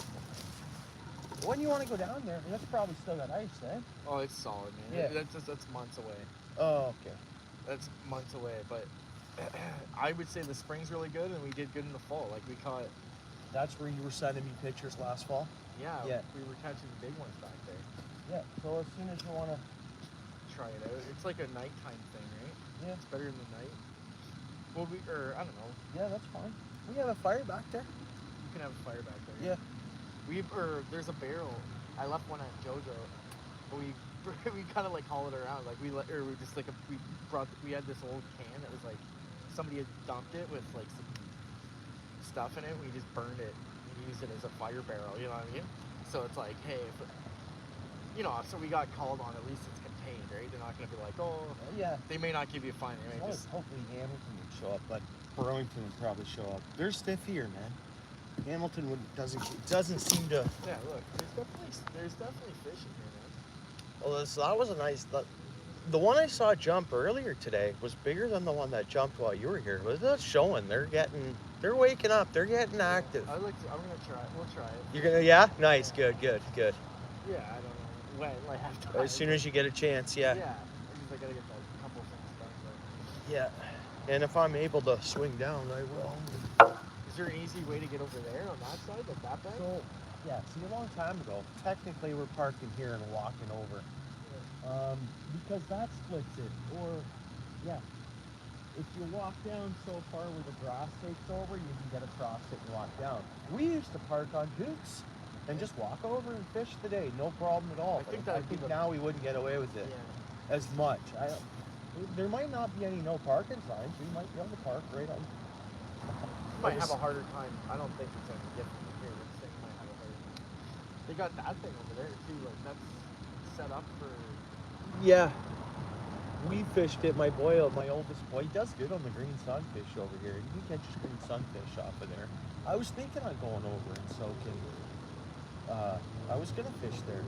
[SPEAKER 1] when you want to go down there, that's probably still got ice, eh?
[SPEAKER 5] Oh, it's solid, man.
[SPEAKER 1] Yeah.
[SPEAKER 5] That's months away.
[SPEAKER 1] Oh, okay.
[SPEAKER 5] That's months away, but I would say the spring's really good, and we did good in the fall. Like we caught,
[SPEAKER 1] That's where you were sending me pictures last fall?
[SPEAKER 5] yeah,
[SPEAKER 1] Yeah.
[SPEAKER 5] we were catching the big ones back there.
[SPEAKER 1] Yeah. So as soon as you want to...
[SPEAKER 5] Try it out. It's like a nighttime thing, right?
[SPEAKER 1] Yeah.
[SPEAKER 5] It's better in the night. Well, I don't know.
[SPEAKER 1] Yeah, that's fine. We have a fire back there.
[SPEAKER 5] You can have a fire back there.
[SPEAKER 1] Yeah.
[SPEAKER 5] There's a barrel. I left one at JoJo, but we kind of like haul it around. Like we had this old can that was like somebody had dumped it with like some stuff in it. We just burned it and used it as a fire barrel. You know what I mean? So it's like, hey, so we got called on. At least it's contained, right? They're not gonna be like, oh,
[SPEAKER 1] Yeah.
[SPEAKER 5] they may not give you a fine. They may just
[SPEAKER 1] Hopefully Hamilton would show up, but Burlington would probably show up. They're stiff here, man. Hamilton doesn't seem to...
[SPEAKER 5] yeah. Look, there's definitely fish in here, man.
[SPEAKER 1] Well, that was a nice. The one I saw jump earlier today was bigger than the one that jumped while you were here. Was that showing? They're waking up. They're getting active.
[SPEAKER 3] I'm gonna try it. We'll try it.
[SPEAKER 1] You're gonna, yeah? Nice,
[SPEAKER 3] Yeah.
[SPEAKER 1] good.
[SPEAKER 3] Yeah, I don't know when. I have time.
[SPEAKER 1] As soon as you get a chance, yeah.
[SPEAKER 3] Yeah. I gotta get that couple things done. But
[SPEAKER 1] Yeah. And if I'm able to swing down, I will.
[SPEAKER 3] is there an easy way to get over there on that side, like that back?
[SPEAKER 1] So, yeah, see, a long time ago, technically we're parking here and walking over. Because that splits it. Or, yeah, if you walk down so far where the grass takes over, you can get across it and walk down. We used to park on Dukes and just walk over and fish the day, no problem at all.
[SPEAKER 3] I think
[SPEAKER 1] But I
[SPEAKER 3] that'd be
[SPEAKER 1] think
[SPEAKER 3] the-
[SPEAKER 1] now we wouldn't get away with it
[SPEAKER 3] Yeah.
[SPEAKER 1] as much. There might not be any no parking signs. We might be able to park right on.
[SPEAKER 3] You might have a harder time. I don't think it's any different here. This thing might have a harder time. They got that thing over there too. Like that's set up for.
[SPEAKER 1] Yeah. We fished it, my oldest boy, he does good on the green sunfish over here. He catches green sunfish off of there. I was thinking on going over and soaking. I was gonna fish there.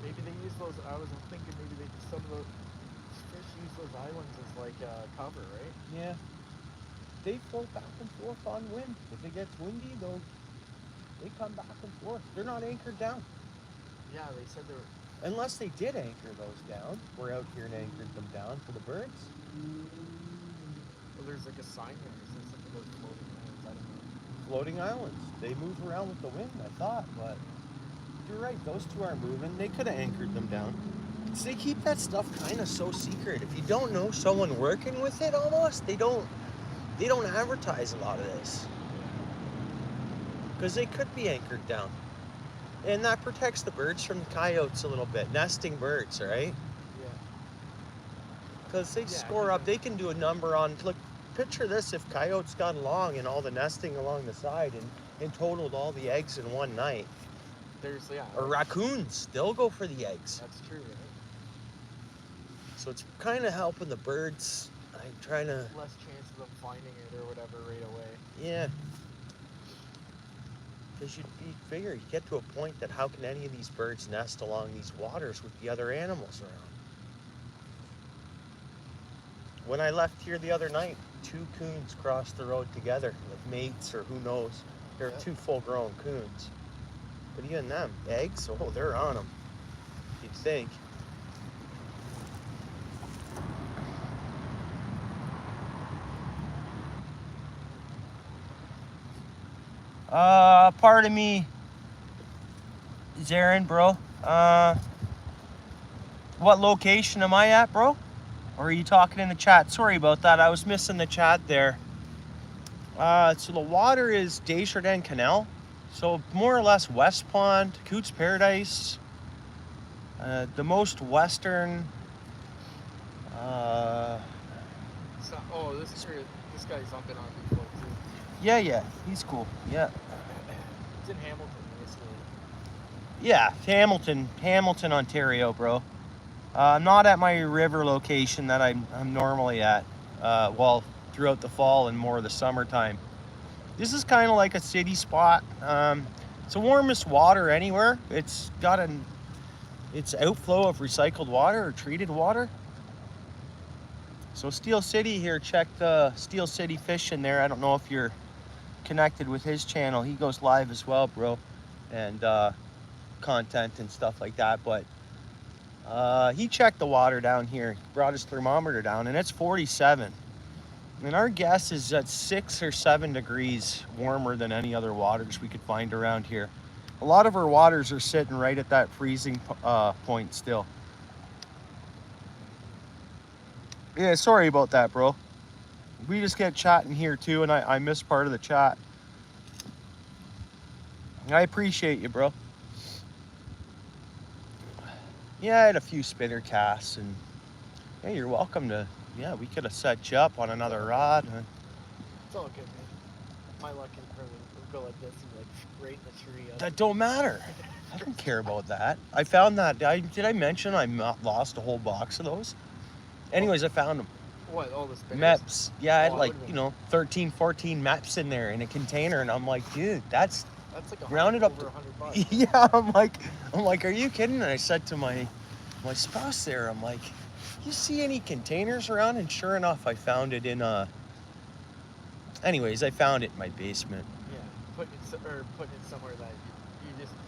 [SPEAKER 3] Maybe they use those. I was thinking maybe some of those fish use those islands as like cover, right?
[SPEAKER 1] Yeah. They float back and forth on wind. If it gets windy, they come back and forth. They're not anchored down.
[SPEAKER 3] Yeah, they said they were.
[SPEAKER 1] Unless they did anchor those down. We're out here and anchored them down for the birds.
[SPEAKER 3] Well, there's like a sign there. It says something about floating islands. I don't know.
[SPEAKER 1] Floating islands. They move around with the wind, I thought, but you're right, those two are moving. They could have anchored them down. So they keep that stuff kind of so secret. If you don't know someone working with it almost, they don't advertise a lot of this. Because they could be anchored down. And that protects the birds from the coyotes a little bit. Nesting birds, right?
[SPEAKER 3] Yeah.
[SPEAKER 1] Because they
[SPEAKER 3] Yeah,
[SPEAKER 1] score up. They can do a number on, look, picture this if coyotes got along and all the nesting along the side and totaled all the eggs in one night.
[SPEAKER 3] There's
[SPEAKER 1] Or raccoons, they'll go for the eggs.
[SPEAKER 3] That's true, right?
[SPEAKER 1] So it's kind of helping the birds. I'm trying to,
[SPEAKER 3] Less chance of them finding it or whatever right away.
[SPEAKER 1] yeah. Because you figure you get to a point that how can any of these birds nest along these waters with the other animals around? When I left here the other night, 2 coons crossed the road together with mates or who knows. They're
[SPEAKER 3] Yeah.
[SPEAKER 1] 2 full-grown coons. But even them, eggs, oh, they're on them. You'd think. Pardon me, Zarin, bro. What location am I at, bro? Or are you talking in the chat? Sorry about that. I was missing the chat there. So the water is Desjardins Canal. So more or less West Pond, Coots Paradise. The most western.
[SPEAKER 3] So, this guy's I've been on before too.
[SPEAKER 1] Yeah, he's cool. Yeah.
[SPEAKER 3] It's in Hamilton, basically.
[SPEAKER 1] Yeah, Hamilton, Ontario, bro. I'm not at my river location that I'm normally at. Throughout the fall and more of the summertime. This is kind of like a city spot. It's the warmest water anywhere. It's got it's outflow of recycled water or treated water. So Steel City here, check the Steel City Fishing there. I don't know if you're connected with his channel. He goes live as well, bro, and content and stuff like that. But he checked the water down here, brought his thermometer down, and it's 47. And our guess is that 6 or 7 degrees warmer than any other waters we could find around here. A lot of our waters are sitting right at that freezing point still. Yeah, sorry about that, bro. We just get chatting here too, and I missed part of the chat. I appreciate you, bro. Yeah, I had a few spinner casts, and yeah, you're welcome to. Yeah, we could have set you up on another rod.
[SPEAKER 3] It's all good, man. My luck can probably go like this and like right in the tree.
[SPEAKER 1] That don't matter. I don't care about that. I found that. Did I mention I lost a whole box of those? Anyways, I found them.
[SPEAKER 3] What, all the spinners?
[SPEAKER 1] MEPs. Yeah, I had
[SPEAKER 3] Oh, I
[SPEAKER 1] like,
[SPEAKER 3] would've
[SPEAKER 1] 13, 14 MEPs in there in a container, and I'm like, dude, that's
[SPEAKER 3] That's like
[SPEAKER 1] rounded up
[SPEAKER 3] over
[SPEAKER 1] to
[SPEAKER 3] $100.
[SPEAKER 1] yeah. I'm like, are you kidding? And I said to my my spouse there. I'm like, you see any containers around? And sure enough, I found it in anyways, I found it in my basement.
[SPEAKER 5] Yeah, putting it somewhere that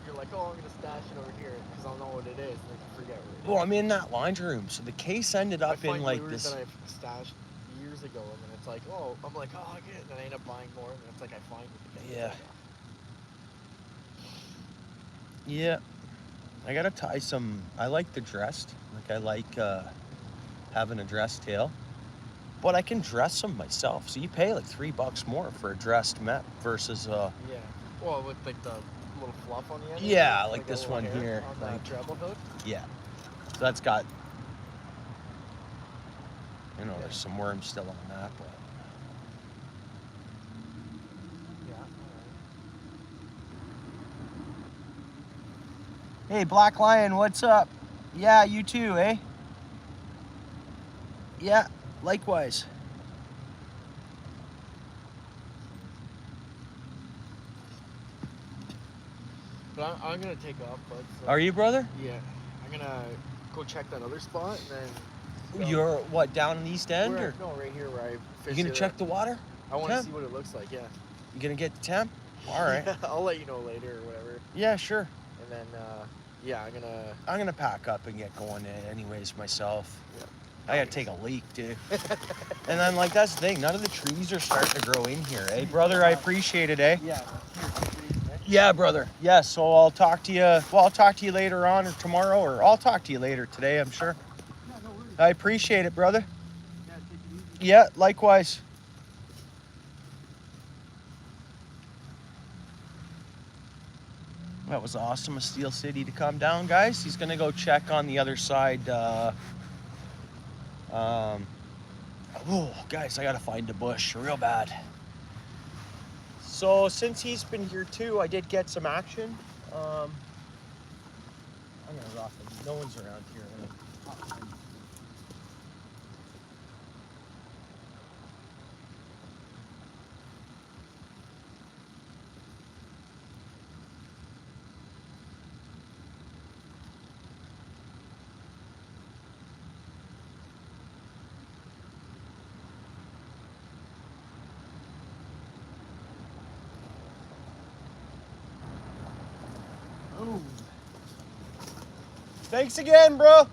[SPEAKER 5] you're like, oh, I'm gonna stash it over here because I'll know what it is, and then you forget what it is.
[SPEAKER 1] Well, I'm in that laundry room, so the case ended
[SPEAKER 5] I
[SPEAKER 1] up
[SPEAKER 5] find
[SPEAKER 1] in like
[SPEAKER 5] lures
[SPEAKER 1] this.
[SPEAKER 5] that I've stashed years ago, and then it's like, oh, I'm like, oh, I get it, and then I end up buying more, and it's like I find it again.
[SPEAKER 1] Yeah. I gotta tie some. I like the dressed. Like I like having a dressed tail, but I can dress them myself. So you pay like $3 more for a dressed Met versus
[SPEAKER 5] Yeah. Well, with like the little fluff on the end.
[SPEAKER 1] Yeah,
[SPEAKER 5] of it,
[SPEAKER 1] like
[SPEAKER 5] a
[SPEAKER 1] this
[SPEAKER 5] little
[SPEAKER 1] one
[SPEAKER 5] hair
[SPEAKER 1] here,
[SPEAKER 5] on the
[SPEAKER 1] like-
[SPEAKER 5] treble hook.
[SPEAKER 1] yeah. So that's got, you know,
[SPEAKER 5] Yeah.
[SPEAKER 1] there's some worms still on that, but
[SPEAKER 5] Yeah. All
[SPEAKER 1] hey, Black Lion, what's up? Yeah, you too, eh? Yeah, likewise.
[SPEAKER 5] But I'm gonna take off, bud. So,
[SPEAKER 1] Are you, brother?
[SPEAKER 5] Yeah. I'm gonna go check that other spot, and then.
[SPEAKER 1] You're what, down in the East End, or
[SPEAKER 5] No, right here where I
[SPEAKER 1] you
[SPEAKER 5] fish.
[SPEAKER 1] gonna check the water?
[SPEAKER 5] I want to
[SPEAKER 1] temp?
[SPEAKER 5] see what it looks like. Yeah.
[SPEAKER 1] You gonna get the temp? All right.
[SPEAKER 5] I'll let you know later or whatever.
[SPEAKER 1] Yeah, sure.
[SPEAKER 5] And then, yeah,
[SPEAKER 1] I'm gonna pack up and get going anyways myself.
[SPEAKER 5] Yeah.
[SPEAKER 1] I gotta take a leak, dude. And then, like, that's the thing. None of the trees are starting to grow in here, eh, brother? I appreciate it, eh?
[SPEAKER 5] Yeah.
[SPEAKER 1] Yeah, brother. Yeah, so I'll talk to you. Well, I'll talk to you later on or tomorrow, or I'll talk to you later today, I'm sure.
[SPEAKER 4] Yeah, no worries.
[SPEAKER 1] I appreciate it, brother.
[SPEAKER 4] Yeah, take it easy.
[SPEAKER 1] Yeah, likewise. That was awesome of Steel City to come down, guys. He's gonna go check on the other side. Oh, guys, I gotta find the bush real bad. So since he's been here too, I did get some action. I'm gonna rock him. No one's around here.
[SPEAKER 4] Oh,
[SPEAKER 1] Thanks again, bro.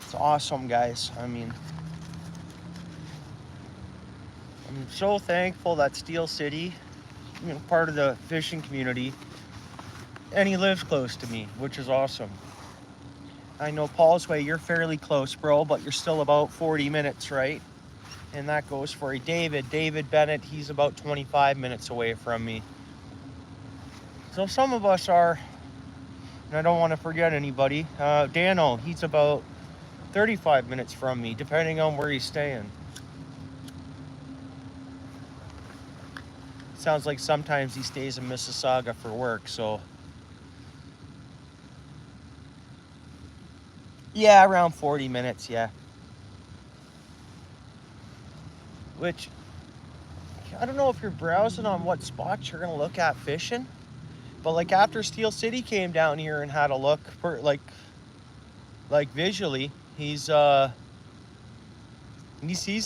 [SPEAKER 1] It's awesome, guys. I mean, I'm so thankful that Steel City, you know, part of the fishing community, and he lives close to me, which is awesome. I know Paul's Way, you're fairly close, bro, but you're still about 40 minutes, right? And that goes for David Bennett. He's about 25 minutes away from me. So some of us are, and I don't want to forget anybody. Dano, he's about 35 minutes from me, depending on where he's staying. Sounds like sometimes he stays in Mississauga for work, so. Yeah, around 40 minutes, yeah. Which, I don't know if you're browsing on what spots you're gonna look at fishing, but like after Steel City came down here and had a look for like visually, he sees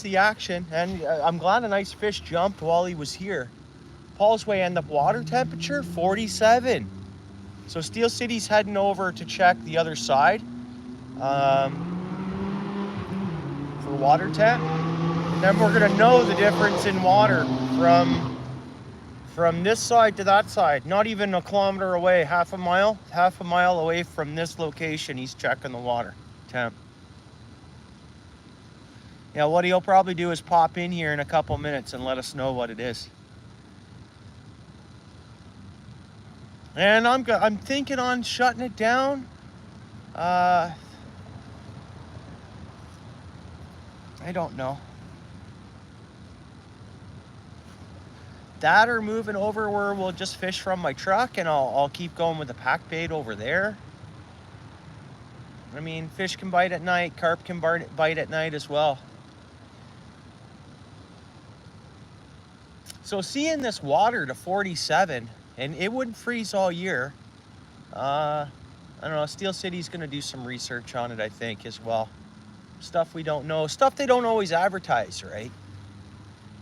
[SPEAKER 1] the action, and I'm glad a nice fish jumped while he was here. Paul's Way end up water temperature 47. So Steel City's heading over to check the other side for water temp. And then we're gonna know the difference in water from this side to that side. Not even a kilometer away, half a mile away from this location, he's checking the water temp. Yeah, what he'll probably do is pop in here in a couple minutes and let us know what it is. And I'm thinking on shutting it down. I don't know. That or moving over where we'll just fish from my truck, and I'll keep going with the pack bait over there. I mean, fish can bite at night, carp can bite at night as well. So seeing this water to 47, and it wouldn't freeze all year. I don't know, Steel City's gonna do some research on it, I think, as well. Stuff we don't know, stuff they don't always advertise, right?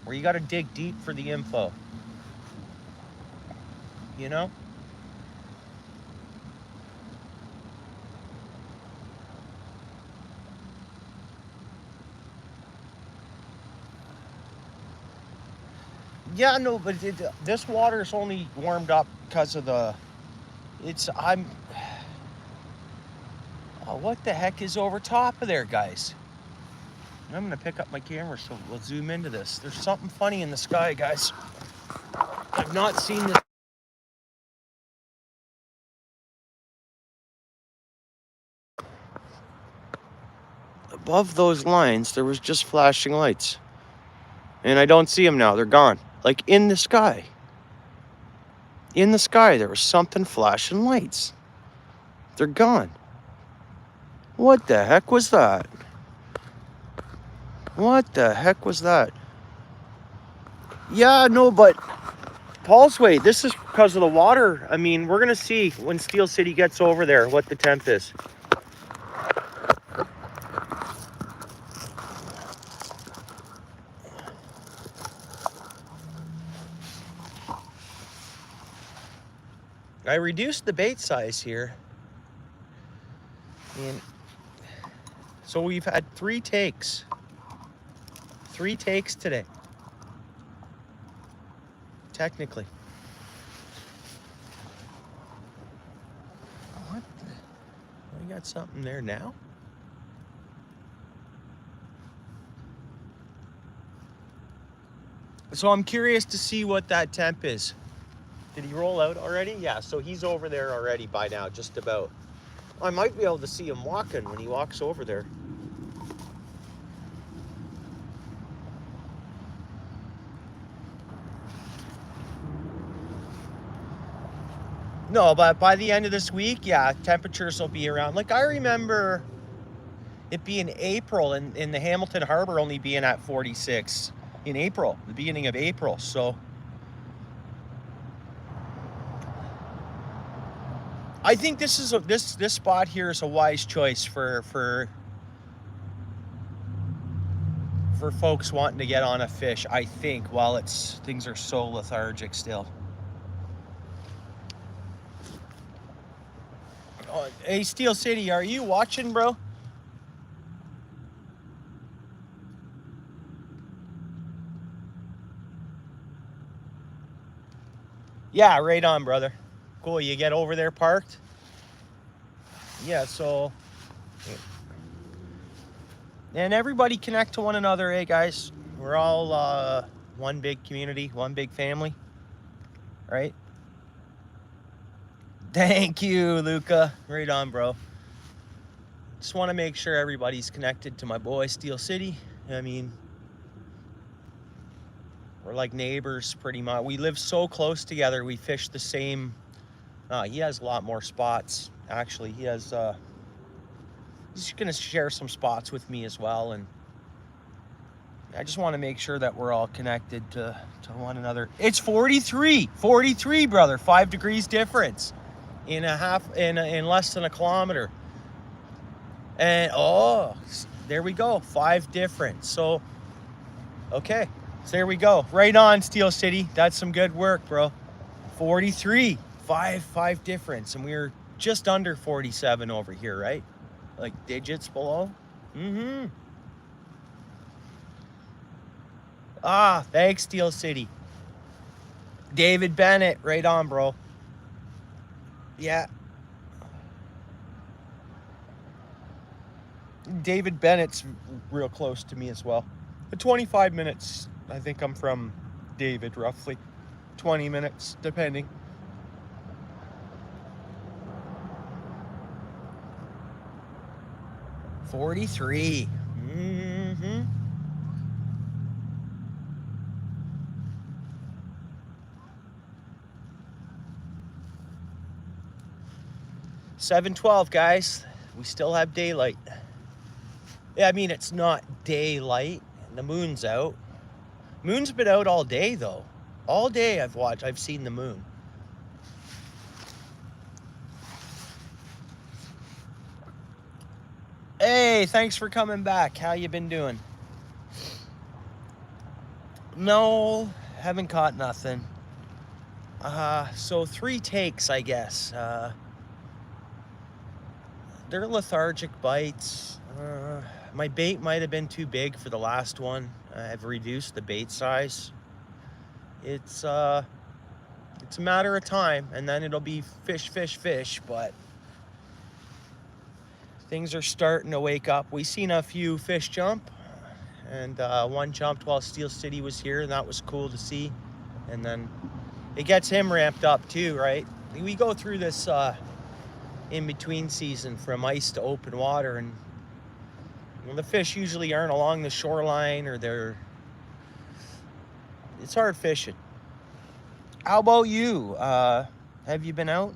[SPEAKER 1] Where you gotta dig deep for the info, you know? Yeah, no, but this water is only warmed up because of the, oh, what the heck is over top of there, guys? I'm gonna pick up my camera so we'll zoom into this. There's something funny in the sky, guys. I've not seen this. Above those lines, there was just flashing lights. And I don't see them now, they're gone. Like in the sky. In the sky, there was something flashing lights. They're gone. What the heck was that? What the heck was that? Yeah, no, but Paul's way, this is because of the water. I mean, we're gonna see when Steel City gets over there what the temp is. I reduced the bait size here. And so we've had 3 takes. 3 takes today. Technically. What the? We got something there now? So I'm curious to see what that temp is. Did he roll out already? Yeah, so he's over there already by now, just about. I might be able to see him walking when he walks over there. No, but by the end of this week, yeah, temperatures will be around. Like I remember it being April and in the Hamilton Harbor only being at 46 in April, the beginning of April. So I think this is this spot here is a wise choice for folks wanting to get on a fish, I think, while things are so lethargic still. Oh, hey, Steel City, are you watching, bro? Yeah, right on, brother. Cool, you get over there parked? Yeah, so... And everybody connect to one another, eh, guys? We're all one big community, one big family, right? Thank you, Luca. Right on, bro. Just want to make sure everybody's connected to my boy, Steel City. I mean, we're like neighbors pretty much. We live so close together. We fish the same. He has a lot more spots. Actually, he has, he's going to share some spots with me as well. And I just want to make sure that we're all connected to one another. It's 43, brother. 5 degrees difference in less than a kilometer. And oh, there we go, 5 difference. So, okay, so there we go. Right on, Steel City. That's some good work, bro. 43, 5 difference. And we're just under 47 over here, right? Like digits below. Mm-hmm. Ah, thanks, Steel City. David Bennett, right on, bro. Yeah. David Bennett's real close to me as well. 25 minutes, I think I'm from David, roughly. 20 minutes, depending. $43. Mm-hmm. $7.12, guys. We still have daylight. Yeah, I mean, it's not daylight. The moon's out. Moon's been out all day, though. All day I've seen the moon. Hey, thanks for coming back. How you been doing? No, haven't caught nothing. So 3 takes, I guess. They're lethargic bites. My bait might have been too big for the last one. I've reduced the bait size. It's a matter of time, and then it'll be fish, fish, fish, but things are starting to wake up. We seen a few fish jump, and one jumped while Steel City was here, and that was cool to see. And then it gets him ramped up too, right? We go through this in-between season from ice to open water, and the fish usually aren't along the shoreline, or it's hard fishing. How about you? Have you been out?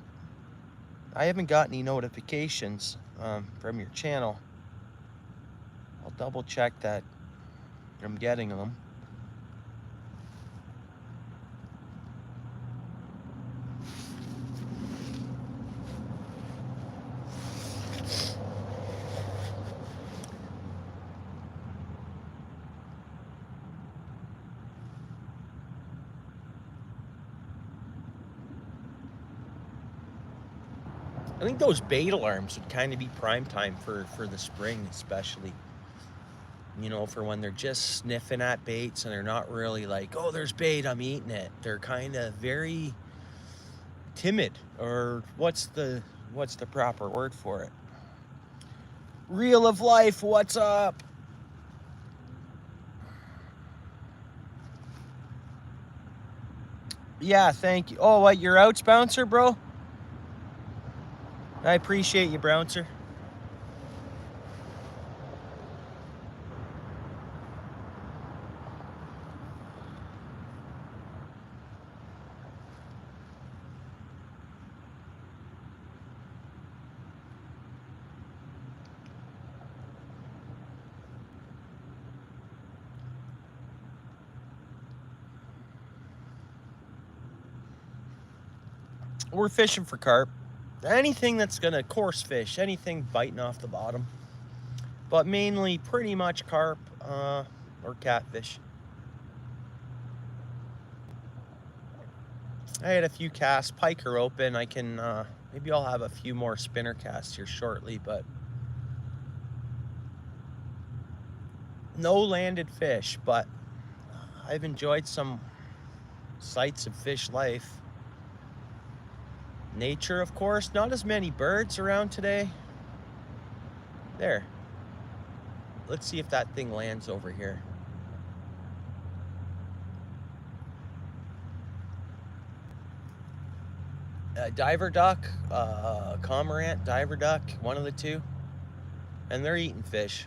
[SPEAKER 1] I haven't got any notifications from your channel. I'll double check that I'm getting them. I think those bait alarms would kind of be prime time for the spring, especially. You know, for when they're just sniffing at baits and they're not really like, oh, there's bait, I'm eating it. They're kind of very timid, or what's the proper word for it? Reel of life, what's up? Yeah, thank you. Oh, what, you're outs, Bouncer, bro? I appreciate you, Bouncer. We're fishing for carp. Anything that's gonna coarse fish, anything biting off the bottom. But mainly pretty much carp or catfish. I had a few casts. Pike are open. I can, maybe I'll have a few more spinner casts here shortly, but no landed fish. But I've enjoyed some sights of fish life. Nature, of course. Not as many birds around today. There. Let's see if that thing lands over here. Diver duck, cormorant, diver duck, one of the two. And they're eating fish.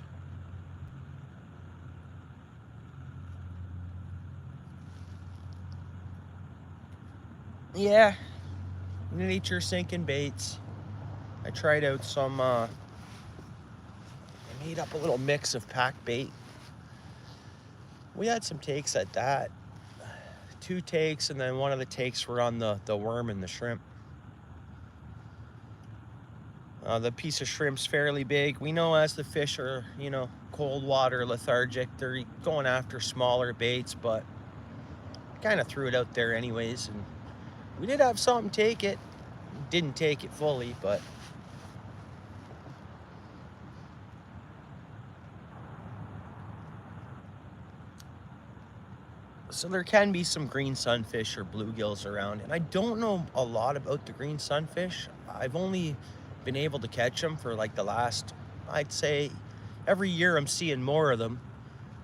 [SPEAKER 1] Yeah, nature sinking baits. I tried out some, I made up a little mix of pack bait. We had some takes at that. 2 takes, and then one of the takes were on the worm and the shrimp. The piece of shrimp's fairly big. We know as the fish are, you know, cold water, lethargic, they're going after smaller baits, but kind of threw it out there anyways. And we did have something take it. Didn't take it fully, but so there can be some green sunfish or bluegills around, and I don't know a lot about the green sunfish. I've only been able to catch them for like the last, I'd say, every year I'm seeing more of them,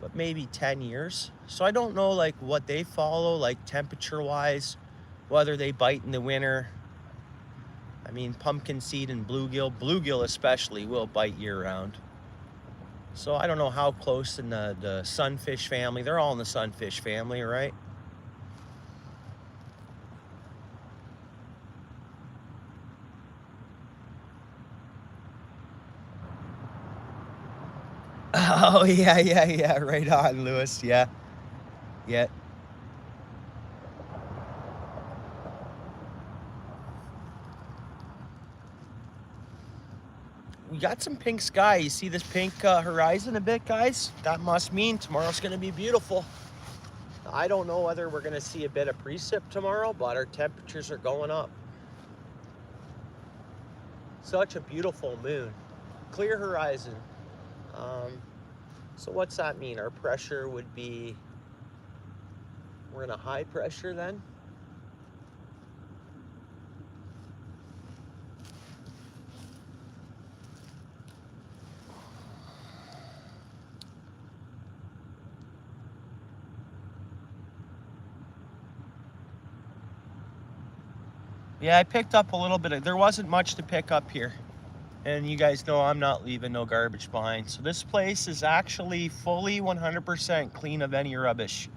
[SPEAKER 1] but maybe 10 years. So I don't know like what they follow, like temperature wise, whether they bite in the winter. I mean, pumpkin seed and bluegill especially, will bite year round. So I don't know how close in the sunfish family. They're all in the sunfish family, right? Oh, yeah. Right on, Lewis. Yeah. We got some pink sky. You see this pink horizon a bit, guys? That must mean tomorrow's going to be beautiful. I don't know whether we're going to see a bit of precip tomorrow, but our temperatures are going up. Such a beautiful moon. Clear horizon. So what's that mean? Our pressure would be, we're in a high pressure then? Yeah, I picked up a little bit. There wasn't much to pick up here. And you guys know I'm not leaving no garbage behind. So this place is actually fully 100% clean of any rubbish.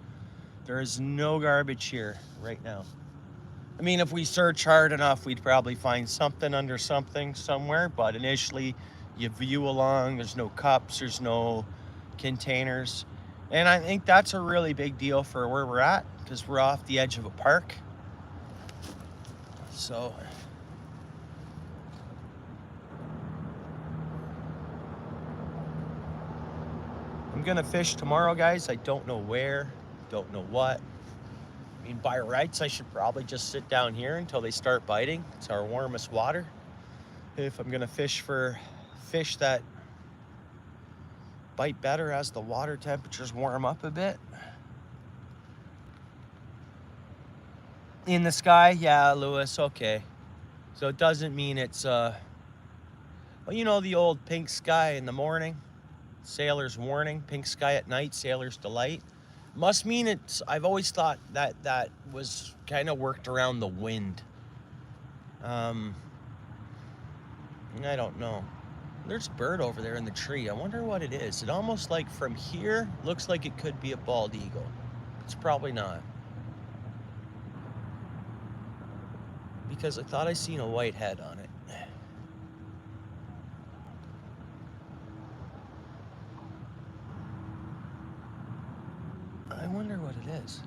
[SPEAKER 1] There is no garbage here right now. I mean, if we search hard enough, we'd probably find something under something somewhere. But initially, you view along, there's no cups, there's no containers. And I think that's a really big deal for where we're at, because we're off the edge of a park. So I'm gonna fish tomorrow, guys. I don't know where, don't know what. I mean, by rights, I should probably just sit down here until they start biting. It's our warmest water. If I'm gonna fish for fish that bite better as the water temperatures warm up a bit. In the sky, yeah, Lewis, okay. So it doesn't mean it's, well, you know the old pink sky in the morning, sailor's warning, pink sky at night, sailor's delight. Must mean it's, I've always thought that that was kind of worked around the wind. I don't know. There's a bird over there in the tree. I wonder what it is. It almost like from here looks like it could be a bald eagle. It's probably not. Because I thought I seen a white head on it. I wonder what it is.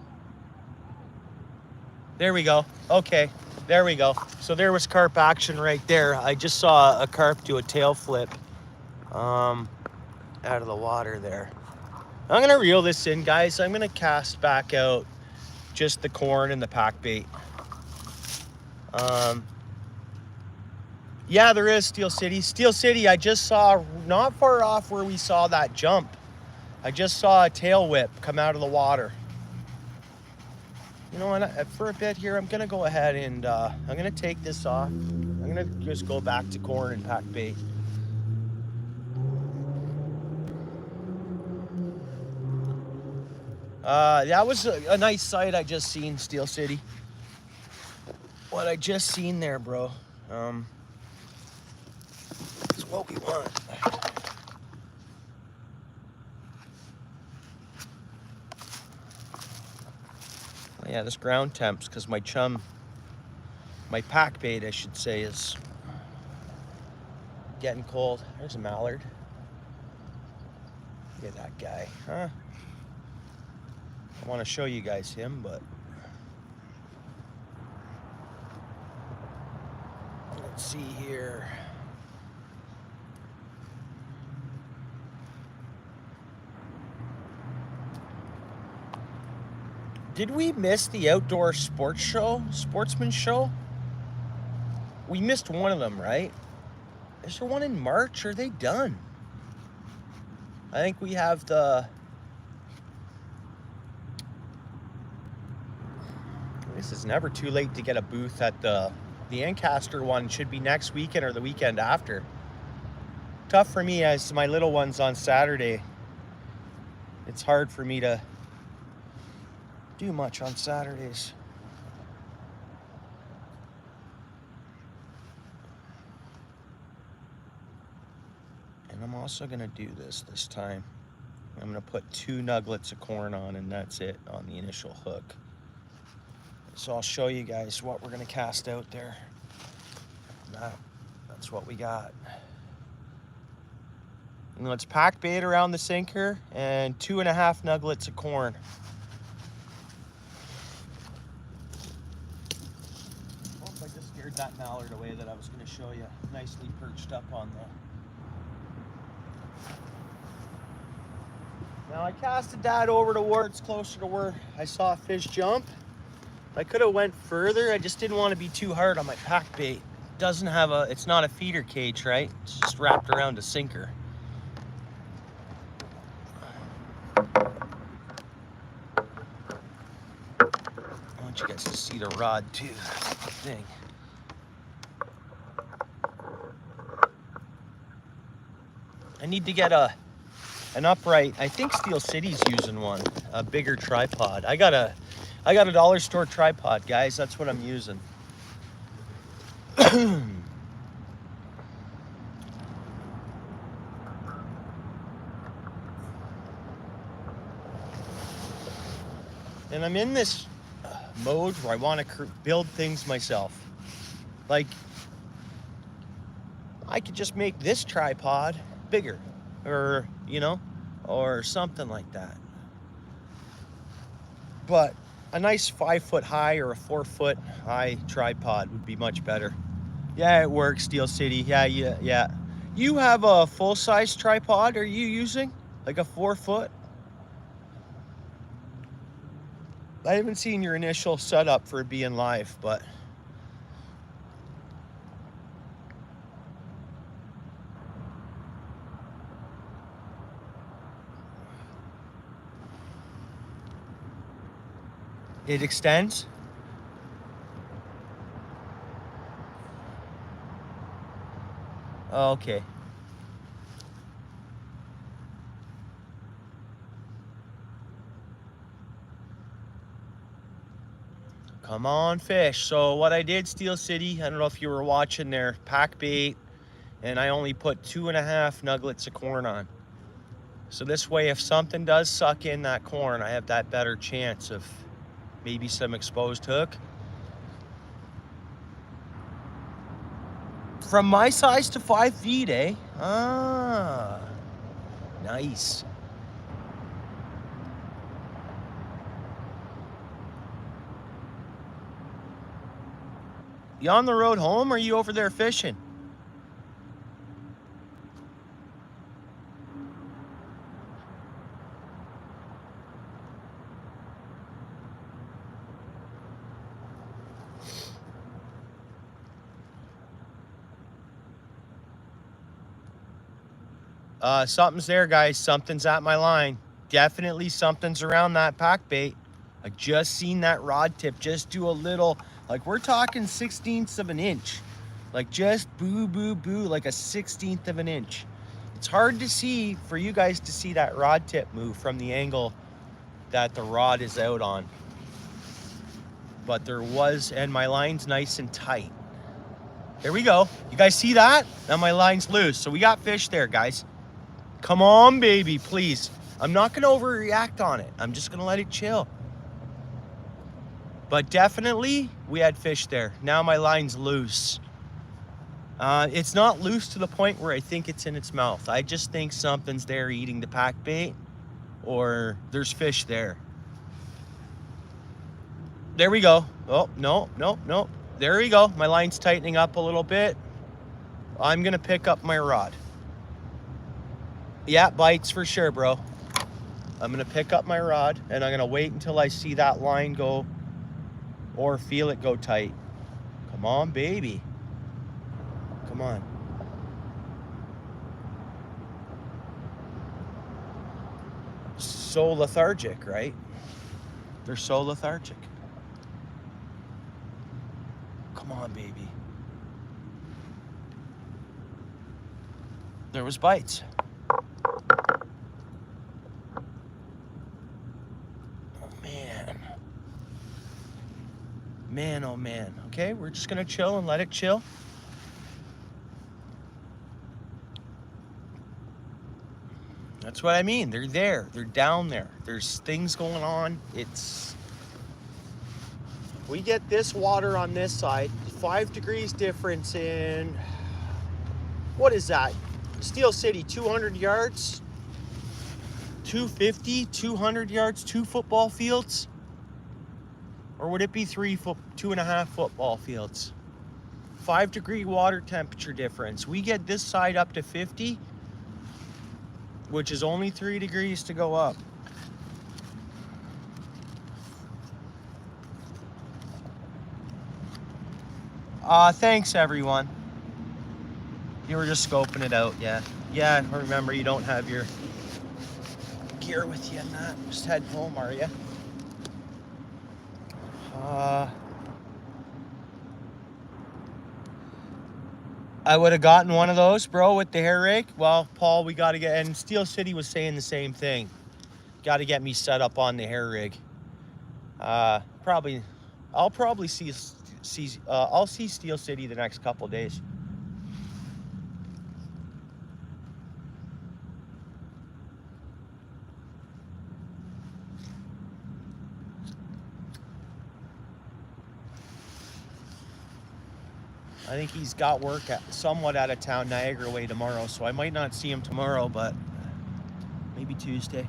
[SPEAKER 1] There we go. Okay, there we go. So there was carp action right there. I just saw a carp do a tail flip out of the water there. I'm gonna reel this in, guys. I'm gonna cast back out just the corn and the pack bait. Yeah, there is Steel City. Steel City, I just saw not far off where we saw that jump. I just saw a tail whip come out of the water. You know what, for a bit here, I'm gonna go ahead and I'm gonna take this off. I'm gonna just go back to corn and pack bait. That was a nice sight I just seen, Steel City. What I just seen there, bro. It's what we want. Well, yeah, this ground temps, because my pack bait, I should say, is getting cold. There's a mallard. Look at that guy, huh? I want to show you guys him, but let's see here. Did we miss the outdoor sportsman show? We missed one of them, right? Is there one in March? Or are they done? I think we have the... This is never too late to get a booth at the Ancaster one. Should be next weekend or the weekend after. Tough for me as my little one's on Saturday. It's hard for me to do much on Saturdays. And I'm also gonna do this time. I'm gonna put 2 nuggets of corn on, and that's it on the initial hook. So I'll show you guys what we're gonna cast out there. That's what we got. And let's pack bait around the sinker and 2.5 nuggets of corn. Oh, I just scared that mallard away that I was going to show you. Nicely perched up on the... Now I casted that over to where it's closer to where I saw a fish jump. I could have went further. I just didn't want to be too hard on my pack bait. Doesn't have a, it's not a feeder cage, right? It's just wrapped around a sinker. I want you guys to see the rod too. That's the thing. I need to get an upright. I think Steel City's using one, a bigger tripod. I got a dollar store tripod, guys. That's what I'm using. And I'm in this mode where I want to build things myself. Like, I could just make this tripod bigger, or, you know, or something like that. But a nice 5-foot high or a 4-foot high tripod would be much better. Yeah, it works, Steel City. Yeah. You have a full-size tripod, are you using? Like a 4-foot? I haven't seen your initial setup for being live, but... It extends? Okay. Come on, fish. So what I did, Steel City, I don't know if you were watching there, pack bait, and I only put 2.5 nuggets of corn on. So this way, if something does suck in that corn, I have that better chance of maybe some exposed hook. From my size to 5 feet, eh? Ah, nice. You on the road home, or are you over there fishing? Something's there, guys. Something's at my line. Definitely something's around that pack bait. I just seen that rod tip just do a little, like we're talking 1/16 of an inch. Like just boo, boo, boo, like a 1/16 of an inch. It's hard to see, for you guys to see that rod tip move from the angle that the rod is out on. But there was, and my line's nice and tight. There we go. You guys see that? Now my line's loose. So we got fish there, guys. Come on, baby, please. I'm not gonna overreact on it. I'm just gonna let it chill. But definitely, we had fish there. Now my line's loose. It's not loose to the point where I think it's in its mouth. I just think something's there eating the pack bait, or there's fish there. There we go. Oh, no. There we go. My line's tightening up a little bit. I'm gonna pick up my rod. Yeah, bites for sure, bro. I'm gonna pick up my rod, and I'm gonna wait until I see that line go, or feel it go tight. Come on, baby. Come on. So lethargic, right? They're so lethargic. Come on, baby. There was bites. Man, oh man. Okay, we're just gonna chill and let it chill. That's what I mean. They're there. They're down there. There's things going on. We get this water on this side. 5 degrees difference in, what is that? Steel City, 200 yards, 250, 200 yards, 2 football fields? Or would it be 2.5 football fields? 5-degree water temperature difference. We get this side up to 50, which is only 3 degrees to go up. Thanks everyone. You were just scoping it out, yeah. Yeah, remember you don't have your gear with you and that. Just heading home, are you? I would have gotten one of those, bro, with the hair rake. Well, Paul, we got to get, and Steel City was saying the same thing. Got to get me set up on the hair rig. I'll probably see I'll see Steel City the next couple days. I think he's got work somewhat out of town, Niagara way tomorrow, so I might not see him tomorrow, but maybe Tuesday.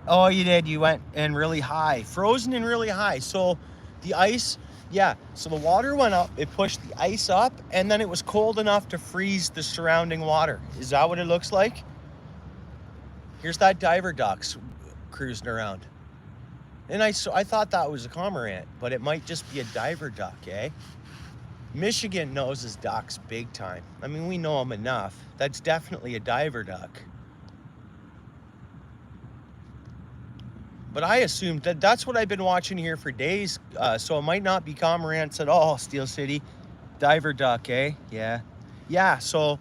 [SPEAKER 1] Oh, you did. You went in really high. Frozen and really high. So the ice, yeah. So the water went up. It pushed the ice up, and then it was cold enough to freeze the surrounding water. Is that what it looks like? Here's that diver ducks cruising around. And I thought that was a cormorant, but it might just be a diver duck, eh? Michigan knows his ducks big time. I mean, we know them enough. That's definitely a diver duck. But I assumed that's what I've been watching here for days, so it might not be cormorants at all, Steel City. Diver duck, eh? Yeah. Yeah, so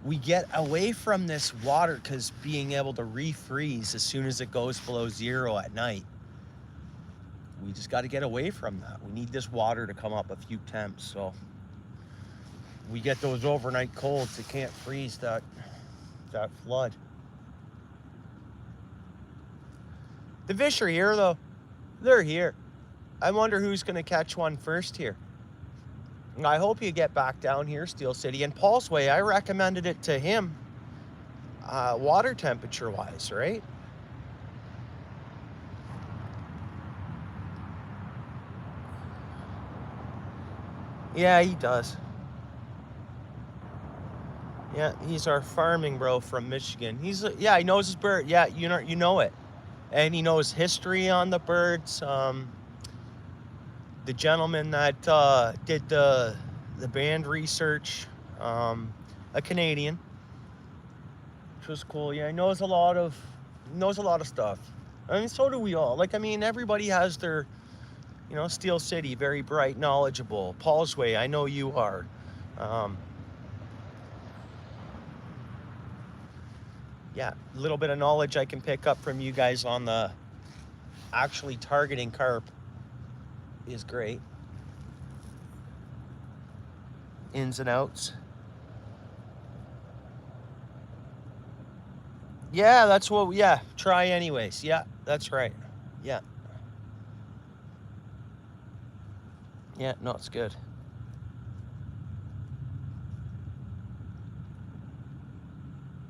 [SPEAKER 1] we get away from this water because being able to refreeze as soon as it goes below 0 at night. We just got to get away from that. We need this water to come up a few temps, so we get those overnight colds. It can't freeze that flood. The fish are here, though. They're here. I wonder who's going to catch one first here. I hope you get back down here, Steel City. And Paul's Way, I recommended it to him, water temperature-wise, right? Yeah, he does. Yeah, he's our farming bro from Michigan. Yeah, he knows his bird. Yeah, you know it. And he knows history on the birds. The gentleman that did the band research, a Canadian, which was cool. Yeah, he knows a lot of stuff. I mean, so do we all. Like, I mean, everybody has their, Steel City, very bright, knowledgeable. Paul's Way, I know you are. Yeah, a little bit of knowledge I can pick up from you guys on the actually targeting carp is great. Ins and outs. Yeah, that's what, try anyways. Yeah, that's right. Yeah. Yeah, no, it's good.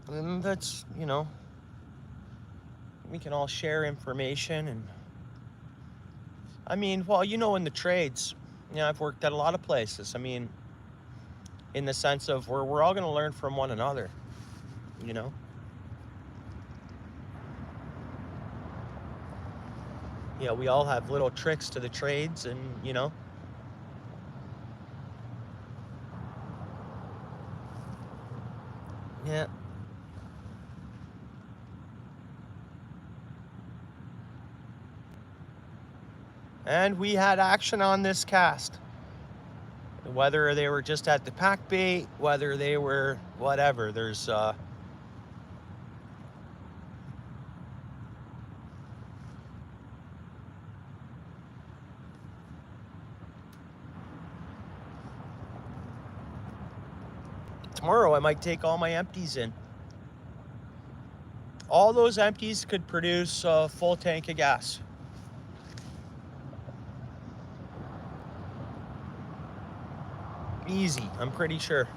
[SPEAKER 1] And that's, we can all share information. And I mean, well, in the trades, I've worked at a lot of places. I mean, in the sense of we're all going to learn from one another, Yeah, we all have little tricks to the trades, and, Yeah. And we had action on this cast. Whether they were just at the pack bait, whether they were whatever, there's tomorrow I might take all my empties in. All those empties could produce a full tank of gas. Easy, I'm pretty sure.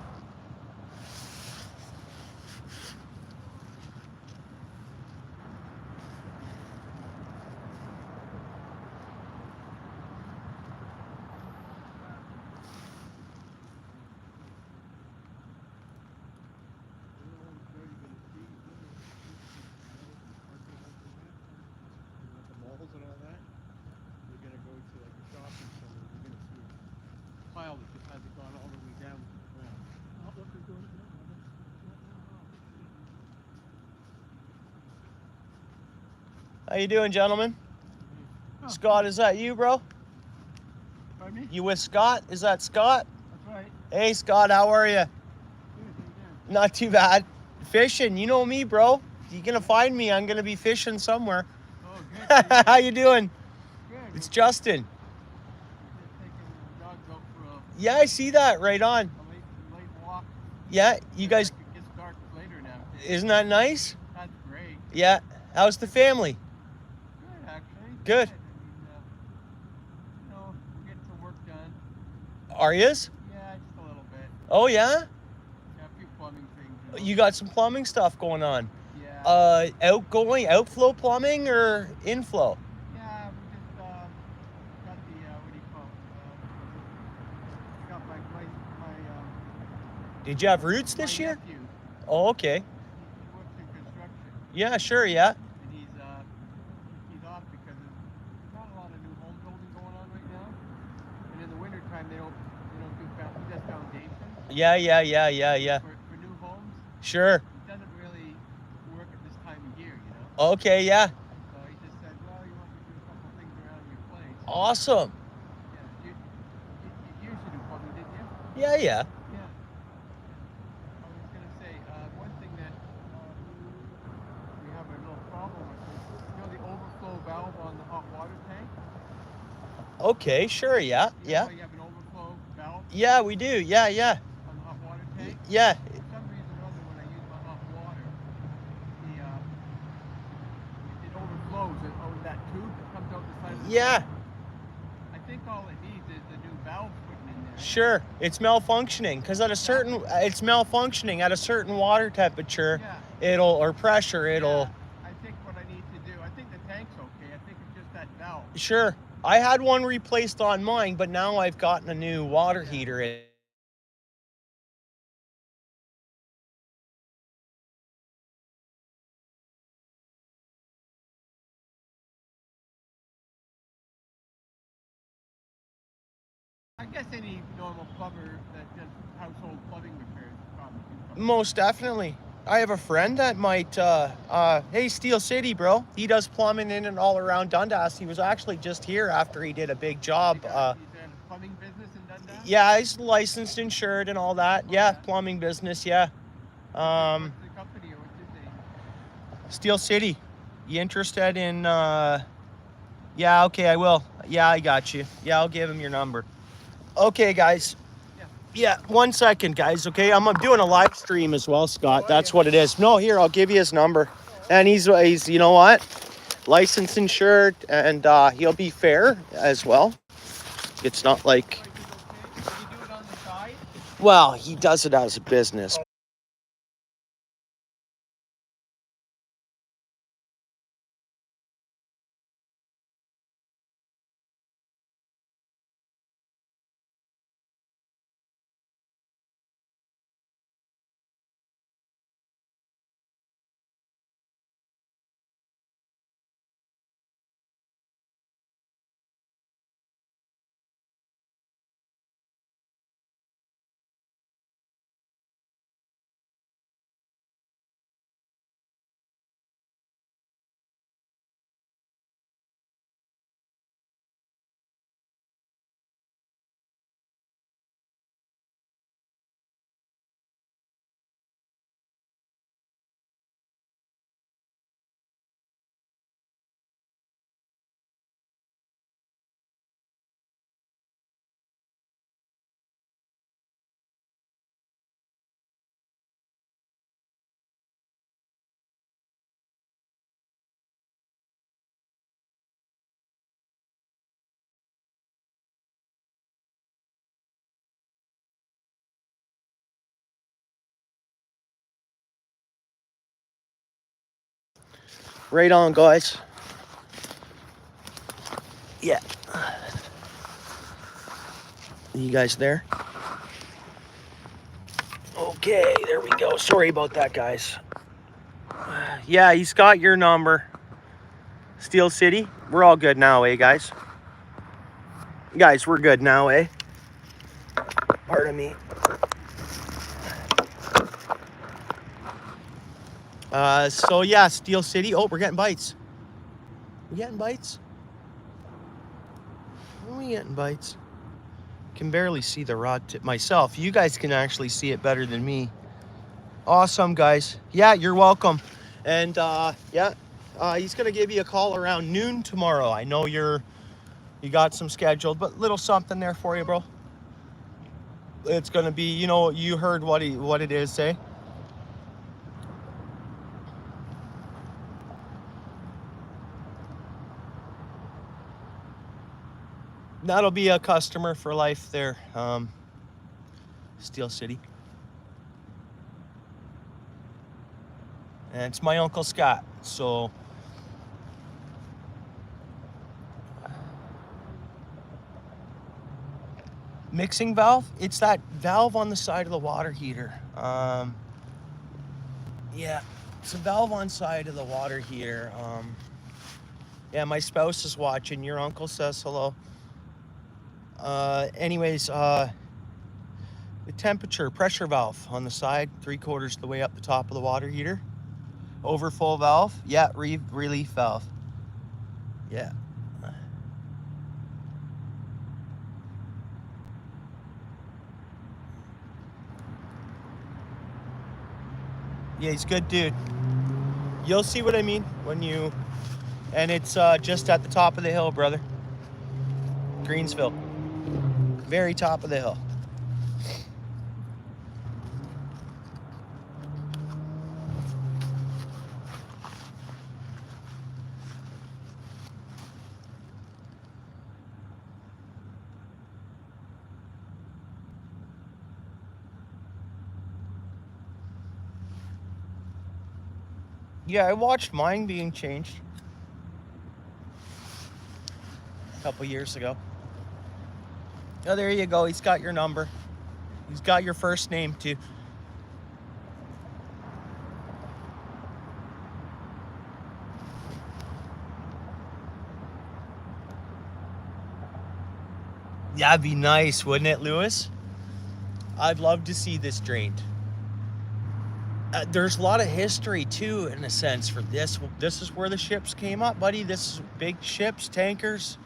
[SPEAKER 4] With the malls and all that, we're gonna go to like a shopping center. We're gonna see a pile that just hasn't gone all the way down to the ground. Oh, look, they're doing it now.
[SPEAKER 1] How you doing, gentlemen?
[SPEAKER 4] Oh.
[SPEAKER 1] Scott, is that you, bro?
[SPEAKER 4] Pardon me?
[SPEAKER 1] You with Scott? Is that Scott?
[SPEAKER 4] That's right.
[SPEAKER 1] Hey, Scott, how are you?
[SPEAKER 4] Good, good.
[SPEAKER 1] Not too bad. Fishing, you know me, bro. You're gonna find me. I'm gonna be fishing somewhere.
[SPEAKER 4] Oh, good.
[SPEAKER 1] How you doing?
[SPEAKER 4] Good.
[SPEAKER 1] It's Justin.
[SPEAKER 4] We're just taking the dogs out for
[SPEAKER 1] Yeah, I see that. Right on.
[SPEAKER 4] a late walk.
[SPEAKER 1] Yeah, you guys,
[SPEAKER 4] It gets dark later now.
[SPEAKER 1] isn't that nice?
[SPEAKER 4] That's great.
[SPEAKER 1] Yeah. How's the family?
[SPEAKER 4] Good, actually.
[SPEAKER 1] Good.
[SPEAKER 4] I mean, you know, we're getting some work done.
[SPEAKER 1] Are yous?
[SPEAKER 4] Yeah, just a little bit.
[SPEAKER 1] Oh yeah.
[SPEAKER 4] Yeah, a few plumbing things.
[SPEAKER 1] You got some plumbing stuff going on.
[SPEAKER 4] Yeah.
[SPEAKER 1] Outgoing, outflow plumbing or inflow?
[SPEAKER 4] Yeah, we just got the what do you call it? Got my
[SPEAKER 1] Did you have roots this
[SPEAKER 4] my
[SPEAKER 1] year?
[SPEAKER 4] nephew.
[SPEAKER 1] Oh, okay.
[SPEAKER 4] He works in construction,
[SPEAKER 1] Yeah, sure, yeah.
[SPEAKER 4] and he's off because there's not a lot of new home building going on right now. And in the wintertime they don't do he does foundation
[SPEAKER 1] Yeah.
[SPEAKER 4] for new homes.
[SPEAKER 1] Sure.
[SPEAKER 4] It doesn't really work at this time of year, you know.
[SPEAKER 1] Okay, yeah.
[SPEAKER 4] So he just said, well, you want me to do a couple of things around your place?
[SPEAKER 1] Awesome.
[SPEAKER 4] Yeah. You used to do plumbing, didn't you?
[SPEAKER 1] Yeah.
[SPEAKER 4] Yeah. I was gonna say one thing that we have a little problem with is the overflow valve on the hot water tank.
[SPEAKER 1] Okay, sure, yeah.
[SPEAKER 4] You know how you have an overflow valve
[SPEAKER 1] Yeah, we do. Yeah.
[SPEAKER 4] on the hot water tank.
[SPEAKER 1] Yeah.
[SPEAKER 4] For some reason or other, when I use my hot water, it overflows that tube that comes out the side of the
[SPEAKER 1] Yeah.
[SPEAKER 4] tank. I think all it needs is the new valve putting in there.
[SPEAKER 1] Sure. It's malfunctioning because it's malfunctioning at a certain water temperature.
[SPEAKER 4] Yeah.
[SPEAKER 1] Or pressure, it'll.
[SPEAKER 4] Yeah, I think what I need to do, I think the tank's okay. I think it's just that valve.
[SPEAKER 1] Sure. I had one replaced on mine, but now I've gotten a new water heater in.
[SPEAKER 4] I guess any normal plumber that does household plumbing repairs would probably do something.
[SPEAKER 1] Most definitely. I have a friend that might, hey, Steel City, bro. He does plumbing in and all around Dundas. He was actually just here after he did a big job.
[SPEAKER 4] He's in a plumbing business in Dundas?
[SPEAKER 1] Yeah, he's licensed, insured, and all that. Yeah,
[SPEAKER 4] Okay.
[SPEAKER 1] plumbing business, yeah.
[SPEAKER 4] What's the company or what's his name?
[SPEAKER 1] Steel City. You interested in, yeah, okay, I will. Yeah, I got you. Yeah, I'll give him your number. Okay, guys. Yeah, 1 second, guys, okay? I'm doing a live stream as well, Scott. That's what it is. No, here, I'll give you his number. And he's you know what? Licensed, insured, and he'll be fair as well. It's not like,
[SPEAKER 4] Oh, is it okay? Does he do it on the side?
[SPEAKER 1] well, he does it as a business. Right on, guys. Yeah. You guys there? Okay, there we go. Sorry about that, guys. Yeah, he's got your number. Steel City. We're all good now, eh, guys? Guys, we're good now, eh? Pardon me. So yeah, Steel City. Oh, we're getting bites. We getting bites? Are we getting bites? Can barely see the rod tip myself. You guys can actually see it better than me. Awesome, guys. Yeah, you're welcome. And yeah, he's gonna give you a call around noon tomorrow. I know you got some scheduled, but little something there for you, bro. It's gonna be, you know, you heard what it is, say. That'll be a customer for life there, Steel City. And it's my Uncle Scott, so. Mixing valve, it's that valve on the side of the water heater. Yeah, it's a valve on side of the water heater. Yeah, my spouse is watching. Your uncle says hello. Anyways, the temperature pressure valve on the side, 3/4 of the way up the top of the water heater. Overflow valve, yeah, relief valve. Yeah. Yeah, he's a good dude. You'll see what I mean when you, and it's just at the top of the hill, brother. Greensville. Very top of the hill. Yeah, I watched mine being changed a couple years ago. Oh, there you go. He's got your number. He's got your first name too. That'd be nice, wouldn't it, Lewis? I'd love to see this drained. There's a lot of history too, in a sense, for this. This is where the ships came up, buddy. This is big ships, tankers,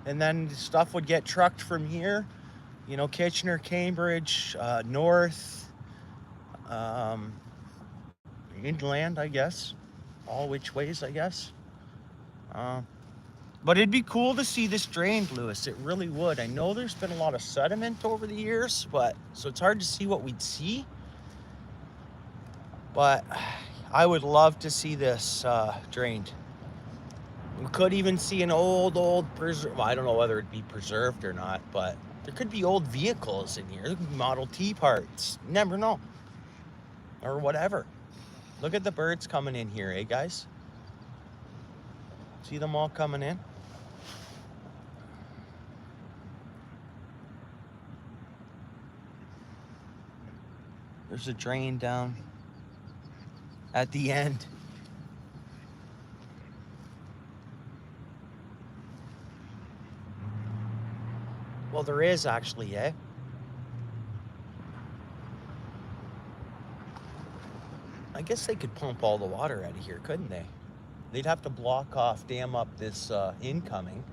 [SPEAKER 1] and then stuff would get trucked from here. You know, Kitchener, Cambridge, north, inland, I guess. All which ways, I guess. But it'd be cool to see this drained, Lewis. It really would. I know there's been a lot of sediment over the years, but so it's hard to see what we'd see. But I would love to see this drained. We could even see an old well, I don't know whether it'd be preserved or not, but there could be old vehicles in here. There could be Model T parts. You never know. Or whatever. Look at the birds coming in here, eh, guys? See them all coming in? There's a drain down at the end. Well, there is actually, eh? I guess they could pump all the water out of here, couldn't they? They'd have to block off, dam up this incoming.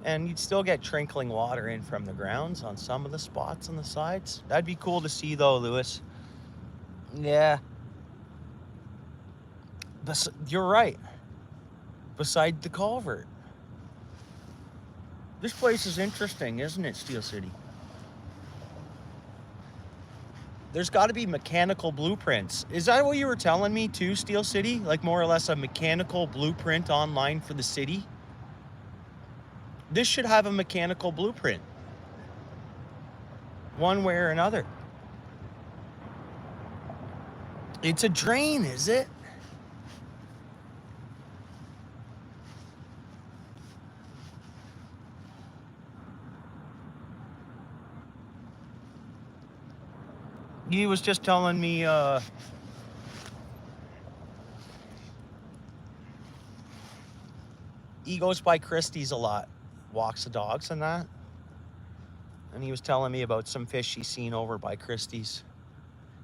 [SPEAKER 1] And you'd still get trickling water in from the grounds on some of the spots on the sides. That'd be cool to see though, Lewis. Yeah. You're right. Beside the culvert. This place is interesting, isn't it, Steel City? There's got to be mechanical blueprints. Is that what you were telling me too, Steel City? Like more or less a mechanical blueprint online for the city? This should have a mechanical blueprint. One way or another. It's a drain, is it? He was just telling me he goes by Christie's a lot, walks the dogs and that. And he was telling me about some fish he's seen over by Christie's.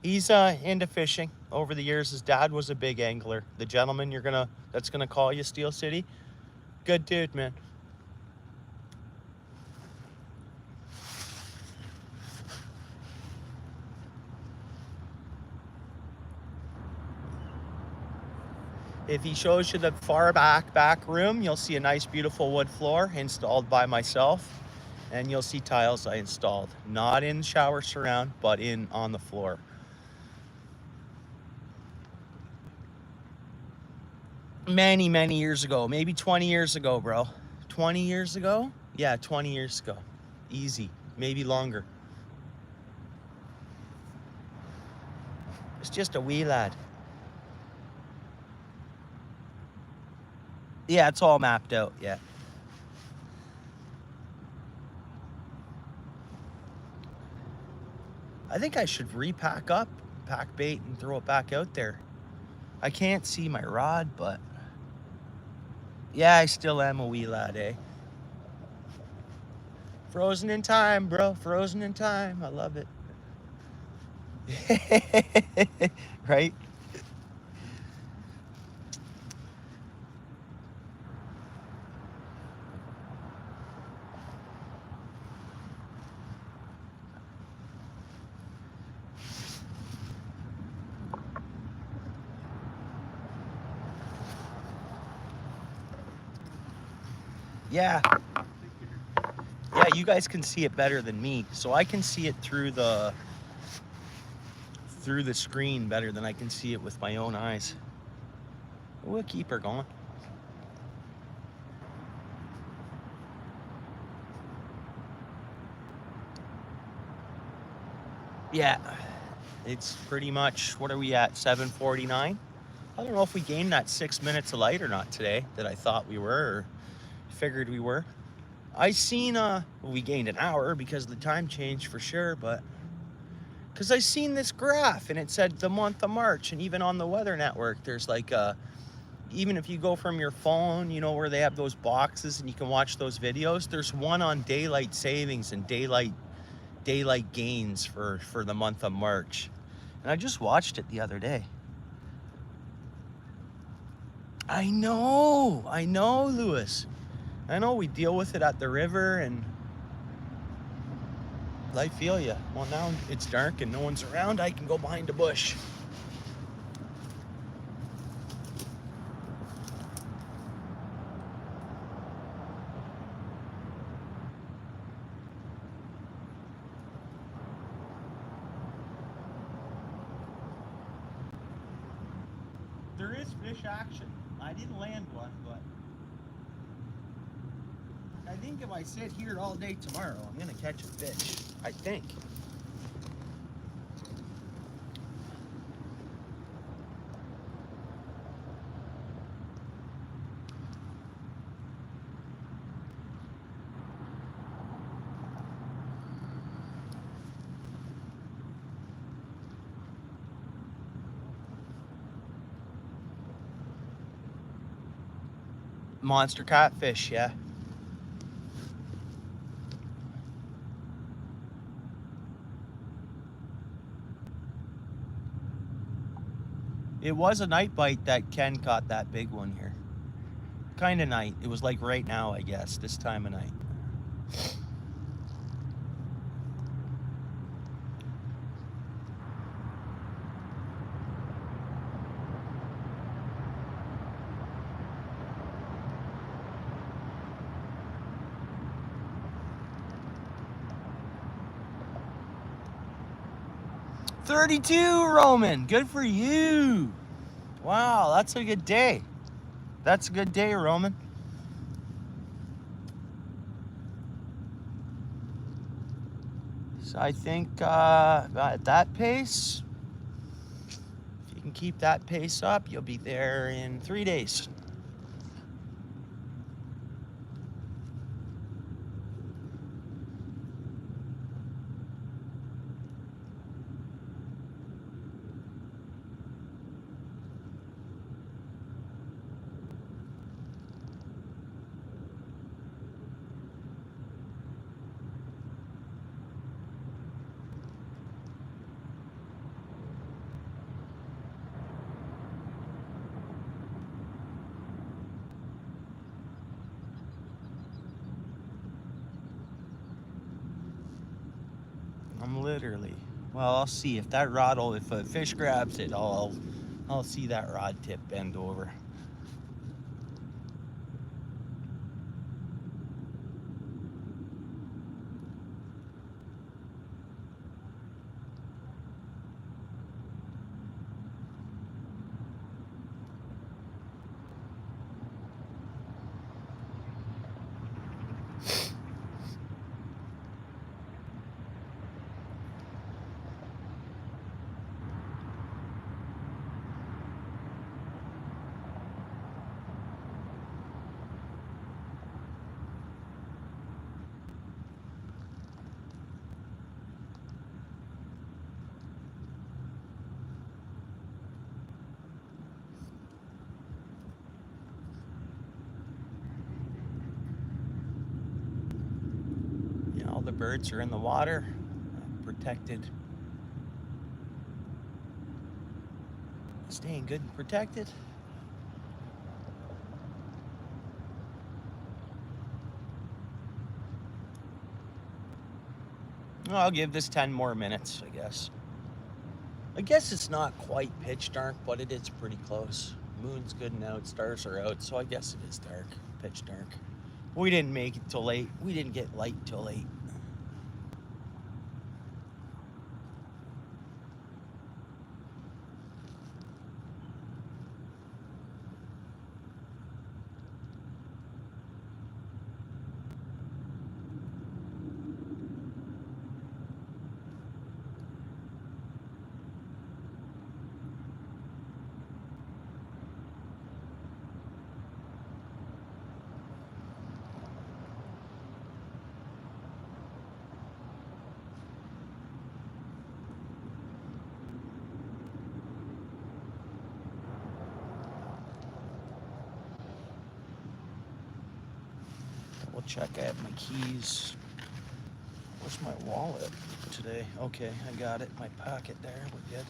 [SPEAKER 1] He's into fishing. Over the years, his dad was a big angler. The gentleman that's gonna call you, Steel City, good dude, man. If he shows you the far back room, you'll see a nice, beautiful wood floor installed by myself, and you'll see tiles I installed, not in shower surround, but on the floor. Many, many years ago, maybe 20 years ago, bro. 20 years ago? Yeah, 20 years ago. Easy, maybe longer. It's just a wee lad. Yeah, it's all mapped out, yeah. I think I should repack up, pack bait, and throw it back out there. I can't see my rod, but yeah, I still am a wee lad, eh? Frozen in time, bro. Frozen in time. I love it. Right? Yeah. Yeah, you guys can see it better than me. So I can see it through the screen better than I can see it with my own eyes. We'll keep her going. Yeah. It's pretty much, what are we at, 7:49? I don't know if we gained that 6 minutes of light or not today that I thought we were or figured we were. I seen, we gained an hour because the time changed for sure, but because I seen this graph and it said the month of March, and even on the Weather Network, there's like, even if you go from your phone, you know, where they have those boxes and you can watch those videos, there's one on daylight savings and daylight gains for the month of March. And I just watched it the other day. I know, Lewis. I know we deal with it at the river, and I feel you. Well, now it's dark and no one's around. I can go behind a bush. There is fish action. I didn't land one, but I think if I sit here all day tomorrow, I'm gonna catch a fish. I think. Monster catfish, yeah. It was a night bite that Ken caught that big one here. Kind of night. It was like right now, I guess, this time of night. $32, Roman. Good for you. Wow, that's a good day. That's a good day, Roman. So I think at that pace, if you can keep that pace up, you'll be there in 3 days. Literally. Well, I'll see if that rod will, if a fish grabs it, I'll see that rod tip bend over. Yeah, all the birds are in the water, protected. Staying good and protected. I'll give this 10 more minutes, I guess. I guess it's not quite pitch dark, but it is pretty close. Moon's good and out, stars are out, so I guess it is dark, pitch dark. We didn't make it till late. We didn't get light till late. Double check I have my keys. Where's my wallet today? Okay, I got it. My pocket there. We're good.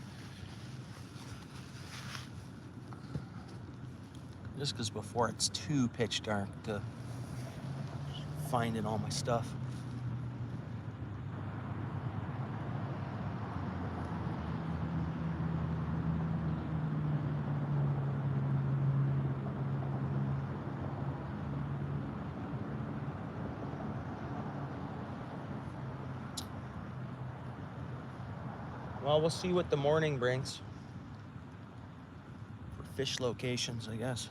[SPEAKER 1] Just because before it's too pitch dark to finding all my stuff. Well, we'll see what the morning brings for fish locations, I guess.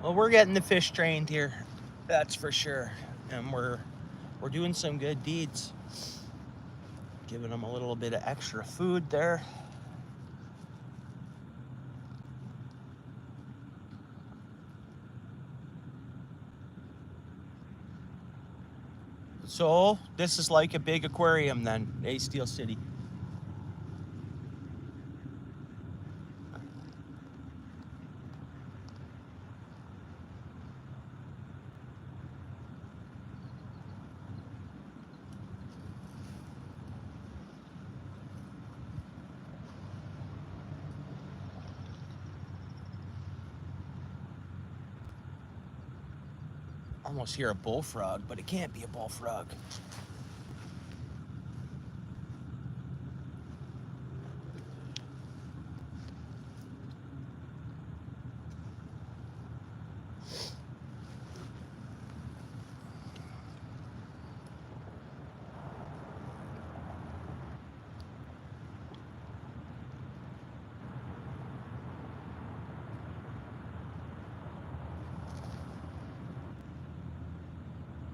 [SPEAKER 1] Well, we're getting the fish trained here, that's for sure. And we're doing some good deeds. Giving them a little bit of extra food there. So, this is like a big aquarium then, Steel City. Almost hear a bullfrog, but it can't be a bullfrog.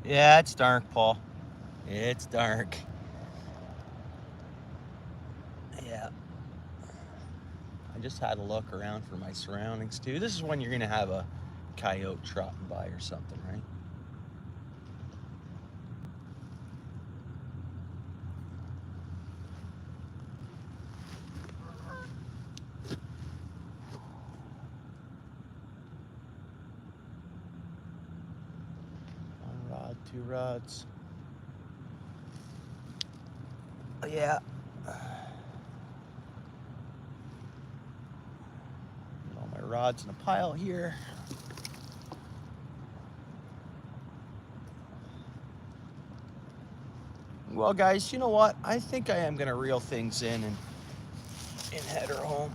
[SPEAKER 1] Yeah, it's dark, Paul. It's dark. Yeah. I just had a look around for my surroundings too. This is when you're gonna have a coyote trotting by or something, right? One rod, 2 rods. Yeah. All my rods in a pile here. Well, guys, you know what? I think I am gonna reel things in and head her home.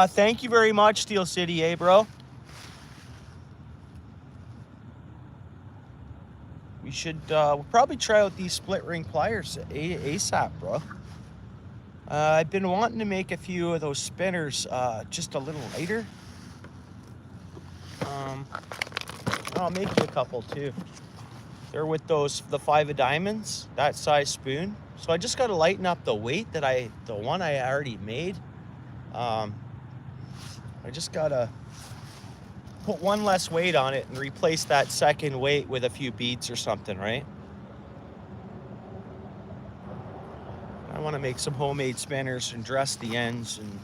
[SPEAKER 1] Thank you very much, Steel City, eh, bro? We should we'll probably try out these split ring pliers ASAP, bro. I've been wanting to make a few of those spinners just a little lighter. I'll make you a couple too. They're with the 5 of diamonds, that size spoon. So I just got to lighten up the weight that the one I already made. I just got to put one less weight on it and replace that second weight with a few beads or something, right? I want to make some homemade spinners and dress the ends, and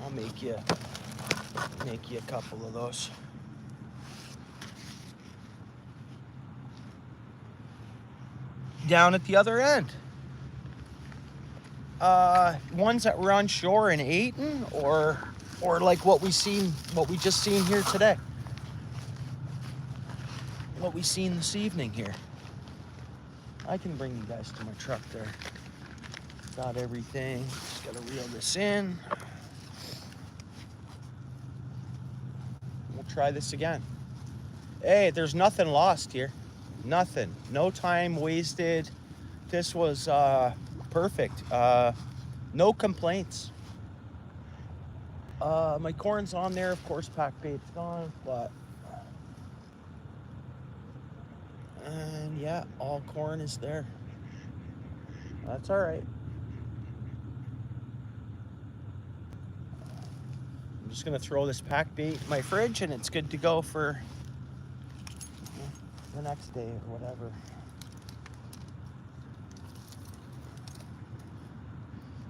[SPEAKER 1] I'll make you a couple of those. Down at the other end. Ones that were on shore in Ayton, or like what we just seen here today. What we seen this evening here. I can bring you guys to my truck there. Got everything. Just gotta reel this in. We'll try this again. Hey, there's nothing lost here. Nothing. No time wasted. This was perfect. No complaints. My corn's on there, of course. Pack bait's gone, but and yeah, all corn is there. That's all right. I'm just gonna throw this pack bait in my fridge, and it's good to go for the next day or whatever.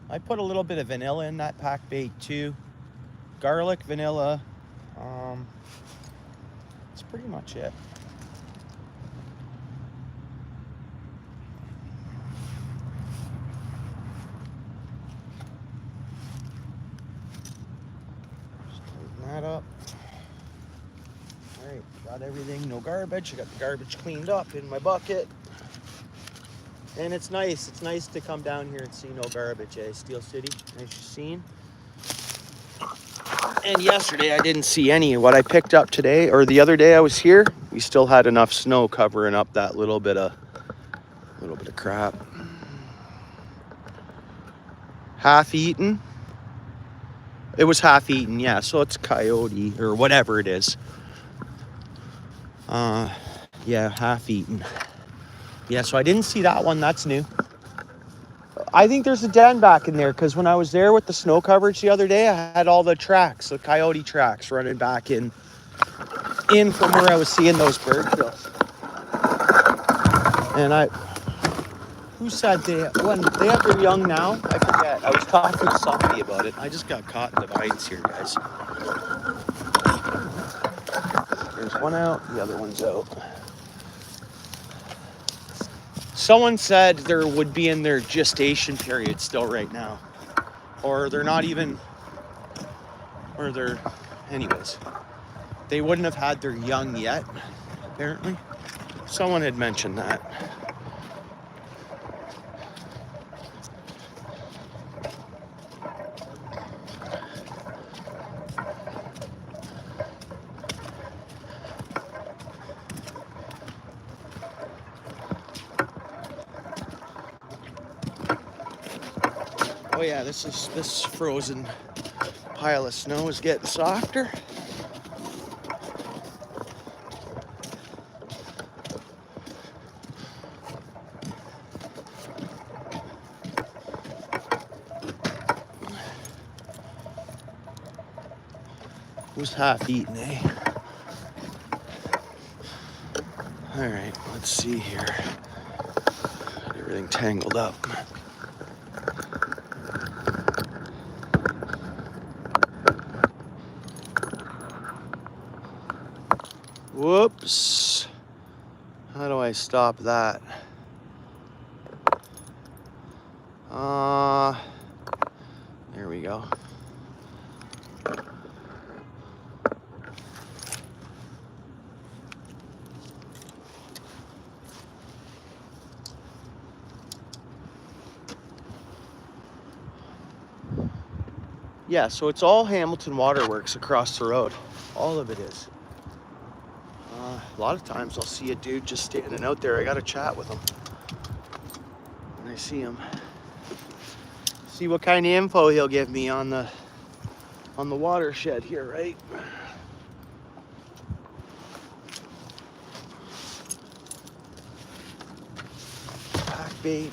[SPEAKER 1] I put a little bit of vanilla in that pack bait too. Garlic, vanilla. That's pretty much it. Just tighten that up. All right, got everything, no garbage. I got the garbage cleaned up in my bucket. And it's nice to come down here and see no garbage, eh? Steel City, as you've seen. And yesterday I didn't see any. What I picked up today, or the other day I was here, we still had enough snow covering up that little bit of crap. Half eaten. It was half eaten, yeah. So it's coyote or whatever it is. Yeah, half eaten. Yeah, so I didn't see that one. That's new. I think there's a den back in there because when I was there with the snow coverage the other day, I had all the tracks, the coyote tracks running back in from where I was seeing those bird kills. And who said they have their young now? I forget. I was talking to somebody about it. I just got caught in the vines here, guys. There's one out, the other one's out. Someone said there would be in their gestation period still right now. Or they're not even, or they're, anyways. They wouldn't have had their young yet, apparently. Someone had mentioned that. Oh yeah, this frozen pile of snow is getting softer. was half eaten, eh? All right, let's see here. Got everything tangled up. Whoops. How do I stop that? There we go. Yeah, so it's all Hamilton Waterworks across the road. All of it is. A lot of times I'll see a dude just standing out there. I gotta chat with him when I see him. See what kind of info he'll give me on the watershed here, right? Pack bait.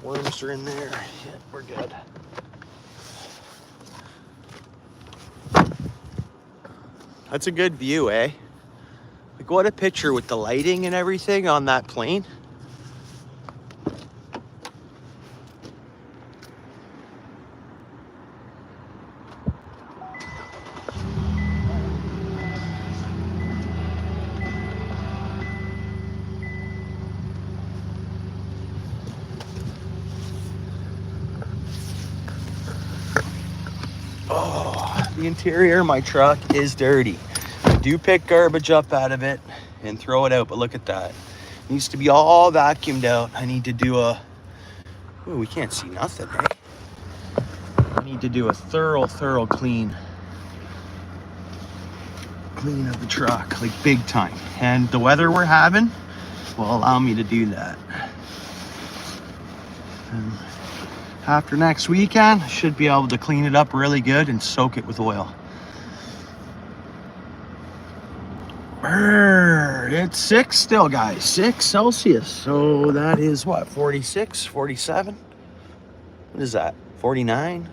[SPEAKER 1] Worms are in there. Yeah, we're good. That's a good view, eh? Like, what a picture with the lighting and everything on that plane. Oh, the interior of my truck is dirty. I do pick garbage up out of it and throw it out, but look at that. It needs to be all vacuumed out. I need to do a... Ooh, we can't see nothing, eh? I need to do a thorough clean of the truck, like big time. And the weather we're having will allow me to do that. And after next weekend, I should be able to clean it up really good and soak it with oil. It's 6 still, guys. 6 Celsius. So that is what, 46, 47? What is that? 49?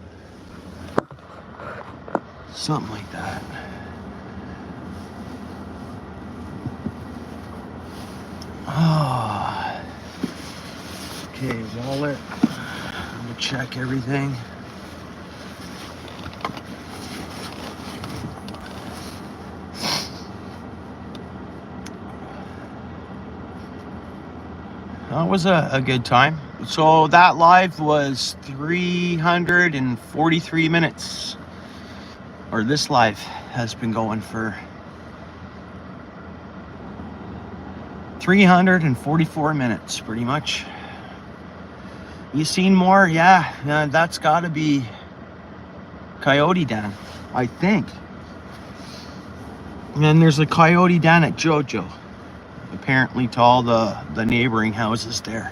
[SPEAKER 1] Something like that. Oh. Okay, wallet. I'm gonna check everything. That was a good time. So that live was 343 minutes. Or this live has been going for 344 minutes, pretty much. You seen more? Yeah, that's gotta be Coyote Dan, I think. And then there's a Coyote Dan at JoJo. Apparently to all the neighboring houses there.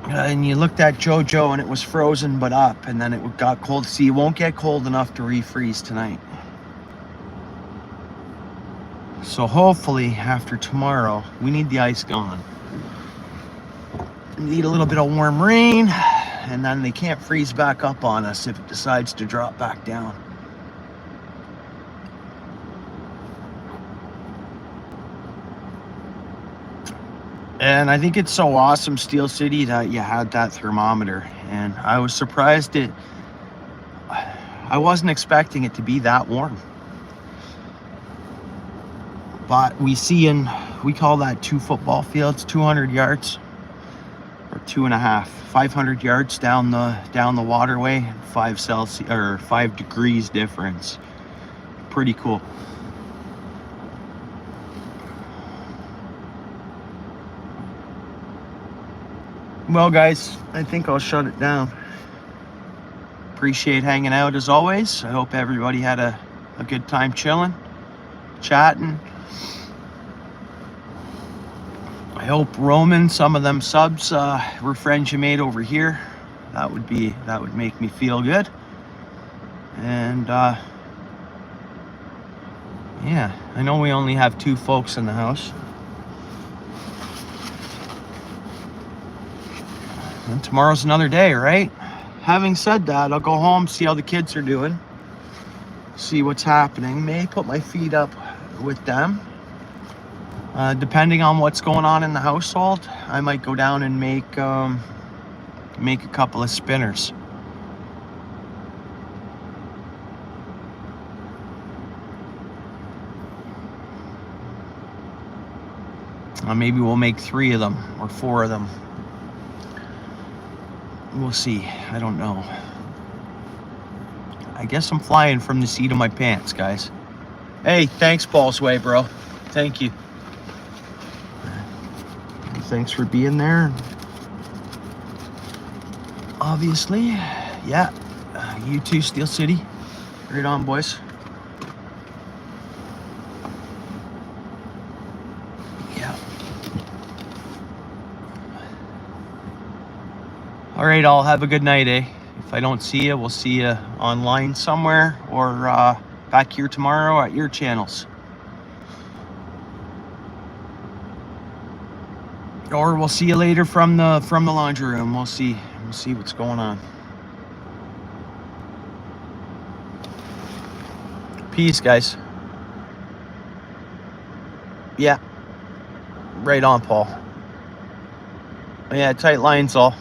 [SPEAKER 1] And you looked at JoJo and it was frozen but up, and then it got cold. See, it won't get cold enough to refreeze tonight. So hopefully after tomorrow, we need the ice gone. We need a little bit of warm rain, and then they can't freeze back up on us if it decides to drop back down. And I think it's so awesome, Steel City, that you had that thermometer. And I was surprised I wasn't expecting it to be that warm. But we call that 2 football fields, 200 yards, or 2.5, 500 yards down the waterway, 5 degrees difference. Pretty cool. Well, guys, I think I'll shut it down. Appreciate hanging out as always. I hope everybody had a good time chilling, chatting. I hope Roman, some of them subs were friends you made over here. That would make me feel good. And yeah, I know we only have 2 folks in the house. And tomorrow's another day, right? Having said that, I'll go home, see how the kids are doing, see what's happening. May put my feet up with them. Depending on what's going on in the household, I might go down and make a couple of spinners. Maybe we'll make 3 of them or 4 of them. We'll see. I don't know. I guess I'm flying from the seat of my pants, guys. Hey, thanks, Paul's Way, bro. Thank you. Thanks for being there. Obviously, yeah. You too, Steel City. Right on, boys. Yeah. All right, all have a good night, eh? If I don't see you, we'll see you online somewhere or back here tomorrow at your channels. Or we'll see you later from the laundry room. We'll see what's going on. Peace, guys. Yeah. Right on, Paul. Yeah, tight lines all.